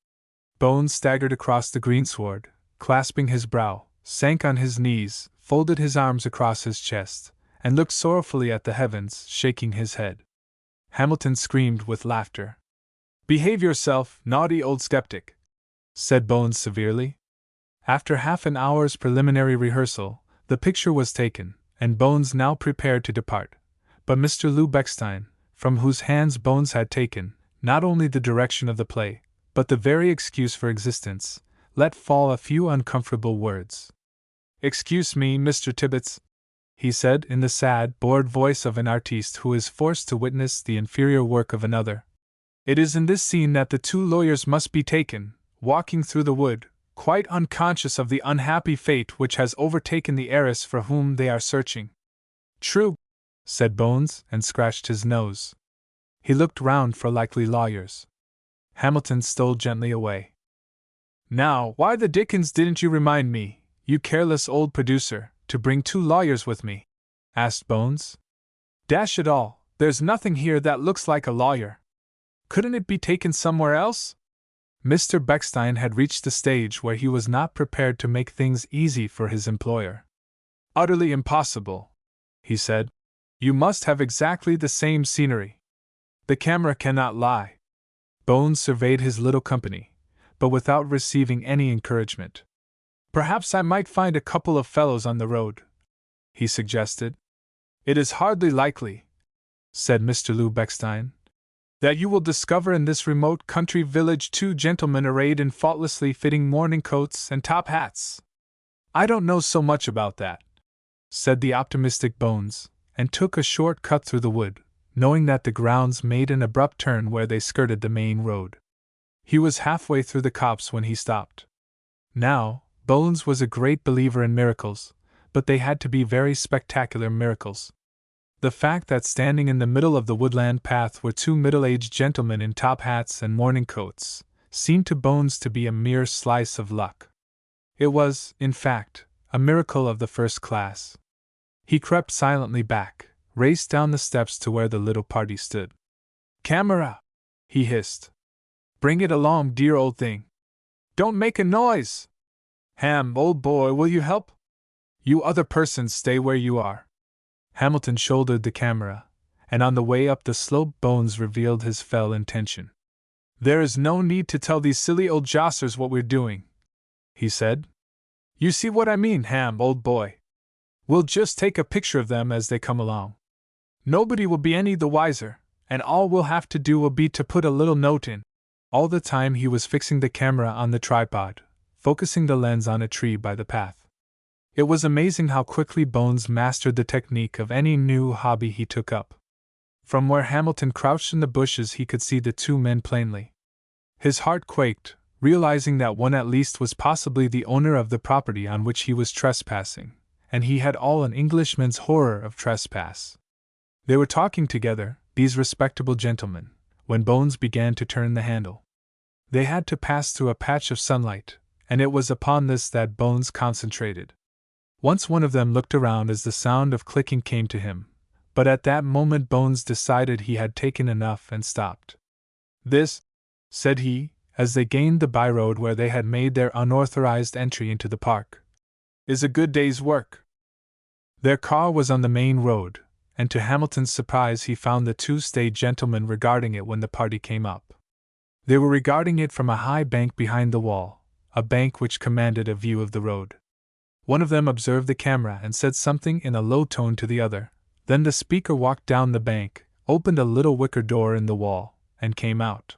Bones staggered across the greensward, clasping his brow, sank on his knees, folded his arms across his chest, and looked sorrowfully at the heavens, shaking his head. Hamilton screamed with laughter. Behave yourself, naughty old skeptic, said Bones severely. After half an hour's preliminary rehearsal, the picture was taken, and Bones now prepared to depart. But Mr. Lou Beckstein, from whose hands Bones had taken, not only the direction of the play, but the very excuse for existence, let fall a few uncomfortable words. Excuse me, Mr. Tibbets, he said in the sad, bored voice of an artiste who is forced to witness the inferior work of another. It is in this scene that the two lawyers must be taken, walking through the wood, quite unconscious of the unhappy fate which has overtaken the heiress for whom they are searching. True, said Bones, and scratched his nose. He looked round for likely lawyers. Hamilton stole gently away. Now, why the dickens didn't you remind me, you careless old producer, to bring 2 lawyers with me? Asked Bones. Dash it all, there's nothing here that looks like a lawyer. Couldn't it be taken somewhere else? Mr. Beckstein had reached the stage where he was not prepared to make things easy for his employer. Utterly impossible, he said. You must have exactly the same scenery. The camera cannot lie. Bones surveyed his little company, but without receiving any encouragement. Perhaps I might find a couple of fellows on the road, he suggested. It is hardly likely, said Mr. Lou Beckstein, that you will discover in this remote country village 2 gentlemen arrayed in faultlessly fitting morning coats and top hats. I don't know so much about that, said the optimistic Bones, and took a short cut through the wood, knowing that the grounds made an abrupt turn where they skirted the main road. He was halfway through the copse when he stopped. Now, Bones was a great believer in miracles, but they had to be very spectacular miracles. The fact that standing in the middle of the woodland path were 2 middle-aged gentlemen in top hats and morning coats seemed to Bones to be a mere slice of luck. It was, in fact, a miracle of the first class. He crept silently back, raced down the steps to where the little party stood. Camera! He hissed. Bring it along, dear old thing. Don't make a noise! Ham, old boy, will you help? You other persons stay where you are. Hamilton shouldered the camera, and on the way up the slope Bones revealed his fell intention. There is no need to tell these silly old jossers what we're doing, he said. You see what I mean, Ham, old boy. We'll just take a picture of them as they come along. Nobody will be any the wiser, and all we'll have to do will be to put a little note in. All the time he was fixing the camera on the tripod, focusing the lens on a tree by the path. It was amazing how quickly Bones mastered the technique of any new hobby he took up. From where Hamilton crouched in the bushes he could see the 2 men plainly. His heart quaked, realizing that one at least was possibly the owner of the property on which he was trespassing, and he had all an Englishman's horror of trespass. They were talking together, these respectable gentlemen, when Bones began to turn the handle. They had to pass through a patch of sunlight, and it was upon this that Bones concentrated. Once one of them looked around as the sound of clicking came to him, but at that moment Bones decided he had taken enough and stopped. "This," said he, as they gained the byroad where they had made their unauthorized entry into the park, "is a good day's work." Their car was on the main road, and to Hamilton's surprise he found the two staid gentlemen regarding it when the party came up. They were regarding it from a high bank behind the wall, a bank which commanded a view of the road. One of them observed the camera and said something in a low tone to the other. Then the speaker walked down the bank, opened a little wicker door in the wall, and came out.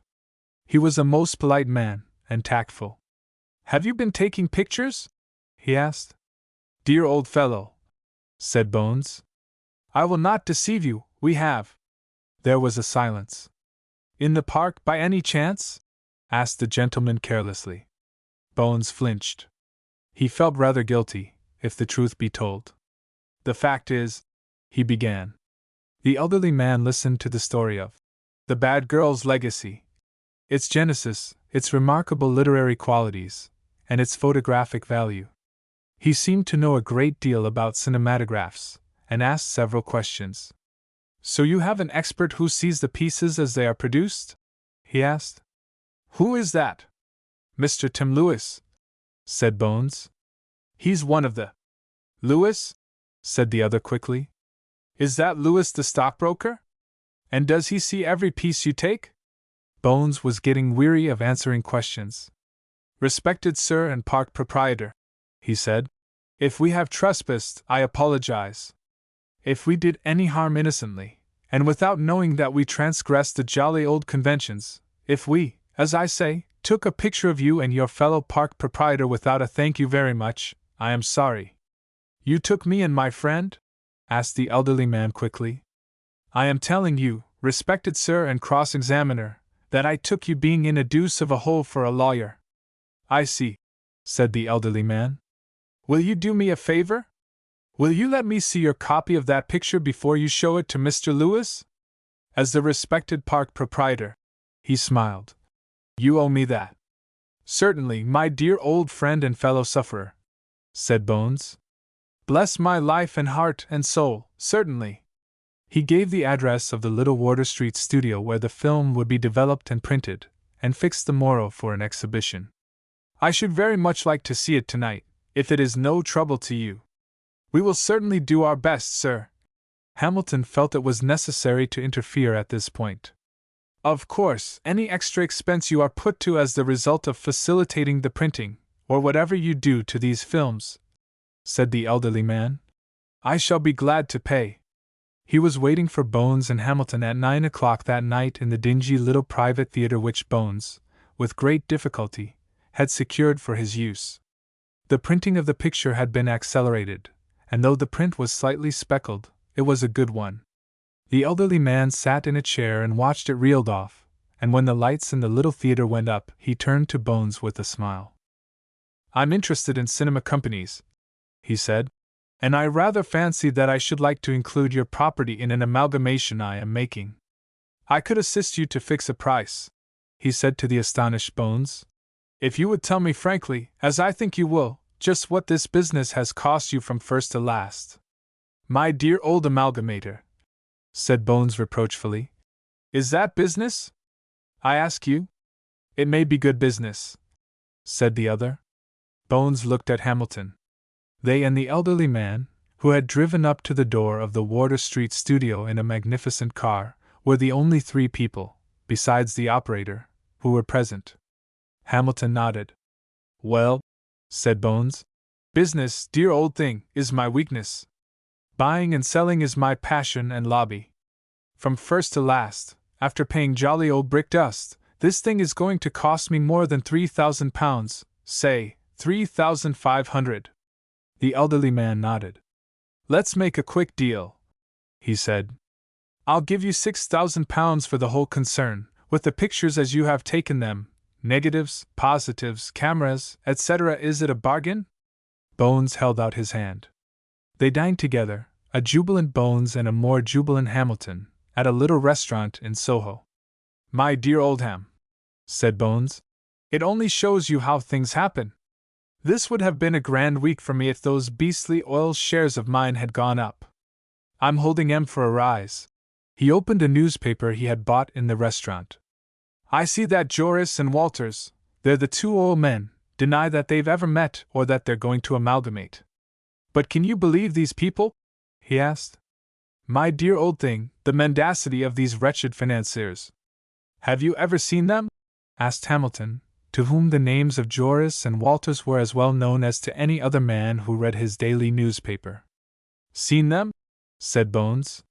He was a most polite man, and tactful. "Have you been taking pictures?" he asked. "Dear old fellow," said Bones. "I will not deceive you, we have." There was a silence. "In the park, by any chance?" asked the gentleman carelessly. Bones flinched. He felt rather guilty, if the truth be told. "The fact is," he began. The elderly man listened to the story of the bad girl's legacy, its genesis, its remarkable literary qualities, and its photographic value. He seemed to know a great deal about cinematographs, and asked several questions. "So you have an expert who sees the pieces as they are produced?" he asked. "Who is that?" "Mr. Tim Lewis," said Bones. "He's one of the—" "Lewis?" said the other quickly. "Is that Lewis the stockbroker? And does he see every piece you take?" Bones was getting weary of answering questions. "Respected sir and park proprietor," he said, "if we have trespassed, I apologize. If we did any harm innocently, and without knowing that we transgressed the jolly old conventions, if we, as I say, took a picture of you and your fellow park proprietor without a thank you very much, I am sorry." "You took me and my friend?" asked the elderly man quickly. "I am telling you, respected sir and cross-examiner, that I took you being in a deuce of a hole for a lawyer." "I see," said the elderly man. "Will you do me a favor? Will you let me see your copy of that picture before you show it to Mr. Lewis? As the respected park proprietor," he smiled, "you owe me that." "Certainly, my dear old friend and fellow sufferer," said Bones. "Bless my life and heart and soul, certainly." He gave the address of the Little Wardour Street studio where the film would be developed and printed, and fixed the morrow for an exhibition. "I should very much like to see it tonight, if it is no trouble to you." "We will certainly do our best, sir." Hamilton felt it was necessary to interfere at this point. "Of course, any extra expense you are put to as the result of facilitating the printing, or whatever you do to these films," said the elderly man, "I shall be glad to pay." He was waiting for Bones and Hamilton at 9 o'clock that night in the dingy little private theater which Bones, with great difficulty, had secured for his use. The printing of the picture had been accelerated, and though the print was slightly speckled, it was a good one. The elderly man sat in a chair and watched it reeled off, and when the lights in the little theater went up, he turned to Bones with a smile. "I'm interested in cinema companies," he said, "and I rather fancy that I should like to include your property in an amalgamation I am making. I could assist you to fix a price," he said to the astonished Bones, "if you would tell me frankly, as I think you will, just what this business has cost you from first to last." "My dear old amalgamator," said Bones reproachfully, "is that business? I ask you?" "It may be good business," said the other. Bones looked at Hamilton. They and the elderly man, who had driven up to the door of the Wardour Street studio in a magnificent car, were the only three people, besides the operator, who were present. Hamilton nodded. "Well," said Bones, "business, dear old thing, is my weakness. Buying and selling is my passion and lobby. From first to last, after paying jolly old brick dust, this thing is going to cost me more than £3,000, say, 3,500. The elderly man nodded. "Let's make a quick deal," he said. "I'll give you £6,000 for the whole concern, with the pictures as you have taken them, negatives, positives, cameras, etc. Is it a bargain?" Bones held out his hand. They dined together, a jubilant Bones and a more jubilant Hamilton, at a little restaurant in Soho. My dear Oldham, said Bones, it only shows you how things happen. This would have been a grand week for me if those beastly oil shares of mine had gone up. I'm holding M for a rise. He opened a newspaper he had bought in the restaurant. I see that Joris and Walters, they're the two oil men, deny that they've ever met or that they're going to amalgamate. But can you believe these people? He asked. My dear old thing, the mendacity of these wretched financiers. Have you ever seen them? Asked Hamilton, to whom the names of Joris and Walters were as well known as to any other man who read his daily newspaper. Seen them? Said Bones.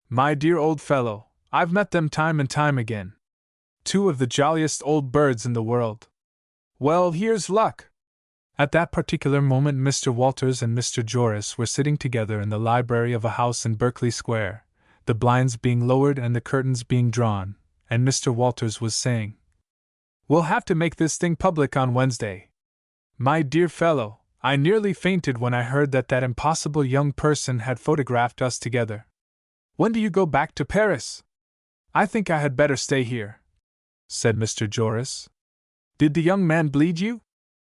My dear old fellow, I've met them time and time again. Two of the jolliest old birds in the world. Well, here's luck. At that particular moment Mr. Walters and Mr. Joris were sitting together in the library of a house in Berkeley Square, the blinds being lowered and the curtains being drawn, and Mr. Walters was saying, We'll have to make this thing public on Wednesday. My dear fellow, I nearly fainted when I heard that impossible young person had photographed us together. When do you go back to Paris? I think I had better stay here, said Mr. Joris. Did the young man bleed you?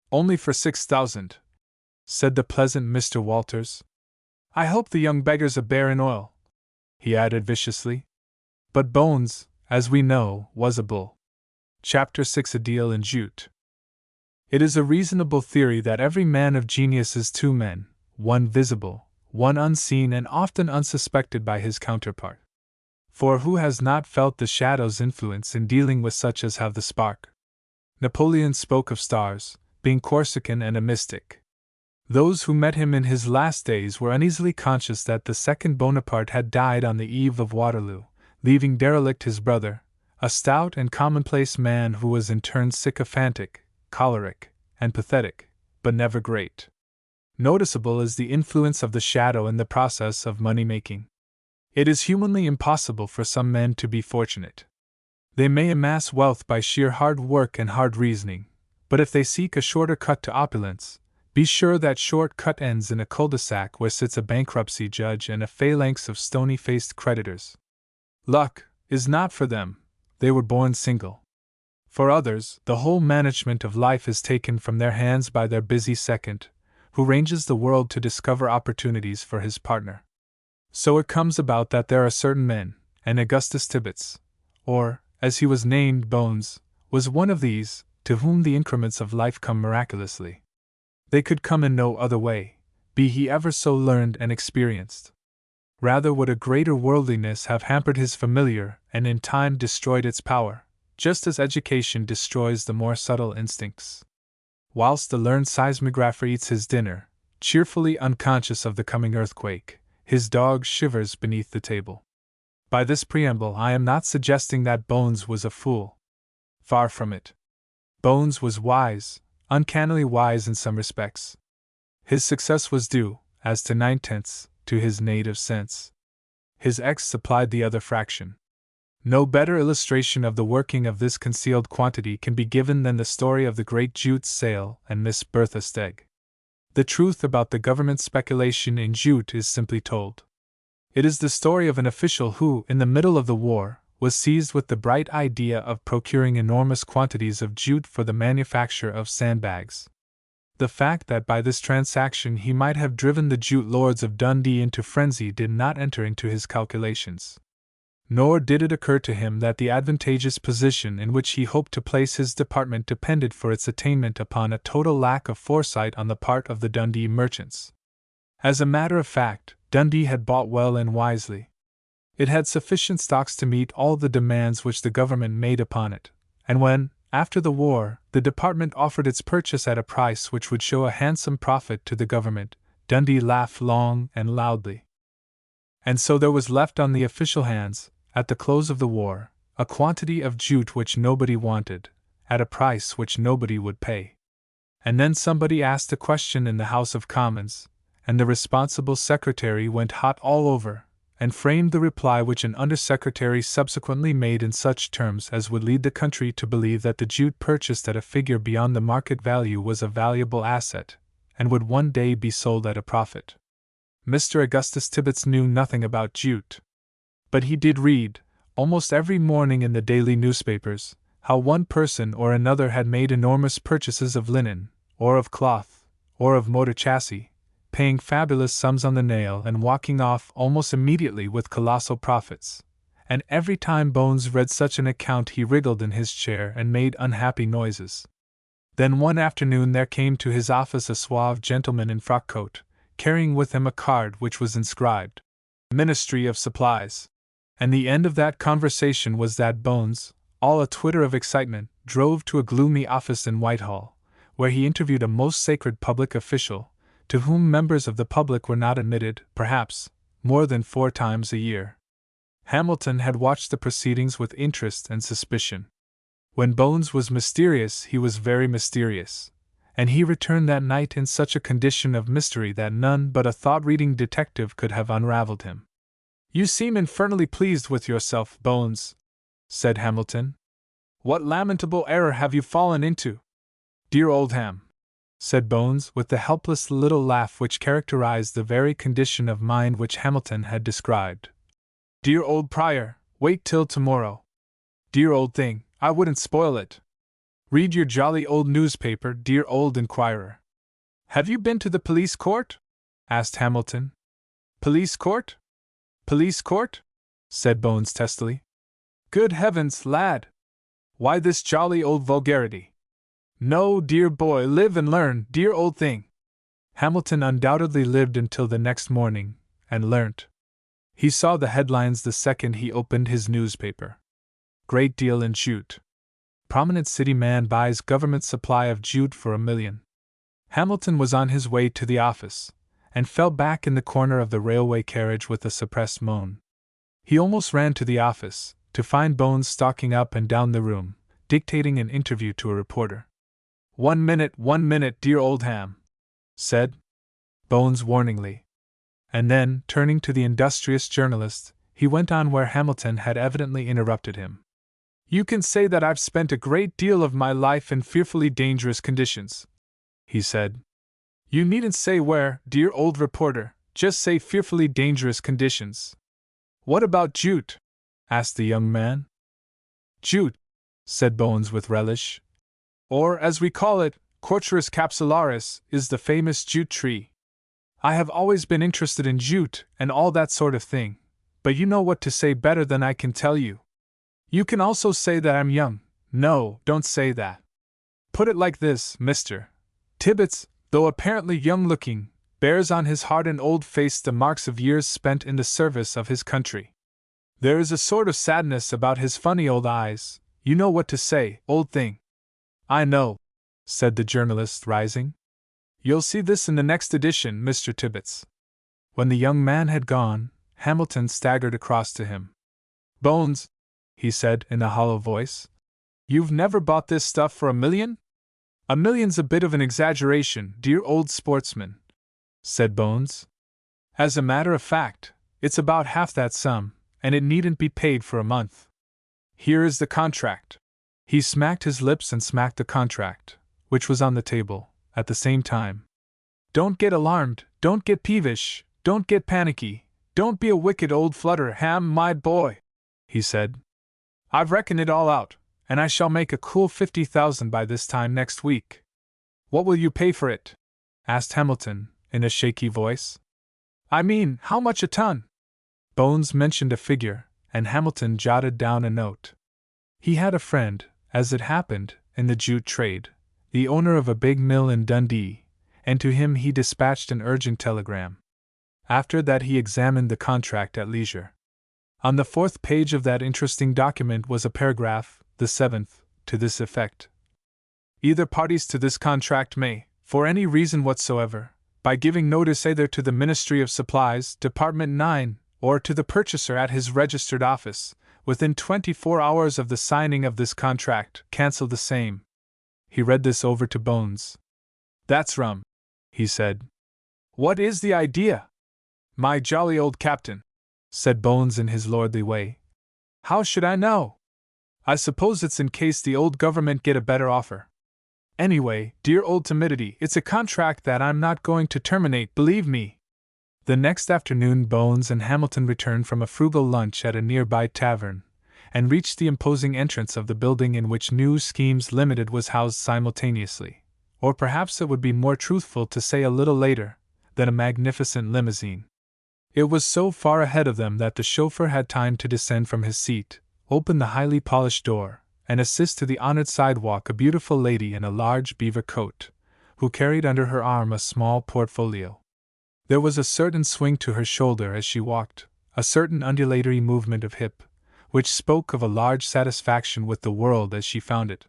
Only for 6,000, said the pleasant Mr. Walters. I hope the young beggar's a bear in oil, he added viciously. But Bones, as we know, was a bull. Chapter 6: A Deal in Jute. It is a reasonable theory that every man of genius is two men, one visible, one unseen and often unsuspected by his counterpart. For who has not felt the shadow's influence in dealing with such as have the spark? Napoleon spoke of stars, being Corsican and a mystic. Those who met him in his last days were uneasily conscious that the second Bonaparte had died on the eve of Waterloo, leaving derelict his brother, a stout and commonplace man who was in turn sycophantic, choleric, and pathetic, but never great. Noticeable is the influence of the shadow in the process of money-making. It is humanly impossible for some men to be fortunate. They may amass wealth by sheer hard work and hard reasoning, but if they seek a shorter cut to opulence, be sure that short cut ends in a cul-de-sac where sits a bankruptcy judge and a phalanx of stony-faced creditors. Luck is not for them. They were born single. For others, the whole management of life is taken from their hands by their busy second, who ranges the world to discover opportunities for his partner. So it comes about that there are certain men, and Augustus Tibbets, or, as he was named, Bones, was one of these, to whom the increments of life come miraculously. They could come in no other way, be he ever so learned and experienced. Rather would a greater worldliness have hampered his familiar and in time destroyed its power, just as education destroys the more subtle instincts. Whilst the learned seismographer eats his dinner, cheerfully unconscious of the coming earthquake, his dog shivers beneath the table. By this preamble I am not suggesting that Bones was a fool. Far from it. Bones was wise, uncannily wise in some respects. His success was due, as to 9/10, to his native sense. His X supplied the other fraction. No better illustration of the working of this concealed quantity can be given than the story of the great jute sale and Miss Bertha Stegg. The truth about the government speculation in jute is simply told. It is the story of an official who, in the middle of the war, was seized with the bright idea of procuring enormous quantities of jute for the manufacture of sandbags. The fact that by this transaction he might have driven the jute lords of Dundee into frenzy did not enter into his calculations. Nor did it occur to him that the advantageous position in which he hoped to place his department depended for its attainment upon a total lack of foresight on the part of the Dundee merchants. As a matter of fact, Dundee had bought well and wisely. It had sufficient stocks to meet all the demands which the government made upon it, and when, after the war, the department offered its purchase at a price which would show a handsome profit to the government, Dundee laughed long and loudly. And so there was left on the official hands, at the close of the war, a quantity of jute which nobody wanted, at a price which nobody would pay. And then somebody asked a question in the House of Commons, and the responsible secretary went hot all over, and framed the reply which an under-secretary subsequently made in such terms as would lead the country to believe that the jute purchased at a figure beyond the market value was a valuable asset, and would one day be sold at a profit. Mr. Augustus Tibbets knew nothing about jute. But he did read, almost every morning in the daily newspapers, how one person or another had made enormous purchases of linen, or of cloth, or of motor chassis, paying fabulous sums on the nail and walking off almost immediately with colossal profits. And every time Bones read such an account he wriggled in his chair and made unhappy noises. Then one afternoon there came to his office a suave gentleman in frock coat, carrying with him a card which was inscribed, Ministry of Supplies. And the end of that conversation was that Bones, all a twitter of excitement, drove to a gloomy office in Whitehall, where he interviewed a most sacred public official, to whom members of the public were not admitted, perhaps, more than 4 times a year. Hamilton had watched the proceedings with interest and suspicion. When Bones was mysterious, he was very mysterious, and he returned that night in such a condition of mystery that none but a thought-reading detective could have unraveled him. "You seem infernally pleased with yourself, Bones," said Hamilton. "What lamentable error have you fallen into?" "Dear old Ham," said Bones, with the helpless little laugh which characterized the very condition of mind which Hamilton had described. "Dear old Prior, wait till tomorrow. Dear old thing, I wouldn't spoil it. Read your jolly old newspaper, dear old Inquirer." "Have you been to the police court?" asked Hamilton. "Police court? Police court?" said Bones testily. "Good heavens, lad! Why this jolly old vulgarity? No, dear boy, live and learn, dear old thing." Hamilton undoubtedly lived until the next morning, and learnt. He saw the headlines the second he opened his newspaper. Great deal in jute. Prominent city man buys government supply of jute for $1 million. Hamilton was on his way to the office, and fell back in the corner of the railway carriage with a suppressed moan. He almost ran to the office, to find Bones stalking up and down the room, dictating an interview to a reporter. 1 minute, dear old Ham," said Bones warningly. And then, turning to the industrious journalist, he went on where Hamilton had evidently interrupted him. "You can say that I've spent a great deal of my life in fearfully dangerous conditions," he said. "You needn't say where, dear old reporter, just say fearfully dangerous conditions." "What about jute?" asked the young man. "Jute," said Bones with relish, "or, as we call it, Corchorus capsularis, is the famous jute tree. I have always been interested in jute and all that sort of thing, but you know what to say better than I can tell you. You can also say that I'm young. No, don't say that. Put it like this, Mr. Tibbets, though apparently young-looking, bears on his hard and old face the marks of years spent in the service of his country. There is a sort of sadness about his funny old eyes. You know what to say, old thing." "I know," said the journalist, rising. "You'll see this in the next edition, Mr. Tibbets." When the young man had gone, Hamilton staggered across to him. "Bones," he said in a hollow voice, "you've never bought this stuff for $1 million? $1 million's a bit of an exaggeration, dear old sportsman," said Bones. "As a matter of fact, it's about half that sum, and it needn't be paid for a month. Here is the contract." He smacked his lips and smacked the contract, which was on the table, at the same time. "Don't get alarmed, don't get peevish, don't get panicky, don't be a wicked old flutter, Ham, my boy," he said. "I've reckoned it all out, and I shall make a cool 50,000 by this time next week." "What will you pay for it?" asked Hamilton, in a shaky voice. "I mean, how much a ton?" Bones mentioned a figure, and Hamilton jotted down a note. He had a friend, as it happened, in the jute trade, the owner of a big mill in Dundee, and to him he dispatched an urgent telegram. After that he examined the contract at leisure. On the 4th page of that interesting document was a paragraph, the 7th, to this effect: "Either parties to this contract may, for any reason whatsoever, by giving notice either to the Ministry of Supplies, Department 9, or to the purchaser at his registered office, within 24 hours of the signing of this contract, cancel the same." He read this over to Bones. "That's rum," he said. "What is the idea?" "My jolly old captain," said Bones in his lordly way, "how should I know? I suppose it's in case the old government get a better offer. Anyway, dear old timidity, it's a contract that I'm not going to terminate, believe me." The next afternoon Bones and Hamilton returned from a frugal lunch at a nearby tavern, and reached the imposing entrance of the building in which New Schemes Limited was housed simultaneously, or perhaps it would be more truthful to say a little later, than a magnificent limousine. It was so far ahead of them that the chauffeur had time to descend from his seat, open the highly polished door, and assist to the honored sidewalk a beautiful lady in a large beaver coat, who carried under her arm a small portfolio. There was a certain swing to her shoulder as she walked, a certain undulatory movement of hip, which spoke of a large satisfaction with the world as she found it.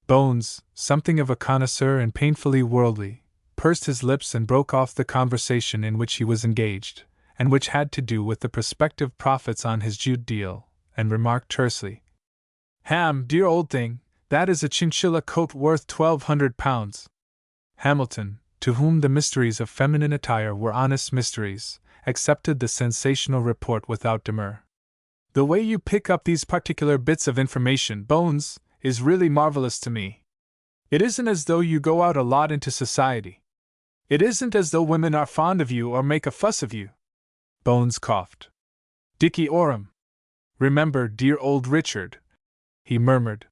Bones, something of a connoisseur and painfully worldly, pursed his lips and broke off the conversation in which he was engaged, and which had to do with the prospective profits on his jute deal, and remarked tersely, "Ham, dear old thing, that is a chinchilla coat worth £1,200. Hamilton, to whom the mysteries of feminine attire were honest mysteries, accepted the sensational report without demur. "The way you pick up these particular bits of information, Bones, is really marvelous to me. It isn't as though you go out a lot into society. It isn't as though women are fond of you or make a fuss of you." Bones coughed. "Dickie Orham. Remember dear old Richard," he murmured.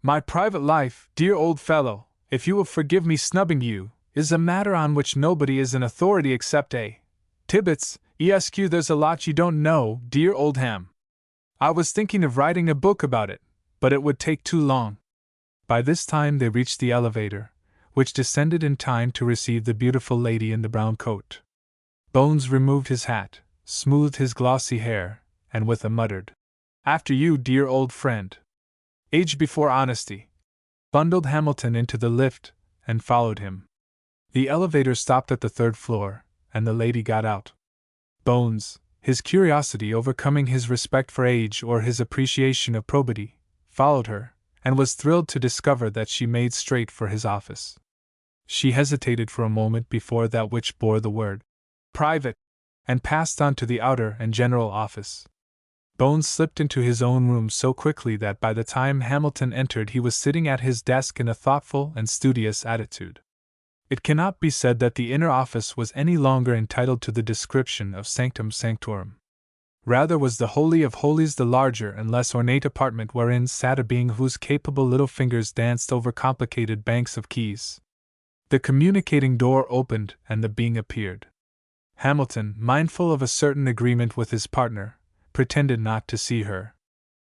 "My private life, dear old fellow, if you will forgive me snubbing you, is a matter on which nobody is an authority except A. Tibbets. Esq. There's a lot you don't know, dear old Ham. I was thinking of writing a book about it, but it would take too long." By this time they reached the elevator, which descended in time to receive the beautiful lady in the brown coat. Bones removed his hat, smoothed his glossy hair, and with a muttered, "After you, dear old friend. Age before honesty," bundled Hamilton into the lift, and followed him. The elevator stopped at the third floor, and the lady got out. Bones, his curiosity overcoming his respect for age or his appreciation of probity, followed her, and was thrilled to discover that she made straight for his office. She hesitated for a moment before that which bore the word "private," and passed on to the outer and general office. Bones slipped into his own room so quickly that by the time Hamilton entered he was sitting at his desk in a thoughtful and studious attitude. It cannot be said that the inner office was any longer entitled to the description of sanctum sanctorum. Rather was the Holy of Holies the larger and less ornate apartment wherein sat a being whose capable little fingers danced over complicated banks of keys. The communicating door opened and the being appeared. Hamilton, mindful of a certain agreement with his partner, pretended not to see her.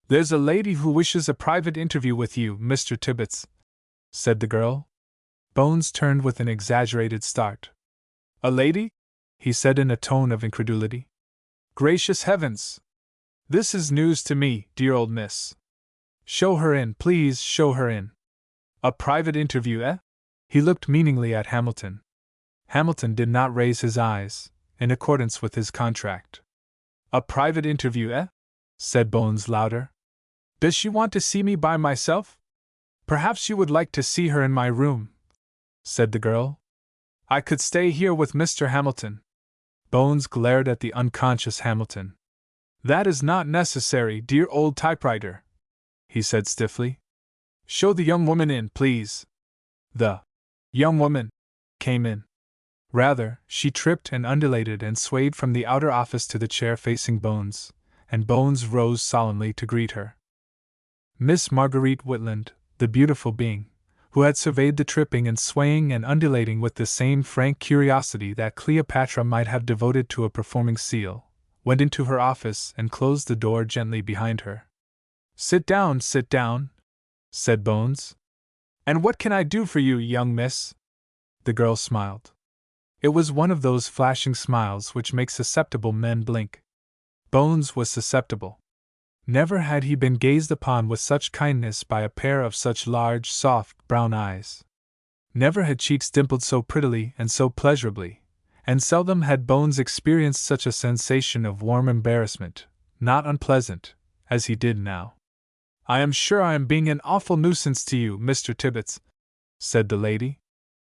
"There's a lady who wishes a private interview with you, Mr. Tibbets," said the girl. Bones turned with an exaggerated start. "A lady?" he said in a tone of incredulity. "Gracious heavens! This is news to me, dear old miss. Show her in, please, show her in. A private interview, eh?" He looked meaningly at Hamilton. Hamilton did not raise his eyes, in accordance with his contract. "A private interview, eh?" said Bones louder. "Does she want to see me by myself? Perhaps you would like to see her in my room," said the girl. "I could stay here with Mr. Hamilton." Bones glared at the unconscious Hamilton. "That is not necessary, dear old typewriter," he said stiffly. "Show the young woman in, please." The young woman came in. Rather, she tripped and undulated and swayed from the outer office to the chair facing Bones, and Bones rose solemnly to greet her. Miss Marguerite Whitland, the beautiful being, who had surveyed the tripping and swaying and undulating with the same frank curiosity that Cleopatra might have devoted to a performing seal, went into her office and closed the door gently behind her. sit down, said Bones. "And what can I do for you, young miss?" The girl smiled. It was one of those flashing smiles which make susceptible men blink. Bones was susceptible. Never had he been gazed upon with such kindness by a pair of such large, soft, brown eyes. Never had cheeks dimpled so prettily and so pleasurably, and seldom had Bones experienced such a sensation of warm embarrassment, not unpleasant, as he did now. "I am sure I am being an awful nuisance to you, Mr. Tibbets," said the lady.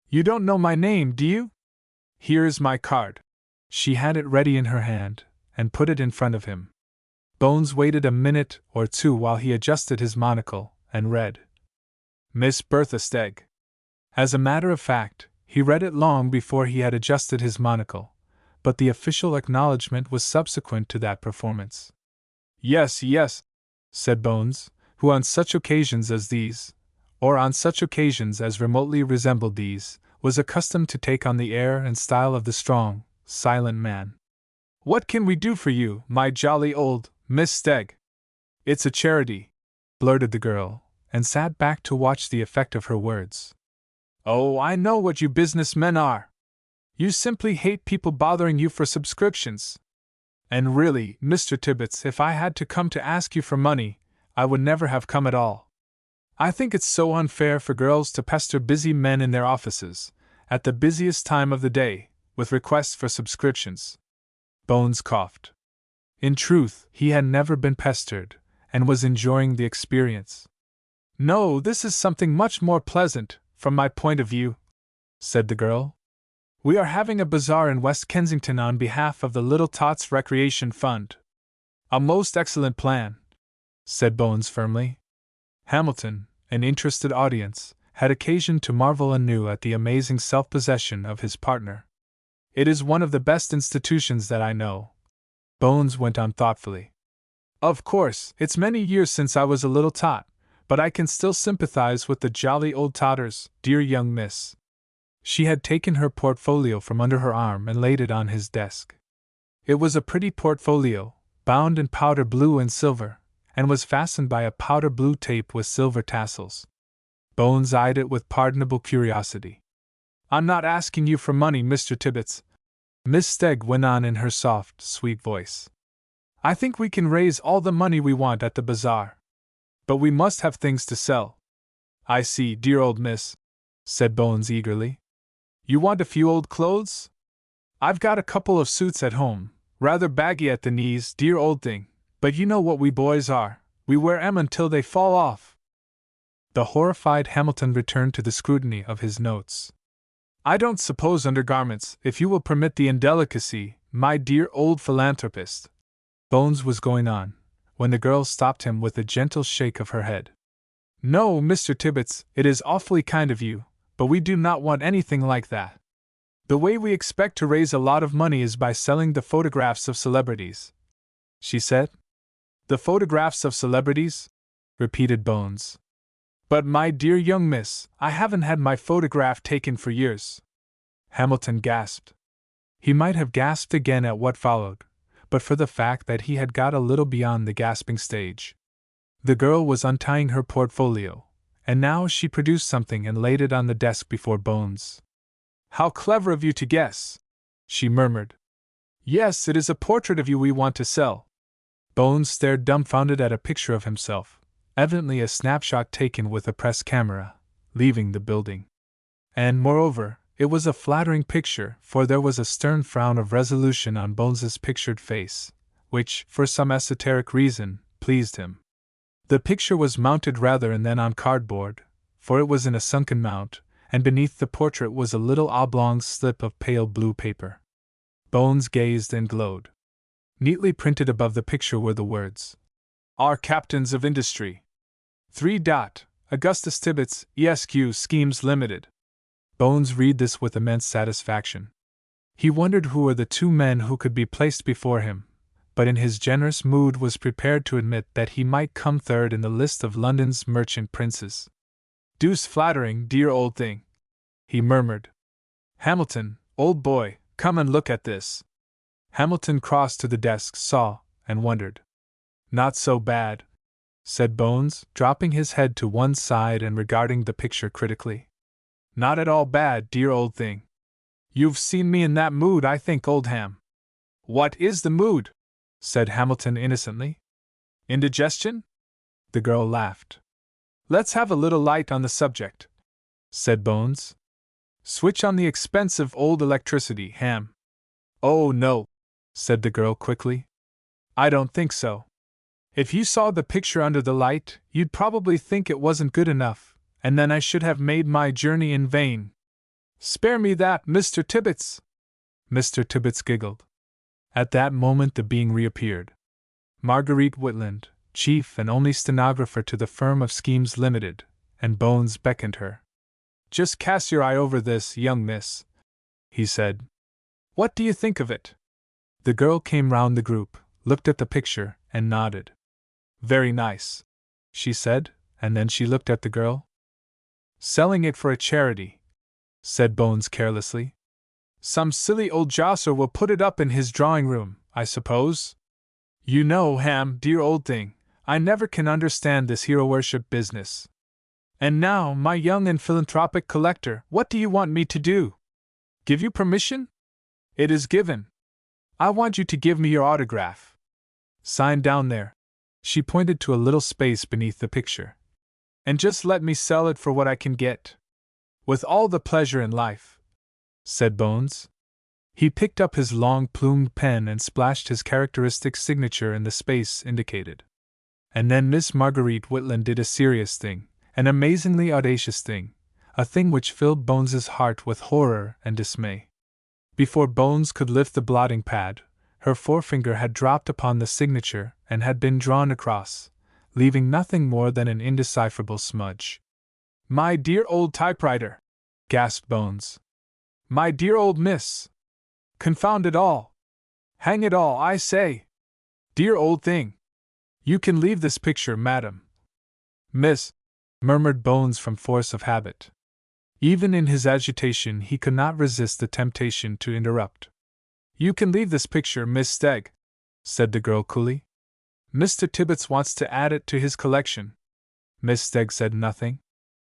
"You don't know my name, do you? Here is my card." She had it ready in her hand, and put it in front of him. Bones waited a minute or two while he adjusted his monocle, and read, "Miss Bertha Stegg." As a matter of fact, he read it long before he had adjusted his monocle, but the official acknowledgment was subsequent to that performance. Yes, said Bones, who on such occasions as these, or on such occasions as remotely resembled these, was accustomed to take on the air and style of the strong, silent man. "What can we do for you, my jolly old Miss Stegg?" "It's a charity," blurted the girl, and sat back to watch the effect of her words. "Oh, I know what you business men are. You simply hate people bothering you for subscriptions. And really, Mr. Tibbets, if I had to come to ask you for money, I would never have come at all. I think it's so unfair for girls to pester busy men in their offices, at the busiest time of the day, with requests for subscriptions." Bones coughed. In truth, he had never been pestered, and was enjoying the experience. "No, this is something much more pleasant, from my point of view," said the girl. "We are having a bazaar in West Kensington on behalf of the Little Tots Recreation Fund." "A most excellent plan," said Bones firmly. Hamilton, an interested audience, had occasion to marvel anew at the amazing self-possession of his partner. "It is one of the best institutions that I know," Bones went on thoughtfully. "Of course, it's many years since I was a little tot, but I can still sympathize with the jolly old totters, dear young miss." She had taken her portfolio from under her arm and laid it on his desk. It was a pretty portfolio, bound in powder blue and silver, and was fastened by a powder blue tape with silver tassels. Bones eyed it with pardonable curiosity. "I'm not asking you for money, Mr. Tibbets," Miss Stegg went on in her soft, sweet voice. "I think we can raise all the money we want at the bazaar. But we must have things to sell." "I see, dear old miss," said Bones eagerly. "You want a few old clothes? I've got a couple of suits at home, rather baggy at the knees, dear old thing, but you know what we boys are, we wear 'em until they fall off." The horrified Hamilton returned to the scrutiny of his notes. "I don't suppose undergarments, if you will permit the indelicacy, my dear old philanthropist," Bones was going on, when the girl stopped him with a gentle shake of her head. "No, Mr. Tibbets, it is awfully kind of you, but we do not want anything like that. The way we expect to raise a lot of money is by selling the photographs of celebrities," she said. "The photographs of celebrities?" repeated Bones. "But my dear young miss, I haven't had my photograph taken for years." Hamilton gasped. He might have gasped again at what followed, but for the fact that he had got a little beyond the gasping stage. The girl was untying her portfolio, and now she produced something and laid it on the desk before Bones. "How clever of you to guess!" she murmured. "Yes, it is a portrait of you we want to sell." Bones stared dumbfounded at a picture of himself, evidently a snapshot taken with a press camera, leaving the building. And, moreover, it was a flattering picture, for there was a stern frown of resolution on Bones's pictured face, which, for some esoteric reason, pleased him. The picture was mounted rather than on cardboard, for it was in a sunken mount, and beneath the portrait was a little oblong slip of pale blue paper. Bones gazed and glowed. Neatly printed above the picture were the words, "Our Captains of Industry. 3. Augustus Tibbets, ESQ Schemes Limited." Bones read this with immense satisfaction. He wondered who were the two men who could be placed before him, but in his generous mood was prepared to admit that he might come third in the list of London's merchant princes. "Deuce flattering, dear old thing," he murmured. "Hamilton, old boy, come and look at this." Hamilton crossed to the desk, saw, and wondered. "Not so bad," said Bones, dropping his head to one side and regarding the picture critically. "Not at all bad, dear old thing. You've seen me in that mood, I think, old Ham." "What is the mood?" said Hamilton innocently. "Indigestion?" The girl laughed. "Let's have a little light on the subject," said Bones. "Switch on the expensive old electricity, Ham." "Oh, no," said the girl quickly. "I don't think so. If you saw the picture under the light, you'd probably think it wasn't good enough, and then I should have made my journey in vain." "Spare me that, Mr. Tibbets!" Mr. Tibbets giggled. At that moment the being reappeared. Marguerite Whitland, chief and only stenographer to the firm of Schemes Limited, and Bones beckoned her. "Just cast your eye over this, young miss," he said. "What do you think of it?" The girl came round the group, looked at the picture, and nodded. Very nice, she said, and then she looked at the girl. Selling it for a charity, said Bones carelessly. Some silly old josser will put it up in his drawing room, I suppose. You know, Ham, dear old thing, I never can understand this hero worship business. And now, my young and philanthropic collector, what do you want me to do? Give you permission? It is given. I want you to give me your autograph. Sign down there. She pointed to a little space beneath the picture. And just let me sell it for what I can get. With all the pleasure in life, said Bones. He picked up his long plumed pen and splashed his characteristic signature in the space indicated. And then Miss Marguerite Whitland did a serious thing, an amazingly audacious thing, a thing which filled Bones's heart with horror and dismay. Before Bones could lift the blotting pad, her forefinger had dropped upon the signature and had been drawn across, leaving nothing more than an indecipherable smudge. My dear old typewriter! Gasped Bones. My dear old miss! Confound it all! Hang it all, I say! Dear old thing! You can leave this picture, madam. Miss, murmured Bones from force of habit. Even in his agitation he could not resist the temptation to interrupt. You can leave this picture, Miss Stegg, said the girl coolly. Mr. Tibbets wants to add it to his collection. Miss Stegg said nothing.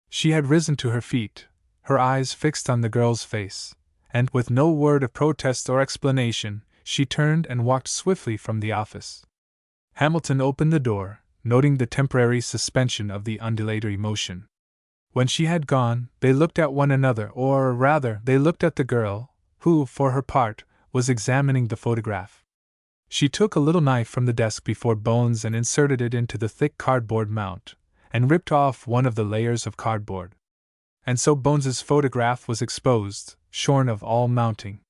She had risen to her feet, her eyes fixed on the girl's face, and, with no word of protest or explanation, she turned and walked swiftly from the office. Hamilton opened the door, noting the temporary suspension of the undulatory motion. When she had gone, they looked at one another, or rather, they looked at the girl, who, for her part, was examining the photograph. She took a little knife from the desk before Bones and inserted it into the thick cardboard mount, and ripped off one of the layers of cardboard. And so Bones's photograph was exposed, shorn of all mounting.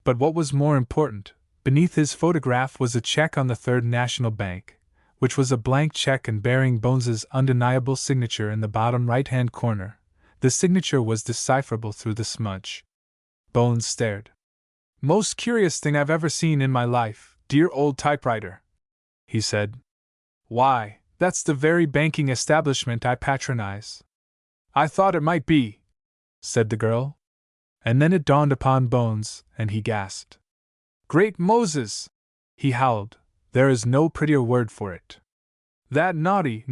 But what was more important, beneath his photograph was a check on the Third National Bank, which was a blank check and bearing Bones's undeniable signature in the bottom right-hand corner. The signature was decipherable through the smudge. Bones stared. Most curious thing I've ever seen in my life, dear old typewriter, he said. Why, that's the very banking establishment I patronize. I thought it might be, said the girl. And then it dawned upon Bones, and he gasped. Great Moses! He howled. There is no prettier word for it. That naughty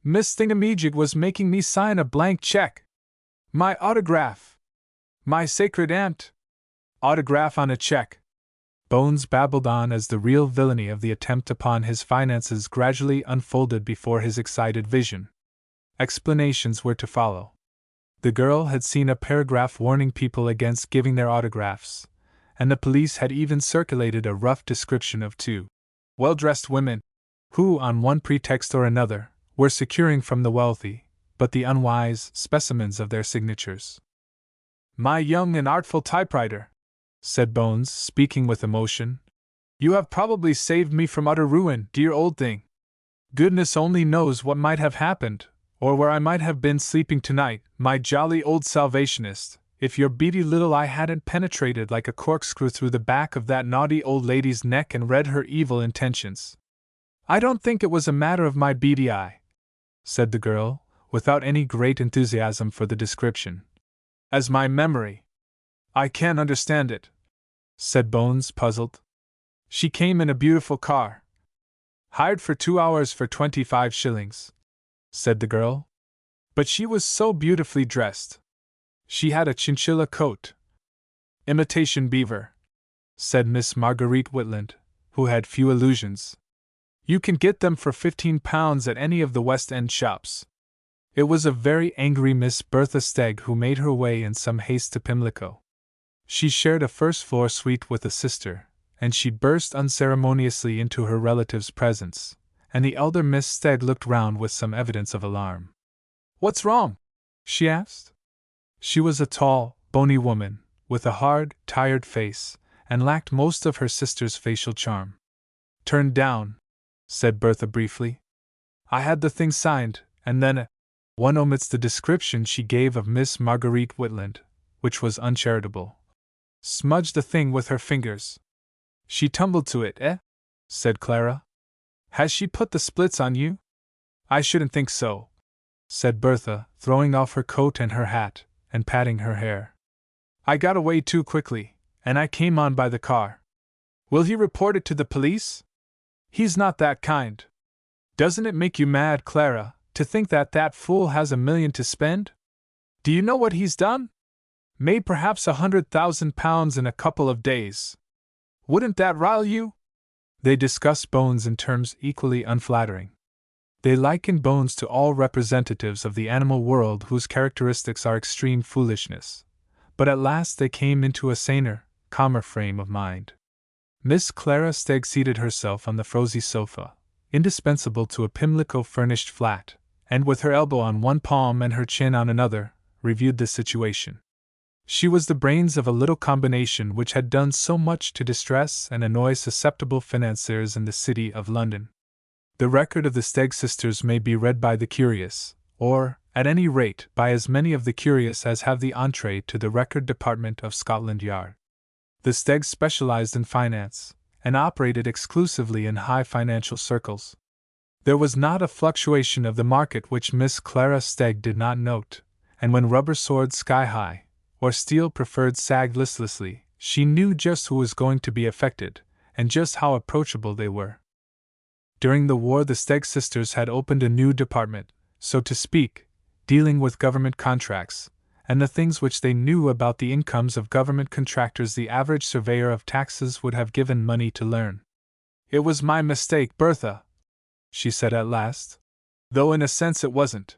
Miss Thingamajig was making me sign a blank check. My autograph! My sacred aunt! Autograph on a check! Bones babbled on as the real villainy of the attempt upon his finances gradually unfolded before his excited vision. Explanations were to follow. The girl had seen a paragraph warning people against giving their autographs, and the police had even circulated a rough description of two well-dressed women, who, on one pretext or another, were securing from the wealthy, but the unwise, specimens of their signatures. My young and artful typewriter, said Bones, speaking with emotion, you have probably saved me from utter ruin, dear old thing. Goodness only knows what might have happened, or where I might have been sleeping tonight, my jolly old Salvationist, if your beady little eye hadn't penetrated like a corkscrew through the back of that naughty old lady's neck and read her evil intentions. I don't think it was a matter of my beady eye, said the girl, without any great enthusiasm for the description. As my memory. I can't understand it, said Bones, puzzled. She came in a beautiful car. Hired for 2 hours for 25 shillings, said the girl. But she was so beautifully dressed. She had a chinchilla coat. Imitation beaver, said Miss Marguerite Whitland, who had few illusions. You can get them for £15 at any of the West End shops. It was a very angry Miss Bertha Stegg who made her way in some haste to Pimlico. She shared a first-floor suite with a sister, and she burst unceremoniously into her relative's presence, and the elder Miss Stegg looked round with some evidence of alarm. What's wrong? She asked. She was a tall, bony woman, with a hard, tired face, and lacked most of her sister's facial charm. Turned down, said Bertha briefly. I had the thing signed, and then one omits the description she gave of Miss Marguerite Whitland, which was uncharitable. Smudged the thing with her fingers. She tumbled to it, said Clara. Has she put the splits on you? I shouldn't think so, said Bertha, throwing off her coat and her hat, and patting her hair. I got away too quickly, and I came on by the car. Will he report it to the police? He's not that kind. Doesn't it make you mad, Clara, to think that that fool has $1 million to spend? Do you know what he's done? Made perhaps £100,000 in a couple of days. Wouldn't that rile you? They discussed Bones in terms equally unflattering. They likened Bones to all representatives of the animal world whose characteristics are extreme foolishness. But at last they came into a saner, calmer frame of mind. Miss Clara Stegg seated herself on the frosy sofa, indispensable to a Pimlico-furnished flat, and with her elbow on one palm and her chin on another, reviewed the situation. She was the brains of a little combination which had done so much to distress and annoy susceptible financiers in the city of London. The record of the Stegg sisters may be read by the curious, or, at any rate, by as many of the curious as have the entrée to the record department of Scotland Yard. The Steggs specialized in finance, and operated exclusively in high financial circles. There was not a fluctuation of the market which Miss Clara Stegg did not note, and when rubber soared sky-high, or steel preferred sagged listlessly, she knew just who was going to be affected, and just how approachable they were. During the war the Stegg sisters had opened a new department, so to speak, dealing with government contracts, and the things which they knew about the incomes of government contractors the average surveyor of taxes would have given money to learn. It was my mistake, Bertha, she said at last. Though in a sense it wasn't.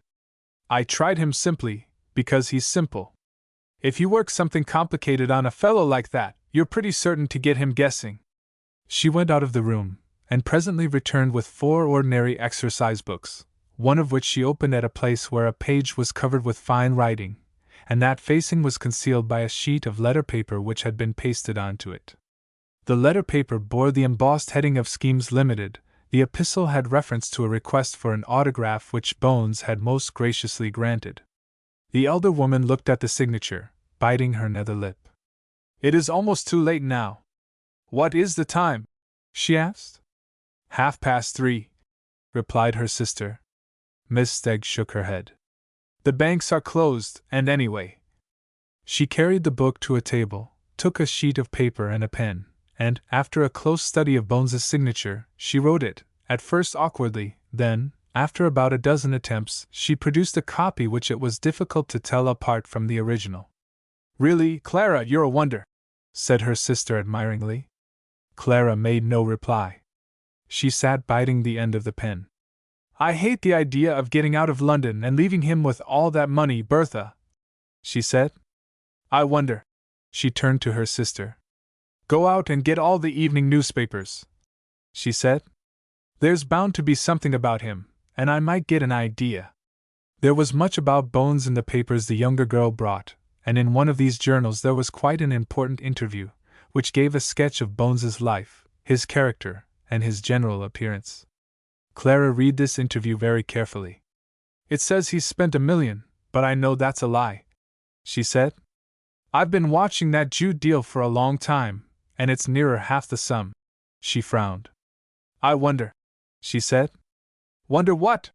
I tried him simply, because he's simple. If you work something complicated on a fellow like that, you're pretty certain to get him guessing. She went out of the room, and presently returned with 4 ordinary exercise books, one of which she opened at a place where a page was covered with fine writing, and that facing was concealed by a sheet of letter paper which had been pasted onto it. The letter paper bore the embossed heading of Schemes Limited. The epistle had reference to a request for an autograph which Bones had most graciously granted. The elder woman looked at the signature, biting her nether lip. It is almost too late now. What is the time? She asked. 3:30, replied her sister. Miss Stegg shook her head. The banks are closed, and anyway. She carried the book to a table, took a sheet of paper and a pen, and, after a close study of Bones's signature, she wrote it, at first awkwardly, then, after about a dozen attempts, she produced a copy which it was difficult to tell apart from the original. Really, Clara, you're a wonder, said her sister admiringly. Clara made no reply. She sat biting the end of the pen. I hate the idea of getting out of London and leaving him with all that money, Bertha, she said. I wonder. She turned to her sister. Go out and get all the evening newspapers, she said. There's bound to be something about him, and I might get an idea. There was much about Bones in the papers the younger girl brought, and in one of these journals there was quite an important interview, which gave a sketch of Bones's life, his character, and his general appearance. Clara read this interview very carefully. It says he's spent $1 million, but I know that's a lie, she said. I've been watching that Jude deal for a long time, and it's nearer half the sum. She frowned. I wonder, she said. Wonder what?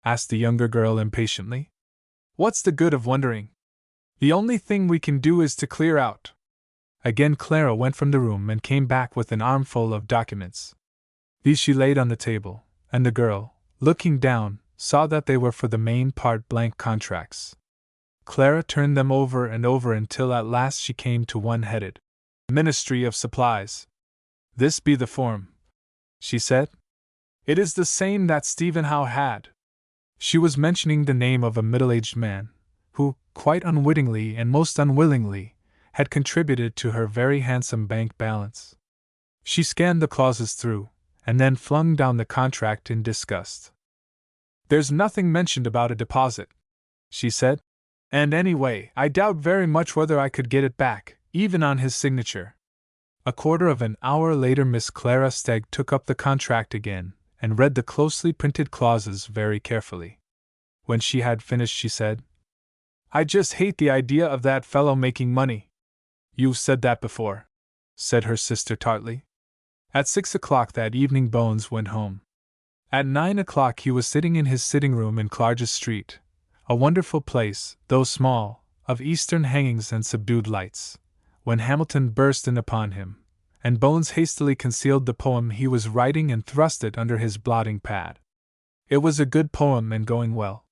Asked the younger girl impatiently. What's the good of wondering? The only thing we can do is to clear out. Again Clara went from the room and came back with an armful of documents. These she laid on the table, and the girl, looking down, saw that they were for the main part blank contracts. Clara turned them over and over until at last she came to one headed Ministry of Supplies. This be the form, she said. It is the same that Stephen Howe had. She was mentioning the name of a middle-aged man, who, quite unwittingly and most unwillingly, had contributed to her very handsome bank balance. She scanned the clauses through, and then flung down the contract in disgust. There's nothing mentioned about a deposit, she said. And anyway, I doubt very much whether I could get it back, even on his signature. A quarter of an hour later Miss Clara Stegg took up the contract again, and read the closely printed clauses very carefully. When she had finished she said, I just hate the idea of that fellow making money. You've said that before, said her sister tartly. At 6 o'clock that evening Bones went home. At 9 o'clock he was sitting in his sitting room in Clarges Street, a wonderful place, though small, of Eastern hangings and subdued lights, when Hamilton burst in upon him, and Bones hastily concealed the poem he was writing and thrust it under his blotting pad. It was a good poem and going well.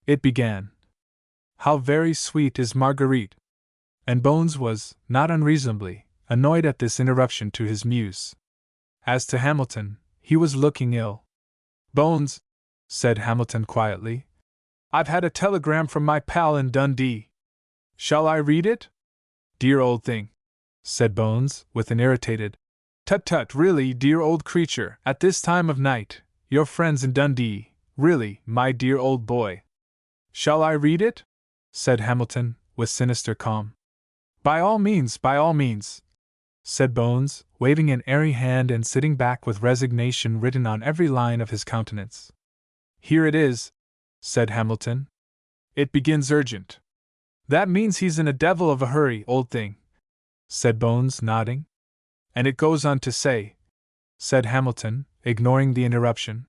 It began, "How very sweet is Marguerite," and Bones was, not unreasonably, annoyed at this interruption to his muse. As to Hamilton, he was looking ill. "Bones," said Hamilton quietly, "I've had a telegram from my pal in Dundee. Shall I read it?" "Dear old thing," said Bones, with an irritated, "Tut, really, dear old creature, at this time of night, your friends in Dundee, really, my dear old boy." "Shall I read it?" said Hamilton, with sinister calm. By all means," said Bones, waving an airy hand and sitting back with resignation written on every line of his countenance. "Here it is," said Hamilton. "It begins urgent." "That means he's in a devil of a hurry, old thing," said Bones, nodding. "And it goes on to say," said Hamilton, ignoring the interruption,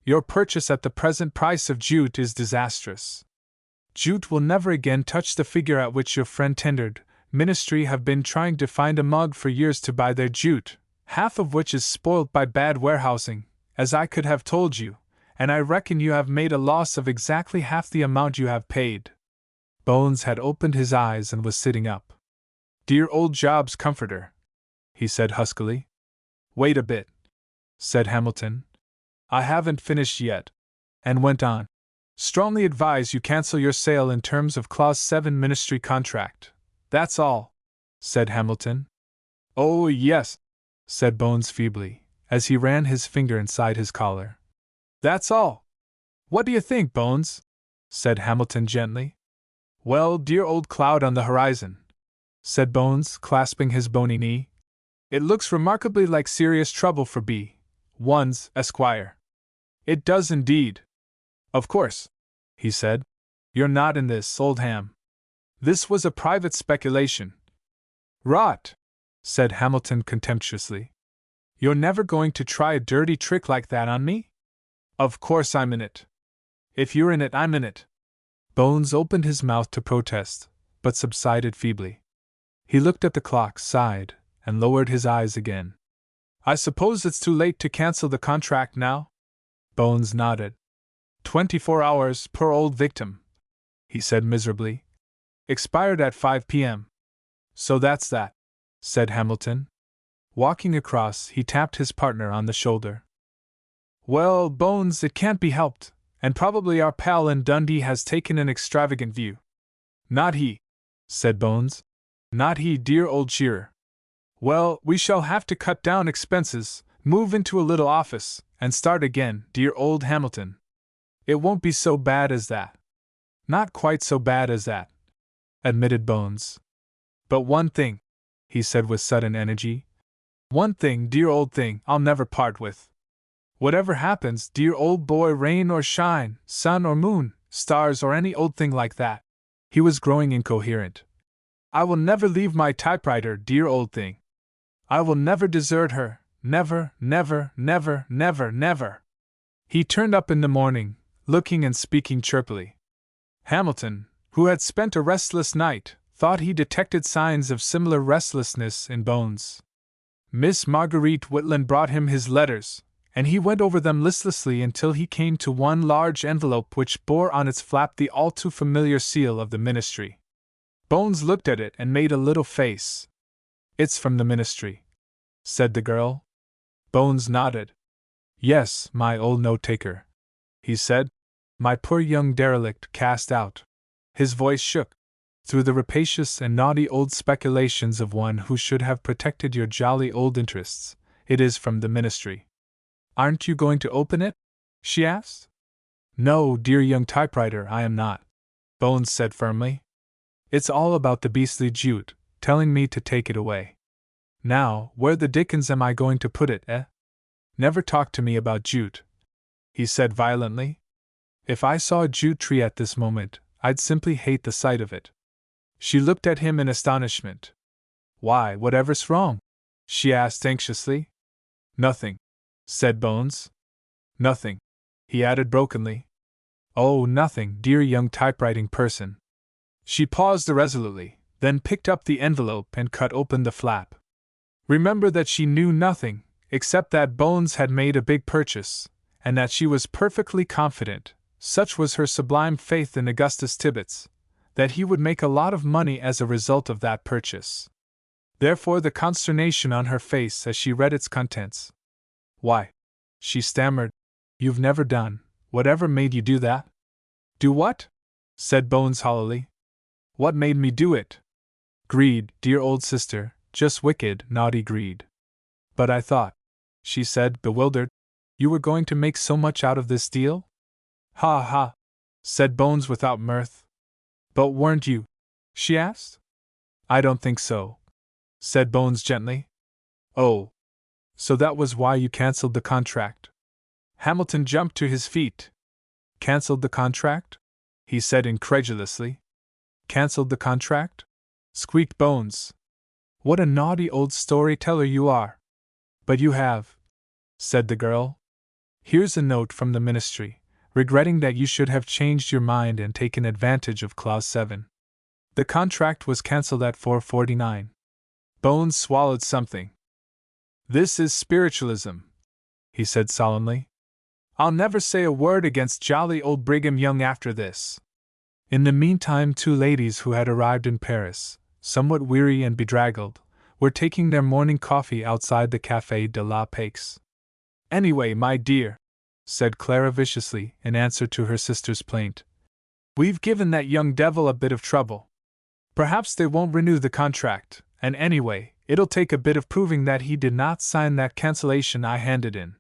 "your purchase at the present price of jute is disastrous. Jute will never again touch the figure at which your friend tendered. Ministry have been trying to find a mug for years to buy their jute, half of which is spoilt by bad warehousing, as I could have told you, and I reckon you have made a loss of exactly half the amount you have paid." Bones had opened his eyes and was sitting up. "Dear old Job's comforter," he said huskily. "Wait a bit," said Hamilton. "I haven't finished yet," and went on. "Strongly advise you cancel your sale in terms of Clause 7 Ministry contract. That's all," said Hamilton. "Oh, yes," said Bones feebly, as he ran his finger inside his collar. "That's all. What do you think, Bones?" said Hamilton gently. "Well, dear old cloud on the horizon," said Bones, clasping his bony knee. "It looks remarkably like serious trouble for B.'s Esquire. It does indeed." "Of course," he said, "you're not in this, old Ham. This was a private speculation." "Rot!" said Hamilton contemptuously. "You're never going to try a dirty trick like that on me?" "Of course I'm in it. If you're in it, I'm in it." Bones opened his mouth to protest, but subsided feebly. He looked at the clock, sighed, and lowered his eyes again. "I suppose it's too late to cancel the contract now?" Bones nodded. 24 hours, poor old victim," he said miserably. "Expired at 5 p.m. "So that's that," said Hamilton. Walking across, he tapped his partner on the shoulder. "Well, Bones, it can't be helped, and probably our pal in Dundee has taken an extravagant view." "Not he," said Bones. "Not he, dear old Shearer. Well, we shall have to cut down expenses, move into a little office, and start again, dear old Hamilton. It won't be so bad as that." "Not quite so bad as that," admitted Bones. "But one thing," he said with sudden energy, "one thing, dear old thing, I'll never part with. Whatever happens, dear old boy, rain or shine, sun or moon, stars or any old thing like that." He was growing incoherent. "I will never leave my typewriter, dear old thing. I will never desert her, never, never, never, never, never." He turned up in the morning, looking and speaking chirpily. Hamilton, who had spent a restless night, thought he detected signs of similar restlessness in Bones. Miss Marguerite Whitland brought him his letters, and he went over them listlessly until he came to one large envelope which bore on its flap the all too familiar seal of the Ministry. Bones looked at it and made a little face. "It's from the Ministry," said the girl. Bones nodded. "Yes, my old note-taker," he said. "My poor young derelict cast out." His voice shook. "Through the rapacious and naughty old speculations of one who should have protected your jolly old interests, it is from the Ministry." "Aren't you going to open it?" she asked. "No, dear young typewriter, I am not," Bones said firmly. "It's all about the beastly jute, telling me to take it away. Now, where the dickens am I going to put it, eh? Never talk to me about jute," he said violently. "If I saw a jute tree at this moment, I'd simply hate the sight of it." She looked at him in astonishment. "Why, whatever's wrong?" she asked anxiously. "Nothing," said Bones. Nothing, he added brokenly. Oh, nothing, dear young typewriting person. She paused irresolutely, then picked up the envelope and cut open the flap. Remember that she knew nothing, except that Bones had made a big purchase, and that she was perfectly confident, such was her sublime faith in Augustus Tibbets, that he would make a lot of money as a result of that purchase. Therefore the consternation on her face as she read its contents. Why, she stammered, you've never done, whatever made you do that? Do what? Said Bones hollowly. What made me do it? Greed, dear old sister, just wicked, naughty greed. But I thought, she said, bewildered, you were going to make so much out of this deal? Ha ha, said Bones without mirth. But weren't you? She asked. I don't think so, said Bones gently. Oh, so that was why you cancelled the contract? Hamilton jumped to his feet. Cancelled the contract? He said incredulously. Cancelled the contract? Squeaked Bones. What a naughty old storyteller you are. But you have, said the girl. Here's a note from the ministry, regretting that you should have changed your mind and taken advantage of Clause 7. The contract was cancelled at 4:49. Bones swallowed something. This is spiritualism, he said solemnly. I'll never say a word against jolly old Brigham Young after this. In the meantime, two ladies who had arrived in Paris, somewhat weary and bedraggled, were taking their morning coffee outside the Café de la Paix. Anyway, my dear, said Clara viciously in answer to her sister's plaint, we've given that young devil a bit of trouble. Perhaps they won't renew the contract, and anyway, it'll take a bit of proving that he did not sign that cancellation I handed in.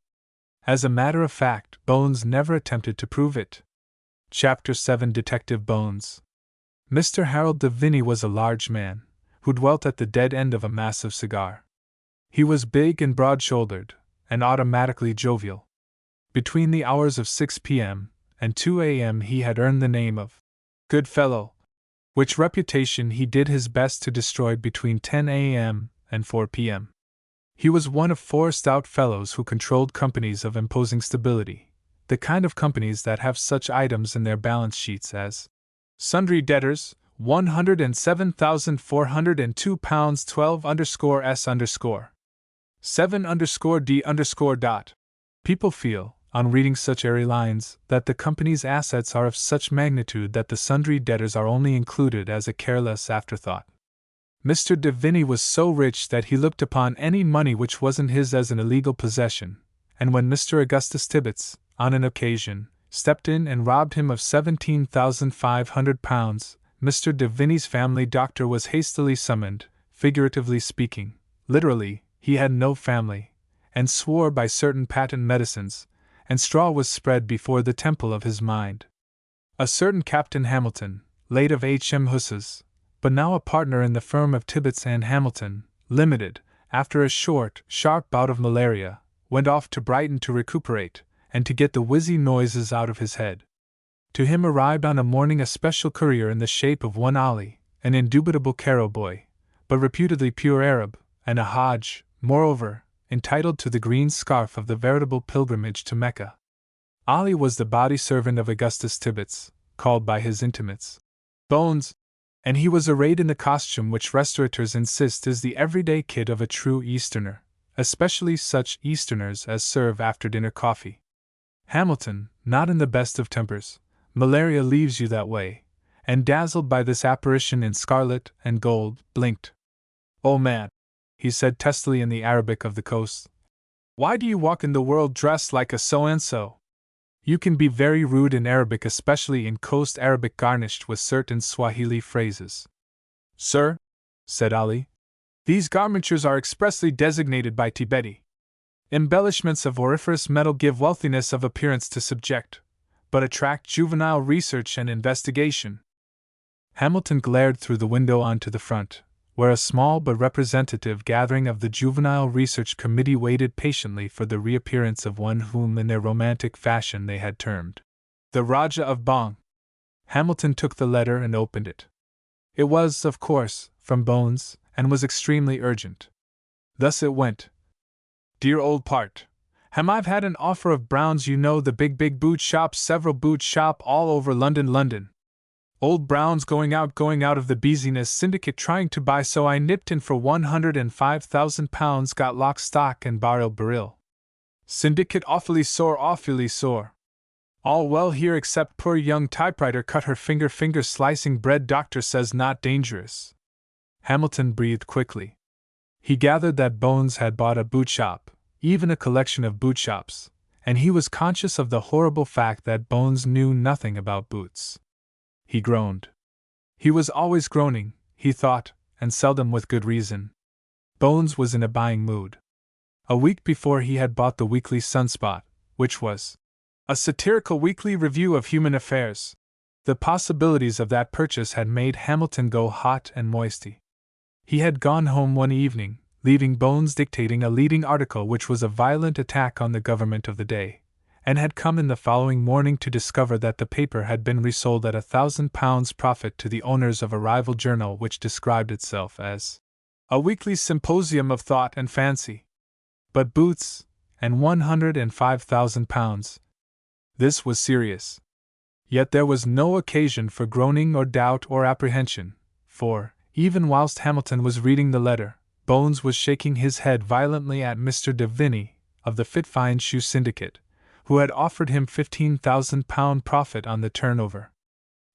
As a matter of fact, Bones never attempted to prove it. Chapter 7 Detective Bones. Mr. Harold de Vinny was a large man, who dwelt at the dead end of a massive cigar. He was big and broad-shouldered, and automatically jovial. Between the hours of 6 p.m. and 2 a.m. he had earned the name of Good Fellow, which reputation he did his best to destroy between 10 a.m. and 4 p.m. He was one of four stout fellows who controlled companies of imposing stability, the kind of companies that have such items in their balance sheets as sundry debtors, £107,402 12_S_, 7_D_. People feel, on reading such airy lines, that the company's assets are of such magnitude that the sundry debtors are only included as a careless afterthought. Mr. de Vinny was so rich that he looked upon any money which wasn't his as an illegal possession, and when Mr. Augustus Tibbets, on an occasion, stepped in and robbed him of £17,500, Mr. de Vinny's family doctor was hastily summoned, figuratively speaking. Literally, he had no family, and swore by certain patent medicines, and straw was spread before the temple of his mind. A certain Captain Hamilton, late of H.M. Huss's, but now a partner in the firm of Tibbets and Hamilton, Limited, after a short, sharp bout of malaria, went off to Brighton to recuperate, and to get the wheezy noises out of his head. To him arrived on a morning a special courier in the shape of one Ali, an indubitable Cairo boy, but reputedly pure Arab, and a Hajj, moreover, entitled to the green scarf of the veritable pilgrimage to Mecca. Ali was the body servant of Augustus Tibbets, called by his intimates Bones, and he was arrayed in the costume which restaurateurs insist is the everyday kit of a true Easterner, especially such Easterners as serve after-dinner coffee. Hamilton, not in the best of tempers, malaria leaves you that way, and dazzled by this apparition in scarlet and gold, blinked. "Oh man," he said testily in the Arabic of the coast, "why do you walk in the world dressed like a so-and-so?" You can be very rude in Arabic, especially in coast Arabic garnished with certain Swahili phrases. "Sir," said Ali, "these garmentures are expressly designated by Tibeti. Embellishments of auriferous metal give wealthiness of appearance to subject, but attract juvenile research and investigation." Hamilton glared through the window onto the front, where a small but representative gathering of the Juvenile Research Committee waited patiently for the reappearance of one whom in their romantic fashion they had termed the Raja of Bong. Hamilton took the letter and opened it. It was, of course, from Bones, and was extremely urgent. Thus it went. "Dear old part, I've had an offer of Brown's, you know, the big boot shop, several boot shop all over London. Old Brown's going out of the business syndicate trying to buy, so I nipped in for £105,000, got lock, stock and barrel. Syndicate awfully sore. All well here except poor young typewriter cut her finger slicing bread, doctor says not dangerous. Hamilton breathed quickly. He gathered that Bones had bought a boot shop, even a collection of boot shops, and he was conscious of the horrible fact that Bones knew nothing about boots. He groaned. He was always groaning, he thought, and seldom with good reason. Bones was in a buying mood. A week before he had bought the Weekly Sunspot, which was a satirical weekly review of human affairs. The possibilities of that purchase had made Hamilton go hot and moisty. He had gone home one evening, leaving Bones dictating a leading article which was a violent attack on the government of the day, and had come in the following morning to discover that the paper had been resold at £1,000 profit to the owners of a rival journal which described itself as a weekly symposium of thought and fancy. But boots, and £105,000. This was serious. Yet there was no occasion for groaning or doubt or apprehension, for, even whilst Hamilton was reading the letter, Bones was shaking his head violently at Mr. de Vinny, of the Fitfine Shoe Syndicate, who had offered him £15,000 profit on the turnover.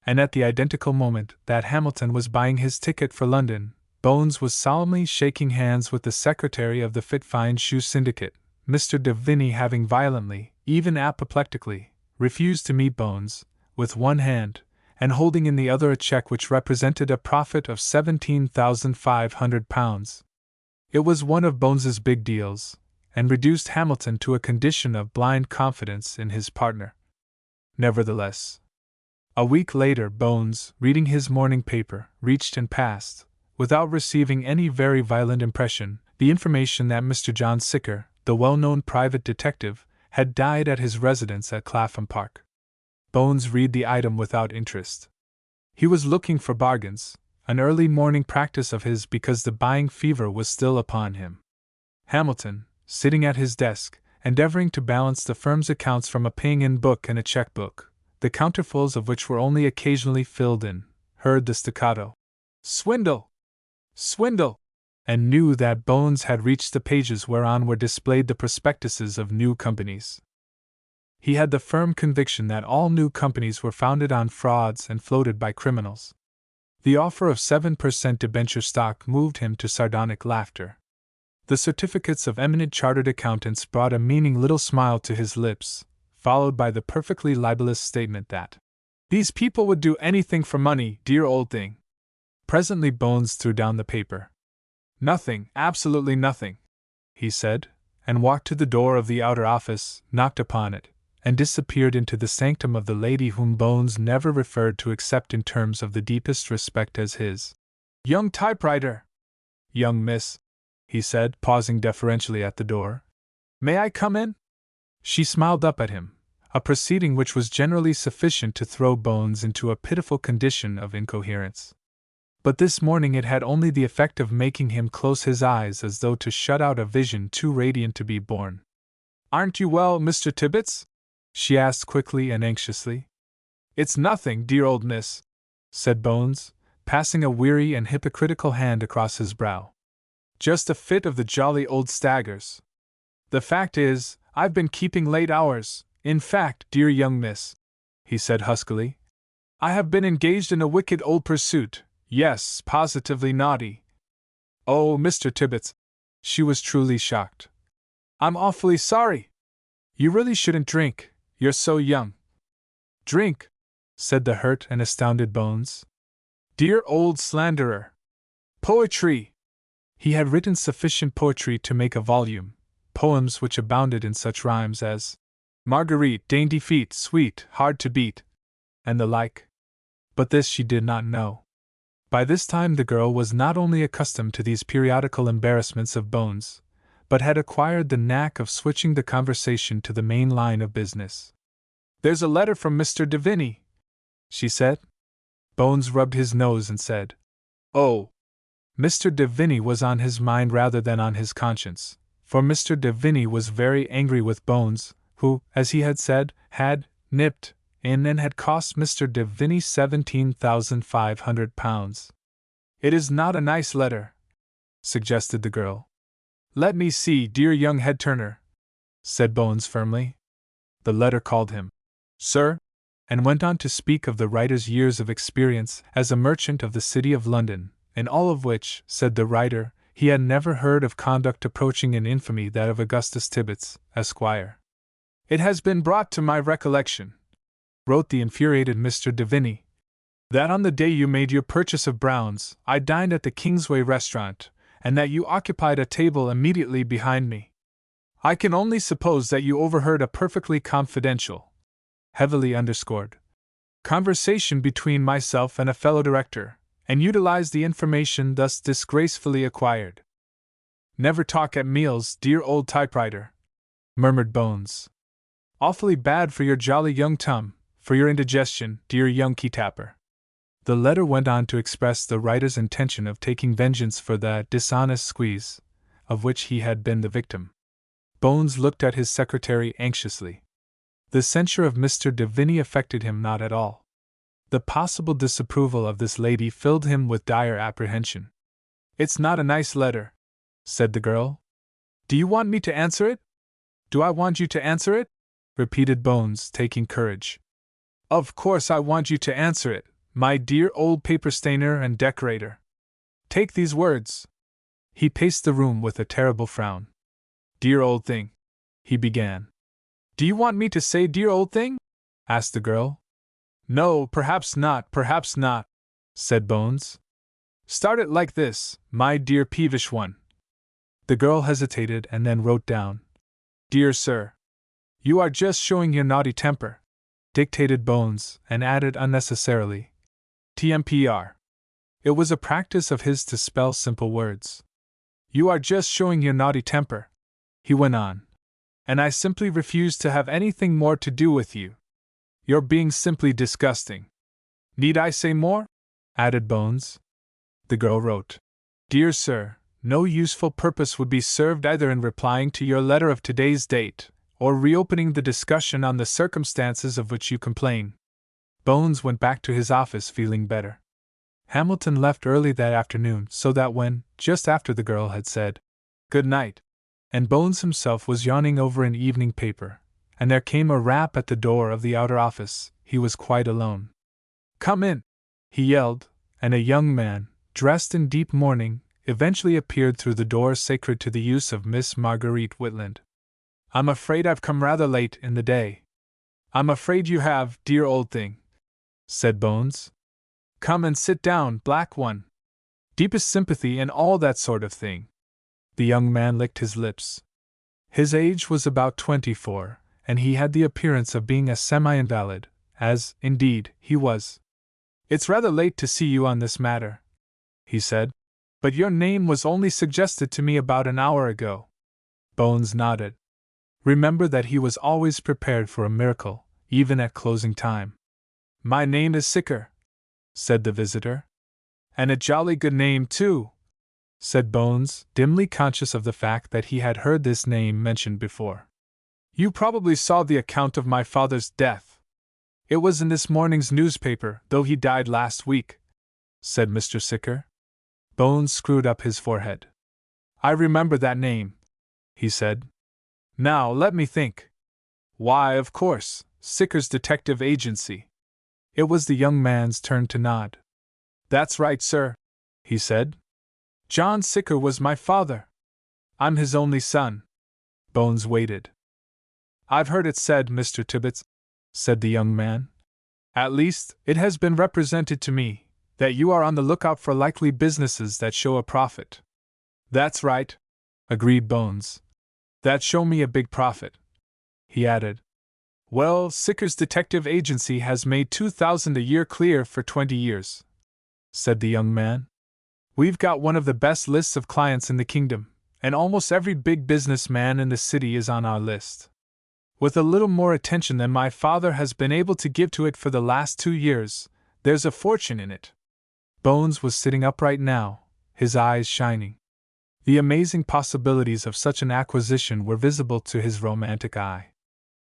And at the identical moment that Hamilton was buying his ticket for London, Bones was solemnly shaking hands with the secretary of the Fitfine Shoe Syndicate, Mr. de Vinny having violently, even apoplectically, refused to meet Bones, with one hand, and holding in the other a cheque which represented a profit of £17,500. It was one of Bones's big deals, and reduced Hamilton to a condition of blind confidence in his partner. Nevertheless, a week later Bones, reading his morning paper, reached and passed, without receiving any very violent impression, the information that Mr. John Sicker, the well-known private detective, had died at his residence at Clapham Park. Bones read the item without interest. He was looking for bargains, an early morning practice of his because the buying fever was still upon him. Hamilton, sitting at his desk, endeavoring to balance the firm's accounts from a paying-in book and a cheque-book, the counterfoils of which were only occasionally filled in, heard the staccato "Swindle! Swindle!" and knew that Bones had reached the pages whereon were displayed the prospectuses of new companies. He had the firm conviction that all new companies were founded on frauds and floated by criminals. The offer of 7% debenture stock moved him to sardonic laughter. The certificates of eminent chartered accountants brought a meaning little smile to his lips, followed by the perfectly libelous statement that these people would do anything for money, dear old thing. Presently Bones threw down the paper. "Nothing, absolutely nothing," he said, and walked to the door of the outer office, knocked upon it, and disappeared into the sanctum of the lady whom Bones never referred to except in terms of the deepest respect as his young typewriter. "Young miss," he said, pausing deferentially at the door. "May I come in?" She smiled up at him, a proceeding which was generally sufficient to throw Bones into a pitiful condition of incoherence. But this morning it had only the effect of making him close his eyes as though to shut out a vision too radiant to be borne. "Aren't you well, Mr. Tibbets?" she asked quickly and anxiously. "It's nothing, dear old miss," said Bones, passing a weary and hypocritical hand across his brow. "Just a fit of the jolly old staggers. The fact is, I've been keeping late hours. In fact, dear young miss," he said huskily, "I have been engaged in a wicked old pursuit. Yes, positively naughty." "Oh, Mr. Tibbets!" She was truly shocked. "I'm awfully sorry. You really shouldn't drink, you're so young." "Drink?" said the hurt and astounded Bones. "Dear old slanderer! Poetry!" He had written sufficient poetry to make a volume, poems which abounded in such rhymes as "Marguerite, dainty feet, sweet, hard to beat," and the like. But this she did not know. By this time the girl was not only accustomed to these periodical embarrassments of Bones, but had acquired the knack of switching the conversation to the main line of business. "There's a letter from Mr. de Vinny," she said. Bones rubbed his nose and said, "Oh." Mr. de Vinny was on his mind rather than on his conscience, for Mr. de Vinny was very angry with Bones, who, as he had said, had nipped in and had cost Mr. de Vinny £17,500. "It is not a nice letter," suggested the girl. "Let me see, dear young head turner," said Bones firmly. The letter called him "Sir," and went on to speak of the writer's years of experience as a merchant of the City of London, in all of which, said the writer, he had never heard of conduct approaching in infamy that of Augustus Tibbets, Esquire. "It has been brought to my recollection," wrote the infuriated Mr. de Vinny, "that on the day you made your purchase of Brown's, I dined at the Kingsway restaurant, and that you occupied a table immediately behind me. I can only suppose that you overheard a perfectly confidential, heavily underscored, conversation between myself and a fellow director, and utilized the information thus disgracefully acquired." "Never talk at meals, dear old typewriter," murmured Bones. "Awfully bad for your jolly young tum, for your indigestion, dear young key-tapper." The letter went on to express the writer's intention of taking vengeance for that dishonest squeeze, of which he had been the victim. Bones looked at his secretary anxiously. The censure of Mr. de Vinny affected him not at all. The possible disapproval of this lady filled him with dire apprehension. "It's not a nice letter," said the girl. "Do you want me to answer it?" "Do I want you to answer it?" repeated Bones, taking courage. "Of course I want you to answer it, my dear old paper stainer and decorator. Take these words." He paced the room with a terrible frown. "Dear old thing," he began. "Do you want me to say dear old thing?" asked the girl. "No, perhaps not, said Bones. "Start it like this, my dear peevish one." The girl hesitated and then wrote down, "Dear Sir, you are just showing your naughty temper," dictated Bones, and added unnecessarily, TMPR. It was a practice of his to spell simple words. "You are just showing your naughty temper," he went on, "and I simply refuse to have anything more to do with you. You're being simply disgusting. Need I say more?" added Bones. The girl wrote, "Dear Sir, no useful purpose would be served either in replying to your letter of today's date, or reopening the discussion on the circumstances of which you complain." Bones went back to his office feeling better. Hamilton left early that afternoon, so that when, just after the girl had said, "Good night," and Bones himself was yawning over an evening paper, and there came a rap at the door of the outer office, he was quite alone. "Come in," he yelled, and a young man, dressed in deep mourning, eventually appeared through the door sacred to the use of Miss Marguerite Whitland. "I'm afraid I've come rather late in the day." "I'm afraid you have, dear old thing," said Bones. "Come and sit down, black one. Deepest sympathy and all that sort of thing." The young man licked his lips. His age was about 24, and he had the appearance of being a semi-invalid, as, indeed, he was. "It's rather late to see you on this matter," he said, "but your name was only suggested to me about an hour ago." Bones nodded. Remember that he was always prepared for a miracle, even at closing time. "My name is Sicker," said the visitor. "And a jolly good name, too," said Bones, dimly conscious of the fact that he had heard this name mentioned before. "You probably saw the account of my father's death. It was in this morning's newspaper, though he died last week," said Mr. Sicker. Bones screwed up his forehead. "I remember that name," he said. "Now let me think. Why, of course, Sicker's Detective Agency." It was the young man's turn to nod. "That's right, sir," he said. "John Sicker was my father. I'm his only son." Bones waited. "I've heard it said, Mr. Tibbets," said the young man. "At least, it has been represented to me, that you are on the lookout for likely businesses that show a profit." "That's right," agreed Bones. "That show me a big profit." He added, "Well, Sicker's Detective Agency has made $2,000 a year clear for 20 years, said the young man. "We've got one of the best lists of clients in the kingdom, and almost every big business man in the city is on our list. With a little more attention than my father has been able to give to it for the last 2 years, there's a fortune in it." Bones was sitting upright now, his eyes shining. The amazing possibilities of such an acquisition were visible to his romantic eye.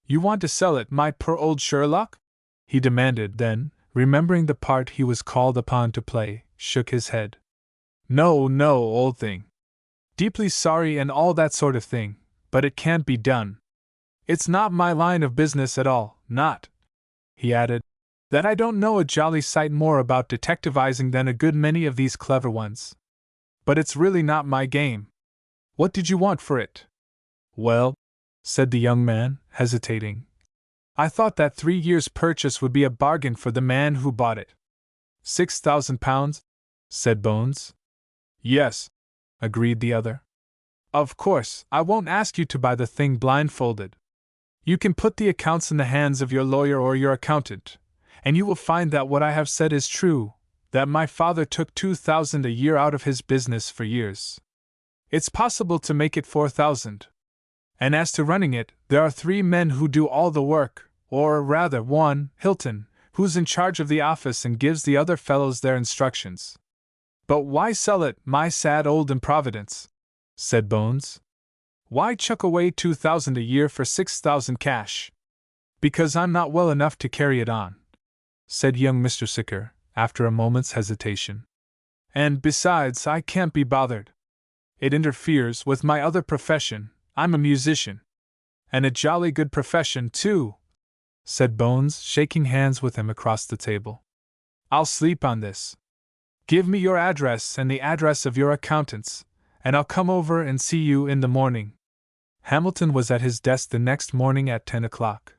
"You want to sell it, my poor old Sherlock?" he demanded, then, remembering the part he was called upon to play, shook his head. "No, no, old thing. Deeply sorry and all that sort of thing, but it can't be done. It's not my line of business at all, not," he added, "that I don't know a jolly sight more about detectivizing than a good many of these clever ones. But it's really not my game. What did you want for it?" "Well," said the young man, hesitating, "I thought that 3 years' purchase would be a bargain for the man who bought it." £6,000, said Bones. "Yes," agreed the other. "Of course, I won't ask you to buy the thing blindfolded. You can put the accounts in the hands of your lawyer or your accountant, and you will find that what I have said is true, that my father took 2,000 a year out of his business for years. It's possible to make it 4,000. And as to running it, there are 3 men who do all the work, or rather 1, Hilton, who's in charge of the office and gives the other fellows their instructions." "But why sell it, my sad old improvidence?" said Bones. "Why chuck away 2,000 a year for 6,000 cash?" "Because I'm not well enough to carry it on," said young Mr. Sicker, after a moment's hesitation. "And besides, I can't be bothered. It interferes with my other profession. I'm a musician. And a jolly good profession, too," said Bones, shaking hands with him across the table. "I'll sleep on this. Give me your address and the address of your accountants, and I'll come over and see you in the morning." Hamilton was at his desk the next morning at 10 o'clock.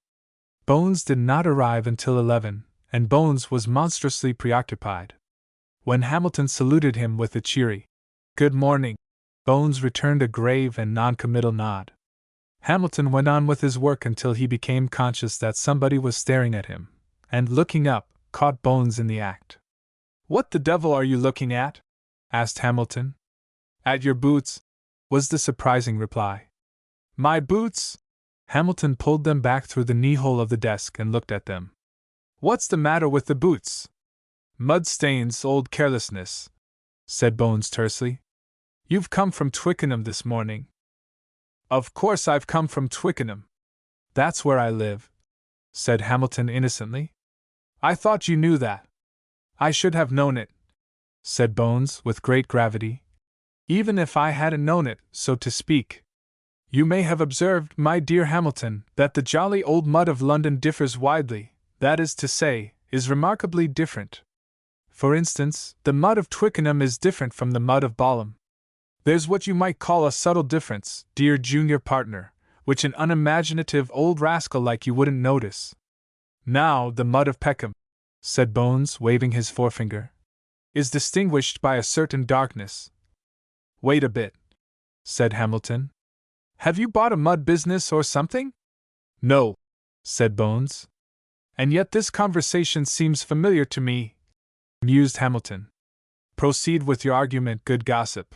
Bones did not arrive until 11, and Bones was monstrously preoccupied. When Hamilton saluted him with a cheery "Good morning," Bones returned a grave and noncommittal nod. Hamilton went on with his work until he became conscious that somebody was staring at him, and looking up, caught Bones in the act. "What the devil are you looking at?" asked Hamilton. "At your boots," was the surprising reply. "My boots?" Hamilton pulled them back through the knee-hole of the desk and looked at them. "What's the matter with the boots?" "Mud stains, old carelessness," said Bones tersely. "You've come from Twickenham this morning." "Of course I've come from Twickenham. That's where I live," said Hamilton innocently. "I thought you knew that." "I should have known it," said Bones with great gravity, "even if I hadn't known it, so to speak. You may have observed, my dear Hamilton, that the jolly old mud of London differs widely, that is to say, is remarkably different. For instance, the mud of Twickenham is different from the mud of Balham. There's what you might call a subtle difference, dear junior partner, which an unimaginative old rascal like you wouldn't notice. Now, the mud of Peckham," said Bones, waving his forefinger, "is distinguished by a certain darkness." "Wait a bit," said Hamilton. "Have you bought a mud business or something?" "No," said Bones. "And yet this conversation seems familiar to me," mused Hamilton. "Proceed with your argument, good gossip."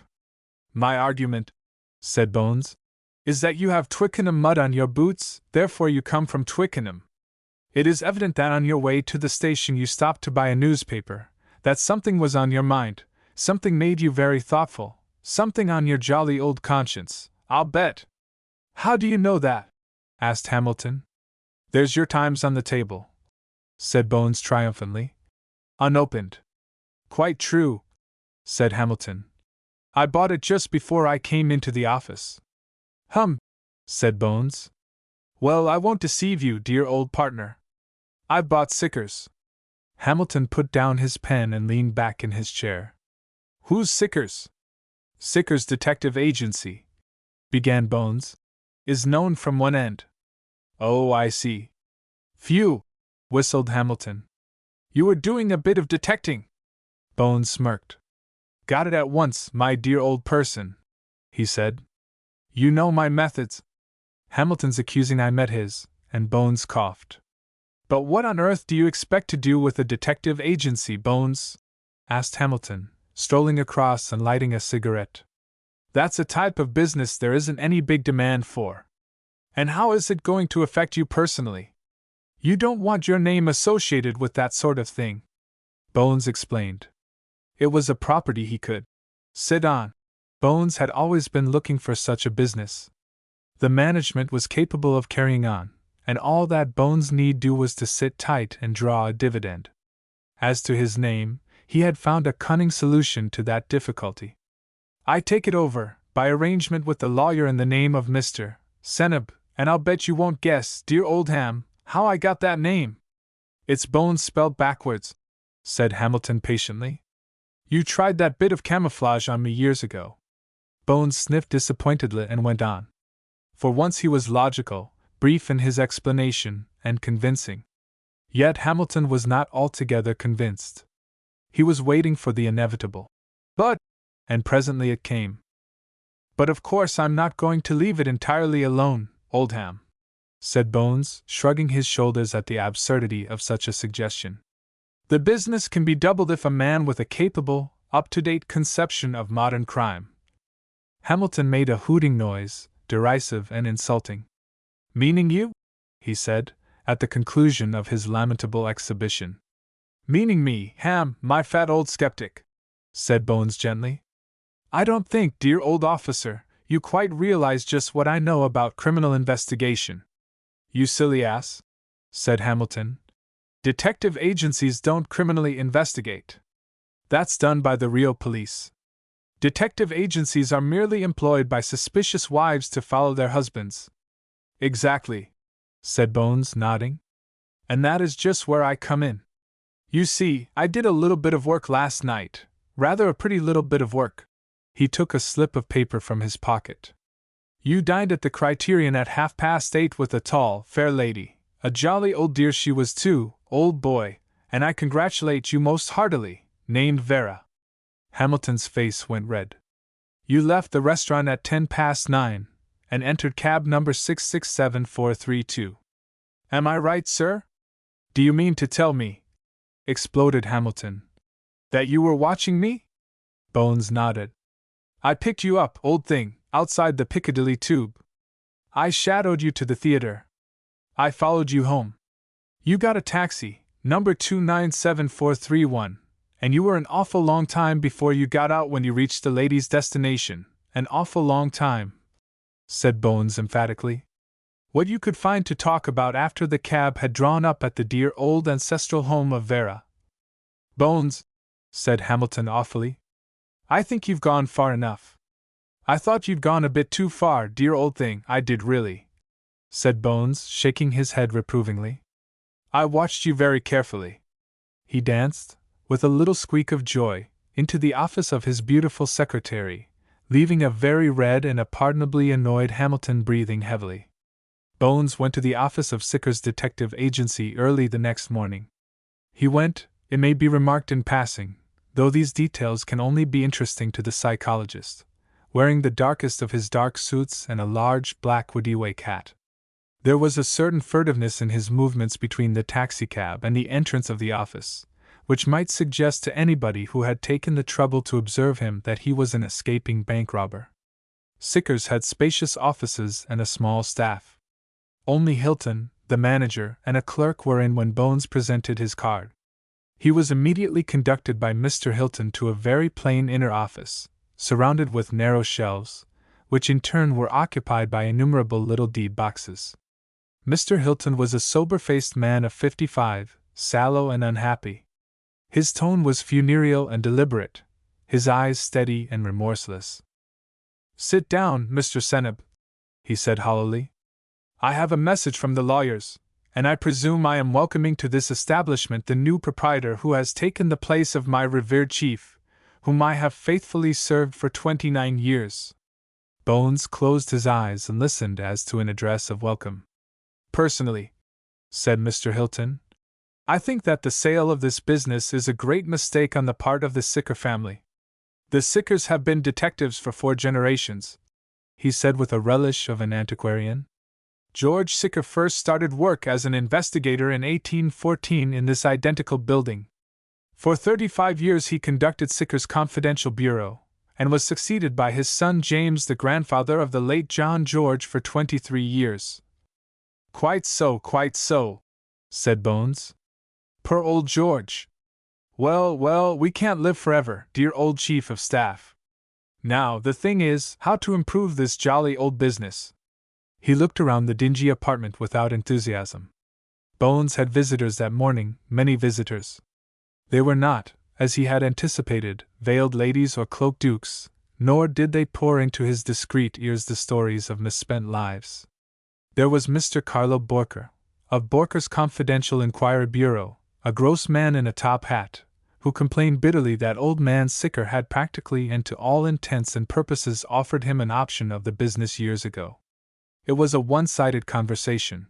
"My argument," said Bones, "is that you have Twickenham mud on your boots, therefore you come from Twickenham. It is evident that on your way to the station you stopped to buy a newspaper, that something was on your mind, something made you very thoughtful, something on your jolly old conscience, I'll bet." "How do you know that?" asked Hamilton. "There's your Times on the table," said Bones triumphantly. "Unopened." "Quite true," said Hamilton. "I bought it just before I came into the office." "Hum," said Bones. "Well, I won't deceive you, dear old partner. I've bought Sickers." Hamilton put down his pen and leaned back in his chair. "Who's Sickers?" "Sickers Detective Agency," began Bones, "is known from one end." "Oh, I see." "Phew!" whistled Hamilton. "You were doing a bit of detecting." Bones smirked. "Got it at once, my dear old person," he said. "You know my methods." Hamilton's accusing eye met his, and Bones coughed. "But what on earth do you expect to do with a detective agency, Bones?" asked Hamilton, strolling across and lighting a cigarette. "That's a type of business there isn't any big demand for. And how is it going to affect you personally? You don't want your name associated with that sort of thing," Bones explained. "It was a property he could sit on." Bones had always been looking for such a business. The management was capable of carrying on, and all that Bones need do was to sit tight and draw a dividend. As to his name, he had found a cunning solution to that difficulty. I take it over, by arrangement with the lawyer in the name of Mr. Seneb, and I'll bet you won't guess, dear old Ham, how I got that name. It's Bones spelled backwards, said Hamilton patiently. You tried that bit of camouflage on me years ago. Bones sniffed disappointedly and went on. For once he was logical, brief in his explanation, and convincing. Yet Hamilton was not altogether convinced. He was waiting for the inevitable. And presently it came. But of course I'm not going to leave it entirely alone, old Ham, said Bones, shrugging his shoulders at the absurdity of such a suggestion. The business can be doubled if a man with a capable, up-to-date conception of modern crime. Hamilton made a hooting noise, derisive and insulting. Meaning you? He said, at the conclusion of his lamentable exhibition. Meaning me, Ham, my fat old skeptic, said Bones gently. I don't think, dear old officer, you quite realize just what I know about criminal investigation. You silly ass, said Hamilton. Detective agencies don't criminally investigate. That's done by the real police. Detective agencies are merely employed by suspicious wives to follow their husbands. Exactly, said Bones, nodding. And that is just where I come in. You see, I did a little bit of work last night, rather a pretty little bit of work. He took a slip of paper from his pocket. You dined at the Criterion at 8:30 with a tall, fair lady, a jolly old dear she was too, old boy, and I congratulate you most heartily, named Vera. Hamilton's face went red. You left the restaurant at 9:10, and entered cab number 667432. Am I right, sir? Do you mean to tell me, exploded Hamilton, that you were watching me? Bones nodded. I picked you up, old thing, outside the Piccadilly tube. I shadowed you to the theater. I followed you home. You got a taxi, number 297431, and you were an awful long time before you got out when you reached the lady's destination, an awful long time, said Bones emphatically. What you could find to talk about after the cab had drawn up at the dear old ancestral home of Vera. Bones, said Hamilton awfully, I think you've gone far enough. I thought you'd gone a bit too far, dear old thing, I did really, said Bones, shaking his head reprovingly. I watched you very carefully. He danced, with a little squeak of joy, into the office of his beautiful secretary, leaving a very red and a pardonably annoyed Hamilton breathing heavily. Bones went to the office of Sicker's detective agency early the next morning. He went, it may be remarked in passing, though these details can only be interesting to the psychologist, wearing the darkest of his dark suits and a large black Wadiwake hat. There was a certain furtiveness in his movements between the taxicab and the entrance of the office, which might suggest to anybody who had taken the trouble to observe him that he was an escaping bank robber. Sicker's had spacious offices and a small staff. Only Hilton, the manager, and a clerk were in when Bones presented his card. He was immediately conducted by Mr. Hilton to a very plain inner office, surrounded with narrow shelves, which in turn were occupied by innumerable little deed boxes. Mr. Hilton was a sober-faced man of 55, sallow and unhappy. His tone was funereal and deliberate, his eyes steady and remorseless. Sit down, Mr. Seneb, he said hollowly. I have a message from the lawyers, and I presume I am welcoming to this establishment the new proprietor who has taken the place of my revered chief, whom I have faithfully served for 29 years. Bones closed his eyes and listened as to an address of welcome. Personally, said Mr. Hilton, I think that the sale of this business is a great mistake on the part of the Sicker family. The Sickers have been detectives for 4 generations, he said with a relish of an antiquarian. George Sicker first started work as an investigator in 1814 in this identical building. For 35 years he conducted Sicker's confidential bureau, and was succeeded by his son James, the grandfather of the late John George, for 23 years. Quite so, said Bones. Poor old George. Well, we can't live forever, dear old chief of staff. Now, the thing is, how to improve this jolly old business. He looked around the dingy apartment without enthusiasm. Bones had visitors that morning, many visitors. They were not, as he had anticipated, veiled ladies or cloaked dukes, nor did they pour into his discreet ears the stories of misspent lives. There was Mr. Carlo Borker, of Borker's Confidential Inquiry Bureau, a gross man in a top hat, who complained bitterly that old man Sicker had practically and to all intents and purposes offered him an option of the business years ago. It was a one-sided conversation.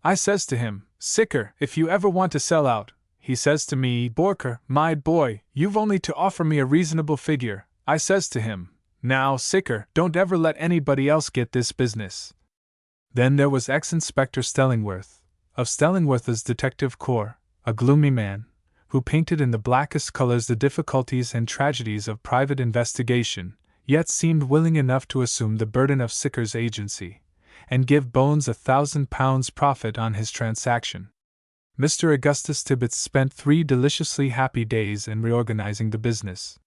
I says to him, Sicker, if you ever want to sell out, he says to me, Borker, my boy, you've only to offer me a reasonable figure. I says to him, now, Sicker, don't ever let anybody else get this business. Then there was ex-Inspector Stellingworth, of Stellingworth's Detective Corps, a gloomy man, who painted in the blackest colors the difficulties and tragedies of private investigation, yet seemed willing enough to assume the burden of Sicker's agency, and give Bones £1,000 profit on his transaction. Mr. Augustus Tibbets spent 3 deliciously happy days in reorganizing the business.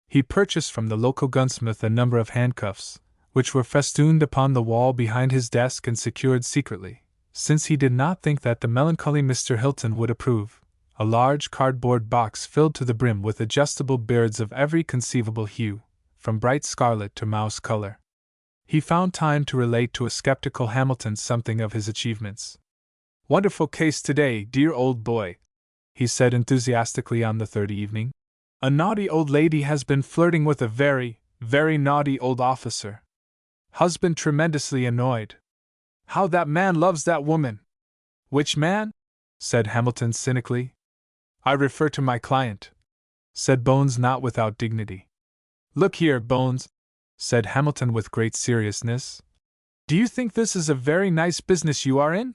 He purchased from the local gunsmith a number of handcuffs, which were festooned upon the wall behind his desk and secured secretly, since he did not think that the melancholy Mr. Hilton would approve, a large cardboard box filled to the brim with adjustable beards of every conceivable hue, from bright scarlet to mouse color. He found time to relate to a skeptical Hamilton something of his achievements. Wonderful case today, dear old boy, he said enthusiastically on the third evening. A naughty old lady has been flirting with a very, very naughty old officer. Husband tremendously annoyed. How that man loves that woman! Which man? Said Hamilton cynically. I refer to my client, said Bones not without dignity. Look here, Bones, said Hamilton with great seriousness. Do you think this is a very nice business you are in?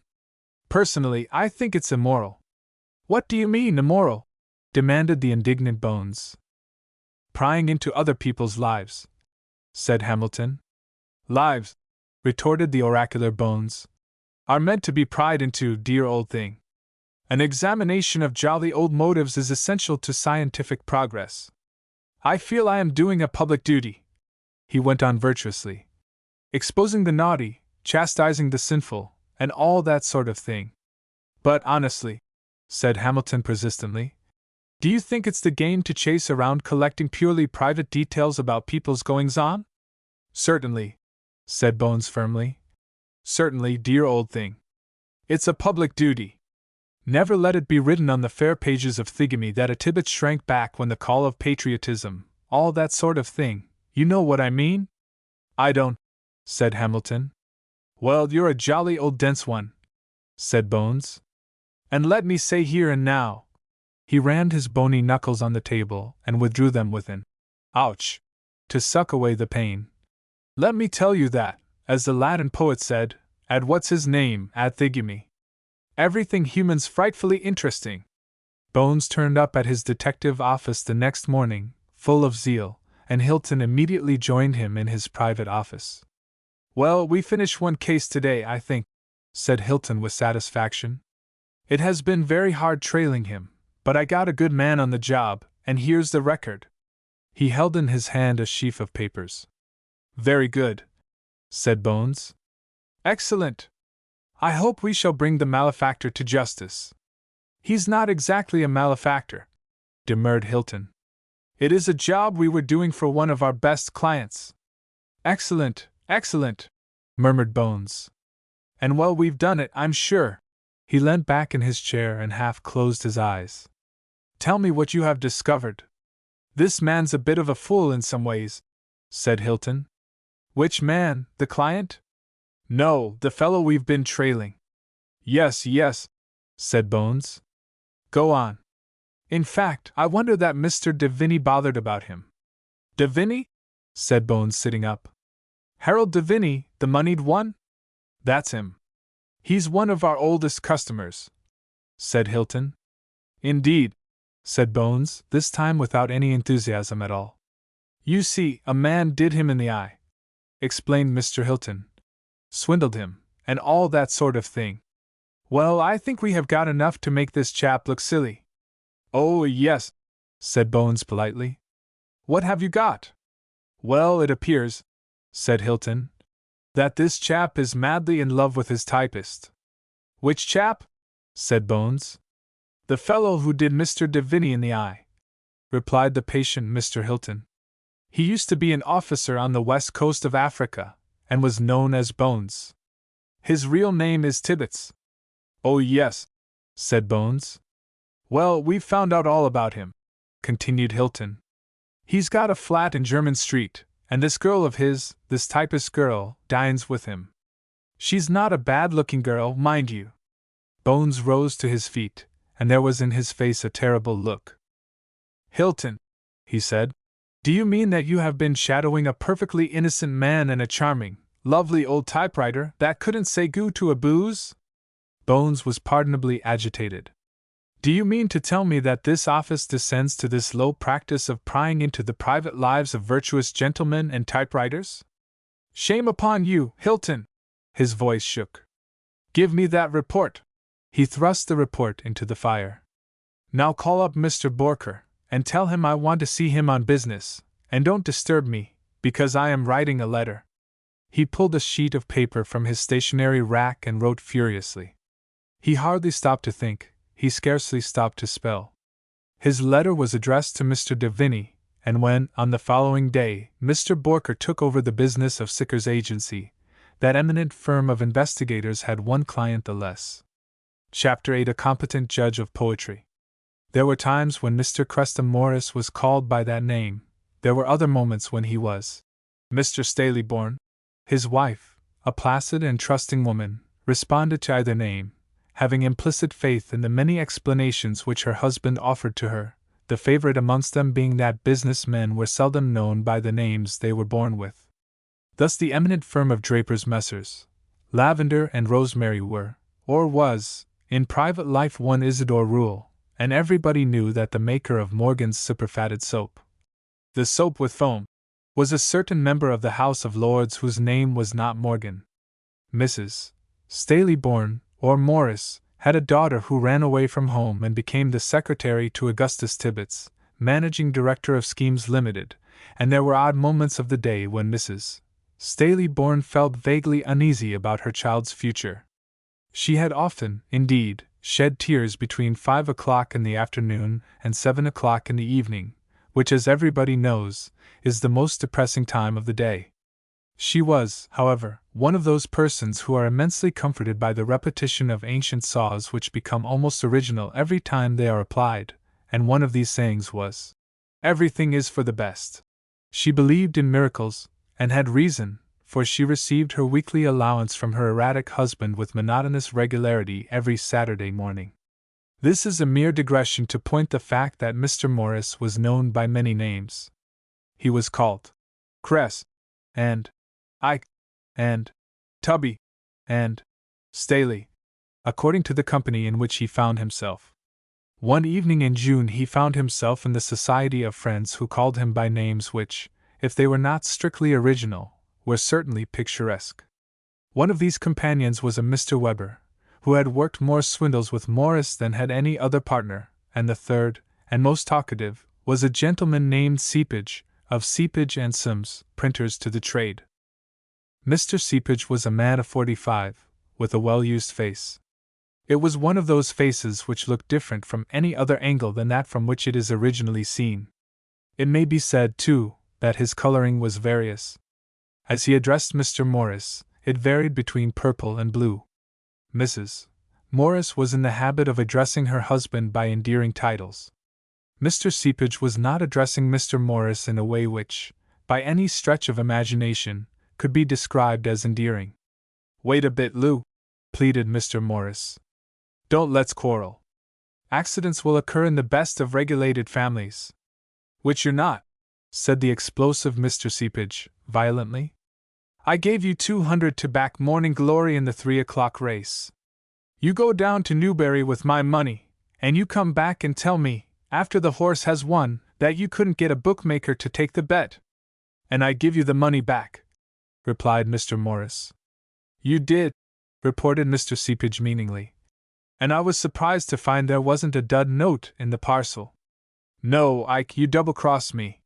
Personally, I think it's immoral. What do you mean, immoral? Demanded the indignant Bones. Prying into other people's lives, said Hamilton. Lives, retorted the oracular Bones, are meant to be pried into, dear old thing. An examination of jolly old motives is essential to scientific progress. I feel I am doing a public duty, he went on virtuously, exposing the naughty, chastising the sinful, and all that sort of thing. But honestly, said Hamilton persistently, do you think it's the game to chase around collecting purely private details about people's goings-on? Certainly, said Bones firmly. Certainly, dear old thing. It's a public duty. Never let it be written on the fair pages of Thigamy that a Tibbets shrank back when the call of patriotism, all that sort of thing, you know what I mean? I don't, said Hamilton. Well, you're a jolly old dense one, said Bones. And let me say here and now, he rammed his bony knuckles on the table and withdrew them with an ouch, to suck away the pain. Let me tell you that, as the Latin poet said, ad what's his name, ad Thigamy. Everything human's frightfully interesting. Bones turned up at his detective office the next morning, full of zeal, and Hilton immediately joined him in his private office. Well, we finished one case today, I think, said Hilton with satisfaction. It has been very hard trailing him, but I got a good man on the job, and here's the record. He held in his hand a sheaf of papers. Very good, said Bones. Excellent. I hope we shall bring the malefactor to justice. He's not exactly a malefactor, demurred Hilton. It is a job we were doing for one of our best clients. Excellent, excellent, murmured Bones. And well, we've done it, I'm sure. He leant back in his chair and half closed his eyes. Tell me what you have discovered. This man's a bit of a fool in some ways, said Hilton. Which man, the client? No, the fellow we've been trailing. Yes, yes, said Bones. Go on. In fact, I wonder that Mr. De Vinny bothered about him. De Vinny? Said Bones, sitting up. Harold De Vinny, the moneyed one? That's him. He's one of our oldest customers, said Hilton. Indeed, said Bones, this time without any enthusiasm at all. You see, a man did him in the eye, explained Mr. Hilton. Swindled him, and all that sort of thing. Well, I think we have got enough to make this chap look silly. Oh, yes, said Bones politely. What have you got? Well, it appears, said Hilton, that this chap is madly in love with his typist. Which chap? Said Bones. The fellow who did Mr. Deviney in the eye, replied the patient Mr. Hilton. He used to be an officer on the west coast of Africa, and was known as Bones. His real name is Tibbets. Oh, yes, said Bones. Well, we've found out all about him, continued Hilton. He's got a flat in Jermyn Street, and this girl of his, this typist girl, dines with him. She's not a bad-looking girl, mind you. Bones rose to his feet, and there was in his face a terrible look. Hilton, he said, do you mean that you have been shadowing a perfectly innocent man and a charming, lovely old typewriter that couldn't say goo to a booze? Bones was pardonably agitated. Do you mean to tell me that this office descends to this low practice of prying into the private lives of virtuous gentlemen and typewriters? Shame upon you, Hilton! His voice shook. Give me that report. He thrust the report into the fire. Now call up Mr. Borker, and tell him I want to see him on business, and don't disturb me, because I am writing a letter. He pulled a sheet of paper from his stationery rack and wrote furiously. He hardly stopped to think. He scarcely stopped to spell. His letter was addressed to Mr. Deviney, and when, on the following day, Mr. Borker took over the business of Sicker's agency, that eminent firm of investigators had one client the less. Chapter 8: A Competent Judge of Poetry. There were times when Mr. Crestham Morris was called by that name. There were other moments when he was Mr. Staleyborn. His wife, a placid and trusting woman, responded to either name, having implicit faith in the many explanations which her husband offered to her, the favorite amongst them being that business men were seldom known by the names they were born with. Thus the eminent firm of Drapers Messrs. Lavender and Rosemary were, or was, in private life one Isidore Rule, and everybody knew that the maker of Morgan's superfatted soap, the soap with foam, was a certain member of the House of Lords whose name was not Morgan. Mrs. Staleyborn, or Morris, had a daughter who ran away from home and became the secretary to Augustus Tibbets, managing director of Schemes Limited, and there were odd moments of the day when Mrs. Staleyborn felt vaguely uneasy about her child's future. She had often, indeed, shed tears between 5 o'clock in the afternoon and 7 o'clock in the evening, which, as everybody knows, is the most depressing time of the day. She was, however, one of those persons who are immensely comforted by the repetition of ancient saws which become almost original every time they are applied, and one of these sayings was, "Everything is for the best." She believed in miracles, and had reason, for she received her weekly allowance from her erratic husband with monotonous regularity every Saturday morning. This is a mere digression to point the fact that Mr. Morris was known by many names. He was called Cress, and Ike, and Tubby, and Staley, according to the company in which he found himself. One evening in June he found himself in the society of friends who called him by names which, if they were not strictly original, were certainly picturesque. One of these companions was a Mr. Weber, who had worked more swindles with Morris than had any other partner, and the third, and most talkative, was a gentleman named Seepage, of Seepage and Sons, printers to the trade. Mr. Seepage was a man of 45, with a well-used face. It was one of those faces which look different from any other angle than that from which it is originally seen. It may be said, too, that his coloring was various. As he addressed Mr. Morris, it varied between purple and blue. Mrs. Morris was in the habit of addressing her husband by endearing titles. Mr. Seepage was not addressing Mr. Morris in a way which, by any stretch of imagination, could be described as endearing. "Wait a bit, Lou," pleaded Mr. Morris. "Don't let's quarrel. Accidents will occur in the best of regulated families." "Which you're not," said the explosive Mr. Seepage, violently. "I gave you 200 to back Morning Glory in the 3 o'clock race. You go down to Newbury with my money, and you come back and tell me, after the horse has won, that you couldn't get a bookmaker to take the bet. And I give you the money back," replied Mr. Morris. "You did," reported Mr. Seepage meaningly. "And I was surprised to find there wasn't a dud note in the parcel. No, Ike, you double-crossed me."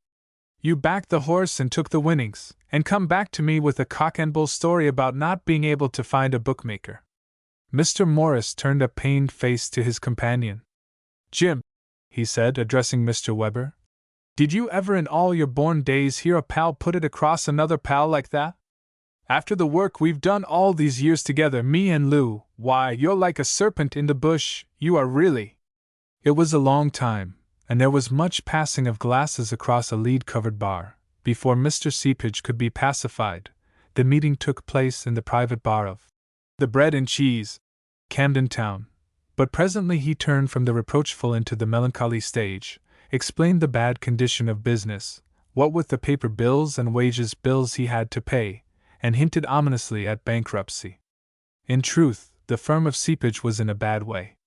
You backed the horse and took the winnings, and come back to me with a cock-and-bull story about not being able to find a bookmaker. Mr. Morris turned a pained face to his companion. Jim, he said, addressing Mr. Weber, did you ever in all your born days hear a pal put it across another pal like that? After the work we've done all these years together, me and Lou, why, you're like a serpent in the bush, you are really. It was a long time, and there was much passing of glasses across a lead-covered bar. Before Mr. Seepage could be pacified, the meeting took place in the private bar of the Bread and Cheese, Camden Town. But presently he turned from the reproachful into the melancholy stage, explained the bad condition of business, what with the paper bills and wages bills he had to pay, and hinted ominously at bankruptcy. In truth, the firm of Seepage was in a bad way.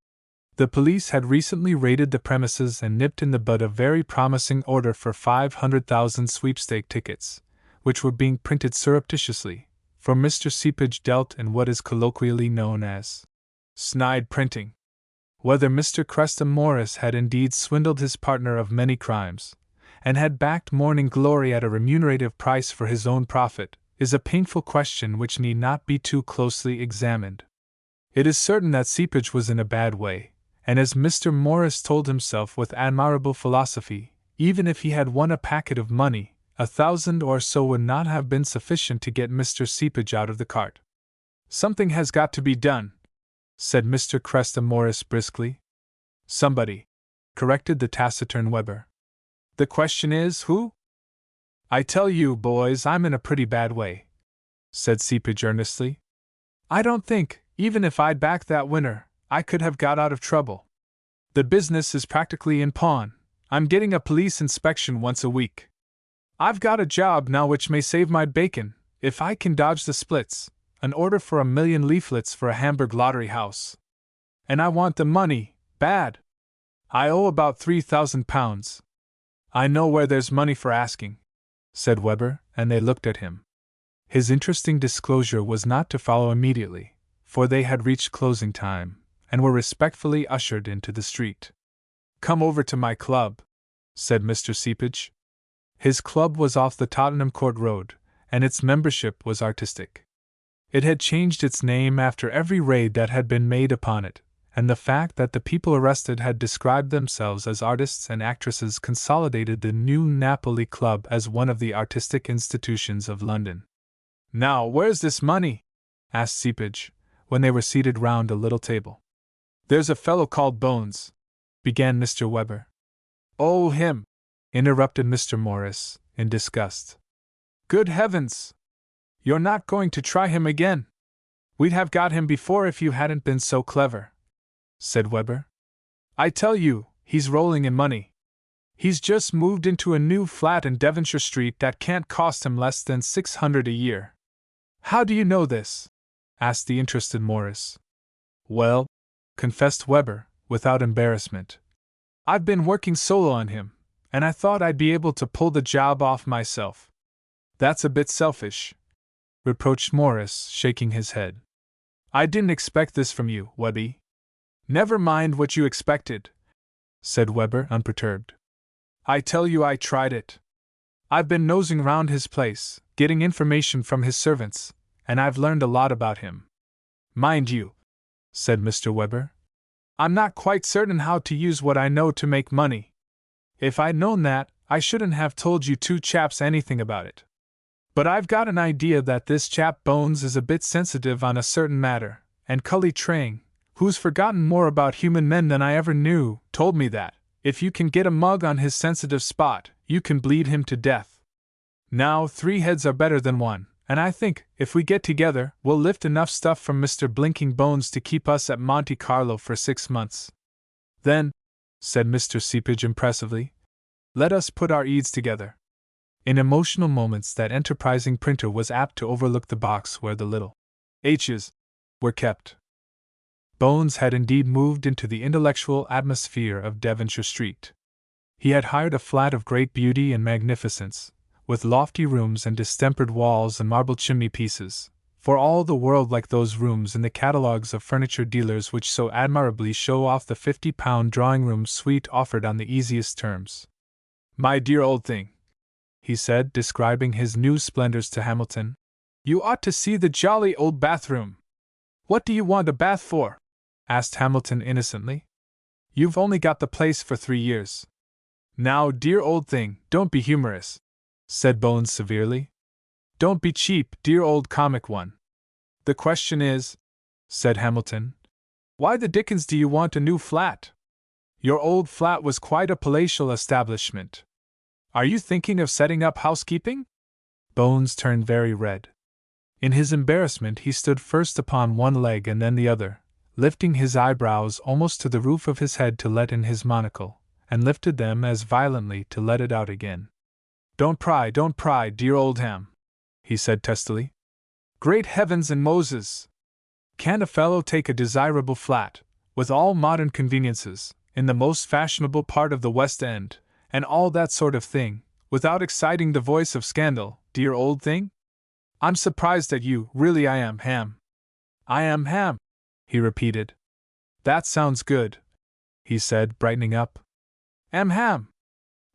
The police had recently raided the premises and nipped in the bud a very promising order for 500,000 sweepstake tickets, which were being printed surreptitiously, for Mr. Seepage dealt in what is colloquially known as snide printing. Whether Mr. Crestham Morris had indeed swindled his partner of many crimes, and had backed Morning Glory at a remunerative price for his own profit, is a painful question which need not be too closely examined. It is certain that Seepage was in a bad way, and as Mr. Morris told himself with admirable philosophy, even if he had won a packet of money, 1,000 or so would not have been sufficient to get Mr. Seepage out of the cart. Something has got to be done, said Mr. Crestham Morris briskly. Somebody, corrected the taciturn Weber. The question is, who? I tell you, boys, I'm in a pretty bad way, said Seepage earnestly. I don't think, even if I'd backed that winner, I could have got out of trouble. The business is practically in pawn. I'm getting a police inspection once a week. I've got a job now which may save my bacon, if I can dodge the splits, an order for 1,000,000 leaflets for a Hamburg lottery house. And I want the money, bad. I owe about £3,000. I know where there's money for asking, said Weber, and they looked at him. His interesting disclosure was not to follow immediately, for they had reached closing time, and were respectfully ushered into the street. Come over to my club, said Mr. Seepage. His club was off the Tottenham Court Road, and its membership was artistic. It had changed its name after every raid that had been made upon it, and the fact that the people arrested had described themselves as artists and actresses consolidated the new Napoli Club as one of the artistic institutions of London. Now, where's this money? Asked Seepage, when they were seated round a little table. There's a fellow called Bones, began Mr. Weber. Oh, him, interrupted Mr. Morris, in disgust. Good heavens! You're not going to try him again? We'd have got him before if you hadn't been so clever, said Weber. I tell you, he's rolling in money. He's just moved into a new flat in Devonshire Street that can't cost him less than £600 a year. How do you know this? Asked the interested Morris. Well, confessed Weber, without embarrassment, I've been working solo on him, and I thought I'd be able to pull the job off myself. That's a bit selfish, reproached Morris, shaking his head. I didn't expect this from you, Webby. Never mind what you expected, said Weber, unperturbed. I tell you I tried it. I've been nosing round his place, getting information from his servants, and I've learned a lot about him. Mind you, said Mr. Weber, I'm not quite certain how to use what I know to make money. If I'd known that, I shouldn't have told you two chaps anything about it. But I've got an idea that this chap Bones is a bit sensitive on a certain matter, and Cully Trang, who's forgotten more about human men than I ever knew, told me that, if you can get a mug on his sensitive spot, you can bleed him to death. Now, 3 heads are better than 1, and I think, if we get together, we'll lift enough stuff from Mr. Blinking Bones to keep us at Monte Carlo for 6 months. Then, said Mr. Seepage impressively, let us put our eads together. In emotional moments that enterprising printer was apt to overlook the box where the little H's were kept. Bones had indeed moved into the intellectual atmosphere of Devonshire Street. He had hired a flat of great beauty and magnificence, with lofty rooms and distempered walls and marble chimney-pieces, for all the world like those rooms in the catalogues of furniture dealers which so admirably show off the £50 drawing-room suite offered on the easiest terms. My dear old thing, he said, describing his new splendors to Hamilton. "You ought to see the jolly old bathroom." "What do you want a bath for?" asked Hamilton innocently. "You've only got the place for 3 years." "Now, dear old thing, don't be humorous," said Bones severely. "Don't be cheap, dear old comic one. The question is," said Hamilton, "why the dickens do you want a new flat? Your old flat was quite a palatial establishment. Are you thinking of setting up housekeeping?" Bones turned very red. In his embarrassment he stood first upon one leg and then the other, lifting his eyebrows almost to the roof of his head to let in his monocle, and lifted them as violently to let it out again. Don't pry, dear old Ham," he said testily. "Great heavens and Moses! Can't a fellow take a desirable flat, with all modern conveniences, in the most fashionable part of the West End, and all that sort of thing, without exciting the voice of scandal, dear old thing? I'm surprised at you, really I am, Ham." "I am Ham," he repeated. "That sounds good," he said, brightening up. "Am Ham.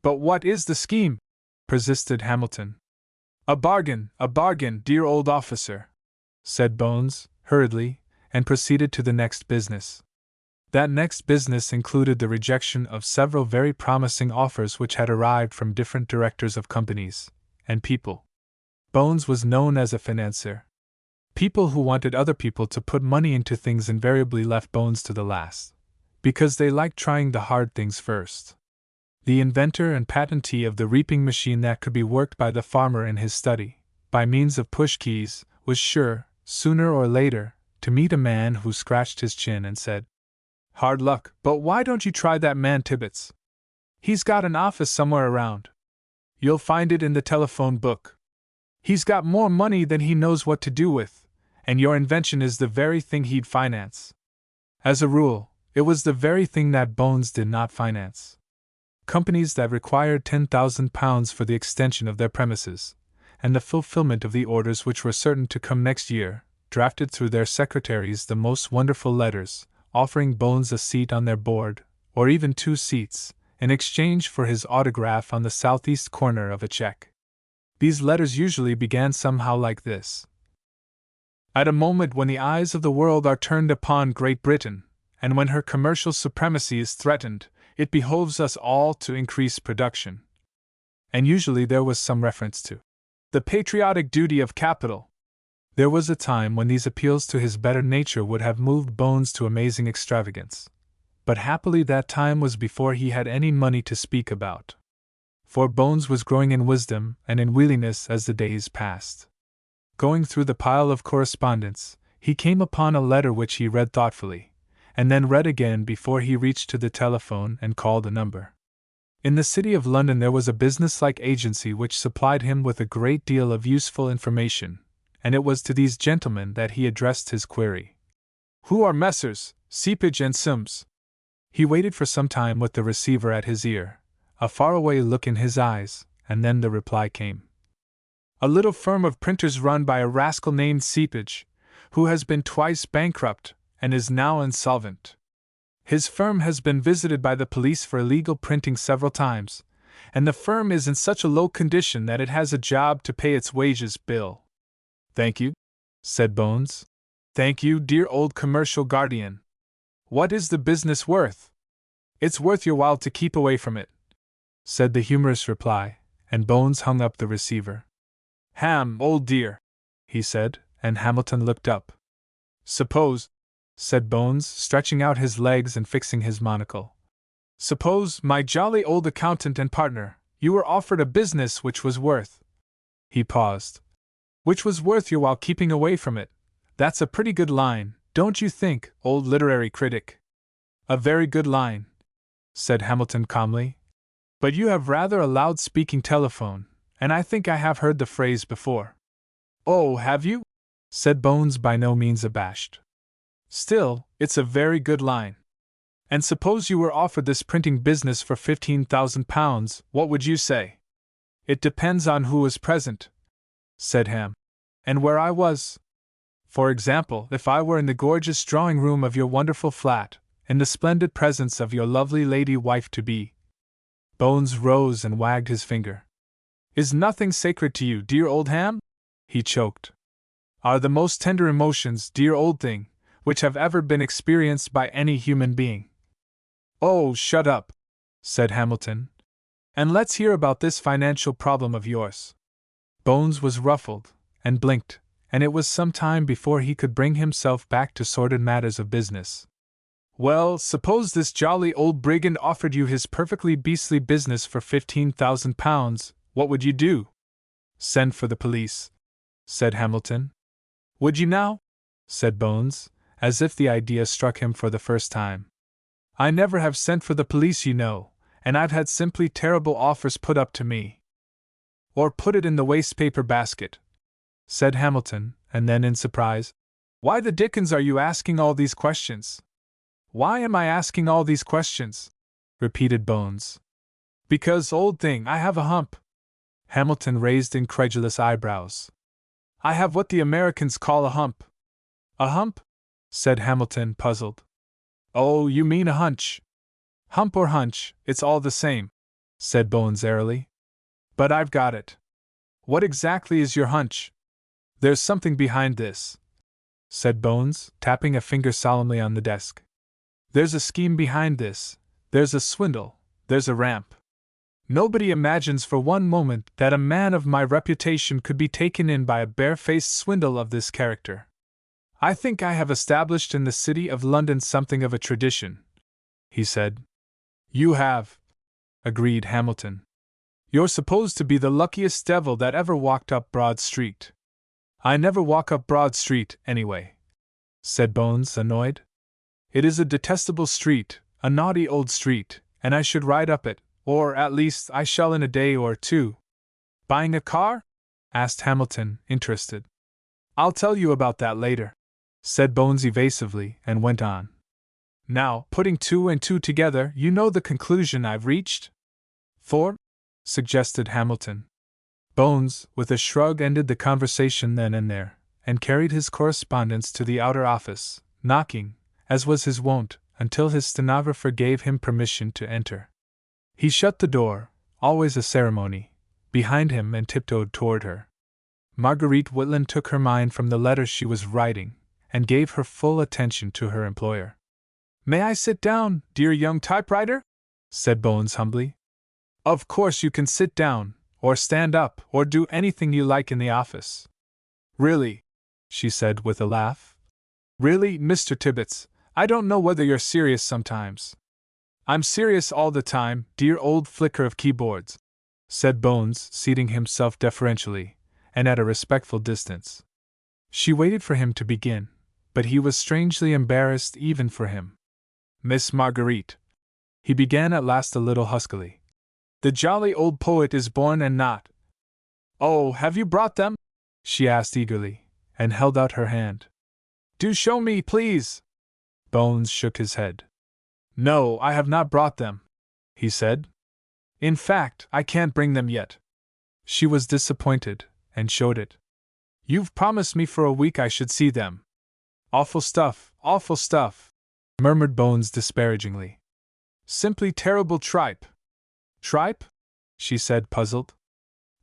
But what is the scheme?" persisted Hamilton. A bargain, dear old officer," said Bones, hurriedly, and proceeded to the next business. That next business included the rejection of several very promising offers which had arrived from different directors of companies and people. Bones was known as a financier. People who wanted other people to put money into things invariably left Bones to the last, because they liked trying the hard things first. The inventor and patentee of the reaping machine that could be worked by the farmer in his study, by means of push keys, was sure, sooner or later, to meet a man who scratched his chin and said, "Hard luck, but why don't you try that man Tibbets? He's got an office somewhere around. You'll find it in the telephone book. He's got more money than he knows what to do with, and your invention is the very thing he'd finance." As a rule, it was the very thing that Bones did not finance. Companies that required £10,000 for the extension of their premises, and the fulfillment of the orders which were certain to come next year, drafted through their secretaries the most wonderful letters, offering Bones a seat on their board, or even 2 seats, in exchange for his autograph on the southeast corner of a check. These letters usually began somehow like this: "At a moment when the eyes of the world are turned upon Great Britain, and when her commercial supremacy is threatened, it behoves us all to increase production." And usually there was some reference to the patriotic duty of capital. There was a time when these appeals to his better nature would have moved Bones to amazing extravagance, but happily that time was before he had any money to speak about. For Bones was growing in wisdom and in wheeliness as the days passed. Going through the pile of correspondence, he came upon a letter which he read thoughtfully, and then read again before he reached to the telephone and called a number. In the city of London there was a business-like agency which supplied him with a great deal of useful information, and it was to these gentlemen that he addressed his query. "Who are Messrs. Seepage and Sims?" He waited for some time with the receiver at his ear, a faraway look in his eyes, and then the reply came. "A little firm of printers run by a rascal named Seepage, who has been twice bankrupt, and is now insolvent. His firm has been visited by the police for illegal printing several times, and the firm is in such a low condition that it has a job to pay its wages bill." "Thank you," said Bones. "Thank you, dear old commercial guardian. What is the business worth?" "It's worth your while to keep away from it," said the humorous reply, and Bones hung up the receiver. "Ham, old dear," he said, and Hamilton looked up. "Suppose," said Bones, stretching out his legs and fixing his monocle, "suppose, my jolly old accountant and partner, you were offered a business which was worth—" He paused. "Which was worth your while keeping away from it. That's a pretty good line, don't you think, old literary critic?" "A very good line," said Hamilton calmly. "But you have rather a loud-speaking telephone, and I think I have heard the phrase before." "Oh, have you?" said Bones, by no means abashed. "Still, it's a very good line. And suppose you were offered this printing business for £15,000, what would you say?" "It depends on who was present," said Ham. "And where I was. For example, if I were in the gorgeous drawing-room of your wonderful flat, in the splendid presence of your lovely lady wife-to-be." Bones rose and wagged his finger. Is nothing sacred to you, dear old ham? He choked. Are the most tender emotions, dear old thing, which have ever been experienced by any human being. Oh, shut up, said Hamilton, and let's hear about this financial problem of yours. Bones was ruffled, and blinked, and it was some time before he could bring himself back to sordid matters of business. Well, suppose this jolly old brigand offered you his perfectly beastly business for £15,000, what would you do? Send for the police, said Hamilton. Would you now? Said Bones, as if the idea struck him for the first time. I never have sent for the police, you know, and I've had simply terrible offers put up to me. Or put it in the waste-paper basket, said Hamilton, and then in surprise, why the dickens are you asking all these questions? Why am I asking all these questions? Repeated Bones. Because, old thing, I have a hump. Hamilton raised incredulous eyebrows. I have what the Americans call a hump. A hump? Said Hamilton, puzzled. Oh, you mean a hunch. Hump or hunch, it's all the same, said Bones airily. But I've got it. What exactly is your hunch? There's something behind this, said Bones, tapping a finger solemnly on the desk. There's a scheme behind this, there's a swindle, there's a ramp. Nobody imagines for one moment that a man of my reputation could be taken in by a barefaced swindle of this character. I think I have established in the city of London something of a tradition, he said. You have, agreed Hamilton. You're supposed to be the luckiest devil that ever walked up Broad Street. I never walk up Broad Street, anyway, said Bones, annoyed. It is a detestable street, a naughty old street, and I should ride up it, or at least I shall in a day or two. Buying a car? Asked Hamilton, interested. I'll tell you about that later, said Bones evasively, and went on. Now, putting two and two together, you know the conclusion I've reached? Four? Suggested Hamilton. Bones, with a shrug, ended the conversation then and there, and carried his correspondence to the outer office, knocking, as was his wont, until his stenographer gave him permission to enter. He shut the door, always a ceremony, behind him and tiptoed toward her. Marguerite Whitland took her mind from the letter she was writing, and gave her full attention to her employer. May I sit down, dear young typewriter? Said Bones humbly. Of course you can sit down, or stand up, or do anything you like in the office. Really, she said with a laugh. Really, Mr. Tibbets, I don't know whether you're serious sometimes. I'm serious all the time, dear old flicker of keyboards, said Bones, seating himself deferentially, and at a respectful distance. She waited for him to begin, but he was strangely embarrassed even for him. Miss Marguerite, he began at last a little huskily. The jolly old poet is born and not. Oh, have you brought them? She asked eagerly, and held out her hand. Do show me, please. Bones shook his head. No, I have not brought them, he said. In fact, I can't bring them yet. She was disappointed, and showed it. You've promised me for a week I should see them. Awful stuff, murmured Bones disparagingly. Simply terrible tripe. Tripe? She said, puzzled.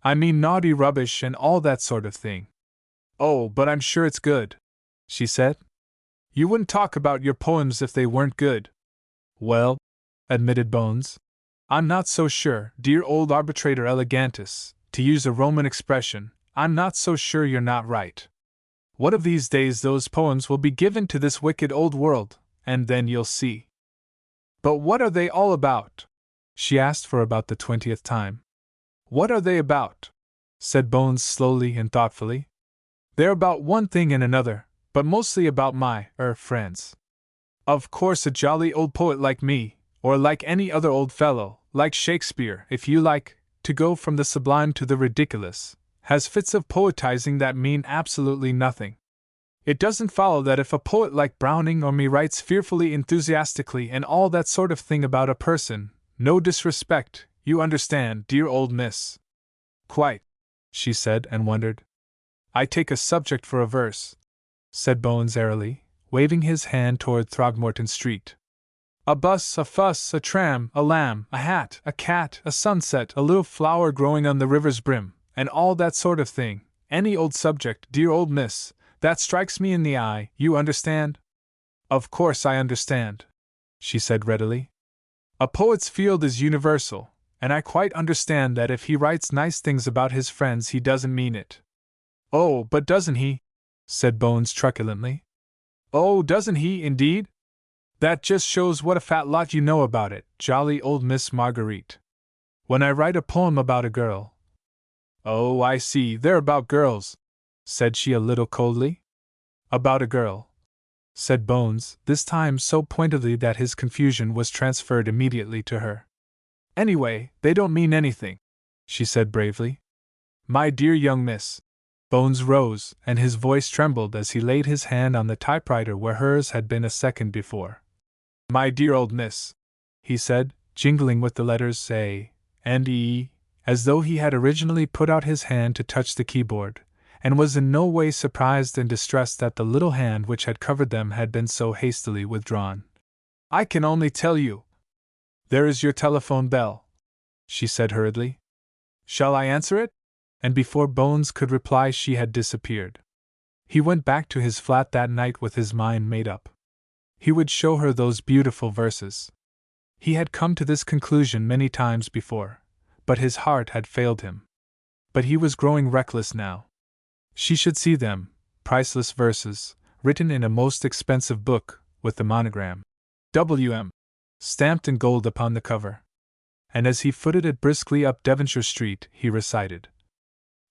I mean naughty rubbish and all that sort of thing. Oh, but I'm sure it's good, she said. You wouldn't talk about your poems if they weren't good. Well, admitted Bones, I'm not so sure, dear old arbitrator elegantus, to use a Roman expression, I'm not so sure you're not right. What of these days those poems will be given to this wicked old world, and then you'll see. But what are they all about? She asked for about the 20th time. What are they about? Said Bones slowly and thoughtfully. They're about one thing and another, but mostly about my, friends. Of course a jolly old poet like me, or like any other old fellow, like Shakespeare, if you like, to go from the sublime to the ridiculous, has fits of poetizing that mean absolutely nothing. It doesn't follow that if a poet like Browning or me writes fearfully enthusiastically and all that sort of thing about a person, no disrespect, you understand, dear old miss. Quite, she said, and wondered. I take a subject for a verse, said Bones airily, waving his hand toward Throgmorton Street. A bus, a fuss, a tram, a lamb, a hat, a cat, a sunset, a little flower growing on the river's brim, and all that sort of thing. Any old subject, dear old miss, that strikes me in the eye, you understand? Of course I understand, she said readily. A poet's field is universal, and I quite understand that if he writes nice things about his friends he doesn't mean it. Oh, but doesn't he? Said Bones truculently. Oh, doesn't he, indeed? That just shows what a fat lot you know about it, jolly old Miss Marguerite. When I write a poem about a girl— Oh, I see, they're about girls, said she a little coldly. About a girl, said Bones, this time so pointedly that his confusion was transferred immediately to her. Anyway, they don't mean anything, she said bravely. My dear young miss. Bones rose, and his voice trembled as he laid his hand on the typewriter where hers had been a second before. My dear old miss, he said, jingling with the letters A and E, as though he had originally put out his hand to touch the keyboard, and was in no way surprised and distressed that the little hand which had covered them had been so hastily withdrawn. I can only tell you. There is your telephone bell, she said hurriedly. Shall I answer it? And before Bones could reply she had disappeared. He went back to his flat that night with his mind made up. He would show her those beautiful verses. He had come to this conclusion many times before, but his heart had failed him. But he was growing reckless now. She should see them, priceless verses, written in a most expensive book, with the monogram W.M. stamped in gold upon the cover. And as he footed it briskly up Devonshire Street, he recited,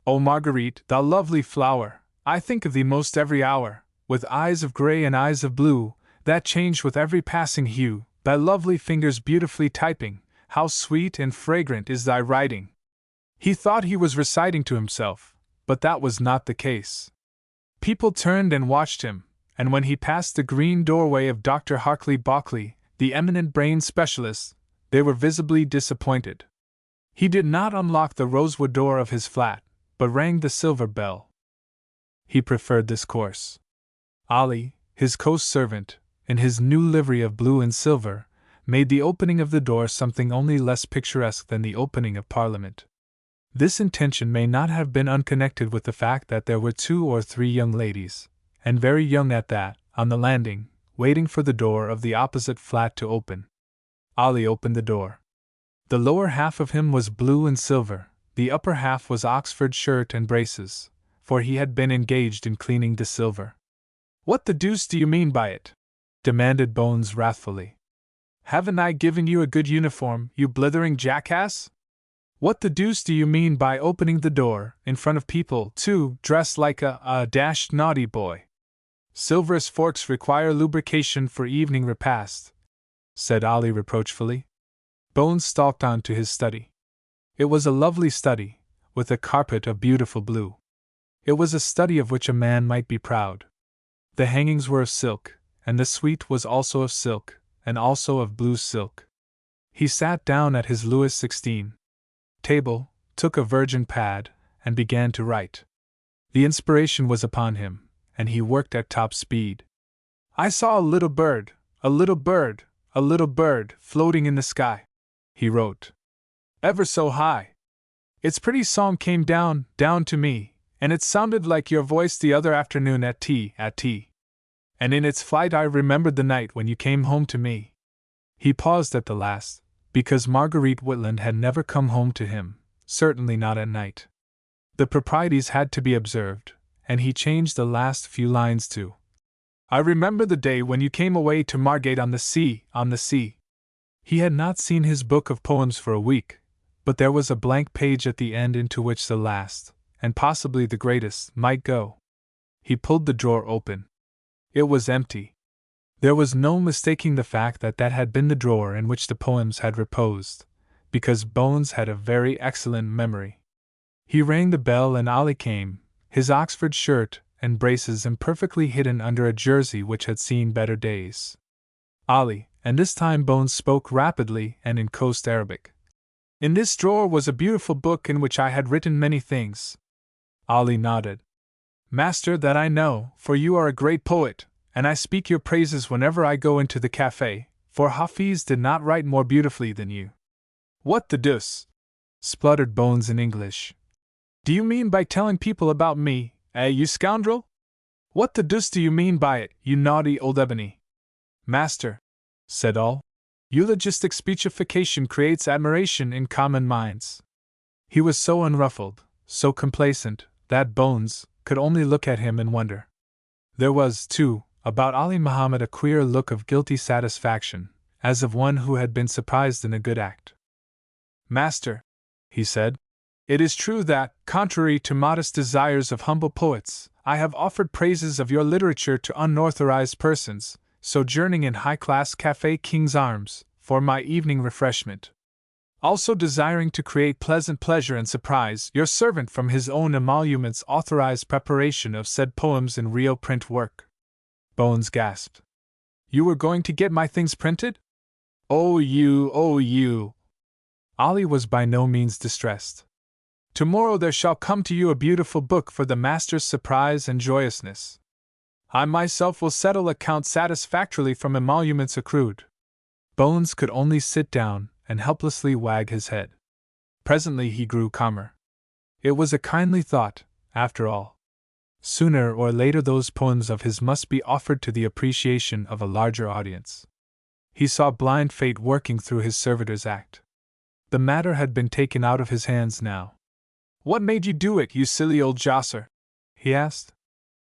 O Marguerite, thou lovely flower, I think of thee most every hour, with eyes of grey and eyes of blue, that change with every passing hue, thy lovely fingers beautifully typing, how sweet and fragrant is thy writing. He thought he was reciting to himself, but that was not the case. People turned and watched him, and when he passed the green doorway of Dr. Harkley Bockley, the eminent brain specialist, they were visibly disappointed. He did not unlock the rosewood door of his flat, but rang the silver bell. He preferred this course. Ollie, his co-servant, in his new livery of blue and silver, made the opening of the door something only less picturesque than the opening of Parliament. This intention may not have been unconnected with the fact that there were 2 or 3 young ladies, and very young at that, on the landing, waiting for the door of the opposite flat to open. Ollie opened the door. The lower half of him was blue and silver, the upper half was Oxford shirt and braces, for he had been engaged in cleaning the silver. What the deuce do you mean by it? Demanded Bones wrathfully. Haven't I given you a good uniform, you blithering jackass? What the deuce do you mean by opening the door, in front of people, too, dressed like a dashed naughty boy? Silver's forks require lubrication for evening repast, said Ollie reproachfully. Bones stalked on to his study. It was a lovely study, with a carpet of beautiful blue. It was a study of which a man might be proud. The hangings were of silk, and the suite was also of silk, and also of blue silk. He sat down at his Louis XVI table, took a virgin pad, and began to write. The inspiration was upon him, and he worked at top speed. I saw a little bird, a little bird, a little bird, floating in the sky, he wrote. Ever so high. Its pretty song came down to me, and it sounded like your voice the other afternoon at tea. And in its flight I remembered the night when you came home to me. He paused at the last, because Marguerite Whitland had never come home to him, certainly not at night. The proprieties had to be observed, and he changed the last few lines to, I remember the day when you came away to Margate on the sea. He had not seen his book of poems for a week, but there was a blank page at the end into which the last, and possibly the greatest, might go. He pulled the drawer open. It was empty. There was no mistaking the fact that that had been the drawer in which the poems had reposed, because Bones had a very excellent memory. He rang the bell and Ollie came, his Oxford shirt and braces imperfectly hidden under a jersey which had seen better days. Ollie, and this time Bones spoke rapidly and in coast Arabic. In this drawer was a beautiful book in which I had written many things. Ollie nodded. Master, that I know, for you are a great poet, and I speak your praises whenever I go into the cafe, for Hafiz did not write more beautifully than you. What the deuce? Spluttered Bones in English. Do you mean by telling people about me, you scoundrel? What the deuce do you mean by it, you naughty old ebony? Master, said all, eulogistic speechification creates admiration in common minds. He was so unruffled, so complacent, that Bones could only look at him in wonder. There was, too, about Ali Muhammad a queer look of guilty satisfaction, as of one who had been surprised in a good act. Master, he said, it is true that, contrary to modest desires of humble poets, I have offered praises of your literature to unauthorized persons, sojourning in high-class Café King's Arms, for my evening refreshment. Also desiring to create pleasant pleasure and surprise your servant from his own emoluments authorized preparation of said poems in real print work. Bones gasped. You were going to get my things printed? Oh you. Ali was by no means distressed. Tomorrow there shall come to you a beautiful book for the master's surprise and joyousness. I myself will settle account satisfactorily from emoluments accrued. Bones could only sit down and helplessly wag his head. Presently he grew calmer. It was a kindly thought, after all. Sooner or later those poems of his must be offered to the appreciation of a larger audience. He saw blind fate working through his servitor's act. The matter had been taken out of his hands now. What made you do it, you silly old josser? He asked.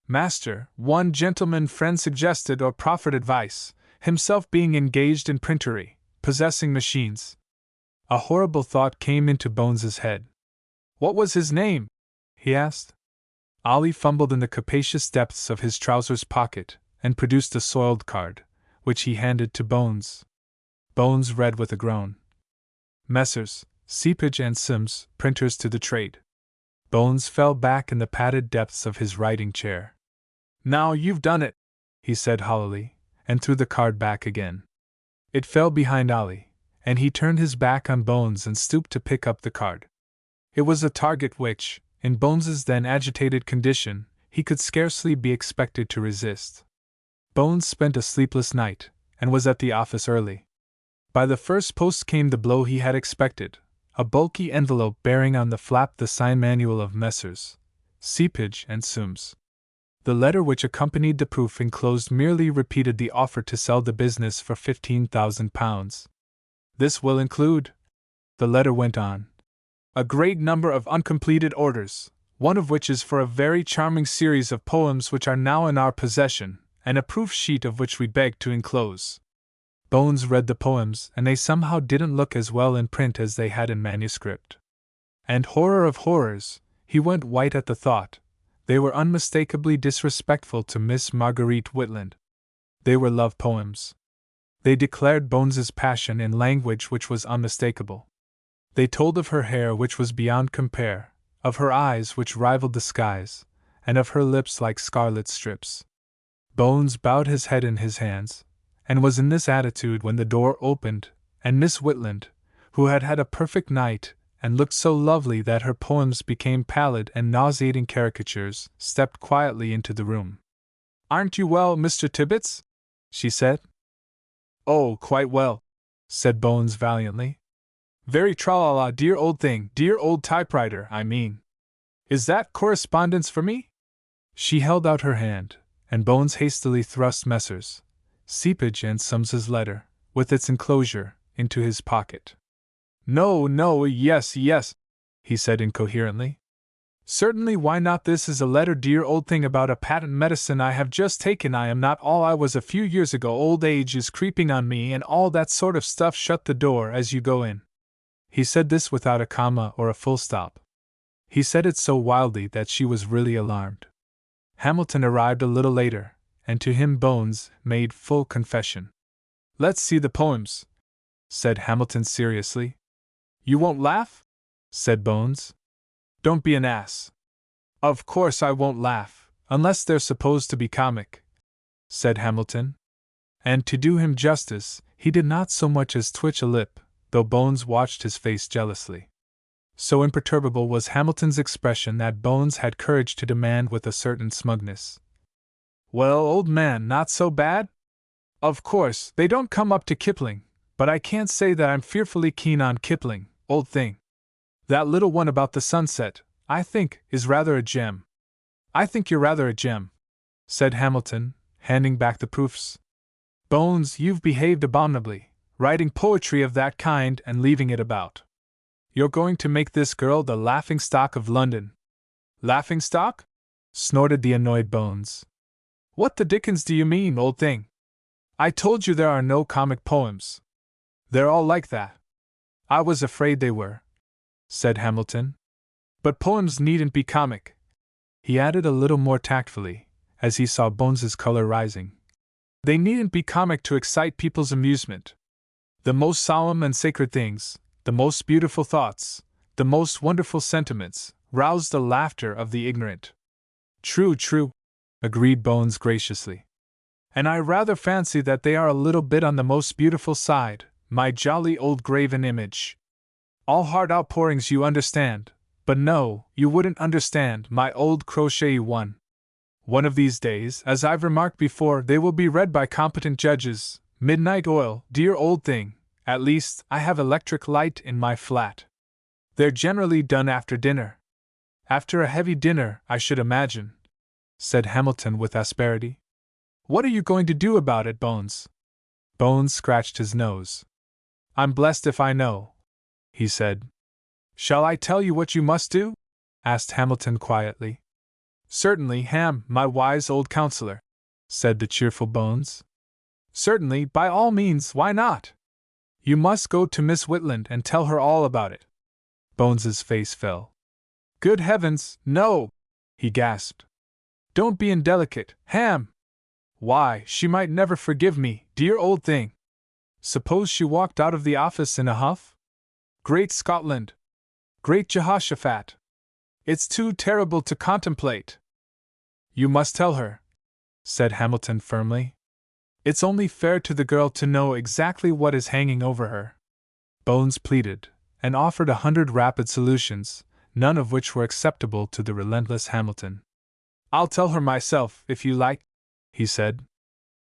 Master, one gentleman friend suggested or proffered advice, himself being engaged in printery, possessing machines. A horrible thought came into Bones's head. What was his name? He asked. Ali fumbled in the capacious depths of his trousers pocket and produced a soiled card, which he handed to Bones. Bones read with a groan. Messrs. Seepage and Sims, printers to the trade. Bones fell back in the padded depths of his writing chair. Now you've done it, he said hollowly, and threw the card back again. It fell behind Ali, and he turned his back on Bones and stooped to pick up the card. It was a target which, in Bones's then agitated condition, he could scarcely be expected to resist. Bones spent a sleepless night, and was at the office early. By the first post came the blow he had expected, a bulky envelope bearing on the flap the sign manual of Messrs. Seepage and Sims. The letter which accompanied the proof enclosed merely repeated the offer to sell the business for £15,000. This will include, the letter went on, a great number of uncompleted orders, one of which is for a very charming series of poems which are now in our possession, and a proof sheet of which we beg to enclose. Bones read the poems, and they somehow didn't look as well in print as they had in manuscript. And horror of horrors, he went white at the thought, they were unmistakably disrespectful to Miss Marguerite Whitland. They were love poems. They declared Bones's passion in language which was unmistakable. They told of her hair which was beyond compare, of her eyes which rivaled the skies, and of her lips like scarlet strips. Bones bowed his head in his hands, and was in this attitude when the door opened, and Miss Whitland, who had had a perfect night, and looked so lovely that her poems became pallid and nauseating caricatures, stepped quietly into the room. Aren't you well, Mr. Tibbets? She said. Oh, quite well, said Bones valiantly. Very tra-la-la, dear old thing, dear old typewriter, I mean. Is that correspondence for me? She held out her hand, and Bones hastily thrust Messrs. Seepage and Sims's letter, with its enclosure, into his pocket. No, yes, he said incoherently. Certainly, why not? This is a letter, dear old thing, about a patent medicine I have just taken. I am not all I was a few years ago. Old age is creeping on me and all that sort of stuff. Shut the door as you go in. He said this without a comma or a full stop. He said it so wildly that she was really alarmed. Hamilton arrived a little later, and to him Bones made full confession. Let's see the poems, said Hamilton seriously. You won't laugh? Said Bones. Don't be an ass. Of course I won't laugh, unless they're supposed to be comic, said Hamilton. And to do him justice, he did not so much as twitch a lip, though Bones watched his face jealously. So imperturbable was Hamilton's expression that Bones had courage to demand with a certain smugness. Well, old man, not so bad? Of course, they don't come up to Kipling, but I can't say that I'm fearfully keen on Kipling, old thing. That little one about the sunset, I think, is rather a gem. I think you're rather a gem, said Hamilton, handing back the proofs. Bones, you've behaved abominably, writing poetry of that kind and leaving it about. You're going to make this girl the laughing-stock of London. Laughing-stock? Snorted the annoyed Bones. What the dickens do you mean, old thing? I told you there are no comic poems. They're all like that. I was afraid they were, said Hamilton. But poems needn't be comic, he added a little more tactfully, as he saw Bones's color rising. They needn't be comic to excite people's amusement. The most solemn and sacred things, the most beautiful thoughts, the most wonderful sentiments, rouse the laughter of the ignorant. True, true, agreed Bones graciously. And I rather fancy that they are a little bit on the most beautiful side, my jolly old graven image. All heart outpourings, you understand, but no, you wouldn't understand, my old crochet one. One of these days, as I've remarked before, they will be read by competent judges. Midnight oil, dear old thing, at least I have electric light in my flat. They're generally done after dinner. After a heavy dinner, I should imagine, said Hamilton with asperity. What are you going to do about it, Bones? Bones scratched his nose. I'm blessed if I know, he said. Shall I tell you what you must do? Asked Hamilton quietly. Certainly, Ham, my wise old counselor, said the cheerful Bones. Certainly, by all means, why not? You must go to Miss Whitland and tell her all about it. Bones's face fell. Good heavens, no! He gasped. Don't be indelicate, Ham! Why, she might never forgive me, dear old thing. Suppose she walked out of the office in a huff? Great Scotland! Great Jehoshaphat! It's too terrible to contemplate. You must tell her, said Hamilton firmly. It's only fair to the girl to know exactly what is hanging over her. Bones pleaded, and offered 100 rapid solutions, none of which were acceptable to the relentless Hamilton. I'll tell her myself, if you like, he said.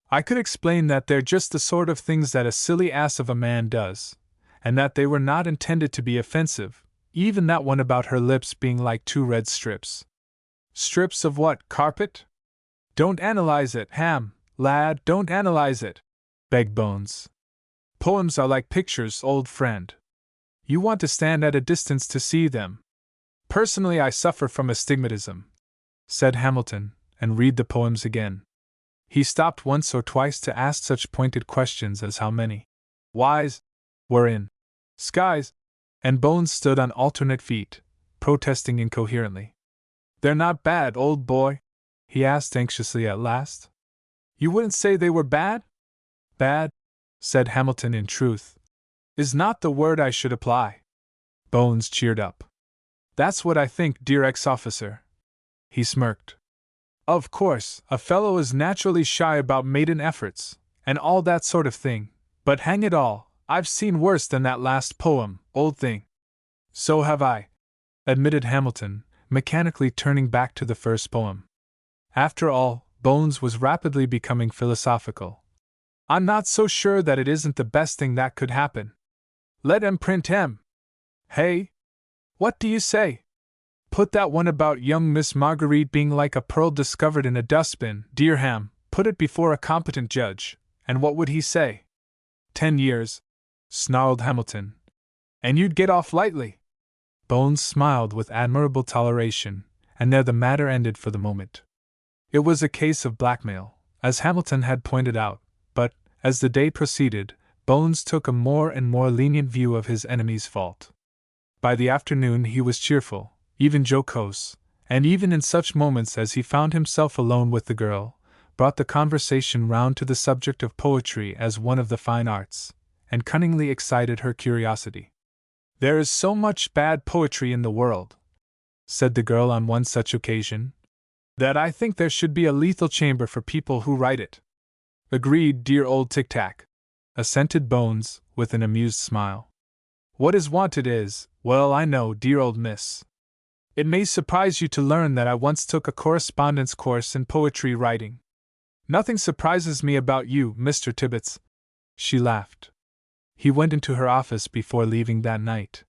I could explain that they're just the sort of things that a silly ass of a man does, and that they were not intended to be offensive, even that one about her lips being like 2 red strips. Strips of what, carpet? Don't analyze it, Ham, lad, don't analyze it, begged Bones. Poems are like pictures, old friend. You want to stand at a distance to see them. Personally, I suffer from astigmatism, said Hamilton, and read the poems again. He stopped once or twice to ask such pointed questions as how many Ys were in skies, and Bones stood on alternate feet, protesting incoherently. They're not bad, old boy? He asked anxiously at last. You wouldn't say they were bad? Bad, said Hamilton, in truth, is not the word I should apply. Bones cheered up. That's what I think, dear ex-officer. He smirked. Of course, a fellow is naturally shy about maiden efforts, and all that sort of thing, but hang it all, I've seen worse than that last poem, old thing. So have I, admitted Hamilton, mechanically turning back to the first poem. After all, Bones was rapidly becoming philosophical. I'm not so sure that it isn't the best thing that could happen. Let 'em print 'em. Hey? What do you say? Put that one about young Miss Marguerite being like a pearl discovered in a dustbin, dear Ham, put it before a competent judge, and what would he say? 10 years, snarled Hamilton. And you'd get off lightly. Bones smiled with admirable toleration, and there the matter ended for the moment. It was a case of blackmail, as Hamilton had pointed out, but, as the day proceeded, Bones took a more and more lenient view of his enemy's fault. By the afternoon he was cheerful, even jocose, and even in such moments as he found himself alone with the girl, brought the conversation round to the subject of poetry as one of the fine arts, and cunningly excited her curiosity. There is so much bad poetry in the world, said the girl on one such occasion, that I think there should be a lethal chamber for people who write it. Agreed, dear old tic-tac, assented Bones, with an amused smile. What is wanted is, well, I know, dear old miss. It may surprise you to learn that I once took a correspondence course in poetry writing. Nothing surprises me about you, Mr. Tibbets. She laughed. He went into her office before leaving that night.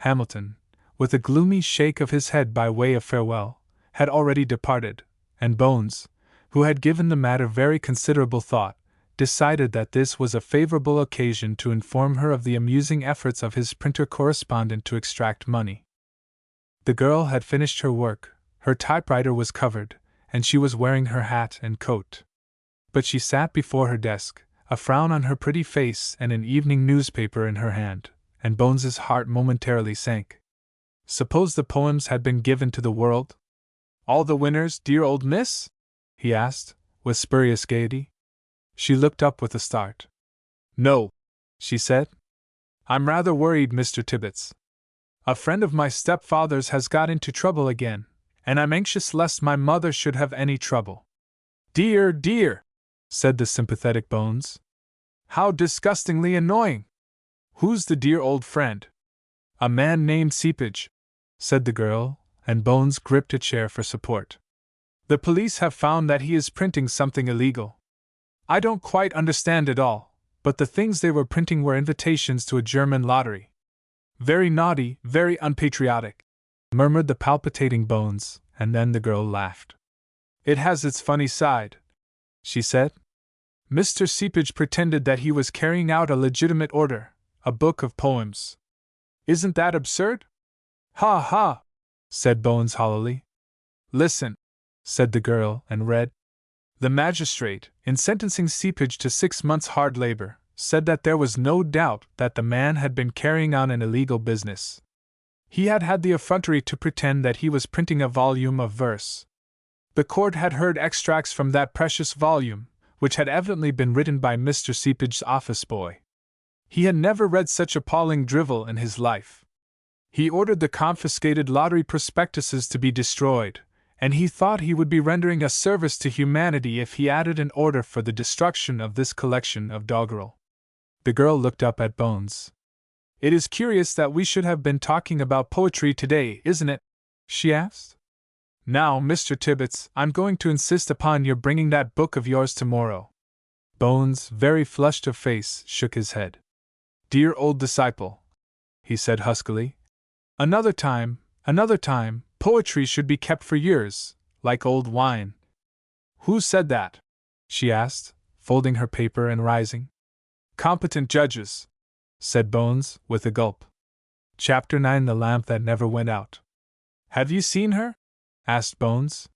Hamilton, with a gloomy shake of his head by way of farewell, had already departed, and Bones, who had given the matter very considerable thought, decided that this was a favorable occasion to inform her of the amusing efforts of his printer correspondent to extract money. The girl had finished her work, her typewriter was covered, and she was wearing her hat and coat. But she sat before her desk, a frown on her pretty face and an evening newspaper in her hand, and Bones's heart momentarily sank. Suppose the poems had been given to the world? All the winners, dear old miss? He asked, with spurious gaiety. She looked up with a start. No, she said. I'm rather worried, Mr. Tibbets. A friend of my stepfather's has got into trouble again, and I'm anxious lest my mother should have any trouble. Dear, dear, said the sympathetic Bones. How disgustingly annoying! Who's the dear old friend? A man named Seepage, said the girl, and Bones gripped a chair for support. The police have found that he is printing something illegal. I don't quite understand it all, but the things they were printing were invitations to a German lottery. Very naughty, very unpatriotic, murmured the palpitating Bones, and then the girl laughed. It has its funny side, she said. Mr. Seepage pretended that he was carrying out a legitimate order, a book of poems. Isn't that absurd? Ha ha, said Bones hollowly. Listen, said the girl, and read. The magistrate, in sentencing Seepage to 6 months' hard labor, said that there was no doubt that the man had been carrying on an illegal business. He had had the effrontery to pretend that he was printing a volume of verse. The court had heard extracts from that precious volume, which had evidently been written by Mr. Seepage's office boy. He had never read such appalling drivel in his life. He ordered the confiscated lottery prospectuses to be destroyed, and he thought he would be rendering a service to humanity if he added an order for the destruction of this collection of doggerel. The girl looked up at Bones. It is curious that we should have been talking about poetry today, isn't it? She asked. Now, Mr. Tibbets, I'm going to insist upon your bringing that book of yours tomorrow. Bones, very flushed of face, shook his head. Dear old disciple, he said huskily. Another time, poetry should be kept for years, like old wine. Who said that? She asked, folding her paper and rising. Competent judges, said Bones, with a gulp. Chapter 9: The Lamp That Never Went Out. Have you seen her? Asked Bones.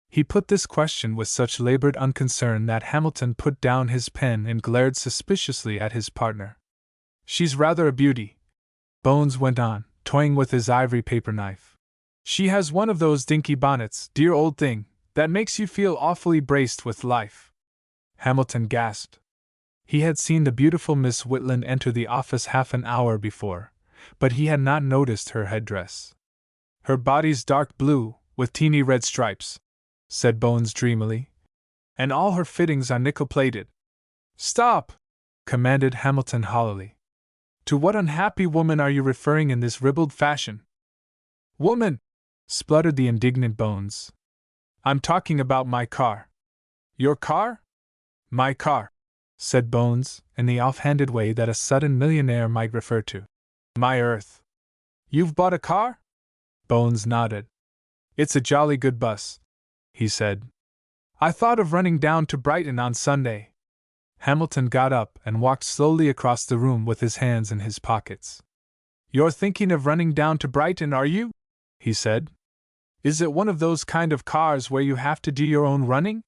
He put this question with such labored unconcern that Hamilton put down his pen and glared suspiciously at his partner. She's rather a beauty, Bones went on, toying with his ivory paper knife. She has one of those dinky bonnets, dear old thing, that makes you feel awfully braced with life. Hamilton gasped. He had seen the beautiful Miss Whitland enter the office half an hour before, but he had not noticed her headdress. Her body's dark blue, with teeny red stripes, said Bones dreamily, and all her fittings are nickel-plated. Stop! Commanded Hamilton hollowly. To what unhappy woman are you referring in this ribald fashion? Woman! Spluttered the indignant Bones. I'm talking about my car. Your car? My car, said Bones, in the off-handed way that a sudden millionaire might refer to. My earth. You've bought a car? Bones nodded. It's a jolly good bus, he said. I thought of running down to Brighton on Sunday. Hamilton got up and walked slowly across the room with his hands in his pockets. You're thinking of running down to Brighton, are you? He said. Is it one of those kind of cars where you have to do your own running?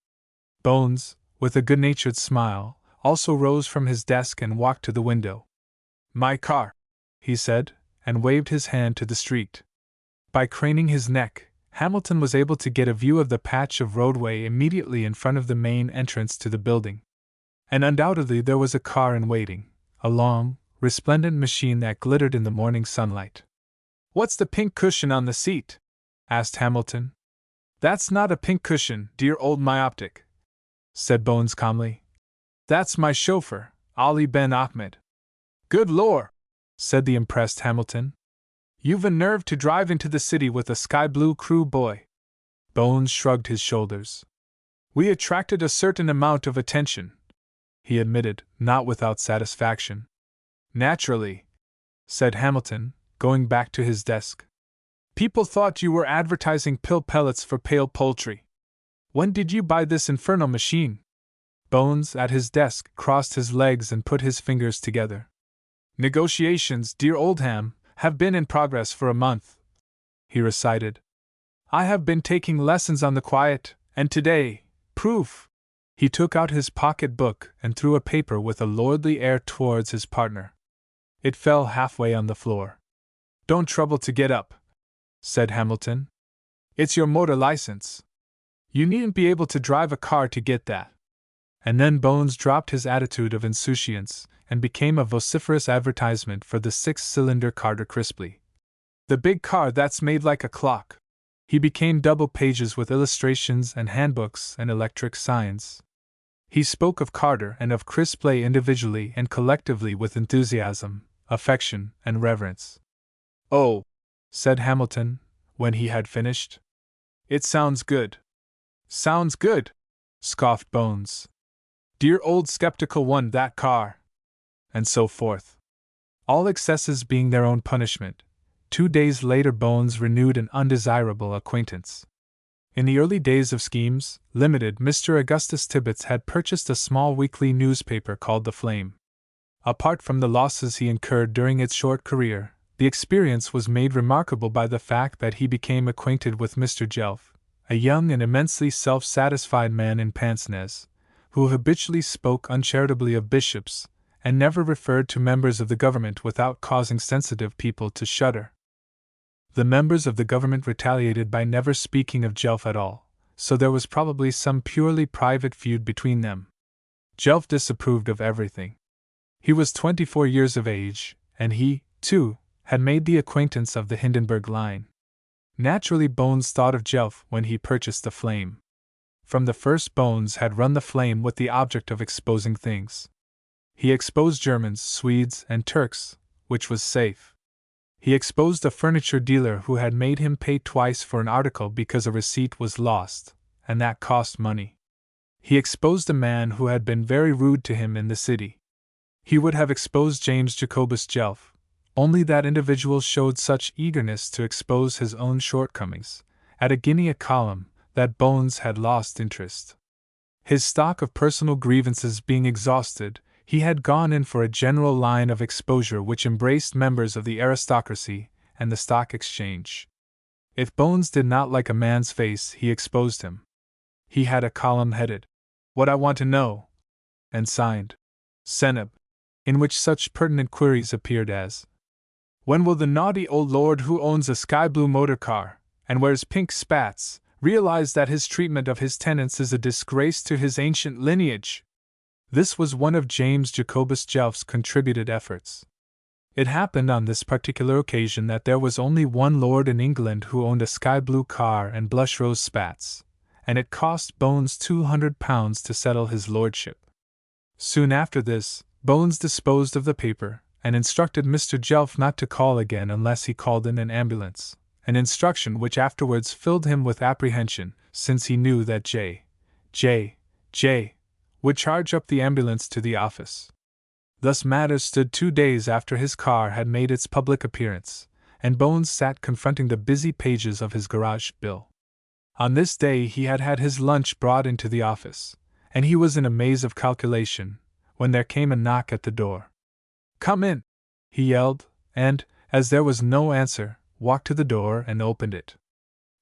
Bones, with a good-natured smile, also rose from his desk and walked to the window. My car, he said, and waved his hand to the street. By craning his neck, Hamilton was able to get a view of the patch of roadway immediately in front of the main entrance to the building. And undoubtedly there was a car in waiting, a long, resplendent machine that glittered in the morning sunlight. What's the pink cushion on the seat? Asked Hamilton. That's not a pink cushion, dear old myoptic, said Bones calmly. That's my chauffeur, Ali Ben Ahmed. Good lord, said the impressed Hamilton. You've a nerve to drive into the city with a sky-blue crew boy. Bones shrugged his shoulders. We attracted a certain amount of attention, he admitted, not without satisfaction. Naturally, said Hamilton, going back to his desk. People thought you were advertising pill pellets for pale poultry. When did you buy this infernal machine? Bones, at his desk, crossed his legs and put his fingers together. Negotiations, dear Oldham, have been in progress for a month, he recited. I have been taking lessons on the quiet, and today, proof. He took out his pocket book and threw a paper with a lordly air towards his partner. It fell halfway on the floor. Don't trouble to get up, said Hamilton. It's your motor license. You needn't be able to drive a car to get that. And then Bones dropped his attitude of insouciance and became a vociferous advertisement for the 6-cylinder Carter Crisply. The big car that's made like a clock. He became double pages with illustrations and handbooks and electric signs. He spoke of Carter and of Crisply individually and collectively with enthusiasm, affection, and reverence. Oh, said Hamilton, when he had finished. It sounds good. Sounds good, scoffed Bones. Dear old skeptical one, that car. And so forth. All excesses being their own punishment, 2 days later Bones renewed an undesirable acquaintance. In the early days of Schemes Limited, Mr. Augustus Tibbets had purchased a small weekly newspaper called The Flame. Apart from the losses he incurred during its short career, the experience was made remarkable by the fact that he became acquainted with Mr. Jelf, a young and immensely self-satisfied man in pince-nez, who habitually spoke uncharitably of bishops, and never referred to members of the government without causing sensitive people to shudder. The members of the government retaliated by never speaking of Jelf at all, so there was probably some purely private feud between them. Jelf disapproved of everything. He was 24 years of age, and he, too, had made the acquaintance of the Hindenburg line. Naturally, Bones thought of Jelf when he purchased the Flame. From the first, Bones had run the Flame with the object of exposing things. He exposed Germans, Swedes, and Turks, which was safe. He exposed a furniture dealer who had made him pay twice for an article because a receipt was lost, and that cost money. He exposed a man who had been very rude to him in the city. He would have exposed James Jacobus Jelf, only that individual showed such eagerness to expose his own shortcomings, at a guinea a column, that Bones had lost interest. His stock of personal grievances being exhausted, he had gone in for a general line of exposure which embraced members of the aristocracy and the stock exchange. If Bones did not like a man's face, he exposed him. He had a column headed, "What I Want to Know," and signed, "Seneb," in which such pertinent queries appeared as, "When will the naughty old lord who owns a sky-blue motor car, and wears pink spats, realize that his treatment of his tenants is a disgrace to his ancient lineage?" This was one of James Jacobus Jelf's contributed efforts. It happened on this particular occasion that there was only one lord in England who owned a sky-blue car and blush-rose spats, and it cost Bones £200 to settle his lordship. Soon after this, Bones disposed of the paper, and instructed Mr. Jelf not to call again unless he called in an ambulance, an instruction which afterwards filled him with apprehension, since he knew that J. would charge up the ambulance to the office. Thus matters stood 2 days after his car had made its public appearance, and Bones sat confronting the busy pages of his garage bill. On this day he had had his lunch brought into the office, and he was in a maze of calculation, when there came a knock at the door. "Come in," he yelled, and, as there was no answer, walked to the door and opened it.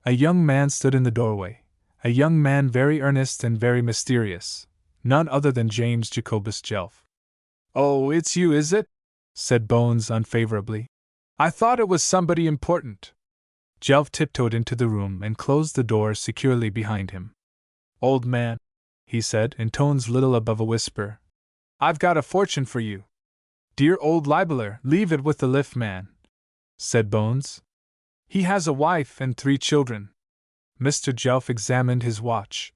A young man stood in the doorway, a young man very earnest and very mysterious, none other than James Jacobus Jelf. "Oh, it's you, is it?" said Bones unfavorably. "I thought it was somebody important." Jelf tiptoed into the room and closed the door securely behind him. "Old man," he said in tones little above a whisper, "I've got a fortune for you." "Dear old libeler, leave it with the lift man," said Bones. "He has a wife and 3 children." Mr. Jelf examined his watch.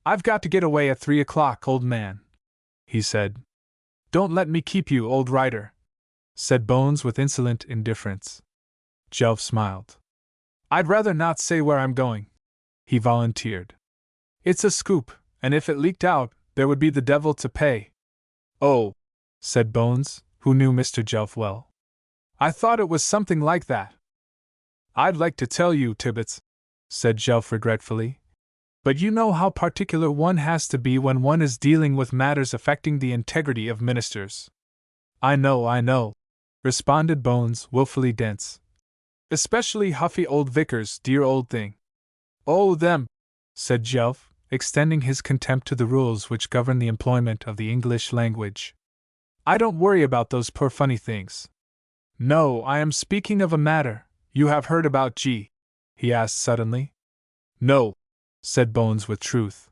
"I've got to get away at 3 o'clock, old man," he said. "Don't let me keep you, old writer," said Bones with insolent indifference. Jelf smiled. "I'd rather not say where I'm going," he volunteered. "It's a scoop, And if it leaked out, there would be the devil to pay. Oh, said Bones, who knew Mr. Jelf well. I thought it was something like that. I'd like to tell you, Tibbets, said Jelf regretfully, but you know how particular one has to be when one is dealing with matters affecting the integrity of ministers. I know, responded Bones, wilfully dense. Especially huffy old vicars, dear old thing. Oh, them, said Jelf, extending his contempt to the rules which govern the employment of the English language. I don't worry about those poor funny things. No, I am speaking of a matter. You have heard about G? He asked suddenly. No, said Bones with truth.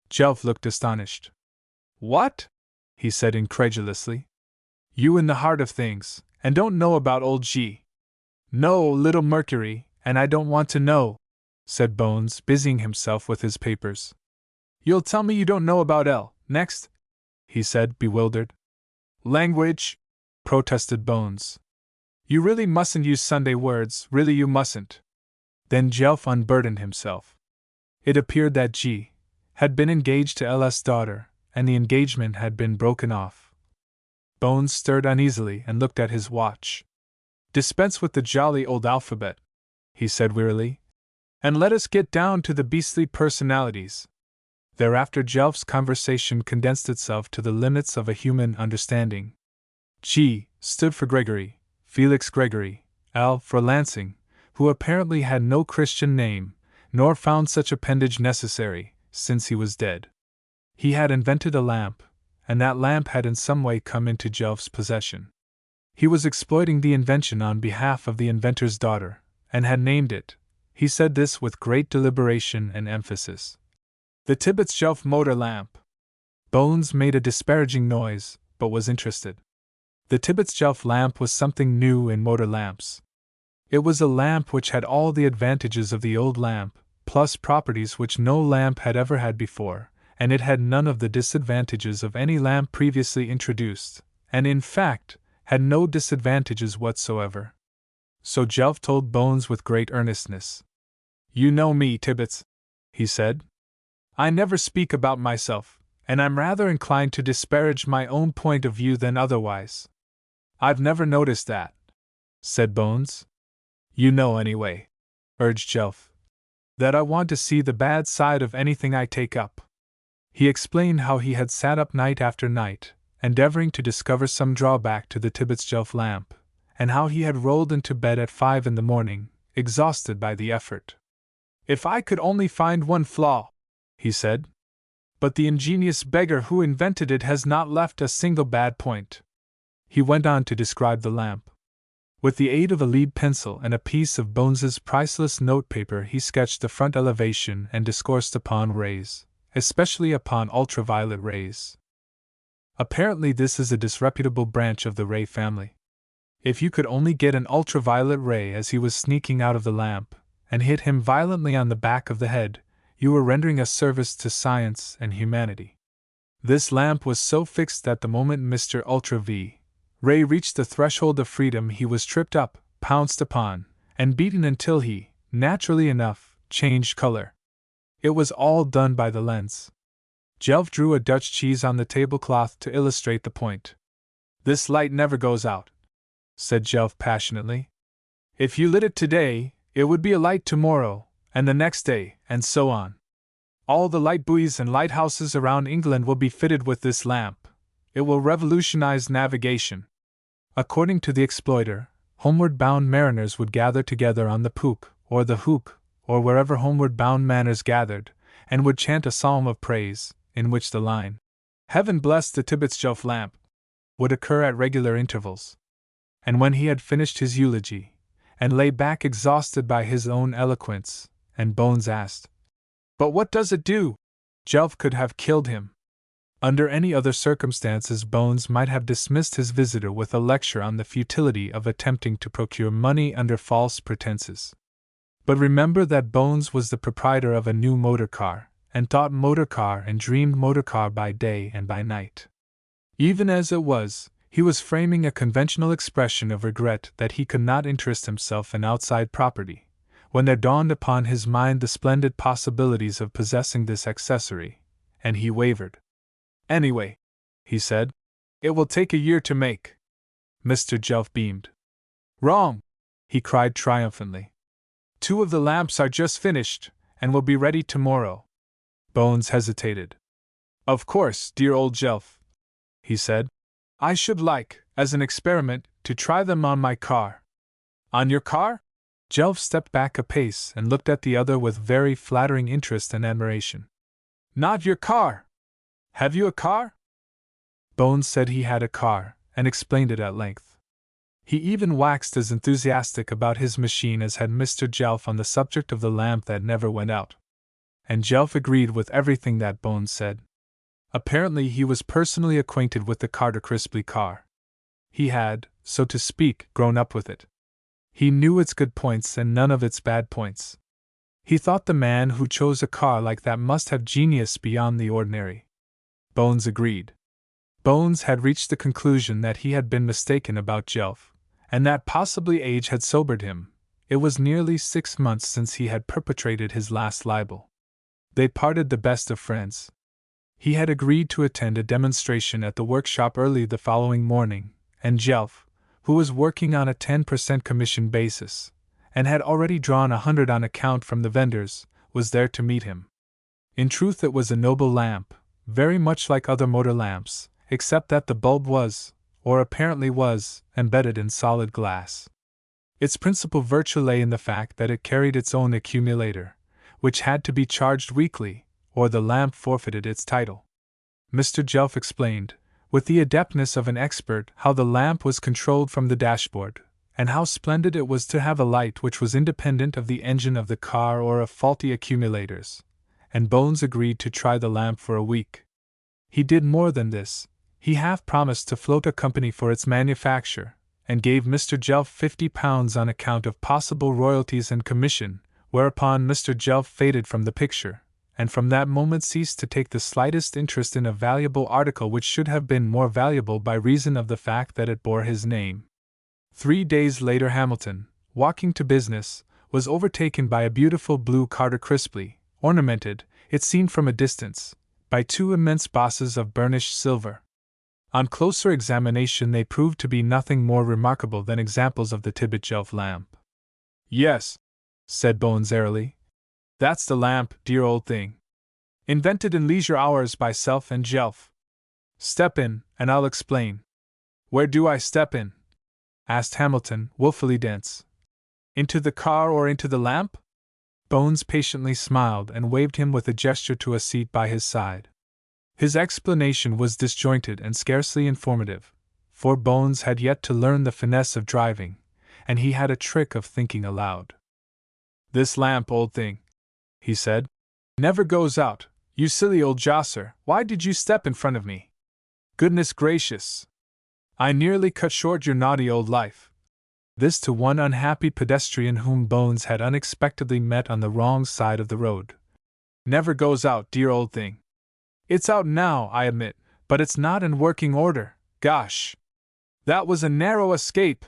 Jelf looked astonished. What? He said incredulously. You in the heart of things, and don't know about old G? No, little Mercury, and I don't want to know, said Bones, busying himself with his papers. You'll tell me you don't know about L, next? He said, bewildered. Language, protested Bones. You really mustn't use Sunday words, really you mustn't. Then Jelf unburdened himself. It appeared that G had been engaged to L's daughter, and the engagement had been broken off. Bones stirred uneasily and looked at his watch. Dispense with the jolly old alphabet, he said wearily, and let us get down to the beastly personalities. Thereafter Jelf's conversation condensed itself to the limits of a human understanding. G stood for Gregory, Felix Gregory, L for Lansing, who apparently had no Christian name, nor found such appendage necessary, since he was dead. He had invented a lamp, and that lamp had in some way come into Jelf's possession. He was exploiting the invention on behalf of the inventor's daughter, and had named it. He said this with great deliberation and emphasis. The Tibbets Jelf motor lamp. Bones made a disparaging noise, but was interested. The Tibbets Jelf lamp was something new in motor lamps. It was a lamp which had all the advantages of the old lamp, plus properties which no lamp had ever had before, and it had none of the disadvantages of any lamp previously introduced, and in fact, had no disadvantages whatsoever. So Jelf told Bones with great earnestness. You know me, Tibbets, he said. I never speak about myself, and I'm rather inclined to disparage my own point of view than otherwise. I've never noticed that, said Bones. You know anyway, urged Jelf, that I want to see the bad side of anything I take up. He explained how he had sat up night after night, endeavoring to discover some drawback to the Tibbets Jelf lamp, and how he had rolled into bed at 5 in the morning, exhausted by the effort. If I could only find one flaw, he said. But the ingenious beggar who invented it has not left a single bad point. He went on to describe the lamp. With the aid of a lead pencil and a piece of Bones's priceless notepaper, he sketched the front elevation and discoursed upon rays, especially upon ultraviolet rays. Apparently this is a disreputable branch of the ray family. If you could only get an ultraviolet ray as he was sneaking out of the lamp, and hit him violently on the back of the head, you were rendering a service to science and humanity. This lamp was so fixed that the moment Mr. Ultra V. Ray reached the threshold of freedom he was tripped up, pounced upon, and beaten until he, naturally enough, changed color. It was all done by the lens. Jelf drew a Dutch cheese on the tablecloth to illustrate the point. This light never goes out, said Jelf passionately. If you lit it today, it would be a light tomorrow, and the next day, and so on. All the light buoys and lighthouses around England will be fitted with this lamp. It will revolutionize navigation. According to the exploiter, homeward-bound mariners would gather together on the poop, or the hoop, or wherever homeward-bound mariners gathered, and would chant a psalm of praise, in which the line, "Heaven bless the Tibbets Jelf lamp," would occur at regular intervals. And when he had finished his eulogy, and lay back exhausted by his own eloquence, and Bones asked, "But what does it do?" Jelf could have killed him. Under any other circumstances Bones might have dismissed his visitor with a lecture on the futility of attempting to procure money under false pretenses. But remember that Bones was the proprietor of a new motor car, and thought motor car and dreamed motor car by day and by night. Even as it was, he was framing a conventional expression of regret that he could not interest himself in outside property, when there dawned upon his mind the splendid possibilities of possessing this accessory, and he wavered. Anyway, he said, it will take a year to make. Mr. Jelf beamed. Wrong! He cried triumphantly. 2 of the lamps are just finished, and will be ready tomorrow. Bones hesitated. Of course, dear old Jelf, he said. I should like, as an experiment, to try them on my car. On your car? Jelf stepped back a pace and looked at the other with very flattering interest and admiration. Not your car! Have you a car? Bones said he had a car, and explained it at length. He even waxed as enthusiastic about his machine as had Mr. Jelf on the subject of the lamp that never went out. And Jelf agreed with everything that Bones said. Apparently he was personally acquainted with the Carter Crisply car. He had, so to speak, grown up with it. He knew its good points and none of its bad points. He thought the man who chose a car like that must have genius beyond the ordinary. Bones agreed. Bones had reached the conclusion that he had been mistaken about Jelf, and that possibly age had sobered him. It was nearly 6 months since he had perpetrated his last libel. They parted the best of friends. He had agreed to attend a demonstration at the workshop early the following morning, and Jelf, who was working on a 10% commission basis, and had already drawn 100 on account from the vendors, was there to meet him. In truth, it was a noble lamp, very much like other motor lamps, except that the bulb was, or apparently was, embedded in solid glass. Its principal virtue lay in the fact that it carried its own accumulator, which had to be charged weekly, or the lamp forfeited its title. Mr. Jelf explained, with the adeptness of an expert, how the lamp was controlled from the dashboard, and how splendid it was to have a light which was independent of the engine of the car or of faulty accumulators, and Bones agreed to try the lamp for a week. He did more than this. He half promised to float a company for its manufacture, and gave Mr. Jelf £50 on account of possible royalties and commission, whereupon Mr. Jelf faded from the picture, and from that moment ceased to take the slightest interest in a valuable article which should have been more valuable by reason of the fact that it bore his name. 3 days later Hamilton, walking to business, was overtaken by a beautiful blue Carter Crisply, ornamented, it seemed from a distance, by 2 immense bosses of burnished silver. On closer examination they proved to be nothing more remarkable than examples of the Tibbet Jelf lamp. Yes, said Bones airily. That's the lamp, dear old thing. Invented in leisure hours by Self and Jelf. Step in, and I'll explain. Where do I step in? Asked Hamilton, woefully dense. Into the car or into the lamp? Bones patiently smiled and waved him with a gesture to a seat by his side. His explanation was disjointed and scarcely informative, for Bones had yet to learn the finesse of driving, and he had a trick of thinking aloud. This lamp, old thing, he said, never goes out. You silly old josser, why did you step in front of me? Goodness gracious! I nearly cut short your naughty old life. This to one unhappy pedestrian whom Bones had unexpectedly met on the wrong side of the road. Never goes out, dear old thing. It's out now, I admit, but it's not in working order. Gosh! That was a narrow escape!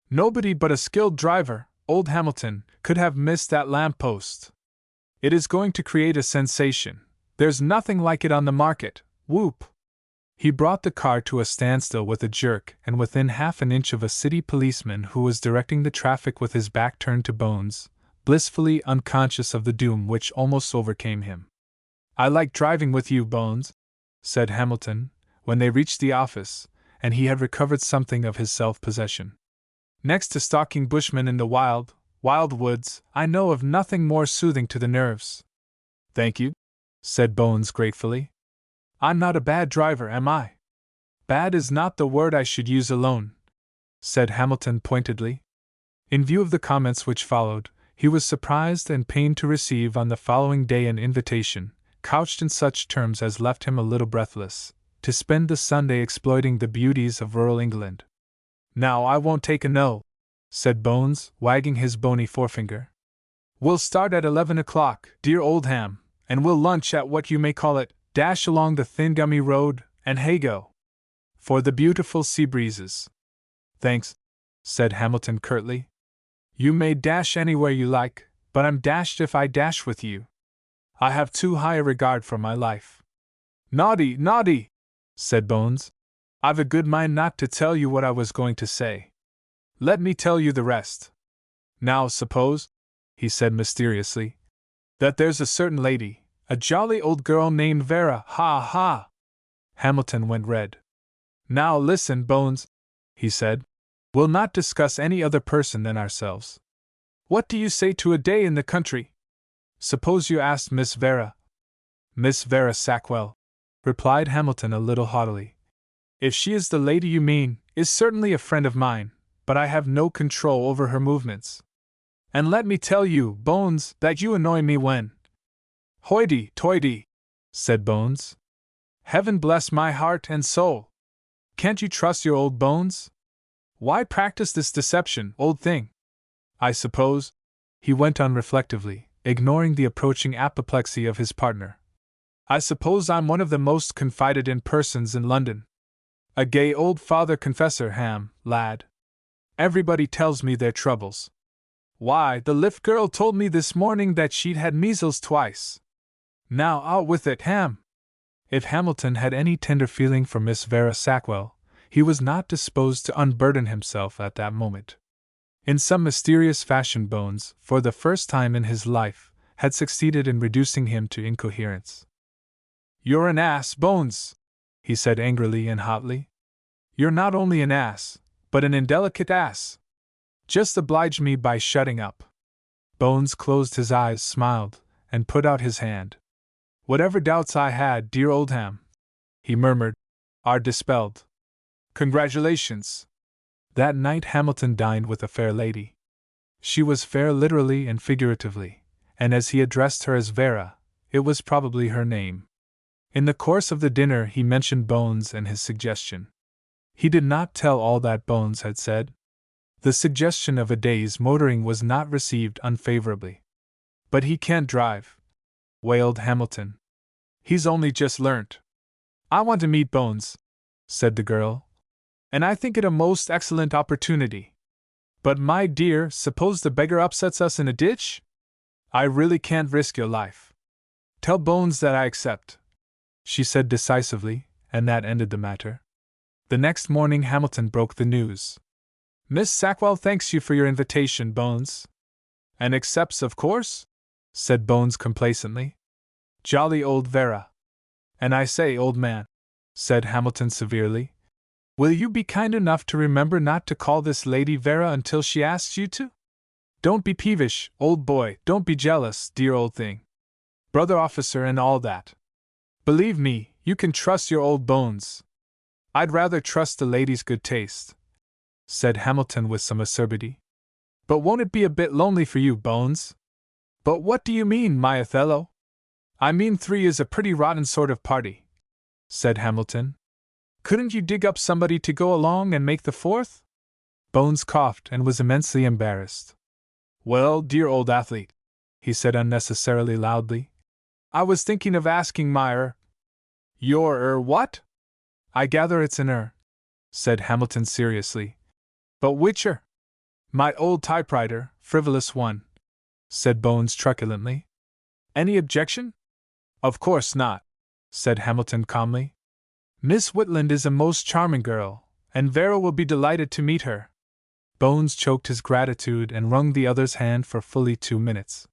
Nobody but a skilled driver, old Hamilton, could have missed that lamppost. It is going to create a sensation. There's nothing like it on the market. Whoop! He brought the car to a standstill with a jerk, and within half an inch of a city policeman who was directing the traffic with his back turned to Bones, blissfully unconscious of the doom which almost overcame him. I like driving with you, Bones, said Hamilton, when they reached the office, and he had recovered something of his self-possession. Next to stalking bushmen in the wild woods, I know of nothing more soothing to the nerves. Thank you, said Bones gratefully. I'm not a bad driver, am I? Bad is not the word I should use alone, said Hamilton pointedly. In view of the comments which followed, he was surprised and pained to receive on the following day an invitation, couched in such terms as left him a little breathless, to spend the Sunday exploiting the beauties of rural England. Now I won't take a no, said Bones, wagging his bony forefinger. We'll start at 11 o'clock, dear old Ham, and we'll lunch at what you may call it, dash along the thin gummy road, and hey go! For the beautiful sea breezes. Thanks, said Hamilton curtly. You may dash anywhere you like, but I'm dashed if I dash with you. I have too high a regard for my life. Naughty, naughty, said Bones. I've a good mind not to tell you what I was going to say. Let me tell you the rest. Now suppose, he said mysteriously, that there's a certain lady, a jolly old girl named Vera, ha ha! Hamilton went red. Now listen, Bones, he said. We'll not discuss any other person than ourselves. What do you say to a day in the country? Suppose you asked Miss Vera. Miss Vera Sackwell, replied Hamilton a little haughtily. If she is the lady you mean, is certainly a friend of mine, but I have no control over her movements. And let me tell you, Bones, that you annoy me when— Hoity-toity, said Bones. Heaven bless my heart and soul! Can't you trust your old Bones? Why practice this deception, old thing? I suppose, he went on reflectively, ignoring the approaching apoplexy of his partner, I suppose I'm one of the most confided in persons in London. A gay old father confessor, Ham, lad. Everybody tells me their troubles. Why, the lift girl told me this morning that she'd had measles twice. Now out with it, Ham! If Hamilton had any tender feeling for Miss Vera Sackwell, he was not disposed to unburden himself at that moment. In some mysterious fashion Bones, for the first time in his life, had succeeded in reducing him to incoherence. You're an ass, Bones, he said angrily and hotly. You're not only an ass, but an indelicate ass. Just oblige me by shutting up. Bones closed his eyes, smiled, and put out his hand. Whatever doubts I had, dear old Ham, he murmured, are dispelled. Congratulations. That night Hamilton dined with a fair lady. She was fair literally and figuratively, and as he addressed her as Vera, it was probably her name. In the course of the dinner he mentioned Bones and his suggestion. He did not tell all that Bones had said. The suggestion of a day's motoring was not received unfavorably. But he can't drive, wailed Hamilton. He's only just learnt. I want to meet Bones, said the girl, and I think it a most excellent opportunity. But my dear, suppose the beggar upsets us in a ditch? I really can't risk your life. Tell Bones that I accept, she said decisively, and that ended the matter. The next morning Hamilton broke the news. Miss Sackwell thanks you for your invitation, Bones. And accepts, of course? Said Bones complacently. Jolly old Vera. And I say, old man, said Hamilton severely, will you be kind enough to remember not to call this lady Vera until she asks you to? Don't be peevish, old boy, don't be jealous, dear old thing. Brother officer and all that. Believe me, you can trust your old Bones. I'd rather trust the lady's good taste, said Hamilton with some acerbity. But won't it be a bit lonely for you, Bones? But what do you mean, my Othello? I mean 3 is a pretty rotten sort of party, said Hamilton. Couldn't you dig up somebody to go along and make the 4th? Bones coughed and was immensely embarrassed. Well, dear old athlete, he said unnecessarily loudly, I was thinking of asking my your what? I gather it's an said Hamilton seriously. But which My old typewriter, frivolous one, said Bones truculently. Any objection? Of course not, said Hamilton calmly. Miss Whitland is a most charming girl, and Vera will be delighted to meet her. Bones choked his gratitude and wrung the other's hand for fully 2 minutes.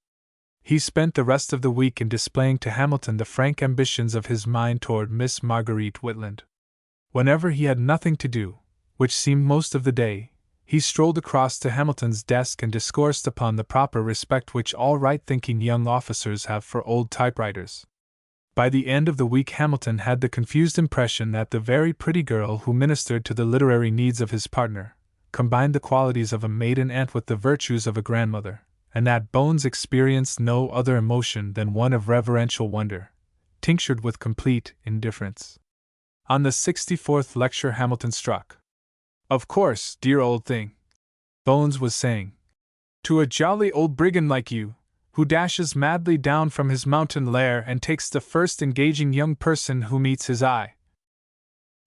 He spent the rest of the week in displaying to Hamilton the frank ambitions of his mind toward Miss Marguerite Whitland. Whenever he had nothing to do, which seemed most of the day, he strolled across to Hamilton's desk and discoursed upon the proper respect which all right-thinking young officers have for old typewriters. By the end of the week Hamilton had the confused impression that the very pretty girl who ministered to the literary needs of his partner combined the qualities of a maiden aunt with the virtues of a grandmother, and that Bones experienced no other emotion than one of reverential wonder, tinctured with complete indifference. On the 64th lecture Hamilton struck. Of course, dear old thing, Bones was saying, to a jolly old brigand like you, who dashes madly down from his mountain lair and takes the first engaging young person who meets his eye.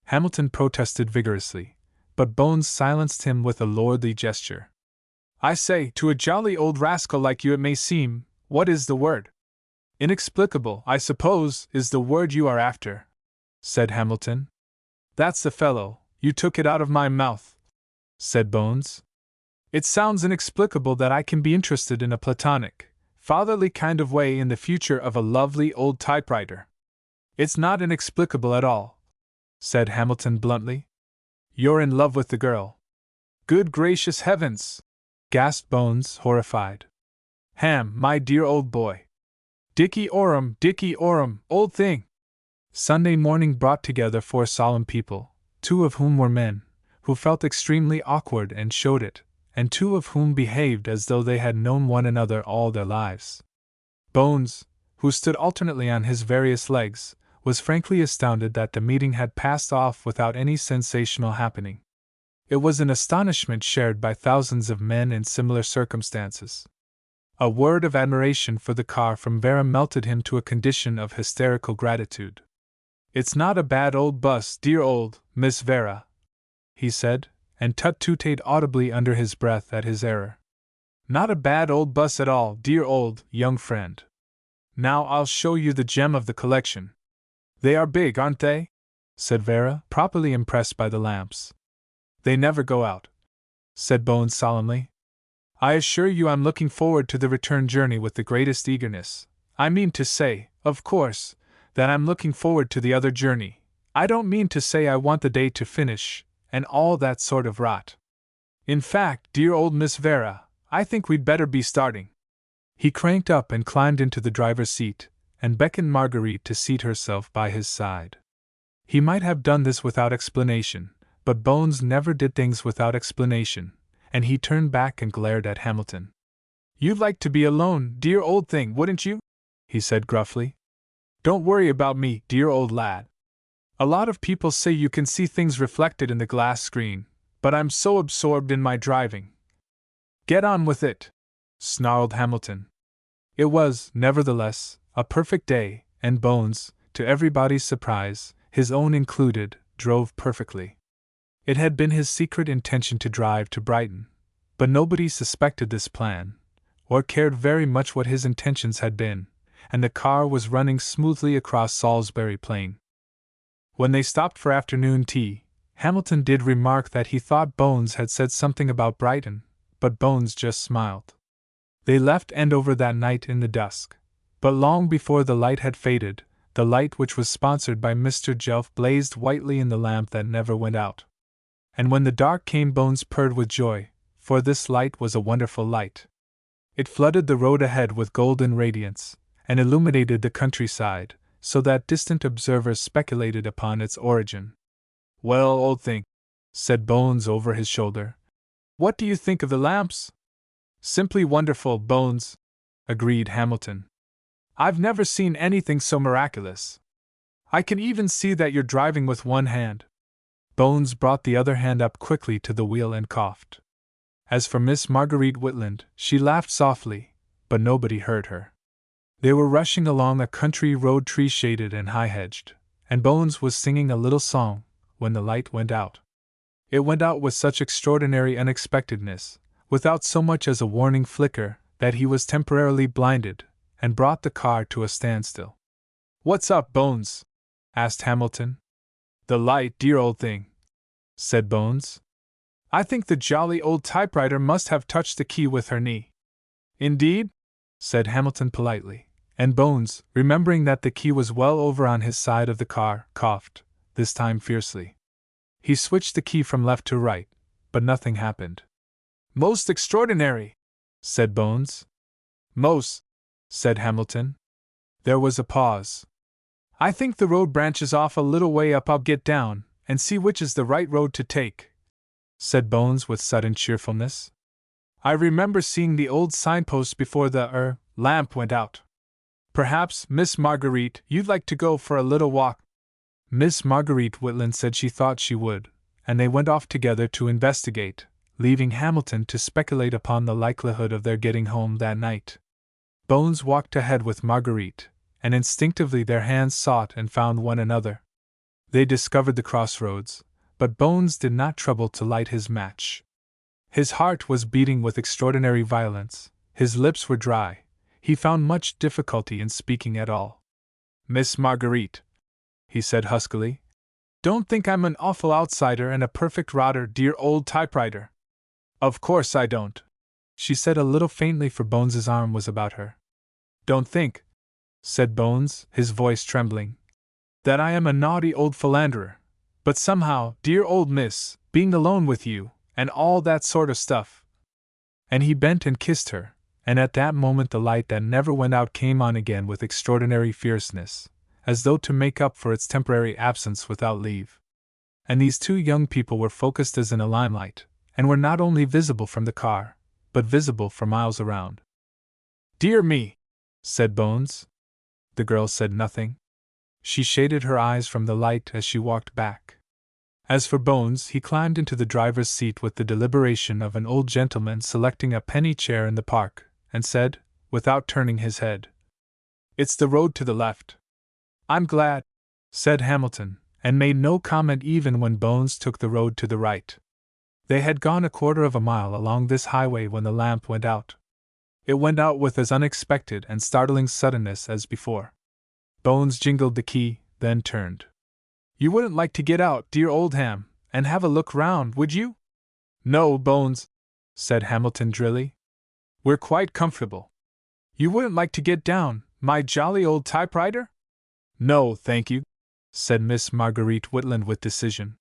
Hamilton protested vigorously, but Bones silenced him with a lordly gesture. I say, to a jolly old rascal like you it may seem, what is the word? Inexplicable, I suppose, is the word you are after. said Hamilton. That's the fellow, you took it out of my mouth, said Bones. It sounds inexplicable that I can be interested in a platonic, fatherly kind of way in the future of a lovely old typewriter. It's not inexplicable at all, said Hamilton bluntly. You're in love with the girl. Good gracious heavens! Gasped Bones, horrified. Ham, my dear old boy. Dicky Orem, old thing! Sunday morning brought together 4 solemn people, 2 of whom were men, who felt extremely awkward and showed it, and 2 of whom behaved as though they had known one another all their lives. Bones, who stood alternately on his various legs, was frankly astounded that the meeting had passed off without any sensational happening. It was an astonishment shared by thousands of men in similar circumstances. A word of admiration for the car from Vera melted him to a condition of hysterical gratitude. It's not a bad old bus, dear old Miss Vera, he said, and tut-tooted audibly under his breath at his error. Not a bad old bus at all, dear old young friend. Now I'll show you the gem of the collection. They are big, aren't they? Said Vera, properly impressed by the lamps. They never go out, said Bones solemnly. I assure you I'm looking forward to the return journey with the greatest eagerness. I mean to say, of course, that I'm looking forward to the other journey. I don't mean to say I want the day to finish, and all that sort of rot. In fact, dear old Miss Vera, I think we'd better be starting. He cranked up and climbed into the driver's seat, and beckoned Marguerite to seat herself by his side. He might have done this without explanation, but Bones never did things without explanation, and he turned back and glared at Hamilton. You'd like to be alone, dear old thing, wouldn't you? He said gruffly. Don't worry about me, dear old lad. A lot of people say you can see things reflected in the glass screen, but I'm so absorbed in my driving. Get on with it, snarled Hamilton. It was, nevertheless, a perfect day, and Bones, to everybody's surprise, his own included, drove perfectly. It had been his secret intention to drive to Brighton, but nobody suspected this plan, or cared very much what his intentions had been, and the car was running smoothly across Salisbury Plain. When they stopped for afternoon tea, Hamilton did remark that he thought Bones had said something about Brighton, but Bones just smiled. They left Andover that night in the dusk, but long before the light had faded, the light which was sponsored by Mr. Jelf blazed whitely in the lamp that never went out. And when the dark came, Bones purred with joy, for this light was a wonderful light. It flooded the road ahead with golden radiance, and illuminated the countryside, so that distant observers speculated upon its origin. Well, old thing, said Bones over his shoulder, what do you think of the lamps? Simply wonderful, Bones, agreed Hamilton. I've never seen anything so miraculous. I can even see that you're driving with one hand. Bones brought the other hand up quickly to the wheel and coughed. As for Miss Marguerite Whitland, she laughed softly, but nobody heard her. They were rushing along a country road tree-shaded and high-hedged, and Bones was singing a little song when the light went out. It went out with such extraordinary unexpectedness, without so much as a warning flicker, that he was temporarily blinded, and brought the car to a standstill. What's up, Bones? asked Hamilton. The light, dear old thing, said Bones. I think the jolly old typewriter must have touched the key with her knee. Indeed? Said Hamilton politely, and Bones, remembering that the key was well over on his side of the car, coughed, this time fiercely. He switched the key from left to right, but nothing happened. Most extraordinary, said Bones. Most, said Hamilton. There was a pause. I think the road branches off a little way up. I'll get down and see which is the right road to take, said Bones with sudden cheerfulness. I remember seeing the old signpost before the lamp went out. Perhaps, Miss Marguerite, you'd like to go for a little walk? Miss Marguerite Whitland said she thought she would, and they went off together to investigate, leaving Hamilton to speculate upon the likelihood of their getting home that night. Bones walked ahead with Marguerite, and instinctively their hands sought and found one another. They discovered the crossroads, but Bones did not trouble to light his match. His heart was beating with extraordinary violence, his lips were dry, he found much difficulty in speaking at all. Miss Marguerite, he said huskily. Don't think I'm an awful outsider and a perfect rotter, dear old typewriter. Of course I don't, she said a little faintly, for Bones's arm was about her. Don't think, said Bones, his voice trembling, that I am a naughty old philanderer, but somehow, dear old miss, being alone with you, and all that sort of stuff. And he bent and kissed her, and at that moment the light that never went out came on again with extraordinary fierceness, as though to make up for its temporary absence without leave. And these two young people were focused as in a limelight, and were not only visible from the car, but visible for miles around. Dear me, said Bones. The girl said nothing. She shaded her eyes from the light as she walked back. As for Bones, he climbed into the driver's seat with the deliberation of an old gentleman selecting a penny chair in the park, and said, without turning his head, It's the road to the left. I'm glad, said Hamilton, and made no comment even when Bones took the road to the right. They had gone a quarter of a mile along this highway when the lamp went out. It went out with as unexpected and startling suddenness as before. Bones jingled the key, then turned. You wouldn't like to get out, dear old Ham, and have a look round, would you? No, Bones, said Hamilton drily. We're quite comfortable. You wouldn't like to get down, my jolly old typewriter? No, thank you, said Miss Marguerite Whitland with decision.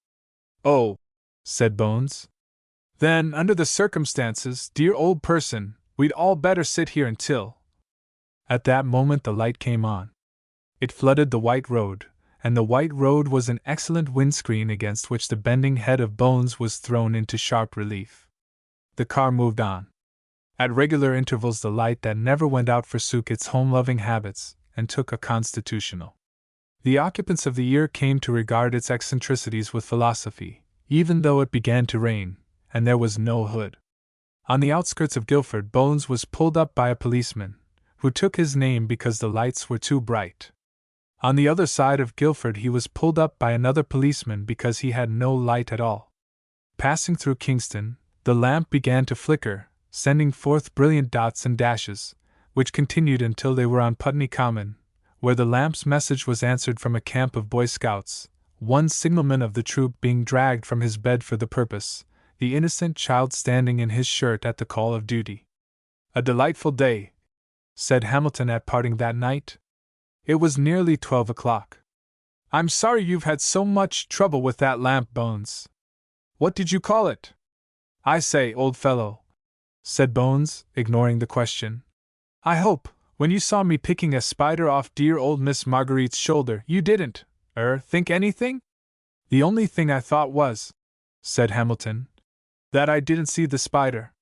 Oh, said Bones. Then, under the circumstances, dear old person, we'd all better sit here until. At that moment the light came on. It flooded the white road, and the white road was an excellent windscreen against which the bending head of Bones was thrown into sharp relief. The car moved on. At regular intervals the light that never went out forsook its home-loving habits, and took a constitutional. The occupants of the ear came to regard its eccentricities with philosophy, even though it began to rain, and there was no hood. On the outskirts of Guildford, Bones was pulled up by a policeman, who took his name because the lights were too bright. On the other side of Guildford he was pulled up by another policeman because he had no light at all. Passing through Kingston, the lamp began to flicker, sending forth brilliant dots and dashes, which continued until they were on Putney Common, where the lamp's message was answered from a camp of Boy Scouts, one signalman of the troop being dragged from his bed for the purpose, the innocent child standing in his shirt at the call of duty. A delightful day, said Hamilton at parting that night. It was nearly 12 o'clock. I'm sorry you've had so much trouble with that lamp, Bones. What did you call it? I say, old fellow, said Bones, ignoring the question. I hope, when you saw me picking a spider off dear old Miss Marguerite's shoulder, you didn't, think anything? The only thing I thought was, said Hamilton, that I didn't see the spider.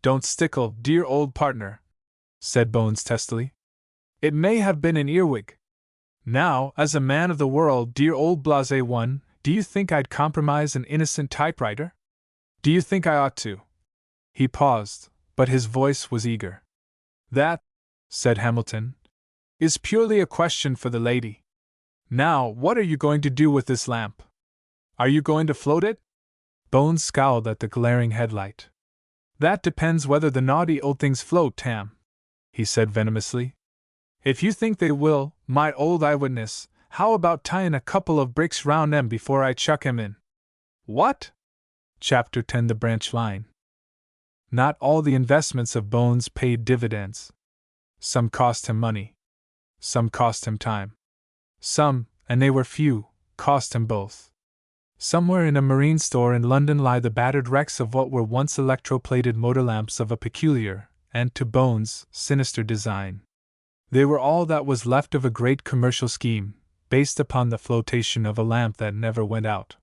Don't stickle, dear old partner, said Bones testily. It may have been an earwig. Now, as a man of the world, dear old blasé one, do you think I'd compromise an innocent typewriter? Do you think I ought to? He paused, but his voice was eager. That, said Hamilton, is purely a question for the lady. Now, what are you going to do with this lamp? Are you going to float it? Bones scowled at the glaring headlight. That depends whether the naughty old things float, Tam, he said venomously. If you think they will, my old eyewitness, how about tying a couple of bricks round 'em before I chuck 'em in? What? Chapter 10 The Branch Line. Not all the investments of Bones paid dividends. Some cost him money. Some cost him time. Some, and they were few, cost him both. Somewhere in a marine store in London lie the battered wrecks of what were once electro-plated motor lamps of a peculiar, and to Bones, sinister design. They were all that was left of a great commercial scheme, based upon the flotation of a lamp that never went out.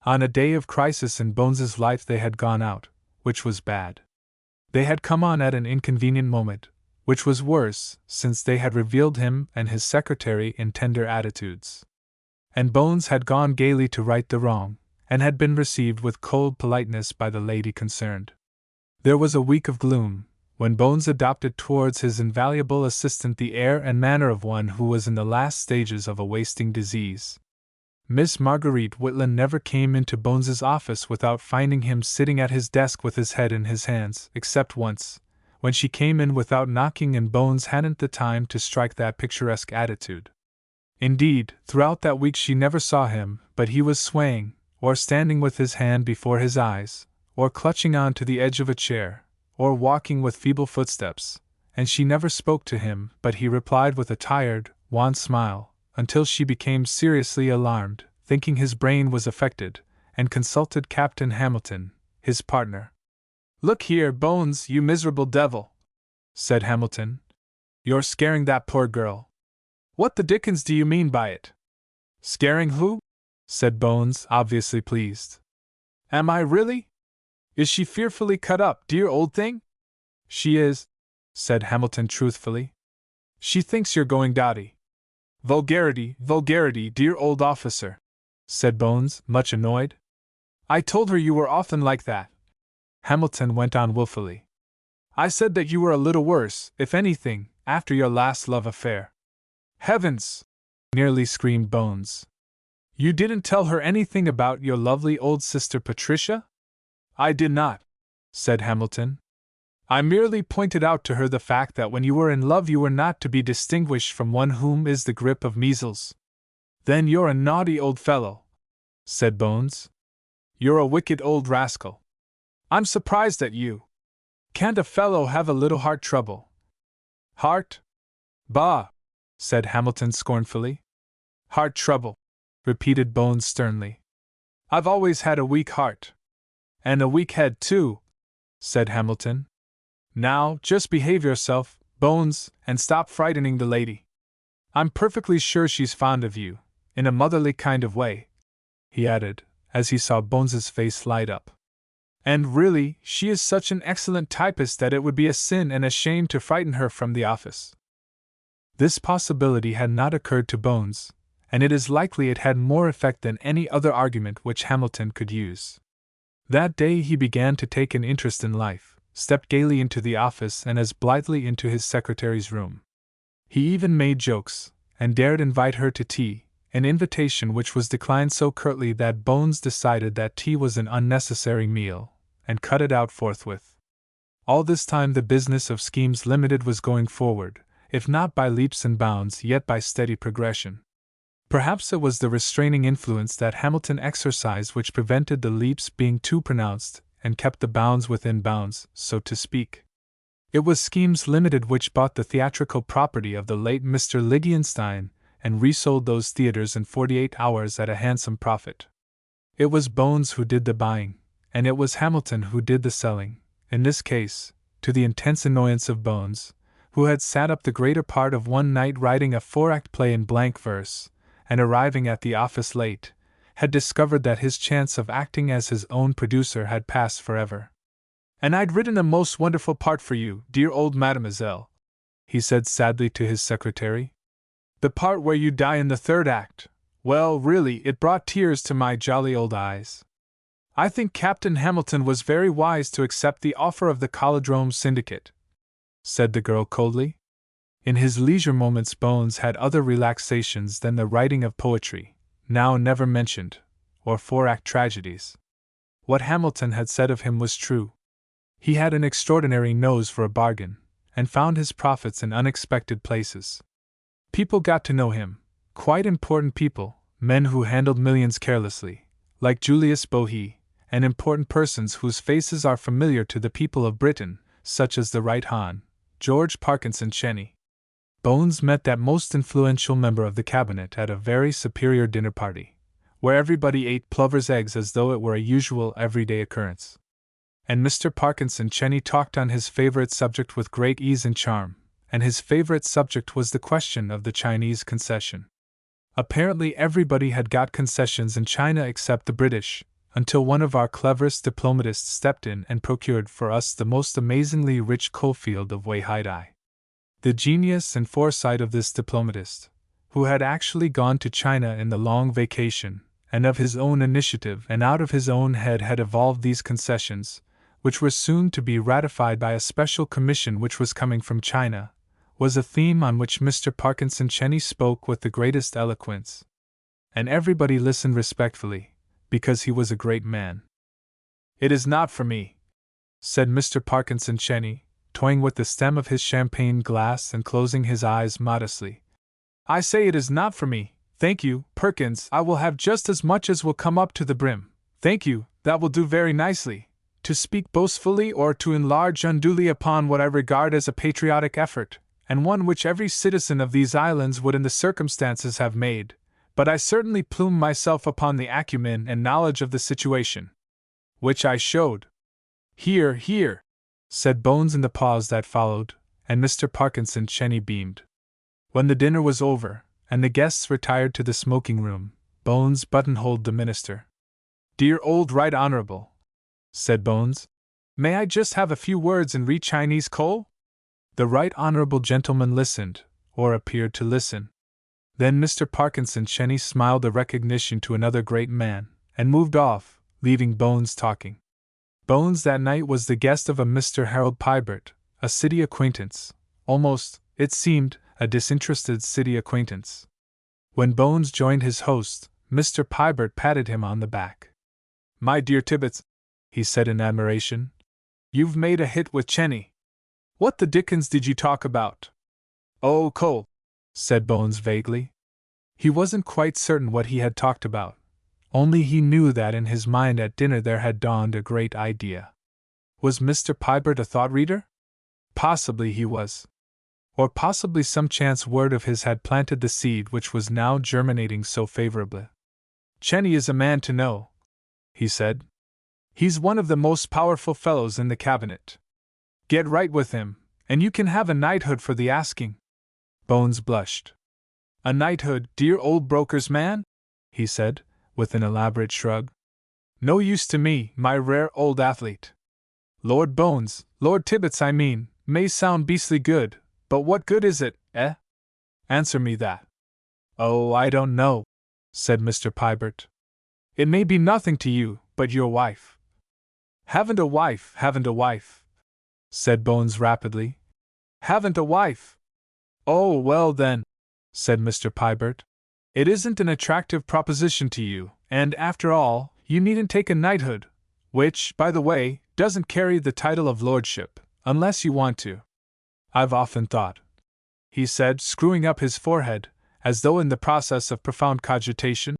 On a day of crisis in Bones's life they had gone out, which was bad. They had come on at an inconvenient moment, which was worse, since they had revealed him and his secretary in tender attitudes. And Bones had gone gaily to right the wrong, and had been received with cold politeness by the lady concerned. There was a week of gloom, when Bones adopted towards his invaluable assistant the air and manner of one who was in the last stages of a wasting disease. Miss Marguerite Whitland never came into Bones's office without finding him sitting at his desk with his head in his hands, except once, when she came in without knocking and Bones hadn't the time to strike that picturesque attitude. Indeed, throughout that week she never saw him, but he was swaying, or standing with his hand before his eyes, or clutching on to the edge of a chair, or walking with feeble footsteps, and she never spoke to him, but he replied with a tired, wan smile, until she became seriously alarmed, thinking his brain was affected, and consulted Captain Hamilton, his partner. "Look here, Bones, you miserable devil," said Hamilton. "You're scaring that poor girl. What the dickens do you mean by it?" "Scaring who?" said Bones, obviously pleased. "Am I really? Is she fearfully cut up, dear old thing?" "She is," said Hamilton truthfully. "She thinks you're going dotty." "Vulgarity, vulgarity, dear old officer," said Bones, much annoyed. "I told her you were often like that," Hamilton went on wilfully. "I said that you were a little worse, if anything, after your last love affair." "Heavens!" nearly screamed Bones. "You didn't tell her anything about your lovely old sister Patricia?" "I did not," said Hamilton. "I merely pointed out to her the fact that when you were in love you were not to be distinguished from one whom is the grip of measles." "Then you're a naughty old fellow," said Bones. "You're a wicked old rascal. I'm surprised at you. Can't a fellow have a little heart trouble?" "Heart? Bah!" said Hamilton scornfully. "Heart trouble," repeated Bones sternly. "I've always had a weak heart." "And a weak head, too," said Hamilton. "Now, just behave yourself, Bones, and stop frightening the lady. I'm perfectly sure she's fond of you, in a motherly kind of way," he added, as he saw Bones's face light up. "And really, she is such an excellent typist that it would be a sin and a shame to frighten her from the office." This possibility had not occurred to Bones, and it is likely it had more effect than any other argument which Hamilton could use. That day he began to take an interest in life, stepped gaily into the office and as blithely into his secretary's room. He even made jokes, and dared invite her to tea, an invitation which was declined so curtly that Bones decided that tea was an unnecessary meal, and cut it out forthwith. All this time the business of Schemes Limited was going forward, if not by leaps and bounds yet by steady progression. Perhaps it was the restraining influence that Hamilton exercised which prevented the leaps being too pronounced, and kept the bounds within bounds, so to speak. It was Schemes Limited which bought the theatrical property of the late Mr. Lichtenstein, and resold those theaters in 48 hours at a handsome profit. It was Bones who did the buying, and it was Hamilton who did the selling, in this case, to the intense annoyance of Bones, who had sat up the greater part of one night writing a 4-act play in blank verse, and arriving at the office late, had discovered that his chance of acting as his own producer had passed forever. "And I'd written a most wonderful part for you, dear old mademoiselle," he said sadly to his secretary. "The part where you die in the 3rd act. Well, really, it brought tears to my jolly old eyes. I think Captain Hamilton was very wise to accept the offer of the Collodrome Syndicate," said the girl coldly. In his leisure moments Bones had other relaxations than the writing of poetry, now never mentioned, or 4-act tragedies. What Hamilton had said of him was true. He had an extraordinary nose for a bargain, and found his profits in unexpected places. People got to know him, quite important people, men who handled millions carelessly, like Julius Bohe, and important persons whose faces are familiar to the people of Britain, such as the Right Hon. George Parkinson Cheney. Bones met that most influential member of the cabinet at a very superior dinner party, where everybody ate plover's eggs as though it were a usual everyday occurrence. And Mr. Parkinson Cheney talked on his favorite subject with great ease and charm, and his favorite subject was the question of the Chinese concession. Apparently everybody had got concessions in China except the British, until one of our cleverest diplomatists stepped in and procured for us the most amazingly rich coalfield of Weihai. The genius and foresight of this diplomatist, who had actually gone to China in the long vacation, and of his own initiative and out of his own head had evolved these concessions, which were soon to be ratified by a special commission which was coming from China, was a theme on which Mr. Parkinson Cheney spoke with the greatest eloquence. And everybody listened respectfully, because he was a great man. "It is not for me," said Mr. Parkinson Cheney, toying with the stem of his champagne glass and closing his eyes modestly. I say it is not for me. Thank you, Perkins, I will have just as much as will come up to the brim. Thank you, that will do very nicely. To speak boastfully or to enlarge unduly upon what I regard as a patriotic effort, and one which every citizen of these islands would in the circumstances have made, but I certainly plume myself upon the acumen and knowledge of the situation. Which I showed. Hear, hear, said Bones in the pause that followed, and Mr. Parkinson Cheney beamed. When the dinner was over, and the guests retired to the smoking room, Bones buttonholed the minister. Dear old Right Honorable, said Bones, may I just have a few words and read Chinese coal? The Right Honorable gentleman listened, or appeared to listen. Then Mr. Parkinson Cheney smiled a recognition to another great man, and moved off, leaving Bones talking. Bones that night was the guest of a Mr. Harold Pybert, a city acquaintance, almost, it seemed, a disinterested city acquaintance. When Bones joined his host, Mr. Pybert patted him on the back. My dear Tibbets, he said in admiration, you've made a hit with Cheney. What the dickens did you talk about? Oh, coal, said Bones vaguely. He wasn't quite certain what he had talked about, only he knew that in his mind at dinner there had dawned a great idea. Was Mr. Pybert a thought reader? Possibly he was. Or possibly some chance word of his had planted the seed which was now germinating so favorably. Cheney is a man to know, he said. He's one of the most powerful fellows in the cabinet. Get right with him, and you can have a knighthood for the asking. Bones blushed. A knighthood, dear old broker's man? He said, with an elaborate shrug. No use to me, my rare old athlete. Lord Bones, Lord Tibbets I mean, may sound beastly good, but what good is it, eh? Answer me that. Oh, I don't know, said Mr. Pybert. It may be nothing to you, but your wife. Haven't a wife, said Bones rapidly. Haven't a wife. Oh, well then, said Mr. Pybert. It isn't an attractive proposition to you, and after all, you needn't take a knighthood, which, by the way, doesn't carry the title of lordship, unless you want to. I've often thought, he said, screwing up his forehead, as though in the process of profound cogitation,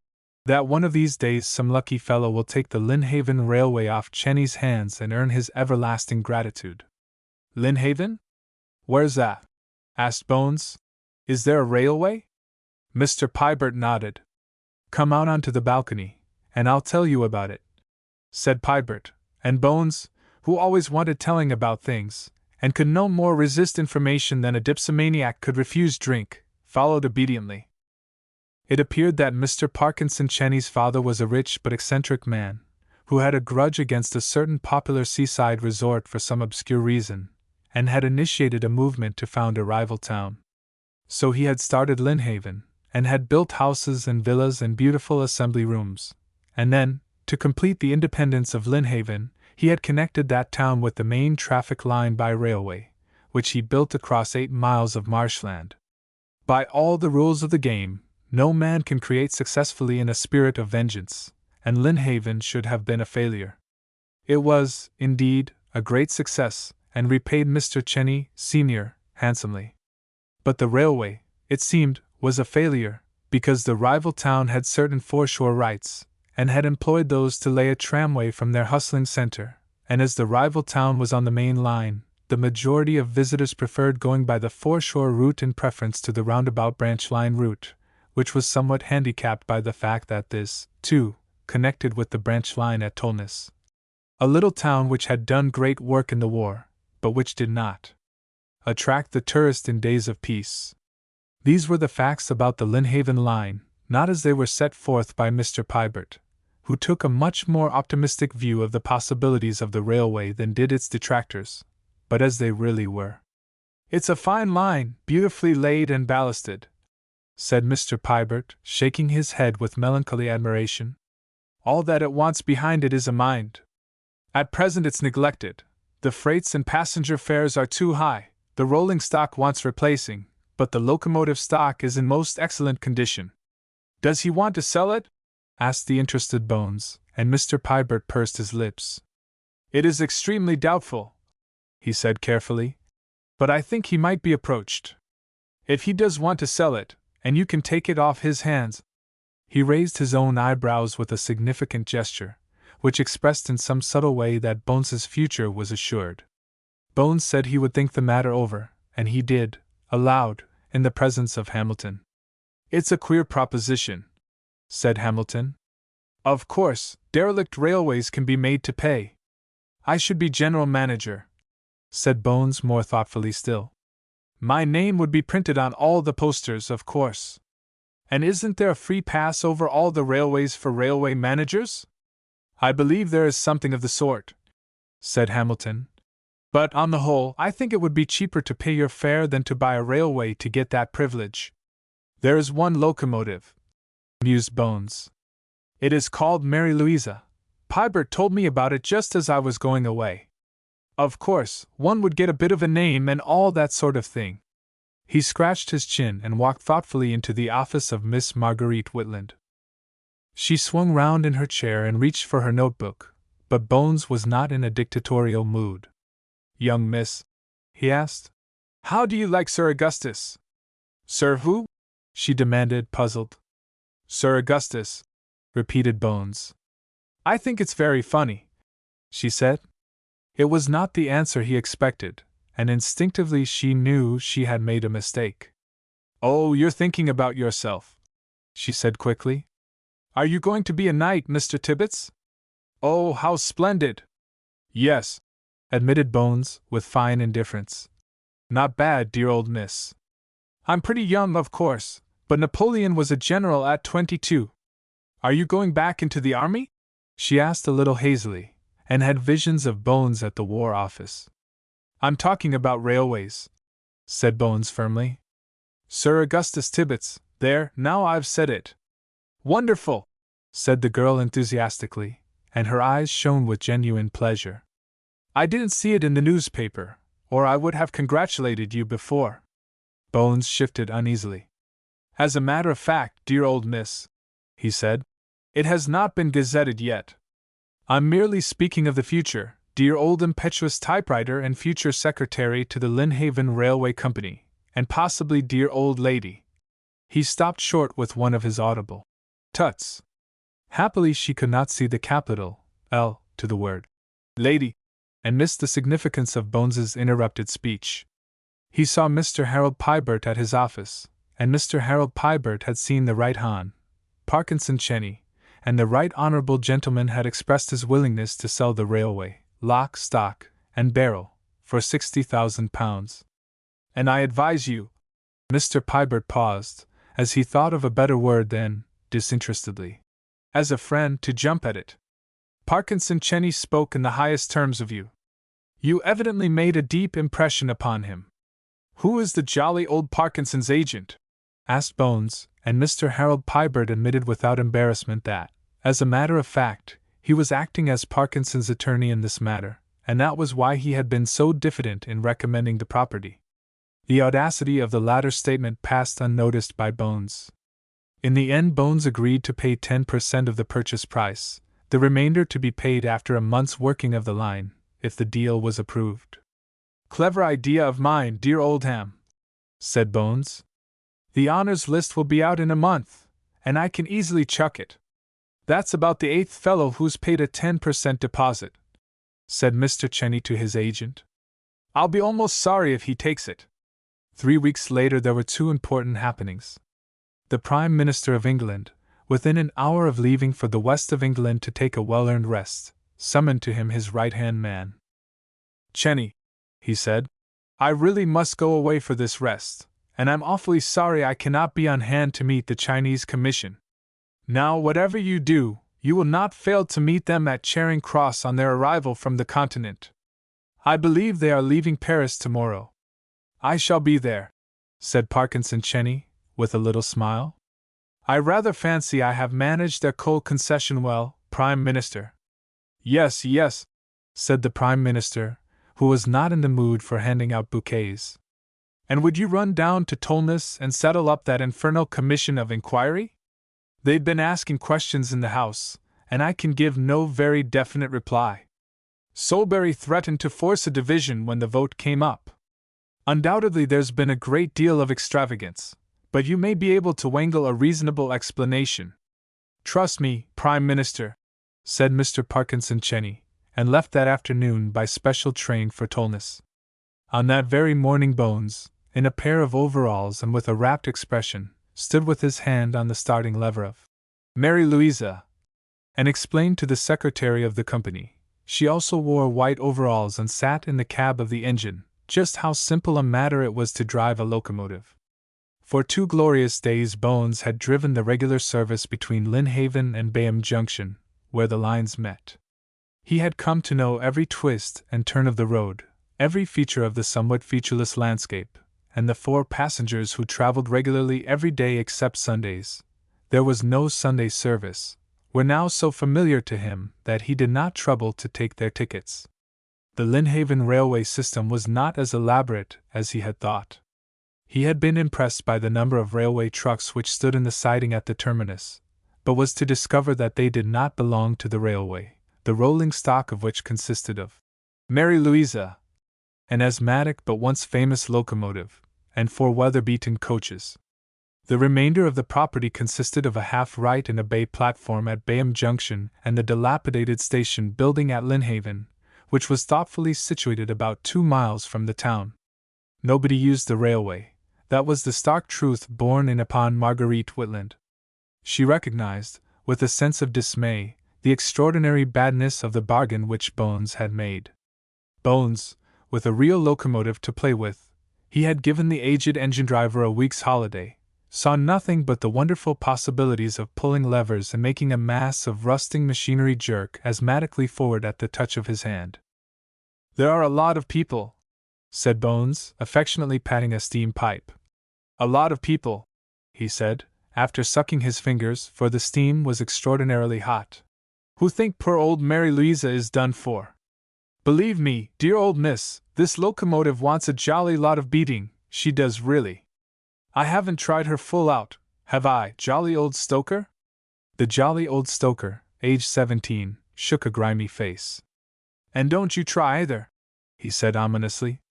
that one of these days some lucky fellow will take the Lynnhaven Railway off Cheney's hands and earn his everlasting gratitude. Lynnhaven? Where's that? Asked Bones. Is there a railway? Mr. Pybert nodded. Come out onto the balcony, and I'll tell you about it, said Pybert, and Bones, who always wanted telling about things, and could no more resist information than a dipsomaniac could refuse drink, followed obediently. It appeared that Mr. Parkinson Cheney's father was a rich but eccentric man, who had a grudge against a certain popular seaside resort for some obscure reason, and had initiated a movement to found a rival town. So he had started Lynnhaven, and had built houses and villas and beautiful assembly rooms, and then, to complete the independence of Lynnhaven, he had connected that town with the main traffic line by railway, which he built across 8 miles of marshland. By all the rules of the game, no man can create successfully in a spirit of vengeance, and Lynnhaven should have been a failure. It was, indeed, a great success, and repaid Mr. Cheney, Sr., handsomely. But the railway, it seemed, was a failure, because the rival town had certain foreshore rights, and had employed those to lay a tramway from their hustling center, and as the rival town was on the main line, the majority of visitors preferred going by the foreshore route in preference to the roundabout branch line route, which was somewhat handicapped by the fact that this, too, connected with the branch line at Tolnes, a little town which had done great work in the war, but which did not attract the tourist in days of peace. These were the facts about the Lynnhaven line, not as they were set forth by Mr. Pybert, who took a much more optimistic view of the possibilities of the railway than did its detractors, but as they really were. It's a fine line, beautifully laid and ballasted, said Mr. Pybert, shaking his head with melancholy admiration. All that it wants behind it is a mind. At present it's neglected. The freights and passenger fares are too high, the rolling stock wants replacing, but the locomotive stock is in most excellent condition. Does he want to sell it? Asked the interested Bones, and Mr. Pybert pursed his lips. It is extremely doubtful, he said carefully, but I think he might be approached. If he does want to sell it, and you can take it off his hands. He raised his own eyebrows with a significant gesture, which expressed in some subtle way that Bones's future was assured. Bones said he would think the matter over, and he did, aloud, in the presence of Hamilton. "It's a queer proposition," said Hamilton. "Of course, derelict railways can be made to pay. I should be general manager," said Bones more thoughtfully still. "My name would be printed on all the posters, of course. And isn't there a free pass over all the railways for railway managers?" "I believe there is something of the sort," said Hamilton. "But, on the whole, I think it would be cheaper to pay your fare than to buy a railway to get that privilege." "There is one locomotive," mused Bones. "It is called Mary Louisa. Pybert told me about it just as I was going away. Of course, one would get a bit of a name and all that sort of thing." He scratched his chin and walked thoughtfully into the office of Miss Marguerite Whitland. She swung round in her chair and reached for her notebook, but Bones was not in a dictatorial mood. "Young miss," he asked, "how do you like Sir Augustus?" "Sir who?" she demanded, puzzled. "Sir Augustus," repeated Bones. "I think it's very funny," she said. It was not the answer he expected, and instinctively she knew she had made a mistake. "Oh, you're thinking about yourself," she said quickly. "Are you going to be a knight, Mr. Tibbets?" "Oh, how splendid!" "Yes," admitted Bones, with fine indifference. "Not bad, dear old miss. I'm pretty young, of course, but Napoleon was a general at 22. Are you going back into the army?" she asked a little hazily, and had visions of Bones at the War Office. "I'm talking about railways," said Bones firmly. "Sir Augustus Tibbets, there, now I've said it." "Wonderful!" said the girl enthusiastically, and her eyes shone with genuine pleasure. "I didn't see it in the newspaper, or I would have congratulated you before." Bones shifted uneasily. "As a matter of fact, dear old miss," he said, "it has not been gazetted yet. I'm merely speaking of the future, dear old impetuous typewriter and future secretary to the Lynnhaven Railway Company, and possibly dear old lady." He stopped short with one of his audible tuts. Happily she could not see the capital L to the word lady, and missed the significance of Bones's interrupted speech. He saw Mr. Harold Pybert at his office, and Mr. Harold Pybert had seen the Right Hon. Parkinson Cheney, and the right honorable gentleman had expressed his willingness to sell the railway, lock, stock, and barrel, for £60,000. "And I advise you," Mr. Pybert paused, as he thought of a better word than disinterestedly, "as a friend, to jump at it. Parkinson Cheney spoke in the highest terms of you. You evidently made a deep impression upon him." "Who is the jolly old Parkinson's agent?" asked Bones, and Mr. Harold Pybert admitted without embarrassment that, as a matter of fact, he was acting as Parkinson's attorney in this matter, and that was why he had been so diffident in recommending the property. The audacity of the latter statement passed unnoticed by Bones. In the end, Bones agreed to pay 10% of the purchase price, the remainder to be paid after a month's working of the line, if the deal was approved. "Clever idea of mine, dear old Ham," said Bones. "The honors list will be out in a month, and I can easily chuck it." "That's about the 8th fellow who's paid a 10% deposit," said Mr. Cheney to his agent. "I'll be almost sorry if he takes it." 3 weeks later there were two important happenings. The Prime Minister of England, within an hour of leaving for the west of England to take a well-earned rest, summoned to him his right-hand man. "Cheney," he said, "I really must go away for this rest, and I'm awfully sorry I cannot be on hand to meet the Chinese Commission. Now, whatever you do, you will not fail to meet them at Charing Cross on their arrival from the Continent. I believe they are leaving Paris tomorrow." "I shall be there," said Parkinson Cheney, with a little smile. "I rather fancy I have managed their coal concession well, Prime Minister." "Yes, yes," said the Prime Minister, who was not in the mood for handing out bouquets. "And would you run down to Tolnes and settle up that infernal commission of inquiry? They've been asking questions in the House, and I can give no very definite reply. Soulbury threatened to force a division when the vote came up. Undoubtedly there's been a great deal of extravagance, but you may be able to wangle a reasonable explanation. Trust me, Prime Minister, said Mr. Parkinson Cheney, and left that afternoon by special train for Tolnes. On that very morning Bones, in a pair of overalls and with a rapt expression, stood with his hand on the starting lever of Mary Louisa, and explained to the secretary of the company, she also wore white overalls and sat in the cab of the engine, just how simple a matter it was to drive a locomotive. For 2 glorious days Bones had driven the regular service between Lynnhaven and Bayham Junction, where the lines met. He had come to know every twist and turn of the road, every feature of the somewhat featureless landscape, and the 4 passengers who traveled regularly every day except Sundays — there was no Sunday service — were now so familiar to him that he did not trouble to take their tickets. The Lynnhaven railway system was not as elaborate as he had thought. He had been impressed by the number of railway trucks which stood in the siding at the terminus, but was to discover that they did not belong to the railway, the rolling stock of which consisted of Mary Louisa, an asthmatic but once famous locomotive, and 4 weather-beaten coaches. The remainder of the property consisted of a half-right and a bay platform at Bayham Junction and the dilapidated station building at Lynnhaven, which was thoughtfully situated about 2 miles from the town. Nobody used the railway. That was the stark truth borne in upon Marguerite Whitland. She recognized, with a sense of dismay, the extraordinary badness of the bargain which Bones had made. Bones, with a real locomotive to play with, he had given the aged engine driver a week's holiday, saw nothing but the wonderful possibilities of pulling levers and making a mass of rusting machinery jerk asthmatically forward at the touch of his hand. "There are a lot of people," said Bones, affectionately patting a steam pipe. "A lot of people," he said, after sucking his fingers, for the steam was extraordinarily hot, "who think poor old Mary Louisa is done for. Believe me, dear old miss, this locomotive wants a jolly lot of beating, she does really. I haven't tried her full out, have I, jolly old stoker?" The jolly old stoker, aged 17, shook a grimy face. "And don't you try either," he said ominously.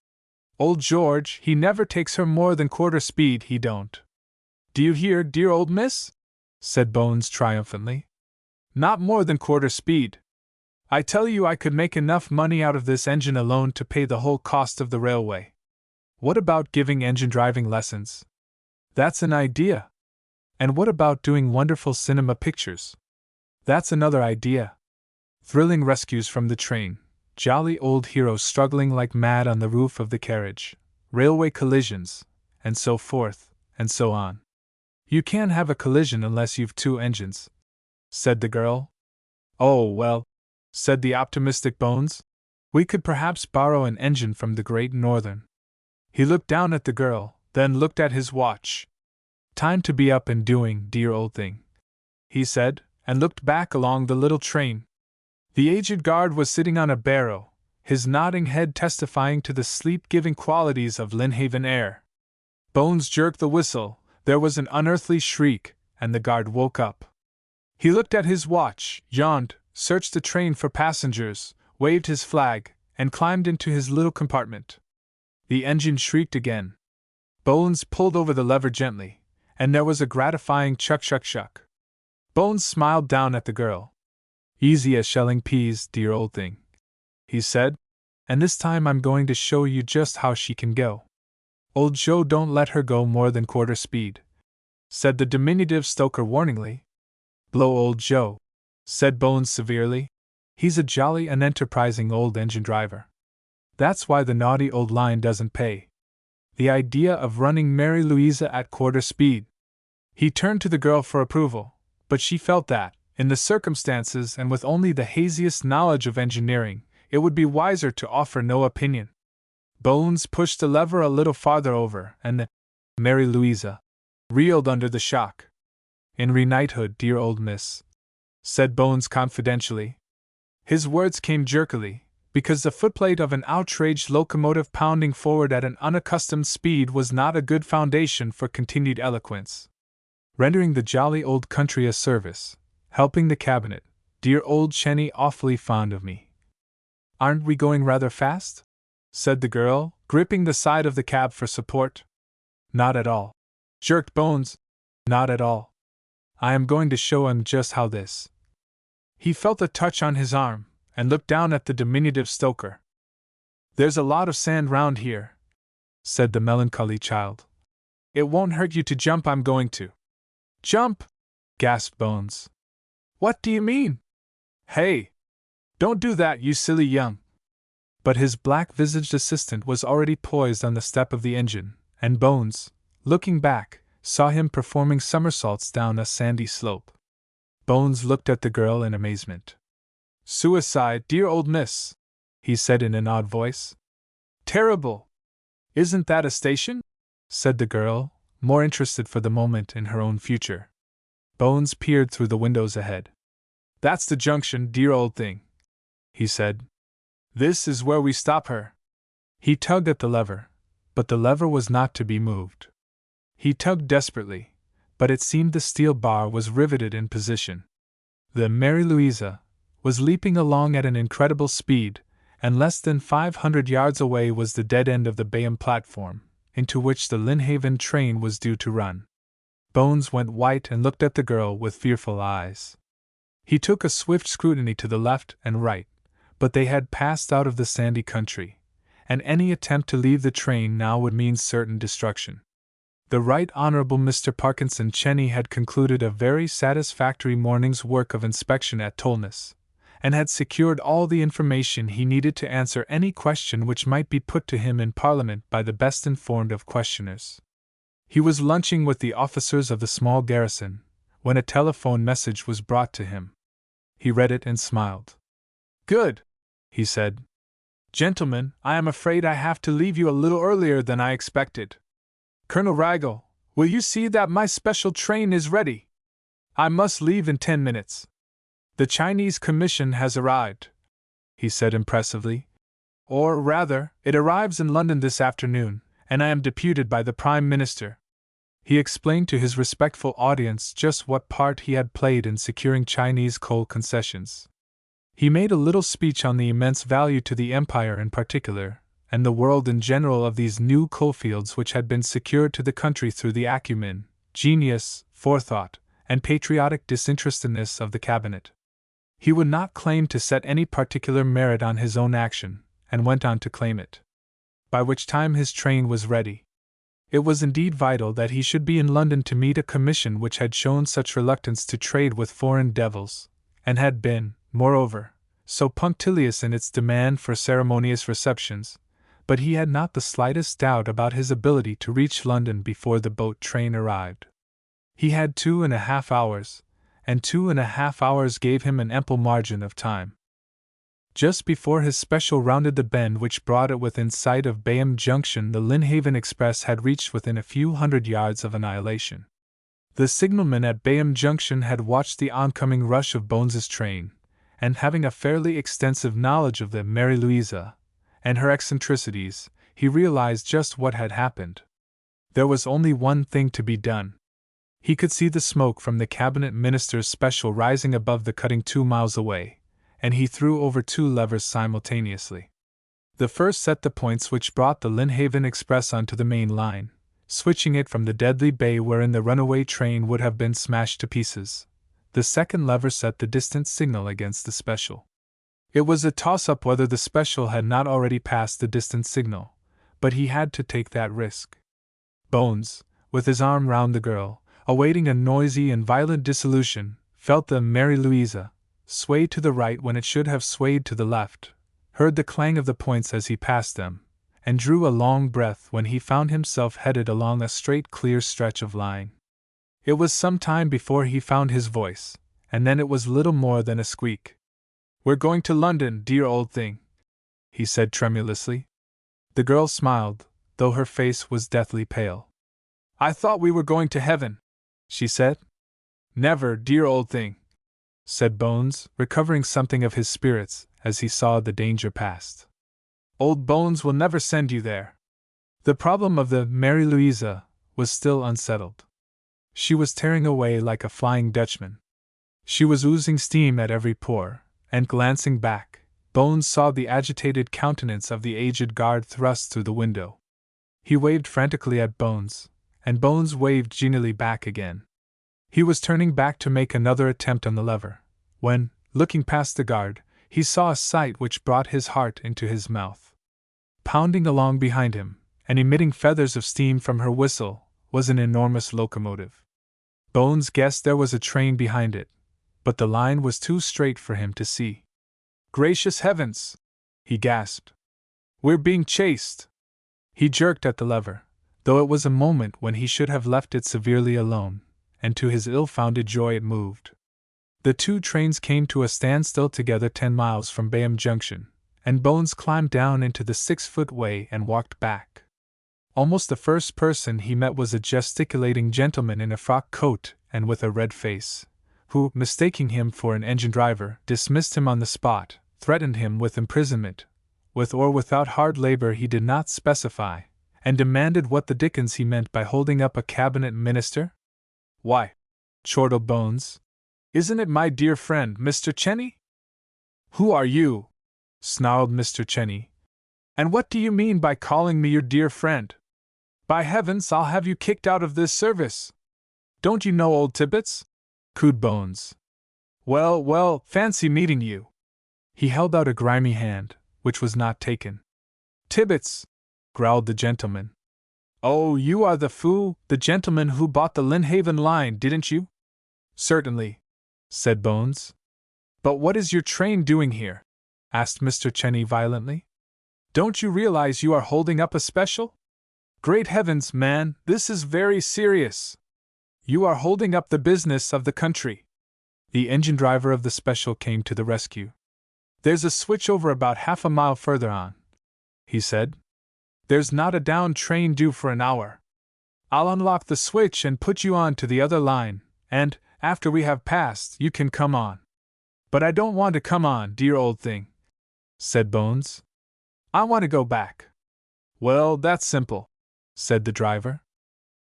"Old George, he never takes her more than quarter speed, he don't. Do you hear, dear old miss?" said Bones triumphantly. "Not more than quarter speed. I tell you I could make enough money out of this engine alone to pay the whole cost of the railway. What about giving engine driving lessons? That's an idea. And what about doing wonderful cinema pictures? That's another idea. Thrilling rescues from the train, jolly old heroes struggling like mad on the roof of the carriage, railway collisions, and so forth, and so on." "You can't have a collision unless you've 2 engines," said the girl. "Oh, well," said the optimistic Bones, "we could perhaps borrow an engine from the Great Northern." He looked down at the girl, then looked at his watch. "Time to be up and doing, dear old thing," he said, and looked back along the little train. The aged guard was sitting on a barrow, his nodding head testifying to the sleep-giving qualities of Lynnhaven air. Bones jerked the whistle, there was an unearthly shriek, and the guard woke up. He looked at his watch, yawned, searched the train for passengers, waved his flag, and climbed into his little compartment. The engine shrieked again. Bones pulled over the lever gently, and there was a gratifying chuck-chuck-chuck. Bones smiled down at the girl. "Easy as shelling peas, dear old thing," he said, "and this time I'm going to show you just how she can go. Old Joe, don't let her go more than quarter speed," said the diminutive stoker warningly. "Blow old Joe," said Bones severely. "He's a jolly unenterprising old engine driver. That's why the naughty old line doesn't pay. The idea of running Mary Louisa at quarter speed!" He turned to the girl for approval, but she felt that, in the circumstances and with only the haziest knowledge of engineering, it would be wiser to offer no opinion. Bones pushed the lever a little farther over, and the Mary Louisa reeled under the shock. "In re knighthood, dear old miss," said Bones confidentially. His words came jerkily, because the footplate of an outraged locomotive pounding forward at an unaccustomed speed was not a good foundation for continued eloquence. "Rendering the jolly old country a service, helping the cabinet, dear old Cheney awfully fond of me." "Aren't we going rather fast?" said the girl, gripping the side of the cab for support. "Not at all," jerked Bones. Not at all. I am going to show him just how this. He felt a touch on his arm, and looked down at the diminutive stoker. There's a lot of sand round here, said the melancholy child. It won't hurt you to jump. I'm going to. Jump? Gasped Bones. What do you mean? Hey! Don't do that, you silly young. But his black-visaged assistant was already poised on the step of the engine, and Bones, looking back, saw him performing somersaults down a sandy slope. Bones looked at the girl in amazement. Suicide, dear old miss, he said in an odd voice. Terrible! Isn't that a station? Said the girl, more interested for the moment in her own future. Bones peered through the windows ahead. That's the junction, dear old thing, he said. This is where we stop her. He tugged at the lever, but the lever was not to be moved. He tugged desperately, but it seemed the steel bar was riveted in position. The Mary Louisa was leaping along at an incredible speed, and less than 500 yards away was the dead end of the Bayham platform, into which the Lynnhaven train was due to run. Bones went white and looked at the girl with fearful eyes. He took a swift scrutiny to the left and right, but they had passed out of the sandy country, and any attempt to leave the train now would mean certain destruction. The Right Honourable Mr. Parkinson Cheney had concluded a very satisfactory morning's work of inspection at Tolnes, and had secured all the information he needed to answer any question which might be put to him in Parliament by the best informed of questioners. He was lunching with the officers of the small garrison, when a telephone message was brought to him. He read it and smiled. Good, he said. Gentlemen, I am afraid I have to leave you a little earlier than I expected. Colonel Ragel, will you see that my special train is ready? I must leave in 10 minutes. The Chinese commission has arrived, he said impressively. Or rather, it arrives in London this afternoon, and I am deputed by the Prime Minister. He explained to his respectful audience just what part he had played in securing Chinese coal concessions. He made a little speech on the immense value to the Empire in particular, and the world in general of these new coalfields which had been secured to the country through the acumen, genius, forethought, and patriotic disinterestedness of the Cabinet. He would not claim to set any particular merit on his own action, and went on to claim it. By which time his train was ready. It was indeed vital that he should be in London to meet a commission which had shown such reluctance to trade with foreign devils, and had been, moreover, so punctilious in its demand for ceremonious receptions, but he had not the slightest doubt about his ability to reach London before the boat train arrived. He had 2.5 hours, and 2.5 hours gave him an ample margin of time. Just before his special rounded the bend which brought it within sight of Bayham Junction, the Lynnhaven Express had reached within a few hundred yards of annihilation. The signalman at Bayham Junction had watched the oncoming rush of Bones's train, and having a fairly extensive knowledge of the Mary Louisa and her eccentricities, he realized just what had happened. There was only one thing to be done. He could see the smoke from the Cabinet Minister's special rising above the cutting 2 miles away, and he threw over 2 levers simultaneously. The first set the points which brought the Lynnhaven Express onto the main line, switching it from the deadly bay wherein the runaway train would have been smashed to pieces. The second lever set the distant signal against the special. It was a toss-up whether the special had not already passed the distant signal, but he had to take that risk. Bones, with his arm round the girl, awaiting a noisy and violent dissolution, felt the Mary Louisa sway to the right when it should have swayed to the left, heard the clang of the points as he passed them, and drew a long breath when he found himself headed along a straight clear stretch of line. It was some time before he found his voice, and then it was little more than a squeak. "We're going to London, dear old thing," he said tremulously. The girl smiled, though her face was deathly pale. "I thought we were going to heaven," she said. "Never, dear old thing," said Bones, recovering something of his spirits as he saw the danger past. "Old Bones will never send you there." The problem of the Mary Louisa was still unsettled. She was tearing away like a Flying Dutchman. She was oozing steam at every pore, and glancing back, Bones saw the agitated countenance of the aged guard thrust through the window. He waved frantically at Bones, and Bones waved genially back again. He was turning back to make another attempt on the lever, when, looking past the guard, he saw a sight which brought his heart into his mouth. Pounding along behind him, and emitting feathers of steam from her whistle, was an enormous locomotive. Bones guessed there was a train behind it, but the line was too straight for him to see. "Gracious heavens!" he gasped. "We're being chased!" He jerked at the lever, though it was a moment when he should have left it severely alone, and to his ill-founded joy it moved. The two trains came to a standstill together 10 miles from Bayham Junction, and Bones climbed down into the 6-foot way and walked back. Almost the first person he met was a gesticulating gentleman in a frock coat and with a red face, who, mistaking him for an engine driver, dismissed him on the spot, threatened him with imprisonment, with or without hard labor he did not specify, and demanded what the dickens he meant by holding up a cabinet minister. "Why," chortled Bones, "isn't it my dear friend, Mr. Cheney?" "Who are you?" snarled Mr. Cheney. "And what do you mean by calling me your dear friend? By heavens, I'll have you kicked out of this service!" "Don't you know old Tibbets?" cooed Bones. "Well, well, fancy meeting you." He held out a grimy hand, which was not taken. "Tibbets!" growled the gentleman. "Oh, you are the gentleman who bought the Lynnhaven line, didn't you?" "Certainly," said Bones. "But what is your train doing here?" asked Mr. Cheney violently. "Don't you realize you are holding up a special? Great heavens, man, this is very serious. You are holding up the business of the country." The engine driver of the special came to the rescue. "There's a switch over about half a mile further on," he said. "There's not a down train due for an hour. I'll unlock the switch and put you on to the other line, and, after we have passed, you can come on." "But I don't want to come on, dear old thing," said Bones. "I want to go back." "Well, that's simple," said the driver.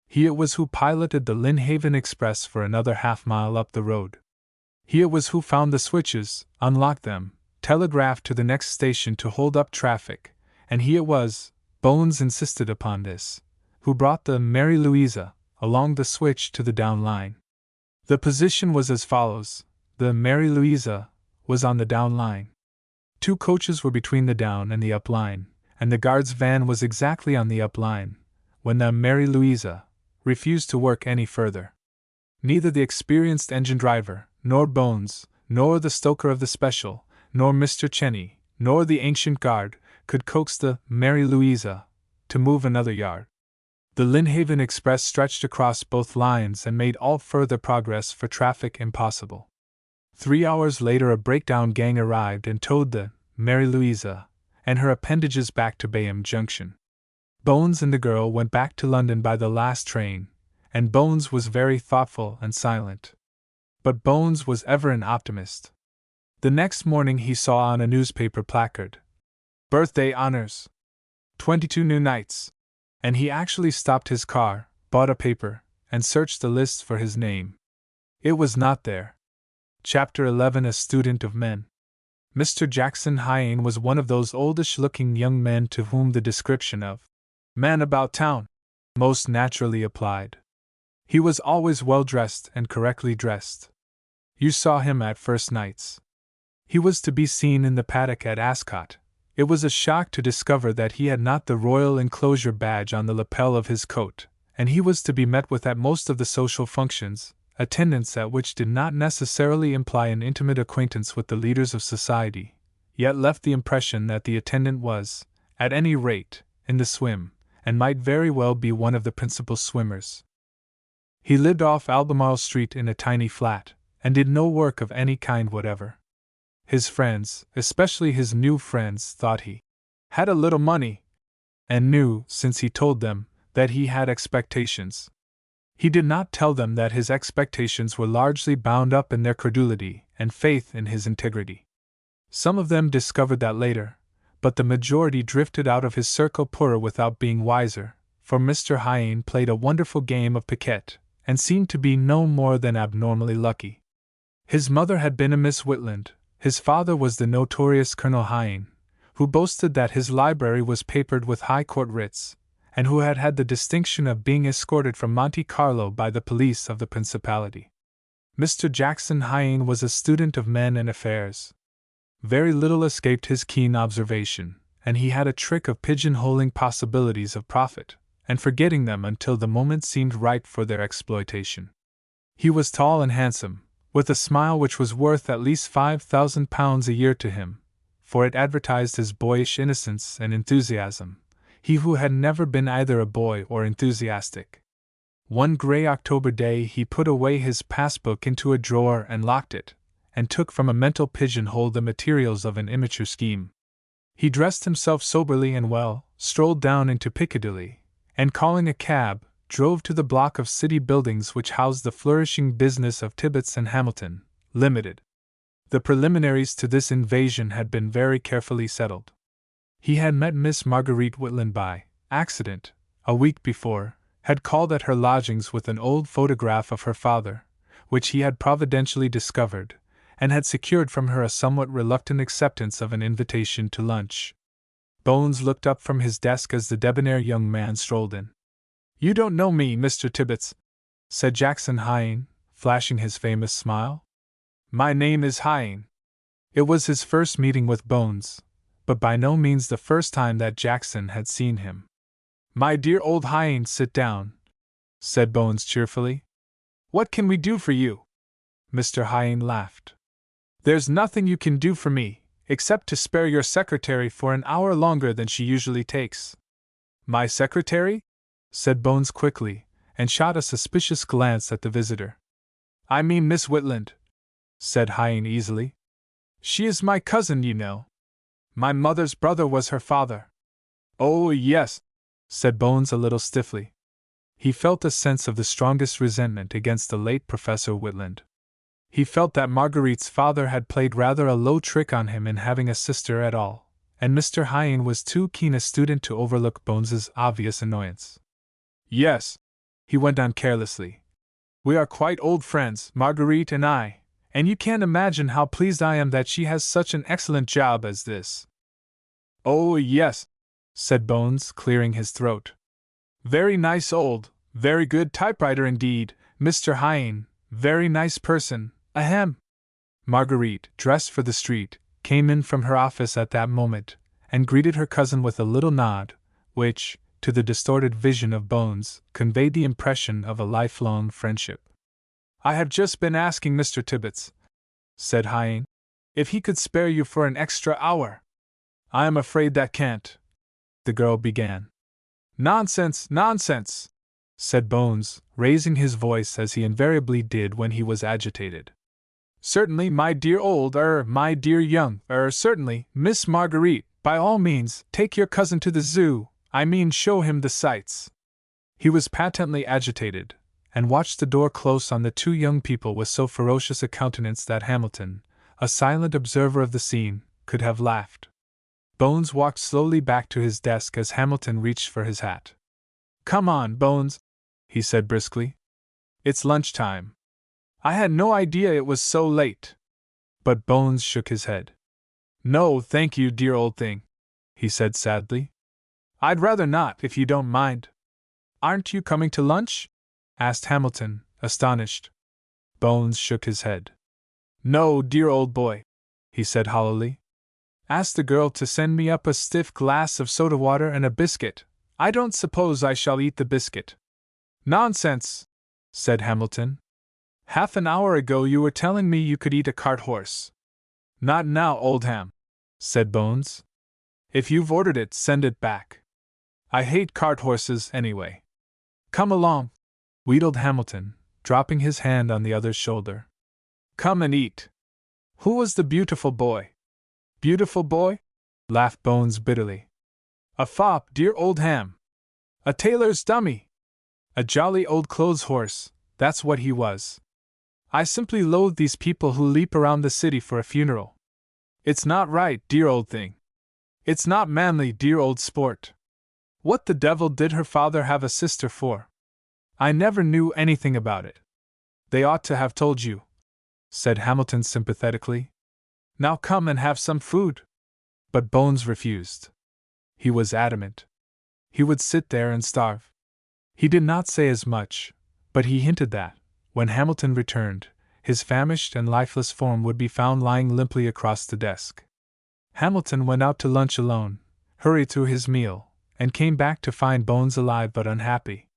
He it was who piloted the Lynnhaven Express for another half-mile up the road. He it was who found the switches, unlocked them, telegraphed to the next station to hold up traffic, and he it was, Bones insisted upon this, who brought the Mary Louisa along the switch to the down line. The position was as follows: the Mary Louisa was on the down line. 2 coaches were between the down and the up line, and the guard's van was exactly on the up line, when the Mary Louisa refused to work any further. Neither the experienced engine driver, nor Bones, nor the stoker of the special, nor Mr. Cheney, nor the ancient guard, could coax the Mary Louisa to move another yard. The Lynnhaven Express stretched across both lines and made all further progress for traffic impossible. 3 hours later a breakdown gang arrived and towed the Mary Louisa and her appendages back to Bayham Junction. Bones and the girl went back to London by the last train, and Bones was very thoughtful and silent. But Bones was ever an optimist. The next morning he saw on a newspaper placard, "Birthday honors. 22 new knights," and he actually stopped his car, bought a paper, and searched the list for his name. It was not there. Chapter 11: A Student of Men. Mr. Jackson Hyane was one of those oldish-looking young men to whom the description of "man about town" most naturally applied. He was always well-dressed and correctly dressed. You saw him at first nights. He was to be seen in the paddock at Ascot. It was a shock to discover that he had not the Royal Enclosure badge on the lapel of his coat, and he was to be met with at most of the social functions, attendance at which did not necessarily imply an intimate acquaintance with the leaders of society, yet left the impression that the attendant was, at any rate, in the swim, and might very well be one of the principal swimmers. He lived off Albemarle Street in a tiny flat, and did no work of any kind whatever. His friends, especially his new friends, thought he had a little money, and knew, since he told them, that he had expectations. He did not tell them that his expectations were largely bound up in their credulity and faith in his integrity. Some of them discovered that later, but the majority drifted out of his circle poorer without being wiser, for Mr. Hyane played a wonderful game of piquet, and seemed to be no more than abnormally lucky. His mother had been a Miss Whitland, his father was the notorious Colonel Hyane, who boasted that his library was papered with High Court writs, and who had had the distinction of being escorted from Monte Carlo by the police of the principality. Mr. Jackson Hyene was a student of men and affairs. Very little escaped his keen observation, and he had a trick of pigeonholing possibilities of profit, and forgetting them until the moment seemed ripe for their exploitation. He was tall and handsome, with a smile which was worth at least £5,000 a year to him, for it advertised his boyish innocence and enthusiasm, he who had never been either a boy or enthusiastic. One grey October day he put away his passbook into a drawer and locked it, and took from a mental pigeonhole the materials of an immature scheme. He dressed himself soberly and well, strolled down into Piccadilly, and calling a cab, drove to the block of city buildings which housed the flourishing business of Tibbets and Hamilton, Limited. The preliminaries to this invasion had been very carefully settled. He had met Miss Marguerite Whitland by accident, a week before, had called at her lodgings with an old photograph of her father, which he had providentially discovered, and had secured from her a somewhat reluctant acceptance of an invitation to lunch. Bones looked up from his desk as the debonair young man strolled in. "You don't know me, Mr. Tibbets," said Jackson Hyene, flashing his famous smile. "My name is Hyene." It was his first meeting with Bones, but by no means the first time that Jackson had seen him. "My dear old Hyene, sit down," said Bones cheerfully. "What can we do for you?" Mr. Hyene laughed. "There's nothing you can do for me, except to spare your secretary for an hour longer than she usually takes." "My secretary?" said Bones quickly, and shot a suspicious glance at the visitor. "I mean Miss Whitland," said Hyene easily. "She is my cousin, you know. My mother's brother was her father." "Oh, yes," said Bones a little stiffly. He felt a sense of the strongest resentment against the late Professor Whitland. He felt that Marguerite's father had played rather a low trick on him in having a sister at all, and Mr. Hyene was too keen a student to overlook Bones's obvious annoyance. "Yes," he went on carelessly. "We are quite old friends, Marguerite and I, and you can't imagine how pleased I am that she has such an excellent job as this." "Oh, yes," said Bones, clearing his throat. "Very nice very good typewriter indeed, Mr. Hyene, very nice person, ahem." Marguerite, dressed for the street, came in from her office at that moment, and greeted her cousin with a little nod, which, to the distorted vision of Bones, conveyed the impression of a lifelong friendship. "I have just been asking Mr. Tibbets," said Hyene, "if he could spare you for an extra hour." "I am afraid that can't," the girl began. "Nonsense, nonsense," said Bones, raising his voice as he invariably did when he was agitated. "Certainly, my dear my dear young, certainly, Miss Marguerite, by all means, take your cousin to the zoo, I mean show him the sights." He was patently agitated, and watched the door close on the two young people with so ferocious a countenance that Hamilton, a silent observer of the scene, could have laughed. Bones walked slowly back to his desk as Hamilton reached for his hat. "Come on, Bones," he said briskly. "It's lunch time. I had no idea it was so late." But Bones shook his head. "No, thank you, dear old thing," he said sadly. "I'd rather not, if you don't mind." "Aren't you coming to lunch?" asked Hamilton, astonished. Bones shook his head. "No, dear old boy," he said hollowly. "Ask the girl to send me up a stiff glass of soda water and a biscuit. I don't suppose I shall eat the biscuit." "Nonsense," said Hamilton. "Half an hour ago you were telling me you could eat a cart horse." "Not now, old Ham," said Bones. "If you've ordered it, send it back. I hate cart horses anyway." "Come along," wheedled Hamilton, dropping his hand on the other's shoulder. "Come and eat." "Who was the beautiful boy?" "Beautiful boy?" laughed Bones bitterly. "A fop, dear old Ham. A tailor's dummy. A jolly old clothes horse, that's what he was. I simply loathe these people who leap around the city for a funeral. It's not right, dear old thing. It's not manly, dear old sport. What the devil did her father have a sister for? I never knew anything about it." "They ought to have told you," said Hamilton sympathetically. "Now come and have some food." But Bones refused. He was adamant. he would sit there and starve. He did not say as much, but he hinted that, when Hamilton returned, his famished and lifeless form would be found lying limply across the desk. Hamilton went out to lunch alone, hurried through his meal, and came back to find Bones alive but unhappy.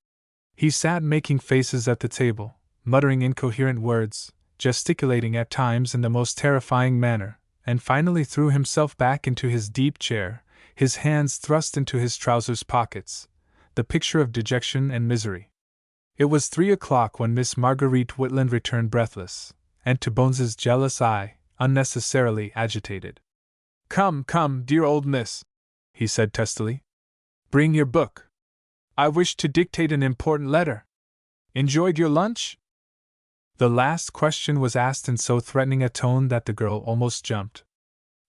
He sat making faces at the table, muttering incoherent words, gesticulating at times in the most terrifying manner, and finally threw himself back into his deep chair, his hands thrust into his trousers pockets, the picture of dejection and misery. It was 3 o'clock when Miss Marguerite Whitland returned breathless, and to Bones's jealous eye, unnecessarily agitated. "Come, come, dear old miss," he said testily. "Bring your book. I wish to dictate an important letter. Enjoyed your lunch?" The last question was asked in so threatening a tone that the girl almost jumped.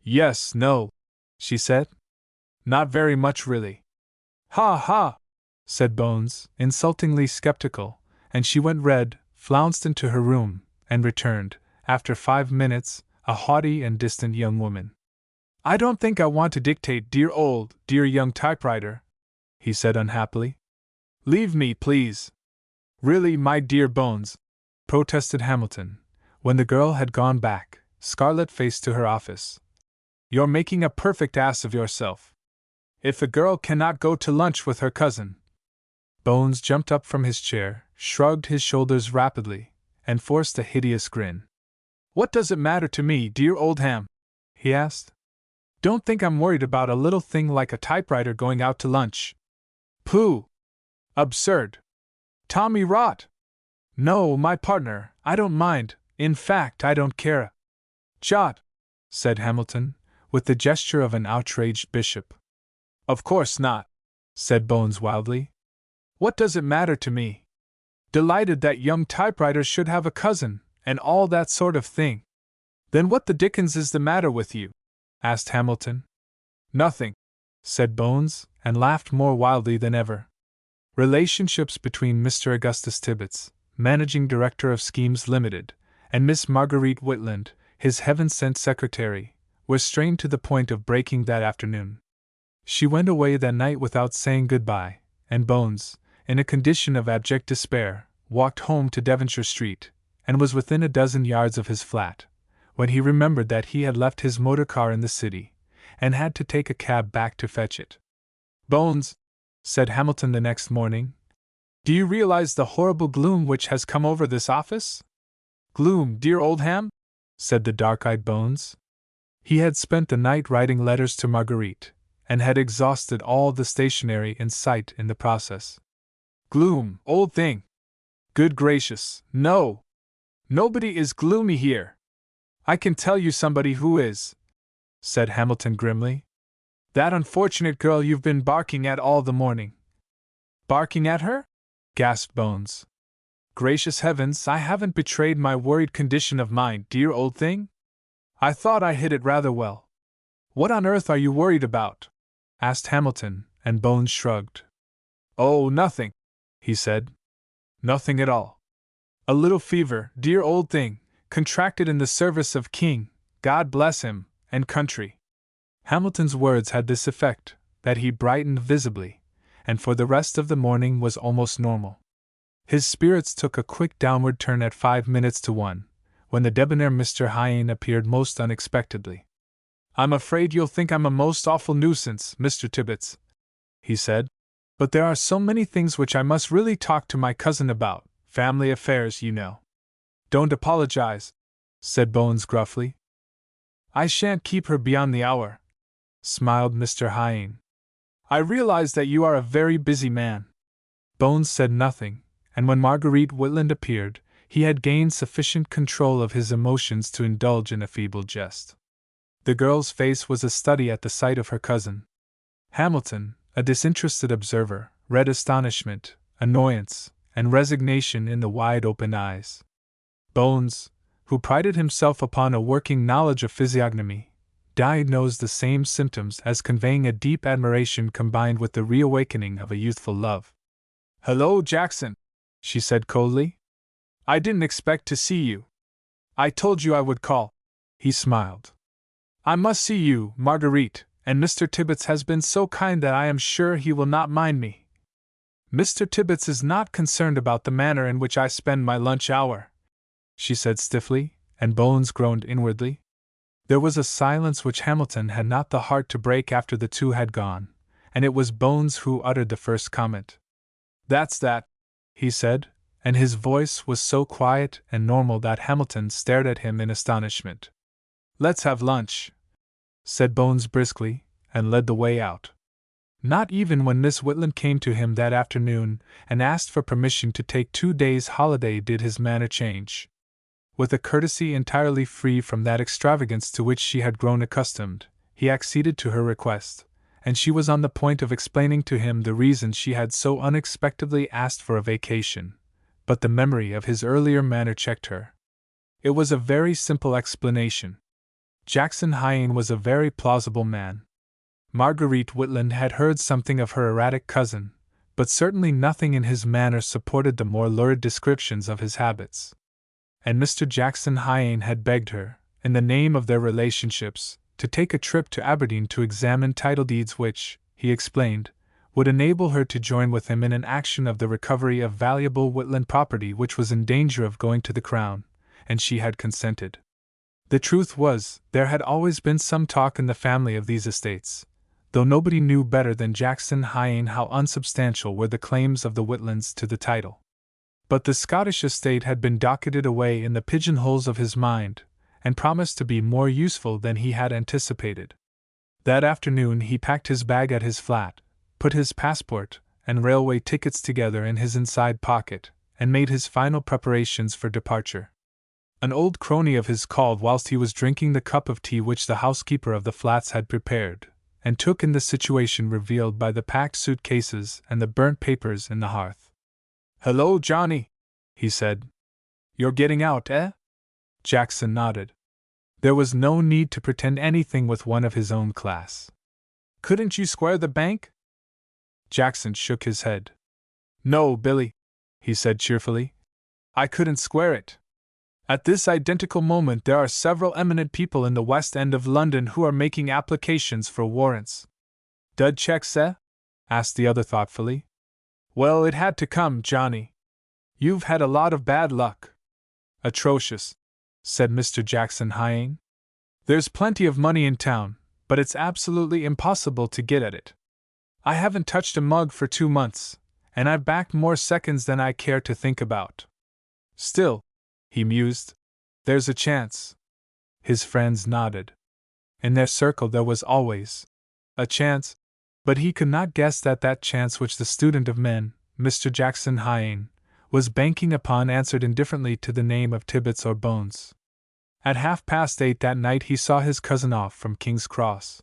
"Yes, no," she said. "Not very much, really." "Ha ha!" said Bones, insultingly skeptical, and she went red, flounced into her room, and returned, after 5 minutes, a haughty and distant young woman. "I don't think I want to dictate, dear young typewriter," he said unhappily. "Leave me, please." "Really, my dear Bones," protested Hamilton, when the girl had gone back, scarlet-faced, to her office. "You're making a perfect ass of yourself. If a girl cannot go to lunch with her cousin—" Bones jumped up from his chair, shrugged his shoulders rapidly, and forced a hideous grin. "What does it matter to me, dear old Ham?" he asked. "Don't think I'm worried about a little thing like a typewriter going out to lunch. Pooh! Absurd! Tommy rot! No, my partner, I don't mind, in fact, I don't care a jot," said Hamilton, with the gesture of an outraged bishop. "Of course not," said Bones wildly. "What does it matter to me? Delighted that young typewriters should have a cousin, and all that sort of thing." "Then what the dickens is the matter with you?" asked Hamilton. "Nothing," said Bones, and laughed more wildly than ever. Relationships between Mr. Augustus Tibbets, managing director of Schemes Limited, and Miss Marguerite Whitland, his heaven-sent secretary, were strained to the point of breaking that afternoon. She went away that night without saying goodbye, and Bones, in a condition of abject despair, walked home to Devonshire Street, and was within a dozen yards of his flat, when he remembered that he had left his motor car in the city, and had to take a cab back to fetch it. "Bones," said Hamilton the next morning, "do you realize the horrible gloom which has come over this office?" "Gloom, dear old Ham?" said the dark-eyed Bones. He had spent the night writing letters to Marguerite, and had exhausted all the stationery in sight in the process. "Gloom, old thing! Good gracious, no! Nobody is gloomy here. I can tell you somebody who is," said Hamilton grimly. "That unfortunate girl you've been barking at all the morning." "Barking at her?" gasped Bones. "Gracious heavens, I haven't betrayed my worried condition of mind, dear old thing? I thought I hid it rather well." "What on earth are you worried about?" asked Hamilton, and Bones shrugged. "Oh, nothing," he said. "Nothing at all. A little fever, dear old thing, contracted in the service of King, God bless him, and country." Hamilton's words had this effect, that he brightened visibly, and for the rest of the morning was almost normal. His spirits took a quick downward turn at 5 minutes to 1, when the debonair Mr. Hyane appeared most unexpectedly. "I'm afraid you'll think I'm a most awful nuisance, Mr. Tibbets," he said, "but there are so many things which I must really talk to my cousin about, family affairs, you know." "Don't apologize," said Bones gruffly. "I shan't keep her beyond the hour," smiled Mr. Hyane. "I realize that you are a very busy man." Bones said nothing, and when Marguerite Whitland appeared, he had gained sufficient control of his emotions to indulge in a feeble jest. The girl's face was a study at the sight of her cousin. Hamilton, a disinterested observer, read astonishment, annoyance, and resignation in the wide-open eyes. Bones, who prided himself upon a working knowledge of physiognomy, diagnosed the same symptoms as conveying a deep admiration combined with the reawakening of a youthful love. "Hello, Jackson," she said coldly. "I didn't expect to see you. I told you I would call." He smiled. "I must see you, Marguerite, and Mr. Tibbets has been so kind that I am sure he will not mind me. Mr. Tibbets is not concerned about the manner in which I spend my lunch hour," she said stiffly, and Bones groaned inwardly. There was a silence which Hamilton had not the heart to break after the two had gone, and it was Bones who uttered the first comment. "That's that," he said, and his voice was so quiet and normal that Hamilton stared at him in astonishment. "Let's have lunch," said Bones briskly, and led the way out. Not even when Miss Whitland came to him that afternoon and asked for permission to take 2 days' holiday did his manner change. With a courtesy entirely free from that extravagance to which she had grown accustomed, he acceded to her request, and she was on the point of explaining to him the reason she had so unexpectedly asked for a vacation, but the memory of his earlier manner checked her. It was a very simple explanation. Jackson Hyane was a very plausible man. Marguerite Whitland had heard something of her erratic cousin, but certainly nothing in his manner supported the more lurid descriptions of his habits. And Mr. Jackson Hyane had begged her, in the name of their relationships, to take a trip to Aberdeen to examine title deeds which, he explained, would enable her to join with him in an action of the recovery of valuable Whitland property which was in danger of going to the Crown, and she had consented. The truth was, there had always been some talk in the family of these estates, though nobody knew better than Jackson Hyane how unsubstantial were the claims of the Whitlands to the title. But the Scottish estate had been docketed away in the pigeonholes of his mind, and promised to be more useful than he had anticipated. That afternoon he packed his bag at his flat, put his passport and railway tickets together in his inside pocket, and made his final preparations for departure. An old crony of his called whilst he was drinking the cup of tea which the housekeeper of the flats had prepared, and took in the situation revealed by the packed suitcases and the burnt papers in the hearth. "Hello, Johnny," he said. "You're getting out, eh?" Jackson nodded. There was no need to pretend anything with one of his own class. "Couldn't you square the bank?" Jackson shook his head. "No, Billy," he said cheerfully. "I couldn't square it. At this identical moment there are several eminent people in the West End of London who are making applications for warrants." "Dud checks, eh?" asked the other thoughtfully. "Well, it had to come, Johnny. You've had a lot of bad luck." "Atrocious," said Mr. Jackson Hyane. "There's plenty of money in town, but it's absolutely impossible to get at it. I haven't touched a mug for 2 months, and I've backed more seconds than I care to think about. Still," he mused, "there's a chance." His friends nodded. In their circle there was always a chance, but he could not guess that that chance which the student of men, Mr. Jackson Hyane, was banking upon answered indifferently to the name of Tibbets or Bones. At 8:30 that night he saw his cousin off from King's Cross.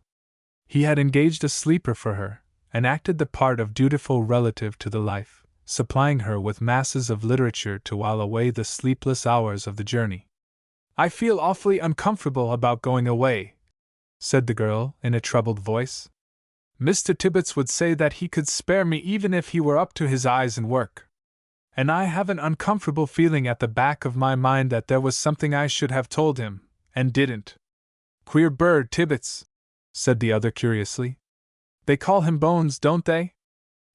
He had engaged a sleeper for her, and acted the part of dutiful relative to the life, supplying her with masses of literature to while away the sleepless hours of the journey. "I feel awfully uncomfortable about going away," said the girl in a troubled voice. "Mr. Tibbets would say that he could spare me even if he were up to his eyes in work. And I have an uncomfortable feeling at the back of my mind that there was something I should have told him, and didn't." "Queer bird, Tibbets," said the other curiously. "They call him Bones, don't they?"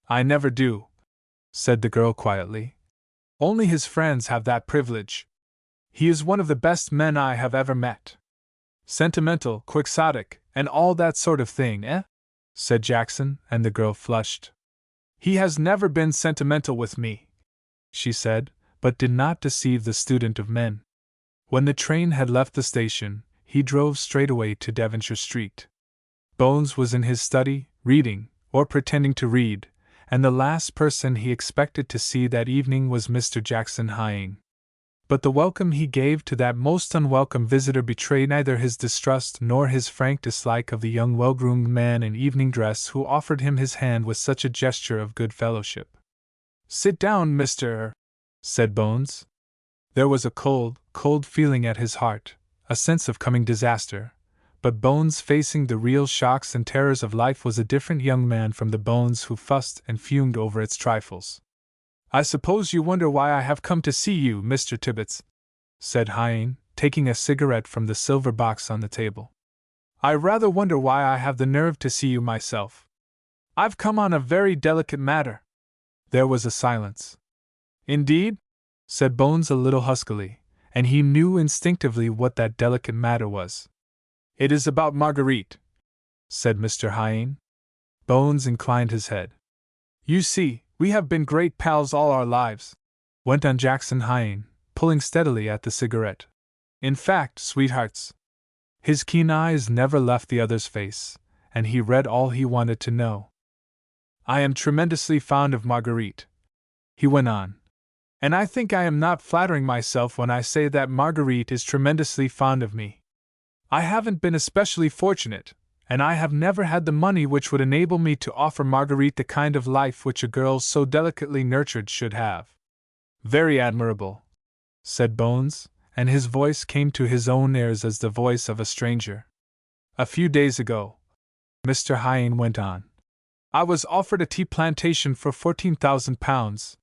"I never do," said the girl quietly. "Only his friends have that privilege. He is one of the best men I have ever met. Sentimental, quixotic, and all that sort of thing, eh?" said Jackson, and the girl flushed. "He has never been sentimental with me," she said, but did not deceive the student of men. When the train had left the station, he drove straight away to Devonshire Street. Bones was in his study, reading, or pretending to read, and the last person he expected to see that evening was Mr. Jackson Hyane. But the welcome he gave to that most unwelcome visitor betrayed neither his distrust nor his frank dislike of the young well-groomed man in evening dress who offered him his hand with such a gesture of good fellowship. "Sit down, Mr. said Bones. There was a cold, cold feeling at his heart, a sense of coming disaster, but Bones facing the real shocks and terrors of life was a different young man from the Bones who fussed and fumed over its trifles. "I suppose you wonder why I have come to see you, Mr. Tibbets," said Hyane, taking a cigarette from the silver box on the table. I rather wonder why I have the nerve to see you myself. I've come on a very delicate matter. There was a silence. Indeed? Said Bones a little huskily, and he knew instinctively what that delicate matter was. It is about Marguerite, said Mr. Hyene. Bones inclined his head. You see, we have been great pals all our lives, went on Jackson Hyene, pulling steadily at the cigarette. In fact, sweethearts. His keen eyes never left the other's face, and he read all he wanted to know. I am tremendously fond of Marguerite, he went on. And I think I am not flattering myself when I say that Marguerite is tremendously fond of me. I haven't been especially fortunate, and I have never had the money which would enable me to offer Marguerite the kind of life which a girl so delicately nurtured should have. Very admirable, said Bones, and his voice came to his own ears as the voice of a stranger. A few days ago, Mr. Hyene went on, I was offered a tea plantation for £14,000.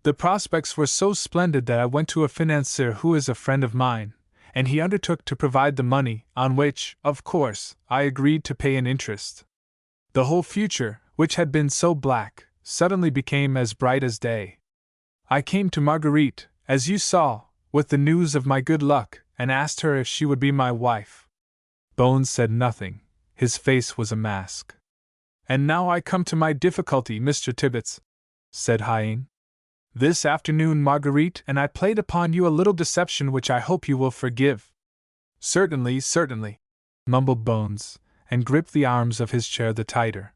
The prospects were so splendid that I went to a financier who is a friend of mine, and he undertook to provide the money, on which, of course, I agreed to pay an interest. The whole future, which had been so black, suddenly became as bright as day. I came to Marguerite, as you saw, with the news of my good luck, and asked her if she would be my wife. Bones said nothing. His face was a mask. And now I come to my difficulty, Mr. Tibbets, said Hyene. This afternoon Marguerite and I played upon you a little deception which I hope you will forgive. Certainly, certainly, mumbled Bones, and gripped the arms of his chair the tighter.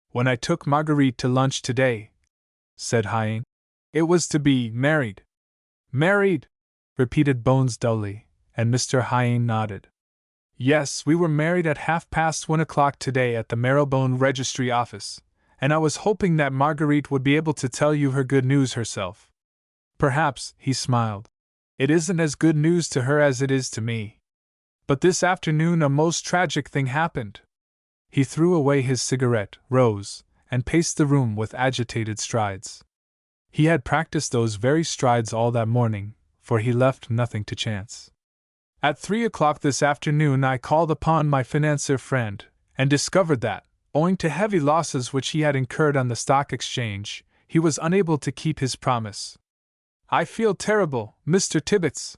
When I took Marguerite to lunch today, said Hyene, it was to be married. Married, repeated Bones dully, and Mr. Hyene nodded. Yes, we were married at 1:30 today at the Marylebone Registry Office, and I was hoping that Marguerite would be able to tell you her good news herself. Perhaps, he smiled, it isn't as good news to her as it is to me. But this afternoon a most tragic thing happened. He threw away his cigarette, rose, and paced the room with agitated strides. He had practiced those very strides all that morning, for he left nothing to chance. At 3:00 this afternoon I called upon my financier friend, and discovered that, owing to heavy losses which he had incurred on the stock exchange, he was unable to keep his promise. I feel terrible, Mr. Tibbets.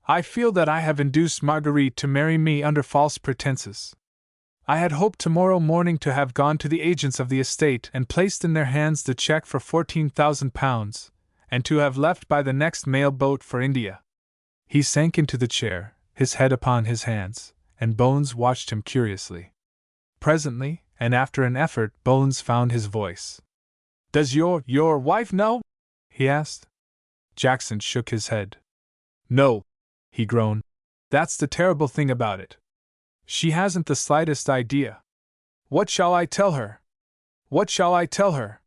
I feel that I have induced Marguerite to marry me under false pretenses. I had hoped tomorrow morning to have gone to the agents of the estate and placed in their hands the cheque for £14,000, and to have left by the next mail boat for India. He sank into the chair, his head upon his hands, and Bones watched him curiously. Presently, and after an effort, Bones found his voice. Does your wife know? He asked. Jackson shook his head. No, he groaned. That's the terrible thing about it. She hasn't the slightest idea. What shall I tell her? What shall I tell her?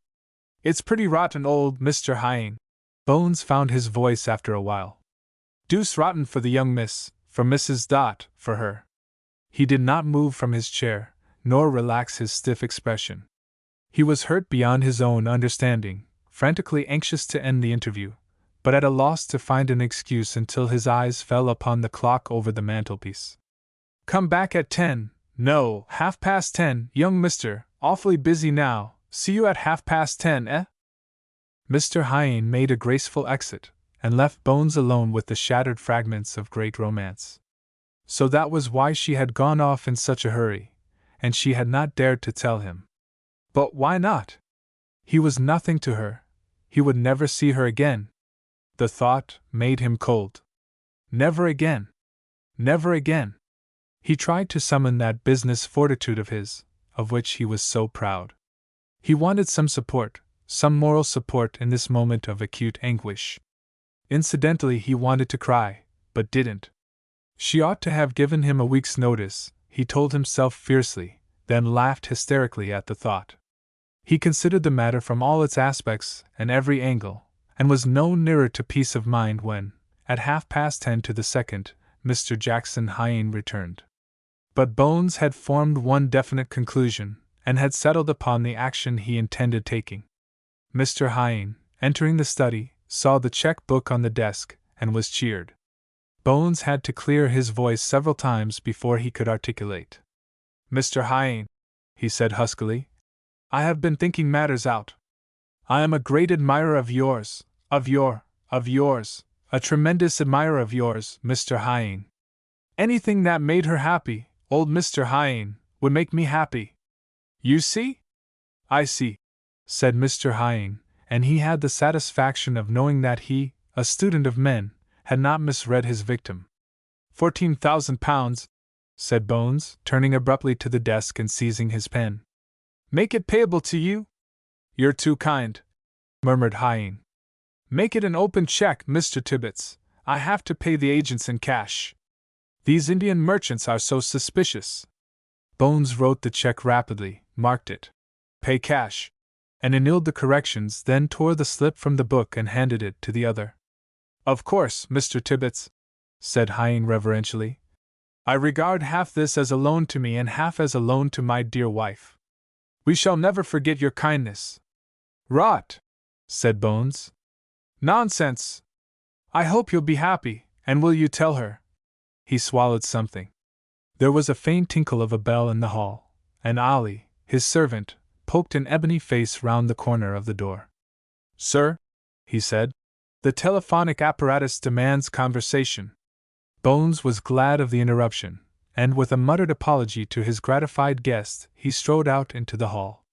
It's pretty rotten, old Mr. Hyene. Bones found his voice after a while. Deuce rotten for the young miss, for Mrs. Dot, for her. He did not move from his chair, nor relax his stiff expression. He was hurt beyond his own understanding, frantically anxious to end the interview, but at a loss to find an excuse until his eyes fell upon the clock over the mantelpiece. Come back at 10, no, 10:30, young mister, awfully busy now, see you at 10:30, eh? Mr. Hyene made a graceful exit, and left Bones alone with the shattered fragments of great romance. So that was why she had gone off in such a hurry, and she had not dared to tell him. But why not? He was nothing to her, he would never see her again. The thought made him cold. Never again. Never again. He tried to summon that business fortitude of his, of which he was so proud. He wanted some support, some moral support in this moment of acute anguish. Incidentally, he wanted to cry, but didn't. She ought to have given him a week's notice, he told himself fiercely, then laughed hysterically at the thought. He considered the matter from all its aspects and every angle, and was no nearer to peace of mind when, at 10:30 to the second, Mr. Jackson Hyene returned. But Bones had formed one definite conclusion, and had settled upon the action he intended taking. Mr. Hyene, entering the study, saw the cheque-book on the desk, and was cheered. Bones had to clear his voice several times before he could articulate. Mr. Hyane," he said huskily. "I have been thinking matters out. I am a great admirer of yours, of yours, a tremendous admirer of yours, Mr. Hyane. Anything that made her happy, old Mr. Hyane, would make me happy. You see?" "I see," said Mr. Hyane, and he had the satisfaction of knowing that he, a student of men, had not misread his victim. £14,000, said Bones, turning abruptly to the desk and seizing his pen. "Make it payable to you?" "You're too kind," murmured Hyane. "Make it an open check, Mr. Tibbets. I have to pay the agents in cash. These Indian merchants are so suspicious." Bones wrote the check rapidly, marked it, "Pay cash," and annulled the corrections, then tore the slip from the book and handed it to the other. "Of course, Mr. Tibbets," said Hyane reverentially. "I regard half this as a loan to me and half as a loan to my dear wife. We shall never forget your kindness." "Rot!" said Bones. "Nonsense! I hope you'll be happy, and will you tell her?" He swallowed something. There was a faint tinkle of a bell in the hall, and Ali, his servant, poked an ebony face round the corner of the door. "Sir," he said, "the telephonic apparatus demands conversation." Bones was glad of the interruption, and with a muttered apology to his gratified guest, he strode out into the hall.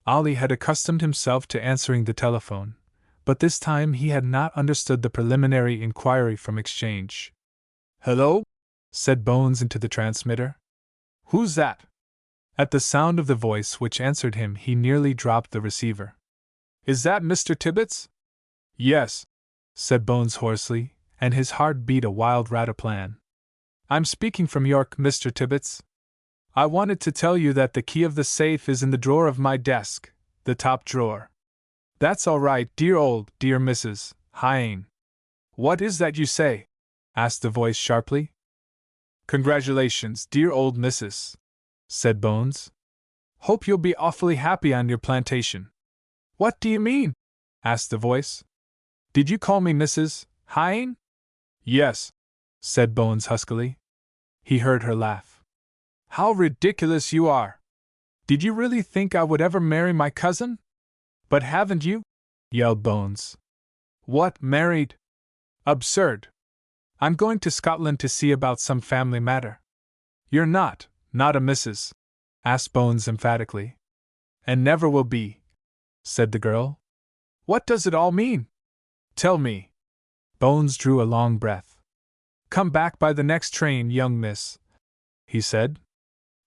Ali had accustomed himself to answering the telephone, but this time he had not understood the preliminary inquiry from exchange. "Hello?" said Bones into the transmitter. "Who's that?" At the sound of the voice which answered him, he nearly dropped the receiver. "Is that Mr. Tibbets?" "Yes," said Bones hoarsely, and his heart beat a wild rataplan. "I'm speaking from York, Mr. Tibbets. I wanted to tell you that the key of the safe is in the drawer of my desk, the top drawer." "That's all right, dear Mrs. Hyane." "What is that you say?" asked the voice sharply. "Congratulations, dear old Mrs., said Bones. "Hope you'll be awfully happy on your plantation." "What do you mean?" asked the voice. "Did you call me Mrs. Hyane?" "Yes," said Bones huskily. He heard her laugh. "How ridiculous you are! Did you really think I would ever marry my cousin?" "But haven't you?" yelled Bones. "What, married? Absurd! I'm going to Scotland to see about some family matter." "You're not a Mrs.?" asked Bones emphatically. "And never will be," said the girl. "What does it all mean? Tell me." Bones drew a long breath. "Come back by the next train, young miss," he said.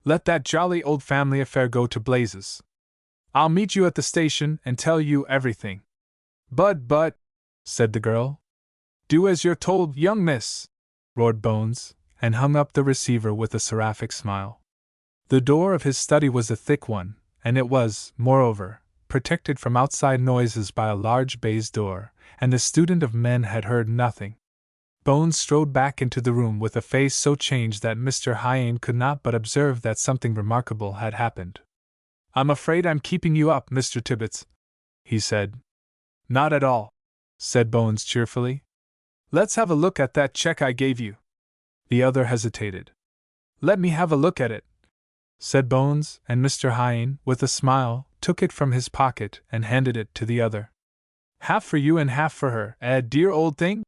"Let that jolly old family affair go to blazes. I'll meet you at the station and tell you everything." But, said the girl. "Do as you're told, young miss," roared Bones, and hung up the receiver with a seraphic smile. The door of his study was a thick one, and it was, moreover, protected from outside noises by a large baize door, and the student of men had heard nothing. Bones strode back into the room with a face so changed that Mr. Hyane could not but observe that something remarkable had happened. "I'm afraid I'm keeping you up, Mr. Tibbets," he said. "Not at all," said Bones cheerfully. "Let's have a look at that check I gave you." The other hesitated. "Let me have a look at it," said Bones, and Mr. Hyane, with a smile, took it from his pocket and handed it to the other. "Half for you and half for her, dear old thing?"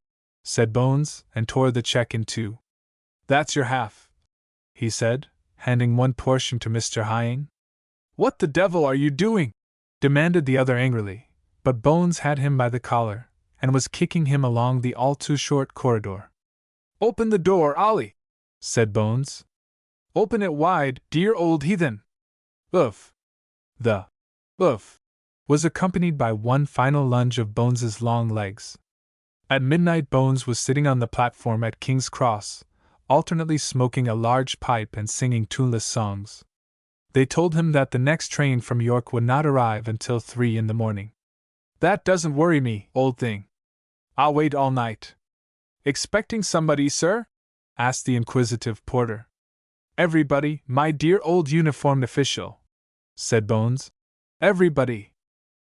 said Bones, and tore the check in two. "That's your half," he said, handing one portion to Mr. Hyane. "What the devil are you doing?" demanded the other angrily, but Bones had him by the collar, and was kicking him along the all-too-short corridor. "Open the door, Ollie," said Bones. "Open it wide, dear old heathen." "Oof!" The "oof" was accompanied by one final lunge of Bones's long legs. At midnight Bones was sitting on the platform at King's Cross, alternately smoking a large pipe and singing tuneless songs. They told him that the next train from York would not arrive until 3 in the morning. "That doesn't worry me, old thing. I'll wait all night." "Expecting somebody, sir?" asked the inquisitive porter. "Everybody, my dear old uniformed official," said Bones. "Everybody."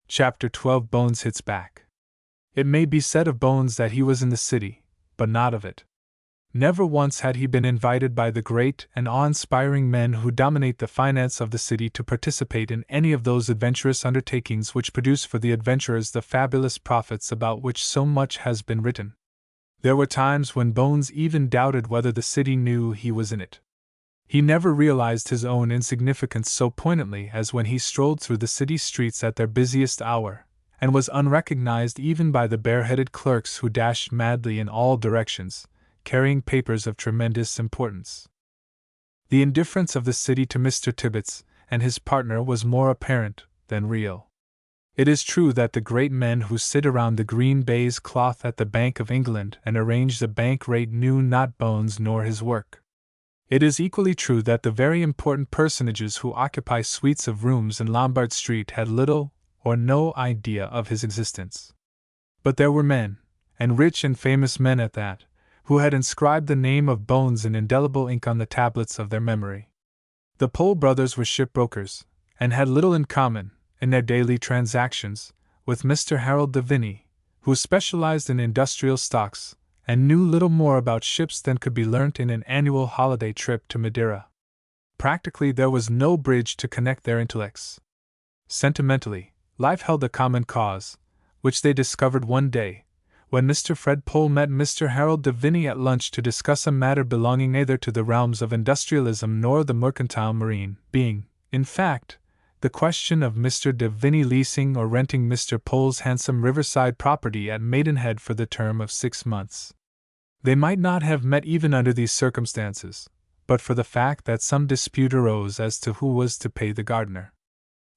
Chapter 12. Bones hits back. It may be said of Bones that he was in the city, but not of it. Never once had he been invited by the great and awe-inspiring men who dominate the finance of the city to participate in any of those adventurous undertakings which produce for the adventurers the fabulous profits about which so much has been written. There were times when Bones even doubted whether the city knew he was in it. He never realized his own insignificance so poignantly as when he strolled through the city streets at their busiest hour, and was unrecognized even by the bareheaded clerks who dashed madly in all directions, carrying papers of tremendous importance. The indifference of the city to Mr. Tibbets and his partner was more apparent than real. It is true that the great men who sit around the green baize cloth at the Bank of England and arrange the bank rate knew not Bones nor his work. It is equally true that the very important personages who occupy suites of rooms in Lombard Street had little or no idea of his existence. But there were men, and rich and famous men at that, who had inscribed the name of Bones in indelible ink on the tablets of their memory. The Pole brothers were shipbrokers, and had little in common, in their daily transactions, with Mr. Harold de Viney, who specialized in industrial stocks, and knew little more about ships than could be learnt in an annual holiday trip to Madeira. Practically there was no bridge to connect their intellects. Sentimentally, life held a common cause, which they discovered one day, when Mr. Fred Pole met Mr. Harold de Viney at lunch to discuss a matter belonging neither to the realms of industrialism nor the mercantile marine, being, in fact, the question of Mr. de Viney leasing or renting Mr. Pole's handsome riverside property at Maidenhead for the term of 6 months. They might not have met even under these circumstances, but for the fact that some dispute arose as to who was to pay the gardener.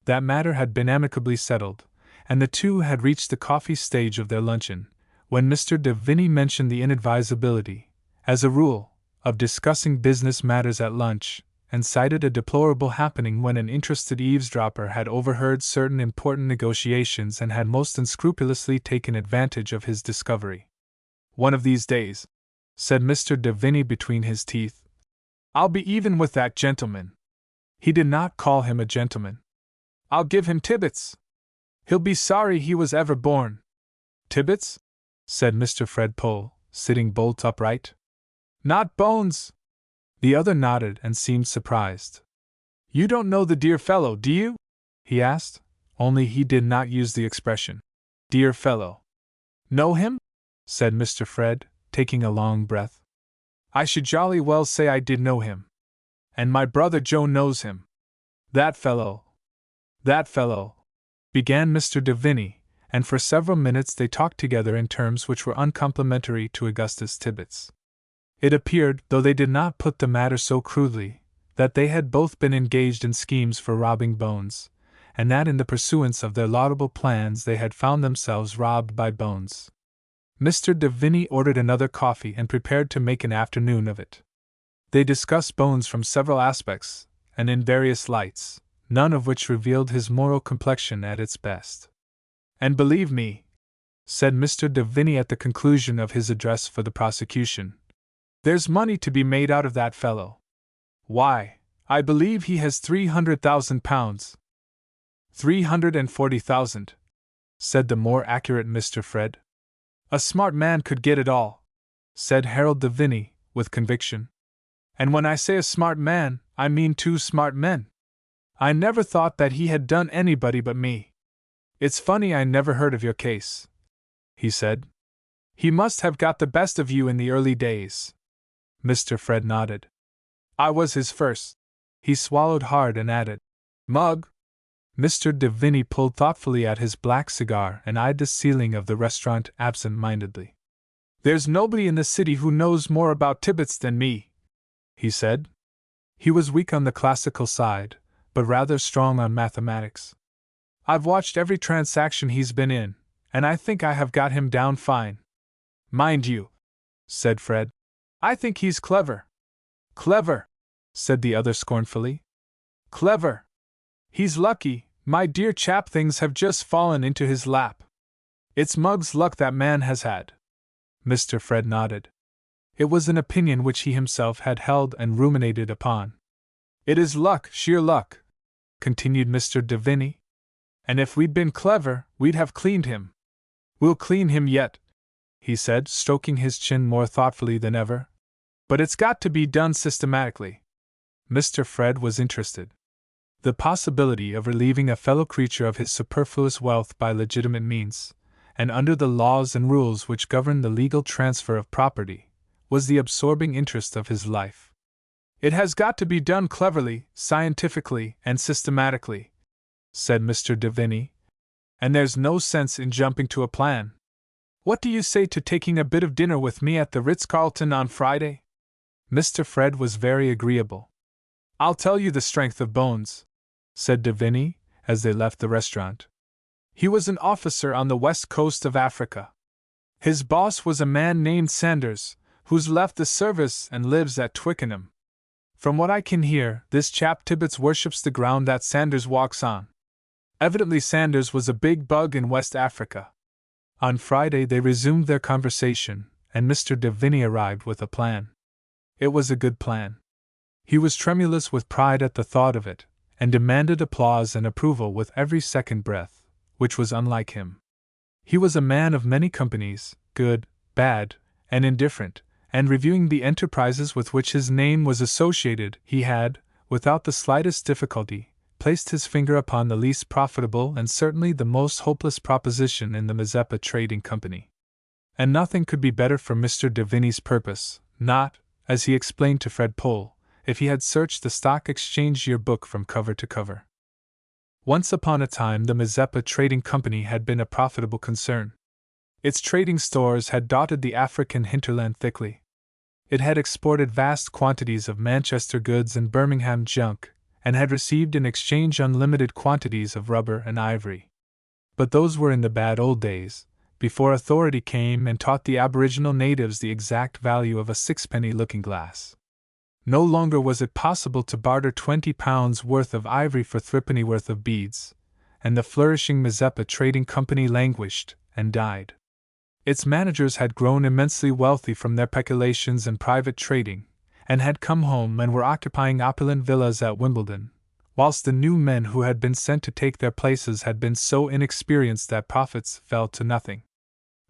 That matter had been amicably settled, and the two had reached the coffee stage of their luncheon, when Mr. de Viney mentioned the inadvisability, as a rule, of discussing business matters at lunch, and cited a deplorable happening when an interested eavesdropper had overheard certain important negotiations and had most unscrupulously taken advantage of his discovery. "One of these days," said Mr. de Viney between his teeth, "I'll be even with that gentleman." He did not call him a gentleman. "I'll give him Tibbets. He'll be sorry he was ever born." "Tibbets?" said Mr. Fred Pole, sitting bolt upright. "Not Bones." The other nodded and seemed surprised. "You don't know the dear fellow, do you?" he asked, only he did not use the expression, "dear fellow." "Know him?" said Mr. Fred, taking a long breath. "I should jolly well say I did know him. And my brother Joe knows him. That fellow, began Mr. de Viney, and for several minutes they talked together in terms which were uncomplimentary to Augustus Tibbets. It appeared, though they did not put the matter so crudely, that they had both been engaged in schemes for robbing Bones, and that in the pursuance of their laudable plans they had found themselves robbed by Bones. Mr. de Viney ordered another coffee and prepared to make an afternoon of it. They discussed Bones from several aspects, and in various lights, none of which revealed his moral complexion at its best. "And believe me," said Mr. de Viney at the conclusion of his address for the prosecution, "there's money to be made out of that fellow. Why, I believe he has £300,000. 340,000, said the more accurate Mr. Fred. "A smart man could get it all," said Harold de Viney, with conviction. "And when I say a smart man, I mean 2 smart men. I never thought that he had done anybody but me. It's funny I never heard of your case," he said. "He must have got the best of you in the early days." Mr. Fred nodded. "I was his first." He swallowed hard and added, "Mug." Mr. de Viney pulled thoughtfully at his black cigar and eyed the ceiling of the restaurant absent-mindedly. "There's nobody in the city who knows more about Tibbets than me," he said. He was weak on the classical side, but rather strong on mathematics. "I've watched every transaction he's been in, and I think I have got him down fine." "Mind you," said Fred, "I think he's clever." "Clever," said the other scornfully. "Clever. He's lucky, my dear chap, things have just fallen into his lap. It's Mug's luck that man has had." Mr. Fred nodded. It was an opinion which he himself had held and ruminated upon. "It is luck, sheer luck," continued Mr. de Viney. "And if we'd been clever, we'd have cleaned him. We'll clean him yet," he said, stroking his chin more thoughtfully than ever. But it's got to be done systematically. Mr. Fred was interested. The possibility of relieving a fellow creature of his superfluous wealth by legitimate means, and under the laws and rules which govern the legal transfer of property, was the absorbing interest of his life. It has got to be done cleverly, scientifically, and systematically, said Mr. Deviney, and there's no sense in jumping to a plan. What do you say to taking a bit of dinner with me at the Ritz-Carlton on Friday? Mr. Fred was very agreeable. I'll tell you the strength of Bones, said Deviney, as they left the restaurant. He was an officer on the west coast of Africa. His boss was a man named Sanders, who's left the service and lives at Twickenham. From what I can hear, this chap Tibbets worships the ground that Sanders walks on. Evidently Sanders was a big bug in West Africa. On Friday they resumed their conversation, and Mr. Deviney arrived with a plan. It was a good plan. He was tremulous with pride at the thought of it, and demanded applause and approval with every second breath, which was unlike him. He was a man of many companies, good, bad, and indifferent, and reviewing the enterprises with which his name was associated, he had, without the slightest difficulty, placed his finger upon the least profitable and certainly the most hopeless proposition in the Mazeppa Trading Company. And nothing could be better for Mr. Deviney's purpose, not, as he explained to Fred Pohl, if he had searched the Stock Exchange yearbook from cover to cover. Once upon a time the Mazeppa Trading Company had been a profitable concern. Its trading stores had dotted the African hinterland thickly. It had exported vast quantities of Manchester goods and Birmingham junk, and had received in exchange unlimited quantities of rubber and ivory. But those were in the bad old days, before authority came and taught the aboriginal natives the exact value of a sixpenny looking-glass. No longer was it possible to barter £20 worth of ivory for threepenny worth of beads, and the flourishing Mazeppa Trading Company languished and died. Its managers had grown immensely wealthy from their peculations and private trading, and had come home and were occupying opulent villas at Wimbledon, whilst the new men who had been sent to take their places had been so inexperienced that profits fell to nothing.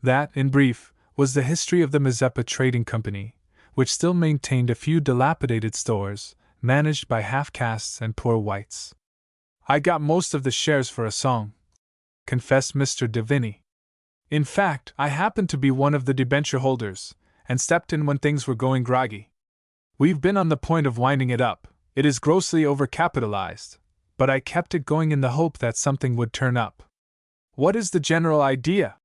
That, in brief, was the history of the Mazeppa Trading Company, which still maintained a few dilapidated stores, managed by half-castes and poor whites. I got most of the shares for a song, confessed Mr. Deviney. In fact, I happened to be one of the debenture holders, and stepped in when things were going groggy. We've been on the point of winding it up. It is grossly overcapitalized, but I kept it going in the hope that something would turn up. What is the general idea?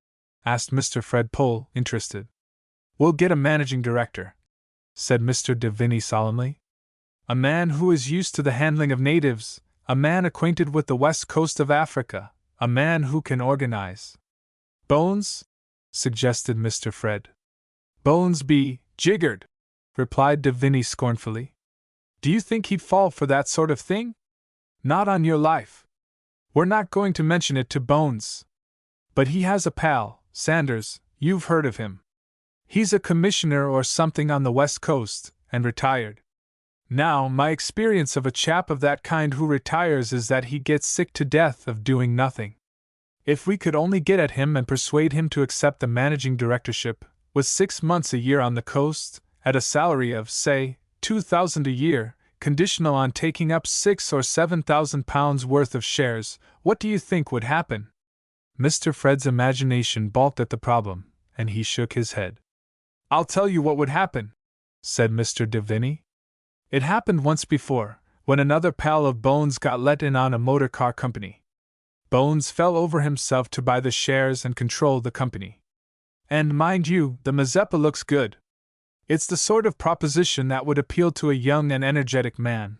Asked Mr. Fred Pohl, interested. We'll get a managing director, said Mr. Deviney solemnly. A man who is used to the handling of natives, a man acquainted with the west coast of Africa, a man who can organize. Bones? Suggested Mr. Fred. Bones be jiggered, replied Deviney scornfully. Do you think he'd fall for that sort of thing? Not on your life. We're not going to mention it to Bones. But he has a pal, Sanders, you've heard of him. He's a commissioner or something on the west coast, and retired. Now, my experience of a chap of that kind who retires is that he gets sick to death of doing nothing. If we could only get at him and persuade him to accept the managing directorship, with 6 months a year on the coast, at a salary of, say, £2,000 a year, conditional on taking up £6,000 or £7,000 worth of shares, what do you think would happen? Mr. Fred's imagination balked at the problem, and he shook his head. I'll tell you what would happen, said Mr. Deviney. It happened once before, when another pal of Bones got let in on a motor car company. Bones fell over himself to buy the shares and control the company. And mind you, the Mazeppa looks good. It's the sort of proposition that would appeal to a young and energetic man.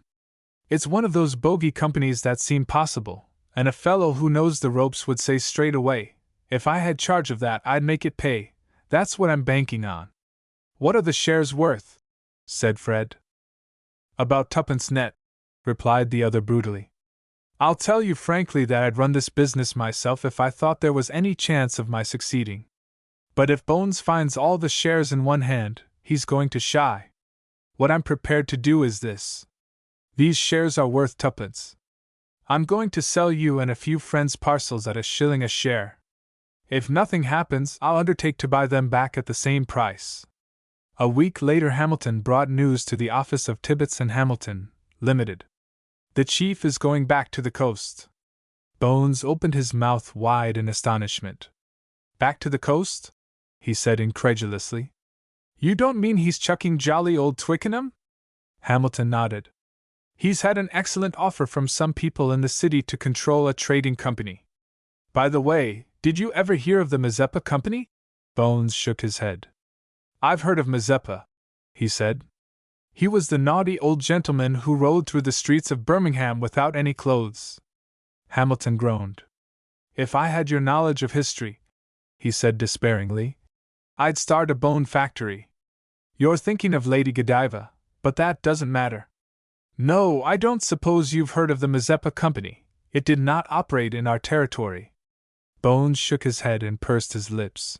It's one of those bogey companies that seem possible, and a fellow who knows the ropes would say straight away, if I had charge of that I'd make it pay. That's what I'm banking on. What are the shares worth? Said Fred. About twopence net, replied the other brutally. I'll tell you frankly that I'd run this business myself if I thought there was any chance of my succeeding. But if Bones finds all the shares in one hand, he's going to shy. What I'm prepared to do is this. These shares are worth twopence. I'm going to sell you and a few friends parcels at £1 a share. If nothing happens, I'll undertake to buy them back at the same price. A week later, Hamilton brought news to the office of Tibbets and Hamilton, Limited. The chief is going back to the coast. Bones opened his mouth wide in astonishment. Back to the coast? He said incredulously. You don't mean he's chucking jolly old Twickenham? Hamilton nodded. He's had an excellent offer from some people in the city to control a trading company. By the way, did you ever hear of the Mazeppa Company? Bones shook his head. I've heard of Mazeppa, he said. He was the naughty old gentleman who rode through the streets of Birmingham without any clothes. Hamilton groaned. If I had your knowledge of history, he said despairingly, I'd start a bone factory. You're thinking of Lady Godiva, but that doesn't matter. No, I don't suppose you've heard of the Mazeppa Company. It did not operate in our territory. Bones shook his head and pursed his lips.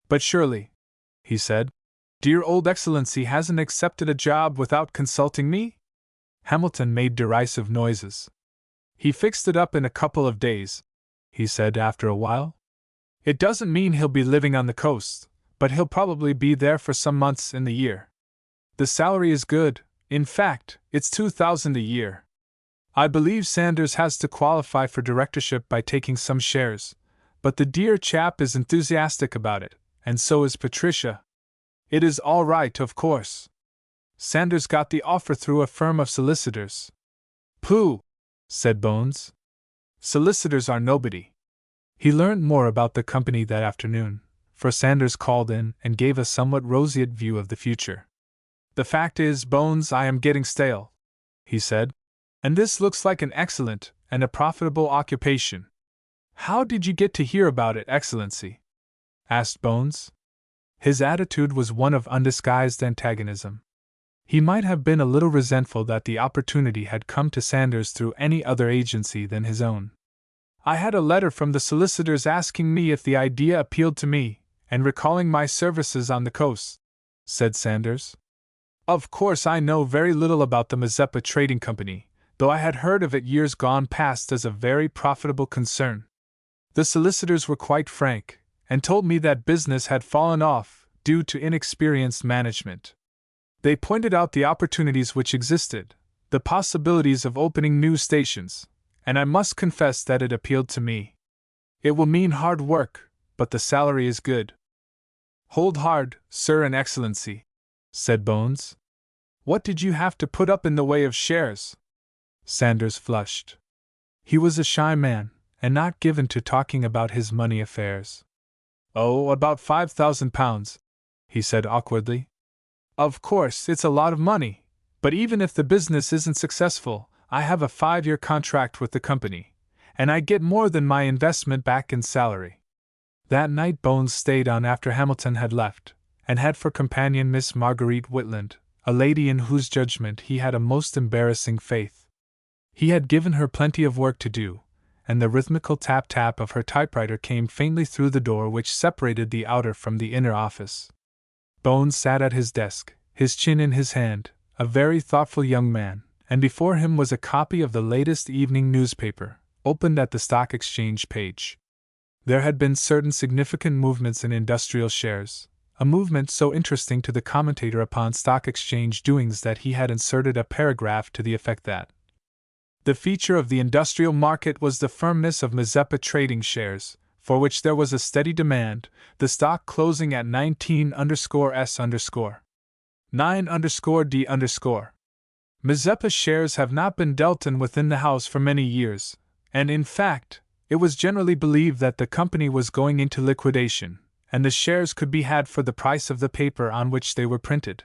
But surely, he said, dear old Excellency hasn't accepted a job without consulting me? Hamilton made derisive noises. He fixed it up in a couple of days, he said after a while. It doesn't mean he'll be living on the coast, but he'll probably be there for some months in the year. The salary is good, in fact, it's $2,000 a year. I believe Sanders has to qualify for directorship by taking some shares, but the dear chap is enthusiastic about it, and so is Patricia. It is all right, of course. Sanders got the offer through a firm of solicitors. Pooh, said Bones. Solicitors are nobody. He learned more about the company that afternoon, for Sanders called in and gave a somewhat roseate view of the future. The fact is, Bones, I am getting stale, he said, and this looks like an excellent and a profitable occupation. How did you get to hear about it, Excellency? Asked Bones. His attitude was one of undisguised antagonism. He might have been a little resentful that the opportunity had come to Sanders through any other agency than his own. I had a letter from the solicitors asking me if the idea appealed to me, and recalling my services on the coast, said Sanders. Of course, I know very little about the Mazeppa Trading Company, though I had heard of it years gone past as a very profitable concern. The solicitors were quite frank, and told me that business had fallen off due to inexperienced management. They pointed out the opportunities which existed, the possibilities of opening new stations, and I must confess that it appealed to me. It will mean hard work, but the salary is good. Hold hard, Sir and Excellency, said Bones. What did you have to put up in the way of shares? Sanders flushed. He was a shy man, and not given to talking about his money affairs. Oh, about £5,000, he said awkwardly. Of course, it's a lot of money, but even if the business isn't successful, I have a 5-year contract with the company, and I get more than my investment back in salary. That night Bones stayed on after Hamilton had left, and had for companion Miss Marguerite Whitland, a lady in whose judgment he had a most embarrassing faith. He had given her plenty of work to do, and the rhythmical tap-tap of her typewriter came faintly through the door which separated the outer from the inner office. Bones sat at his desk, his chin in his hand, a very thoughtful young man, and before him was a copy of the latest evening newspaper, opened at the Stock Exchange page. There had been certain significant movements in industrial shares, a movement so interesting to the commentator upon Stock Exchange doings that he had inserted a paragraph to the effect that the feature of the industrial market was the firmness of Mazeppa trading shares, for which there was a steady demand, the stock closing at 19_S_9_D_. Mazeppa shares have not been dealt in within the house for many years, and in fact, it was generally believed that the company was going into liquidation, and the shares could be had for the price of the paper on which they were printed.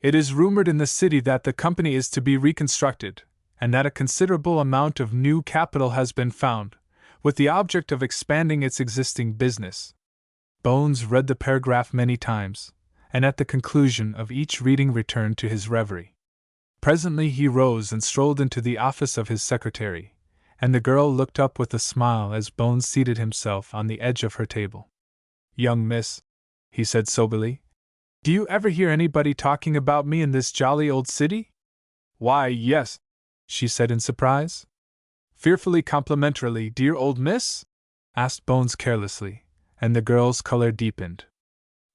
It is rumored in the city that the company is to be reconstructed, and that a considerable amount of new capital has been found, with the object of expanding its existing business. Bones read the paragraph many times, and at the conclusion of each reading returned to his reverie. Presently he rose and strolled into the office of his secretary, and the girl looked up with a smile as Bones seated himself on the edge of her table. Young miss, he said soberly, do you ever hear anybody talking about me in this jolly old city? Why, yes, she said in surprise. Fearfully complimentarily, dear old miss? Asked Bones carelessly, and the girl's color deepened.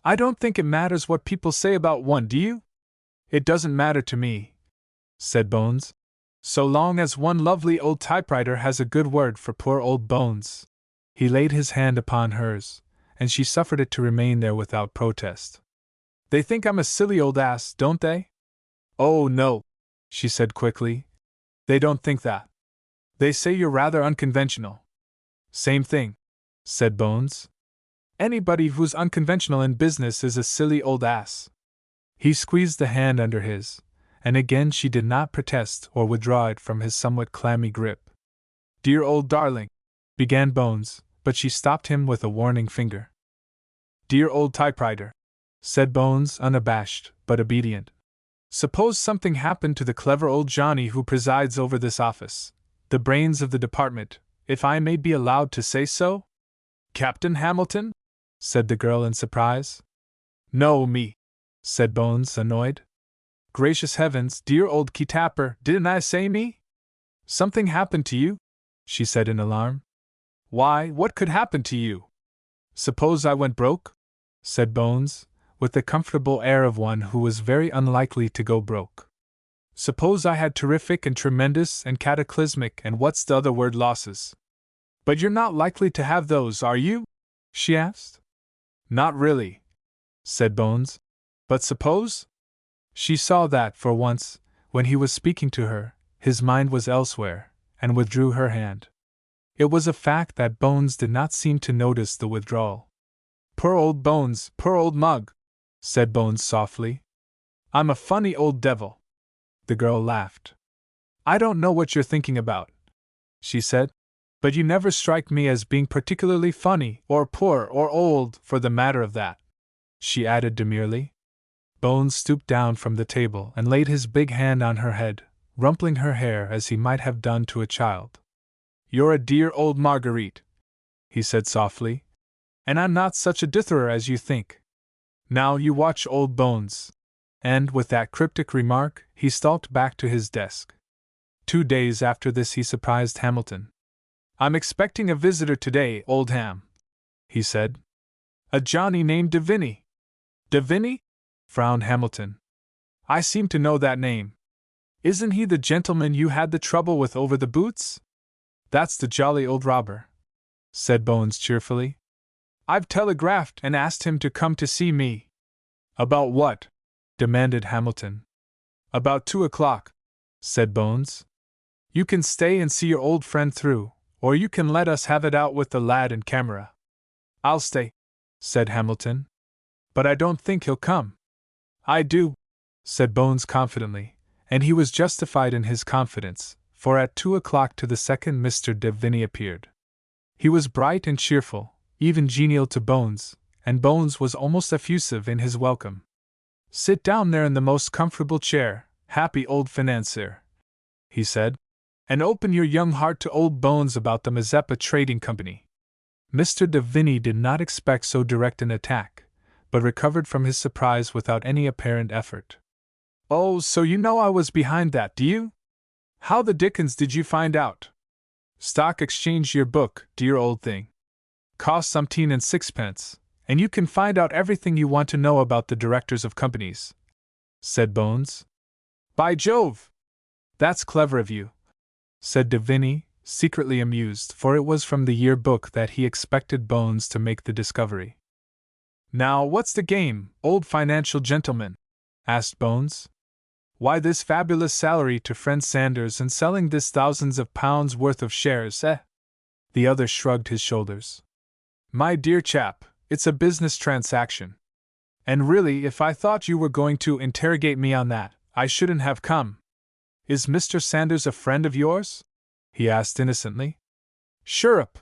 I don't think it matters what people say about one, do you? It doesn't matter to me, said Bones, so long as one lovely old typewriter has a good word for poor old Bones. He laid his hand upon hers, and she suffered it to remain there without protest. They think I'm a silly old ass, don't they? Oh, no, she said quickly. They don't think that. They say you're rather unconventional. Same thing, said Bones. Anybody who's unconventional in business is a silly old ass. He squeezed the hand under his, and again she did not protest or withdraw it from his somewhat clammy grip. Dear old darling, began Bones, but she stopped him with a warning finger. Dear old typewriter, said Bones, unabashed but obedient. Suppose something happened to the clever old Johnny who presides over this office, the brains of the department, if I may be allowed to say so? Captain Hamilton? Said the girl in surprise. No, me, said Bones, annoyed. Gracious heavens, dear old key-tapper, didn't I say me? Something happened to you? She said in alarm. Why, what could happen to you? Suppose I went broke? Said Bones, with the comfortable air of one who was very unlikely to go broke. Suppose I had terrific and tremendous and cataclysmic and what's the other word losses? But you're not likely to have those, are you? She asked. Not really, said Bones. But suppose? She saw that, for once, when he was speaking to her, his mind was elsewhere, and withdrew her hand. It was a fact that Bones did not seem to notice the withdrawal. Poor old Bones, poor old mug, said Bones softly. I'm a funny old devil. The girl laughed. I don't know what you're thinking about, she said, but you never strike me as being particularly funny, or poor, or old, for the matter of that, she added demurely. Bones stooped down from the table and laid his big hand on her head, rumpling her hair as he might have done to a child. You're a dear old Marguerite, he said softly, and I'm not such a ditherer as you think. Now you watch old Bones. And, with that cryptic remark, he stalked back to his desk. 2 days after this he surprised Hamilton. I'm expecting a visitor today, old Ham, he said. A Johnny named Deviney. Deviney? Frowned Hamilton. I seem to know that name. Isn't he the gentleman you had the trouble with over the boots? That's the jolly old robber, said Bones cheerfully. I've telegraphed and asked him to come to see me. About what? Demanded Hamilton. About 2 o'clock, said Bones. You can stay and see your old friend through, or you can let us have it out with the lad and camera. I'll stay, said Hamilton. But I don't think he'll come. I do, said Bones confidently, and he was justified in his confidence, for at 2 o'clock to the second Mr. Deviney appeared. He was bright and cheerful, even genial to Bones, and Bones was almost effusive in his welcome. Sit down there in the most comfortable chair, happy old financier, he said, and open your young heart to old Bones about the Mazeppa Trading Company. Mr. Deviney did not expect so direct an attack, but recovered from his surprise without any apparent effort. Oh, so you know I was behind that, do you? How the dickens did you find out? Stock Exchange Yearbook, dear old thing. Costs £17 and 6pence, and you can find out everything you want to know about the directors of companies, said Bones. By Jove! That's clever of you, said Deviney, secretly amused, for it was from the yearbook that he expected Bones to make the discovery. Now, what's the game, old financial gentleman? Asked Bones. Why, this fabulous salary to friend Sanders and selling this thousands of pounds worth of shares, eh? The other shrugged his shoulders. My dear chap, it's a business transaction. And really, if I thought you were going to interrogate me on that, I shouldn't have come. Is Mr. Sanders a friend of yours? He asked innocently. Shirrup,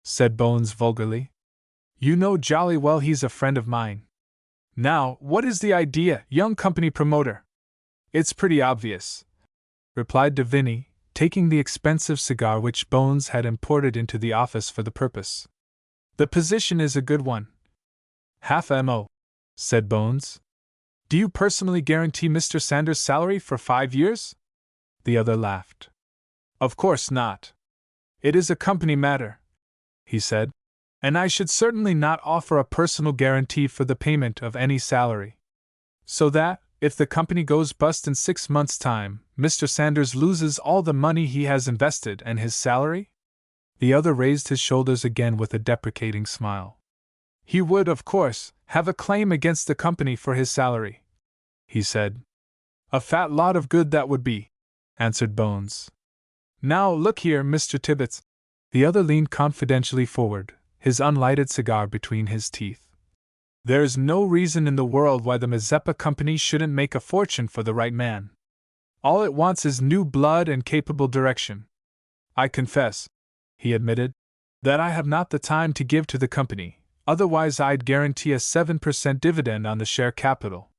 said Bones vulgarly. You know jolly well he's a friend of mine. Now, what is the idea, young company promoter? It's pretty obvious, replied Deviney, taking the expensive cigar which Bones had imported into the office for the purpose. The position is a good one. Half M.O., said Bones. Do you personally guarantee Mr. Sanders' salary for 5 years? The other laughed. Of course not. It is a company matter, he said. And I should certainly not offer a personal guarantee for the payment of any salary. So that, if the company goes bust in 6 months' time, Mr. Sanders loses all the money he has invested and his salary? The other raised his shoulders again with a deprecating smile. He would, of course, have a claim against the company for his salary, he said. A fat lot of good that would be, answered Bones. Now look here, Mr. Tibbets. The other leaned confidentially forward, his unlighted cigar between his teeth. There's no reason in the world why the Mazeppa Company shouldn't make a fortune for the right man. All it wants is new blood and capable direction. I confess, he admitted, that I have not the time to give to the company, otherwise I'd guarantee a 7% dividend on the share capital.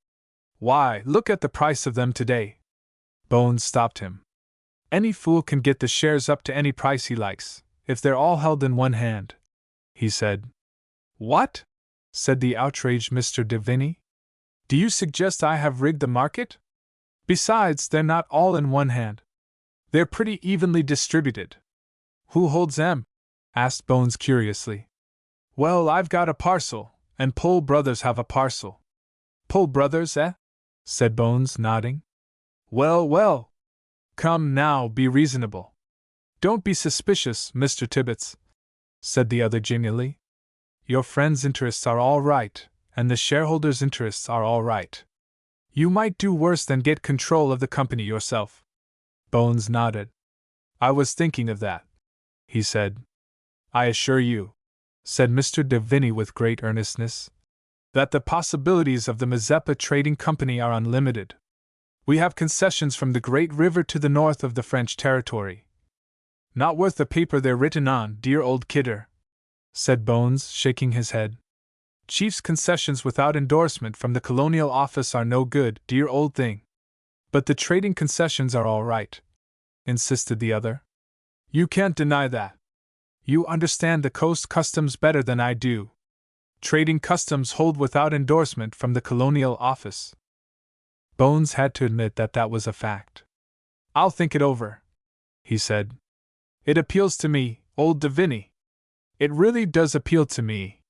Why, look at the price of them today. Bones stopped him. Any fool can get the shares up to any price he likes, if they're all held in one hand, he said. What? Said the outraged Mr. De Vinny. Do you suggest I have rigged the market? Besides, they're not all in one hand. They're pretty evenly distributed. Who holds them? Asked Bones curiously. Well, I've got a parcel, and Pohl Brothers have a parcel. Pohl Brothers, eh? Said Bones, nodding. Well, well. Come now, be reasonable. Don't be suspicious, Mr. Tibbets, said the other genially. Your friend's interests are all right, and the shareholders' interests are all right. You might do worse than get control of the company yourself. Bones nodded. I was thinking of that, he said. I assure you, said Mr. De Vinny with great earnestness, that the possibilities of the Mazeppa Trading Company are unlimited. We have concessions from the great river to the north of the French territory. Not worth the paper they're written on, dear old kidder, said Bones, shaking his head. Chief's concessions without endorsement from the Colonial Office are no good, dear old thing. But the trading concessions are all right, insisted the other. You can't deny that. You understand the coast customs better than I do. Trading customs hold without endorsement from the Colonial Office. Bones had to admit that that was a fact. I'll think it over, he said. It appeals to me, old De Vinny. It really does appeal to me.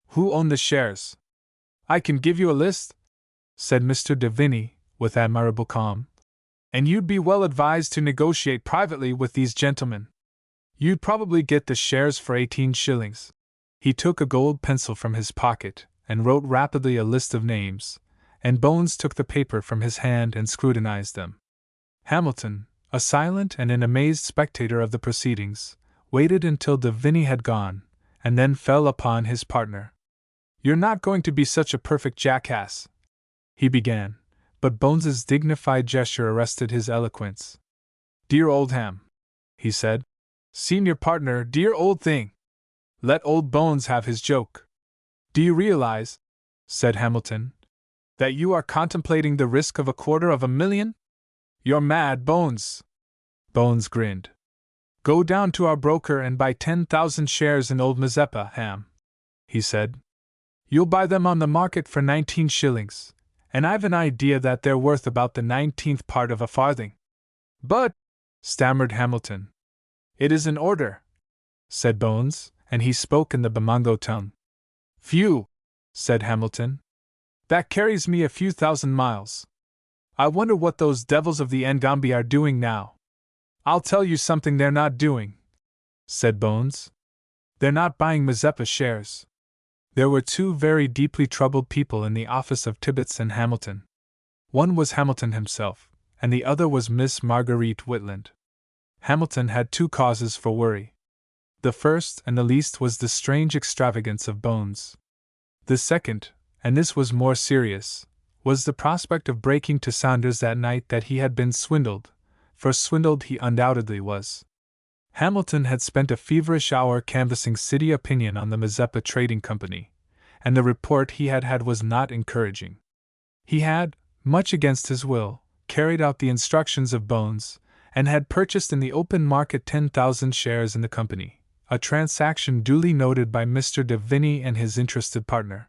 Who own the shares? I can give you a list, said Mr. De Vinny, with admirable calm. And you'd be well advised to negotiate privately with these gentlemen. You'd probably get the shares for 18 shillings. He took a gold pencil from his pocket and wrote rapidly a list of names, and Bones took the paper from his hand and scrutinized them. Hamilton, a silent and an amazed spectator of the proceedings, waited until De Vinny had gone, and then fell upon his partner. You're not going to be such a perfect jackass, he began, but Bones's dignified gesture arrested his eloquence. Dear old Ham, he said. Senior partner, dear old thing. Let old Bones have his joke. Do you realize, said Hamilton, that you are contemplating the risk of $250,000? You're mad, Bones. Bones grinned. Go down to our broker and buy 10,000 shares in old Mazeppa, Ham, he said. You'll buy them on the market for 19 shillings, and I've an idea that they're worth about the 19th part of a farthing. But, stammered Hamilton. It is an order, said Bones, and he spoke in the Bamongo tongue. Phew, said Hamilton. That carries me a few thousand miles. I wonder what those devils of the Ngambi are doing now. I'll tell you something they're not doing, said Bones. They're not buying Mazeppa shares. There were two very deeply troubled people in the office of Tibbets and Hamilton. One was Hamilton himself, and the other was Miss Marguerite Whitland. Hamilton had two causes for worry. The first and the least was the strange extravagance of Bones. The second, and this was more serious, was the prospect of breaking to Saunders that night that he had been swindled, for swindled he undoubtedly was. Hamilton had spent a feverish hour canvassing city opinion on the Mazeppa Trading Company, and the report he had had was not encouraging. He had, much against his will, carried out the instructions of Bones, and had purchased in the open market 10,000 shares in the company, a transaction duly noted by Mr. De Vinny and his interested partner.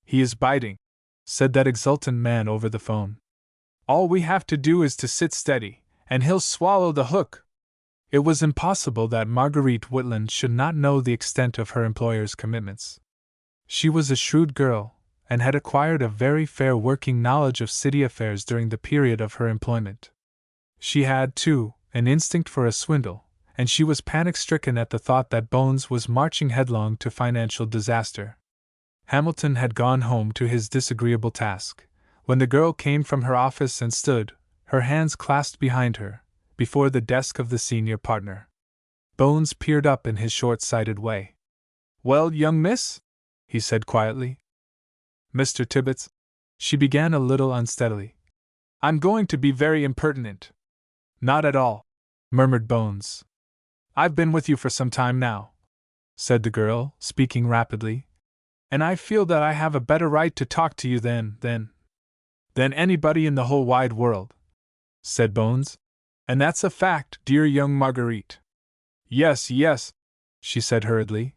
He is biting, said that exultant man over the phone. All we have to do is to sit steady, and he'll swallow the hook. It was impossible that Marguerite Whitland should not know the extent of her employer's commitments. She was a shrewd girl, and had acquired a very fair working knowledge of city affairs during the period of her employment. She had, too, an instinct for a swindle, and she was panic-stricken at the thought that Bones was marching headlong to financial disaster. Hamilton had gone home to his disagreeable task, when the girl came from her office and stood, her hands clasped behind her, before the desk of the senior partner. Bones peered up in his short-sighted way. "Well, young miss?" he said quietly. "Mr. Tibbets," she began a little unsteadily. "I'm going to be very impertinent." "Not at all," murmured Bones. "I've been with you for some time now," said the girl, speaking rapidly, "and I feel that I have a better right to talk to you than anybody in the whole wide world," said Bones. "And that's a fact, dear young Marguerite." Yes, she said hurriedly.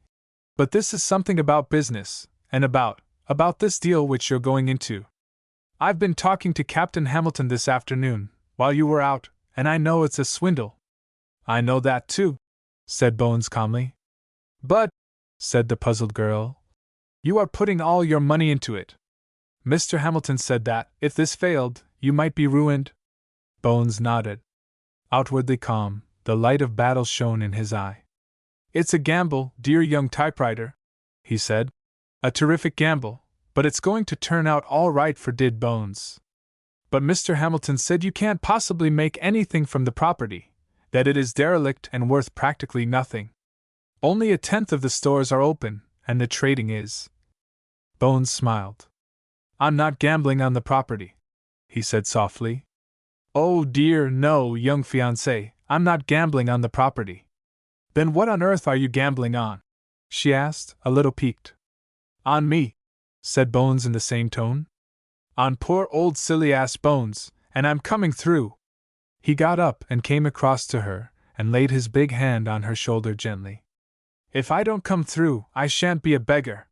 "But this is something about business, and about this deal which you're going into. I've been talking to Captain Hamilton this afternoon, while you were out, and I know it's a swindle." "I know that too," said Bones calmly. "But," said the puzzled girl, "you are putting all your money into it. Mr. Hamilton said that, if this failed, you might be ruined." Bones nodded. Outwardly calm, the light of battle shone in his eye. "It's a gamble, dear young typewriter," he said. "A terrific gamble, but it's going to turn out all right for Did Bones. But Mr. Hamilton said you can't possibly make anything from the property, that it is derelict and worth practically nothing. Only 1/10 of the stores are open, and the trading is." Bones smiled. "I'm not gambling on the property," he said softly. "Oh dear, no, young fiancé, I'm not gambling on the property." "Then what on earth are you gambling on?" she asked, a little piqued. "On me," said Bones in the same tone. "On poor old silly-ass Bones, and I'm coming through." He got up and came across to her, and laid his big hand on her shoulder gently. "If I don't come through, I shan't be a beggar.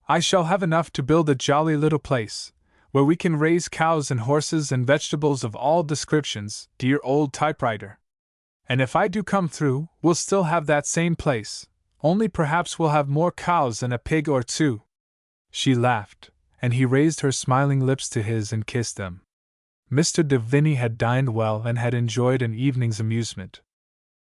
I shall have enough to build a jolly little place, where we can raise cows and horses and vegetables of all descriptions, dear old typewriter. And if I do come through, we'll still have that same place, only perhaps we'll have more cows and a pig or two." She laughed, and he raised her smiling lips to his and kissed them. Mr. de Vigny had dined well and had enjoyed an evening's amusement.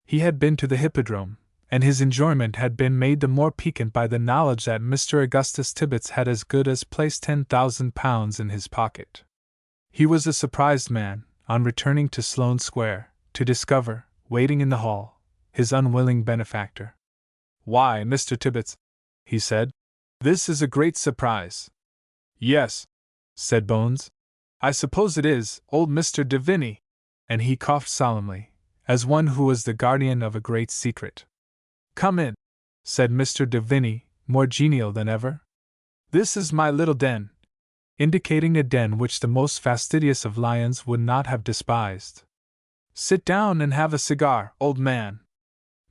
He had been to the Hippodrome, and his enjoyment had been made the more piquant by the knowledge that Mr. Augustus Tibbets had as good as placed £10,000 in his pocket. He was a surprised man, on returning to Sloane Square, to discover, waiting in the hall, his unwilling benefactor. "Why, Mr. Tibbets," he said, "this is a great surprise." "Yes," said Bones, "I suppose it is, old Mr. de Vigny," and he coughed solemnly, as one who was the guardian of a great secret. "Come in," said Mr. de Vigny, more genial than ever. "This is my little den," indicating a den which the most fastidious of lions would not have despised. "Sit down and have a cigar, old man.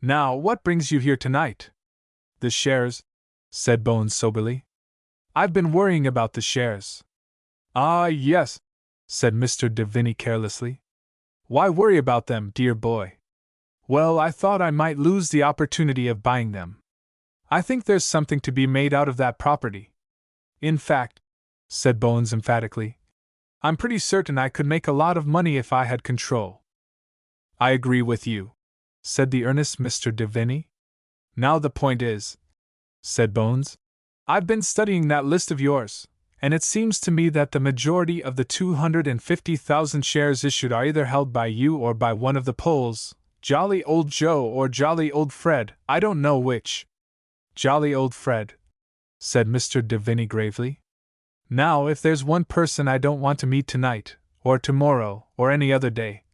Now, what brings you here tonight?" "The shares," said Bones soberly. "I've been worrying about the shares." "Ah, yes," said Mr. de Vigny carelessly. "Why worry about them, dear boy?" "Well, I thought I might lose the opportunity of buying them. I think there's something to be made out of that property. In fact," said Bones emphatically, "I'm pretty certain I could make a lot of money if I had control." "I agree with you," said the earnest Mr. de Vigny. "Now the point is," said Bones, "I've been studying that list of yours, and it seems to me that the majority of the 250,000 shares issued are either held by you or by one of the Poles, Jolly Old Joe or Jolly Old Fred, I don't know which." "Jolly Old Fred," said Mr. de Vigny gravely. "Now, if there's one person I don't want to meet tonight, or tomorrow, or any other day,"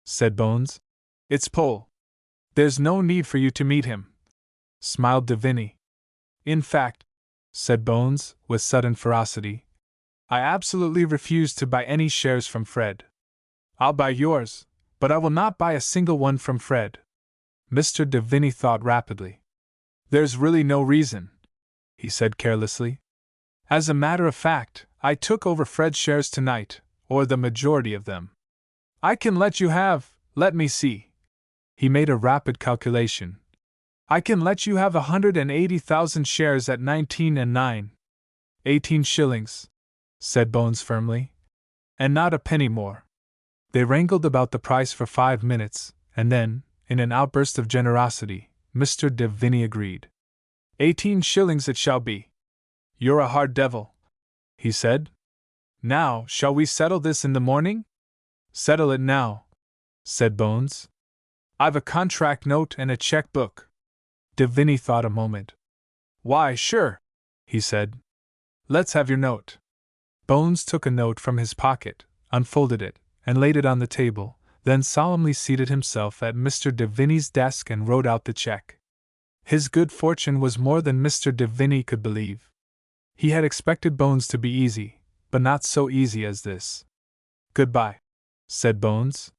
said Bones, "it's Pole." "There's no need for you to meet him," smiled de Vigny. "In fact," said Bones, with sudden ferocity, "I absolutely refuse to buy any shares from Fred. I'll buy yours, but I will not buy a single one from Fred." Mr. de Vigny thought rapidly. "There's really no reason," he said carelessly. "As a matter of fact, I took over Fred's shares tonight, or the majority of them. I can let you have, let me see." He made a rapid calculation. I can let you have 180,000 shares at 19 and 9. 18 shillings, said Bones firmly. And not a penny more. They wrangled about the price for 5 minutes, and then, in an outburst of generosity, Mr. de Vigny agreed. 18 shillings it shall be. You're a hard devil, he said. Now, shall we settle this in the morning? Settle it now, said Bones. I've a contract note and a check book. De Vigny thought a moment. Why, sure, he said. Let's have your note. Bones took a note from his pocket, unfolded it, and laid it on the table, then solemnly seated himself at Mr. de Vigny's desk and wrote out the check. His good fortune was more than Mr. de Vigny could believe. He had expected Bones to be easy, but not so easy as this. Goodbye, said Bones.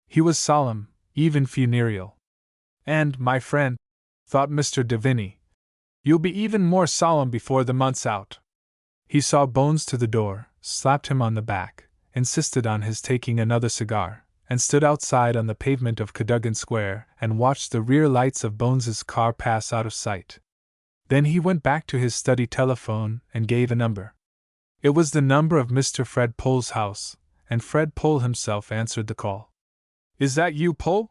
He was solemn, even funereal. And, my friend, thought Mr. de Vigny, you'll be even more solemn before the month's out. He saw Bones to the door, slapped him on the back, insisted on his taking another cigar, and stood outside on the pavement of Cadogan Square and watched the rear lights of Bones's car pass out of sight. Then he went back to his study telephone and gave a number. It was the number of Mr. Fred Pole's house, and Fred Pole himself answered the call. Is that you, Pole?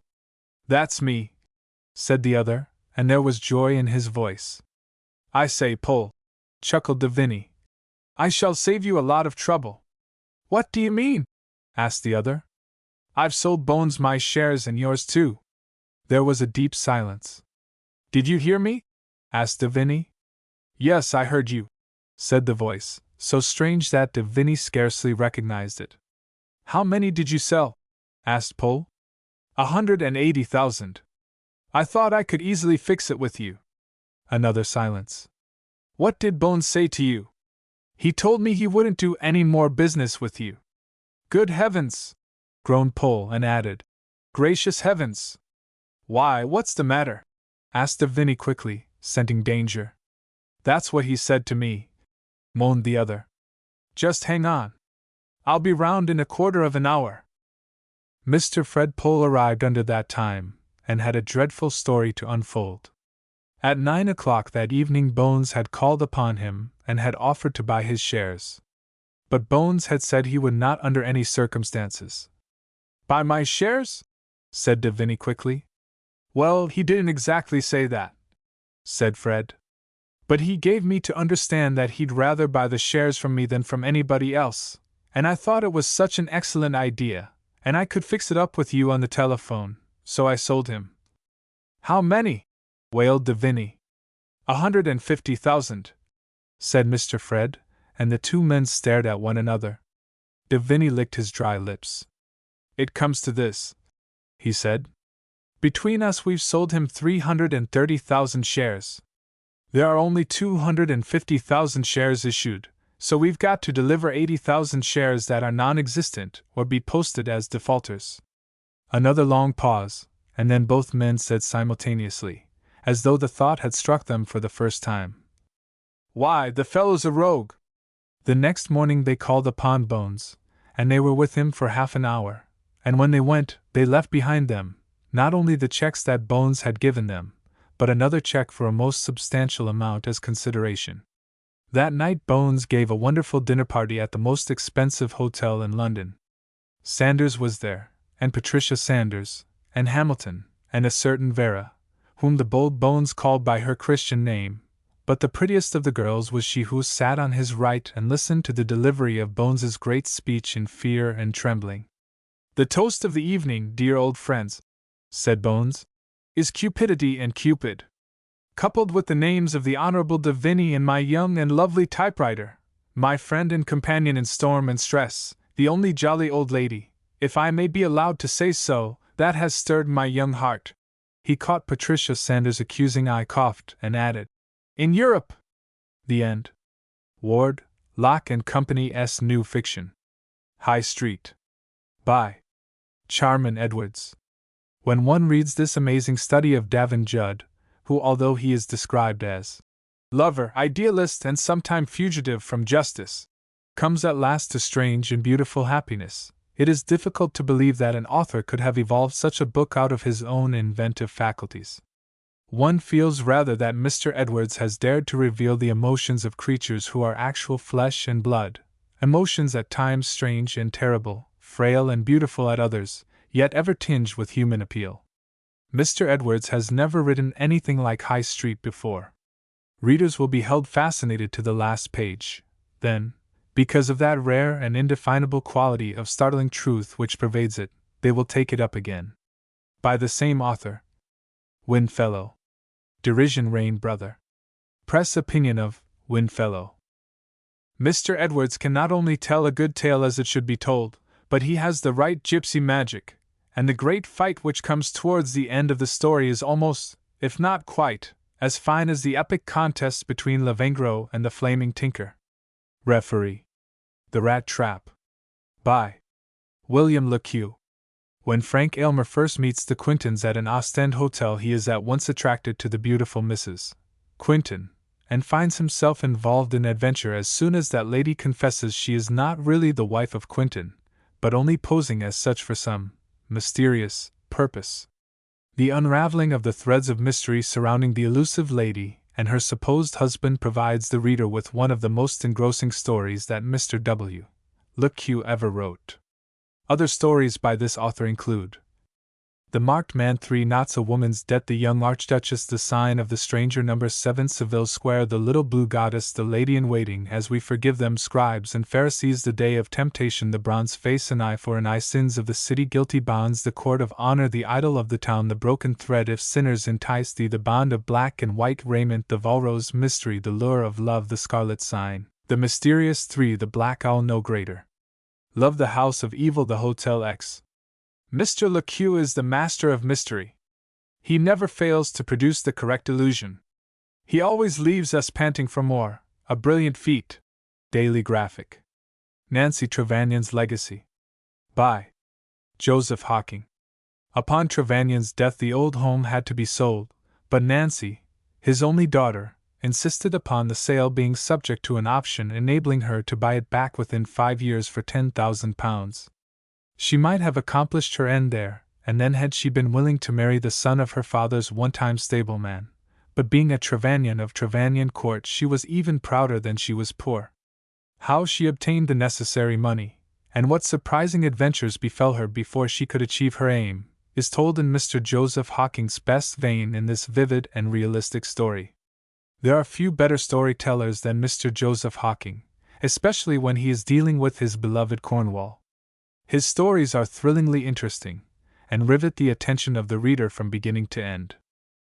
That's me, said the other, and there was joy in his voice. I say, Pole, chuckled de Vigny, I shall save you a lot of trouble. What do you mean? Asked the other. I've sold Bones my shares and yours too. There was a deep silence. Did you hear me? Asked de Vigny. Yes, I heard you, said the voice, so strange that de Vigny scarcely recognized it. How many did you sell? Asked Pole. 180,000. I thought I could easily fix it with you. Another silence. What did Bones say to you? He told me he wouldn't do any more business with you. Good heavens! Groaned Pole and added, Gracious heavens! Why, what's the matter? Asked de Vigny quickly, scenting danger. That's what he said to me, moaned the other. Just hang on. I'll be round in a quarter of an hour. Mr. Fred Pole arrived under that time, and had a dreadful story to unfold. At 9 o'clock that evening Bones had called upon him and had offered to buy his shares. But Bones had said he would not under any circumstances. Buy my shares? Said de Vigny quickly. Well, he didn't exactly say that, said Fred. But he gave me to understand that he'd rather buy the shares from me than from anybody else, and I thought it was such an excellent idea, and I could fix it up with you on the telephone, so I sold him. How many? Wailed de Vigny. 150,000, said Mr. Fred, and the two men stared at one another. De Vigny licked his dry lips. It comes to this, he said. Between us we've sold him 330,000 shares. There are only 250,000 shares issued, so we've got to deliver 80,000 shares that are non-existent or be posted as defaulters. Another long pause, and then both men said simultaneously, as though the thought had struck them for the first time, Why, the fellow's a rogue! The next morning they called upon Bones, and they were with him for half an hour, and when they went, they left behind them, not only the checks that Bones had given them, but another check for a most substantial amount as consideration. That night Bones gave a wonderful dinner party at the most expensive hotel in London. Sanders was there, and Patricia Sanders, and Hamilton, and a certain Vera, whom the bold Bones called by her Christian name, but the prettiest of the girls was she who sat on his right and listened to the delivery of Bones's great speech in fear and trembling. The toast of the evening, dear old friends, said Bones, is cupidity and Cupid, coupled with the names of the Honorable de Vigny and my young and lovely typewriter, my friend and companion in storm and stress, the only jolly old lady, if I may be allowed to say so, that has stirred my young heart. He caught Patricia Sanders' accusing eye, coughed, and added, In Europe! The end. Ward, Locke and Company's new fiction. High Street. By Charman Edwards. When one reads this amazing study of Davin Judd, who, although he is described as lover, idealist, and sometime fugitive from justice, comes at last to strange and beautiful happiness, It is difficult to believe that an author could have evolved such a book out of his own inventive faculties. One feels rather that Mr. Edwards has dared to reveal the emotions of creatures who are actual flesh and blood, emotions at times strange and terrible, frail and beautiful at others, yet ever tinged with human appeal. Mr. Edwards has never written anything like High Street before. Readers will be held fascinated to the last page, then, because of that rare and indefinable quality of startling truth which pervades it, they will take it up again. By the same author. Windfellow. Derision Rain Brother. Press opinion of Windfellow. Mr. Edwards can not only tell a good tale as it should be told, but he has the right gypsy magic, and the great fight which comes towards the end of the story is almost, if not quite, as fine as the epic contest between Lavengro and the Flaming Tinker. Referee. The Rat Trap. By William Le Queux. When Frank Aylmer first meets the Quintons at an Ostend hotel, he is at once attracted to the beautiful Mrs. Quinton, and finds himself involved in adventure as soon as that lady confesses she is not really the wife of Quinton, but only posing as such for some mysterious purpose. The unraveling of the threads of mystery surrounding the elusive lady and her supposed husband provides the reader with one of the most engrossing stories that Mr. W. Le Queux ever wrote. Other stories by this author include The Marked Man, 3 Knots, A Woman's Debt, The Young Archduchess, The Sign of the Stranger, No. 7 Seville Square, The Little Blue Goddess, The Lady in Waiting, As We Forgive Them, Scribes and Pharisees, The Day of Temptation, The Bronze Face, An Eye for an Eye, Sins of the City, Guilty Bonds, The Court of Honor, The Idol of the Town, The Broken Thread, If Sinners Entice Thee, The Bond of Black and White Raiment, The Vulrose Mystery, The Lure of Love, The Scarlet Sign, The Mysterious 3, The Black Owl, No Greater Love, The House of Evil, The Hotel X. Mr. Le Queux is the master of mystery. He never fails to produce the correct illusion. He always leaves us panting for more, a brilliant feat. Daily Graphic. Nancy Trevanion's Legacy. By Joseph Hocking. Upon Trevanion's death, the old home had to be sold, but Nancy, his only daughter, insisted upon the sale being subject to an option enabling her to buy it back within 5 years for £10,000. She might have accomplished her end there, and then had she been willing to marry the son of her father's one-time stableman, but being a Trevanion of Trevanion Court, she was even prouder than she was poor. How she obtained the necessary money, and what surprising adventures befell her before she could achieve her aim, is told in Mr. Joseph Hocking's best vein in this vivid and realistic story. There are few better storytellers than Mr. Joseph Hocking, especially when he is dealing with his beloved Cornwall. His stories are thrillingly interesting, and rivet the attention of the reader from beginning to end.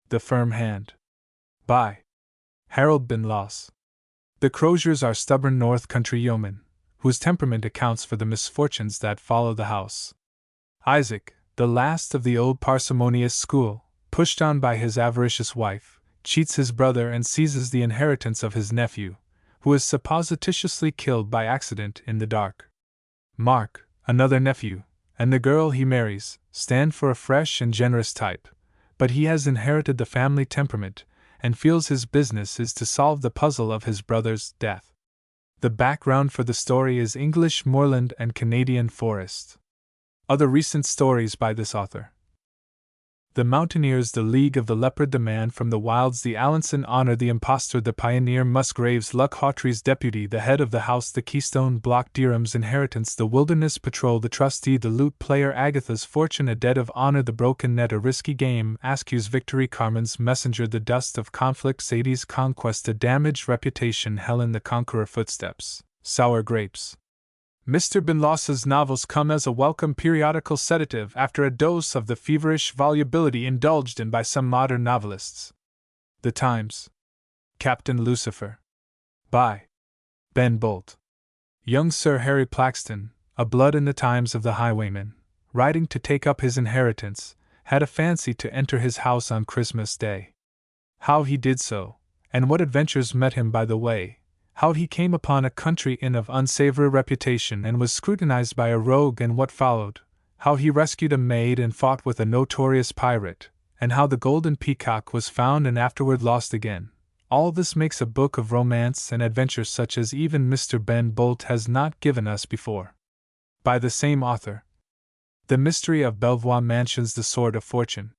The Firm Hand. By Harold Binloss. The Croziers are stubborn North Country yeomen, whose temperament accounts for the misfortunes that follow the house. Isaac, the last of the old parsimonious school, pushed on by his avaricious wife, cheats his brother and seizes the inheritance of his nephew, who is supposititiously killed by accident in the dark. Mark, another nephew, and the girl he marries, stand for a fresh and generous type, but he has inherited the family temperament, and feels his business is to solve the puzzle of his brother's death. The background for the story is English moorland and Canadian forest. Other recent stories by this author. The Mountaineers, The League of the Leopard, The Man from the Wilds, The Allanson Honor, The Impostor, The Pioneer, Musgraves, Luck Hawtrey's Deputy, The Head of the House, The Keystone Block, Derham's Inheritance, The Wilderness Patrol, The Trustee, The Lute Player, Agatha's Fortune, A Debt of Honor, The Broken Net, A Risky Game, Askew's Victory, Carmen's Messenger, The Dust of Conflict, Sadie's Conquest, A Damaged Reputation, Helen the Conqueror, Footsteps, Sour Grapes. Mr. Binloss's novels come as a welcome periodical sedative after a dose of the feverish volubility indulged in by some modern novelists. The Times. Captain Lucifer. By Ben Bolt. Young Sir Harry Plaxton, a blood in the times of the highwayman, riding to take up his inheritance, had a fancy to enter his house on Christmas Day. How he did so, and what adventures met him by the way, how he came upon a country inn of unsavory reputation and was scrutinized by a rogue, and what followed, how he rescued a maid and fought with a notorious pirate, and how the golden peacock was found and afterward lost again. All this makes a book of romance and adventure such as even Mr. Ben Bolt has not given us before. by the same author. The Mystery of Belvoir Mansion's The Sword of Fortune.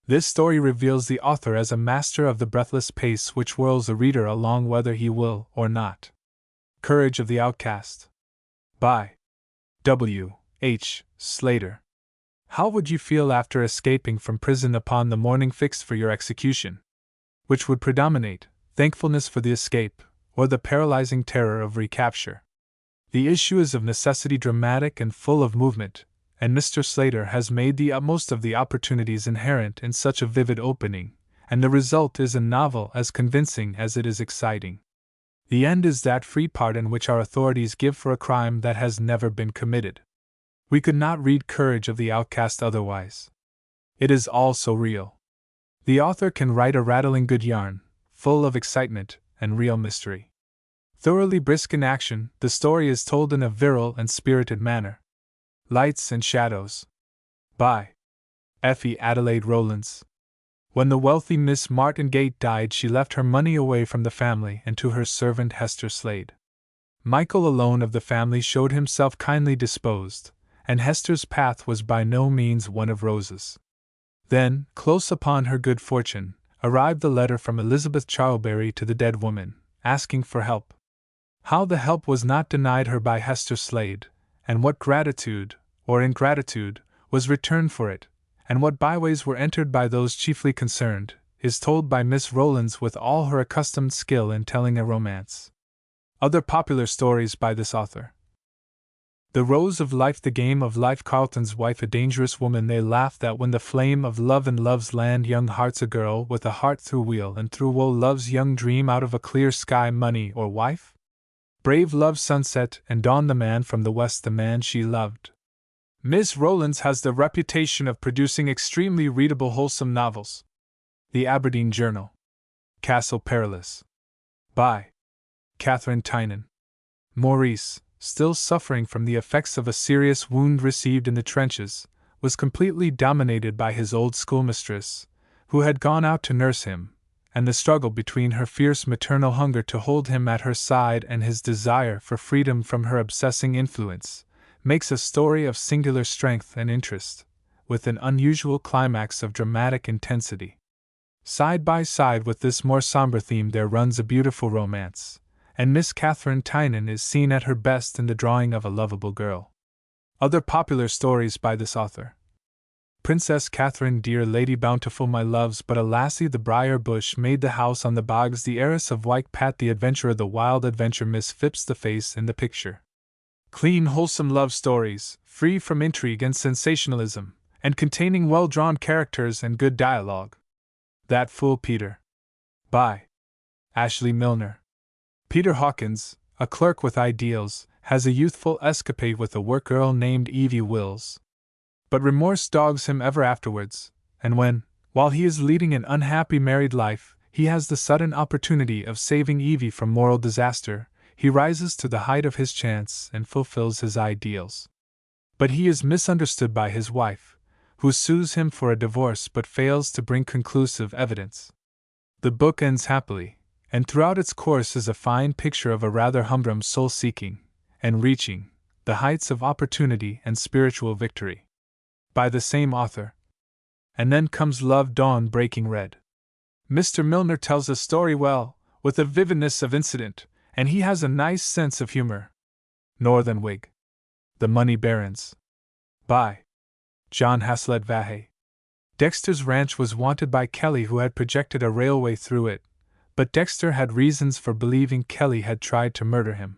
This story reveals the author as a master of the breathless pace which whirls the reader along whether he will or not. Courage of the Outcast. By W. H. Slater. How would you feel after escaping from prison upon the morning fixed for your execution? Which would predominate, thankfulness for the escape, or the paralyzing terror of recapture? The issue is of necessity dramatic and full of movement, and Mr. Slater has made the utmost of the opportunities inherent in such a vivid opening, and the result is a novel as convincing as it is exciting. The end is that free pardon which our authorities give for a crime that has never been committed. We could not read Courage of the Outcast otherwise. It is all so real. The author can write a rattling good yarn, full of excitement and real mystery. Thoroughly brisk in action, the story is told in a virile and spirited manner. Lights and Shadows. By Effie Adelaide Rowlands. When the wealthy Miss Martingate died, she left her money away from the family and to her servant Hester Slade. Michael alone of the family showed himself kindly disposed, and Hester's path was by no means one of roses. Then, close upon her good fortune, arrived the letter from Elizabeth Charlebury to the dead woman, asking for help. How the help was not denied her by Hester Slade, and what gratitude, or ingratitude, was returned for it, and what byways were entered by those chiefly concerned, is told by Miss Rowlands with all her accustomed skill in telling a romance. Other popular stories by this author. The Rose of Life, The Game of Life, Carlton's Wife, a dangerous woman. They laugh that when the flame of love in love's land, young heart's a girl with a heart through weal and through woe, love's young dream out of a clear sky, money or wife? Brave love's sunset and dawn, the man from the west, the man she loved. Miss Rowlands has the reputation of producing extremely readable, wholesome novels. The Aberdeen Journal. Castle Perilous. By Catherine Tynan. Maurice, still suffering from the effects of a serious wound received in the trenches, was completely dominated by his old schoolmistress, who had gone out to nurse him, and the struggle between her fierce maternal hunger to hold him at her side and his desire for freedom from her obsessing influence, makes a story of singular strength and interest, with an unusual climax of dramatic intensity. Side by side with this more somber theme there runs a beautiful romance, and Miss Catherine Tynan is seen at her best in the drawing of a lovable girl. Other popular stories by this author. Princess Catherine, Dear Lady Bountiful, My Loves But a Lassie, The Briar Bush, Made the House on the Bogs, The Heiress of White Pat, The Adventurer, The Wild Adventure, Miss Phipps, The Face in the Picture. Clean, wholesome love stories, free from intrigue and sensationalism, and containing well-drawn characters and good dialogue. That Fool Peter. By Ashley Milner. Peter Hawkins, a clerk with ideals, has a youthful escapade with a work-girl named Evie Wills. But remorse dogs him ever afterwards, and when, while he is leading an unhappy married life, he has the sudden opportunity of saving Evie from moral disaster, he rises to the height of his chance and fulfills his ideals. But he is misunderstood by his wife, who sues him for a divorce but fails to bring conclusive evidence. The book ends happily, and throughout its course is a fine picture of a rather humdrum soul seeking, and reaching, the heights of opportunity and spiritual victory. By the same author. And then comes Love, Dawn Breaking Red. Mr. Milner tells a story well, with a vividness of incident, and he has a nice sense of humor. Northern Whig. The Money Barons. By John Haslet Vahey. Dexter's ranch was wanted by Kelly, who had projected a railway through it, but Dexter had reasons for believing Kelly had tried to murder him.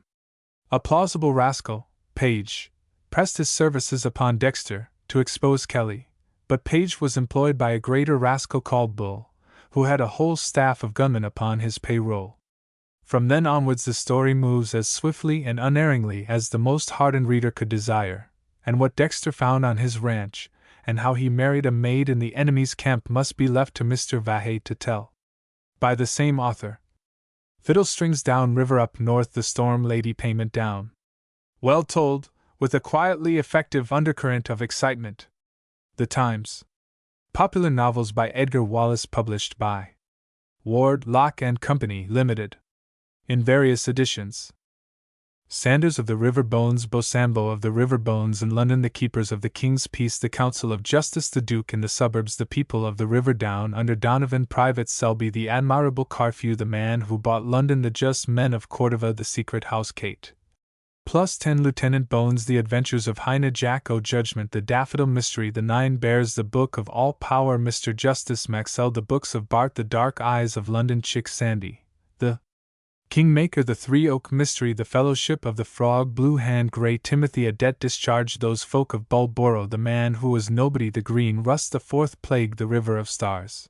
A plausible rascal, Page, pressed his services upon Dexter to expose Kelly, but Page was employed by a greater rascal called Bull, who had a whole staff of gunmen upon his payroll. From then onwards the story moves as swiftly and unerringly as the most hardened reader could desire, and what Dexter found on his ranch, and how he married a maid in the enemy's camp must be left to Mr. Vahey to tell. By the same author. Fiddle Strings Down River, Up North, The Storm Lady, Payment Down. Well told, with a quietly effective undercurrent of excitement. The Times. Popular novels by Edgar Wallace, published by Ward, Lock and Company, Limited. In various editions. Sanders of the River Bones, Bosambo of the River Bones in London, the Keepers of the King's Peace, the Council of Justice, the Duke in the Suburbs, the People of the River Down under Donovan, Private Selby, the Admirable Carthew, the Man Who Bought London, the Just Men of Cordova, the Secret House, Kate. +10 Lieutenant Bones, the Adventures of Heine, Jack O' Judgment, the Daffodil Mystery, the Nine Bears, the Book of All Power, Mr. Justice Maxwell, the Books of Bart, the Dark Eyes of London, Chick Sandy, the Kingmaker, the Three Oak Mystery, the Fellowship of the Frog, Blue Hand, Grey Timothy, a Debt Discharged, Those Folk of Bulborough, the Man Who Was Nobody, the Green Rust, the Fourth Plague, the River of Stars.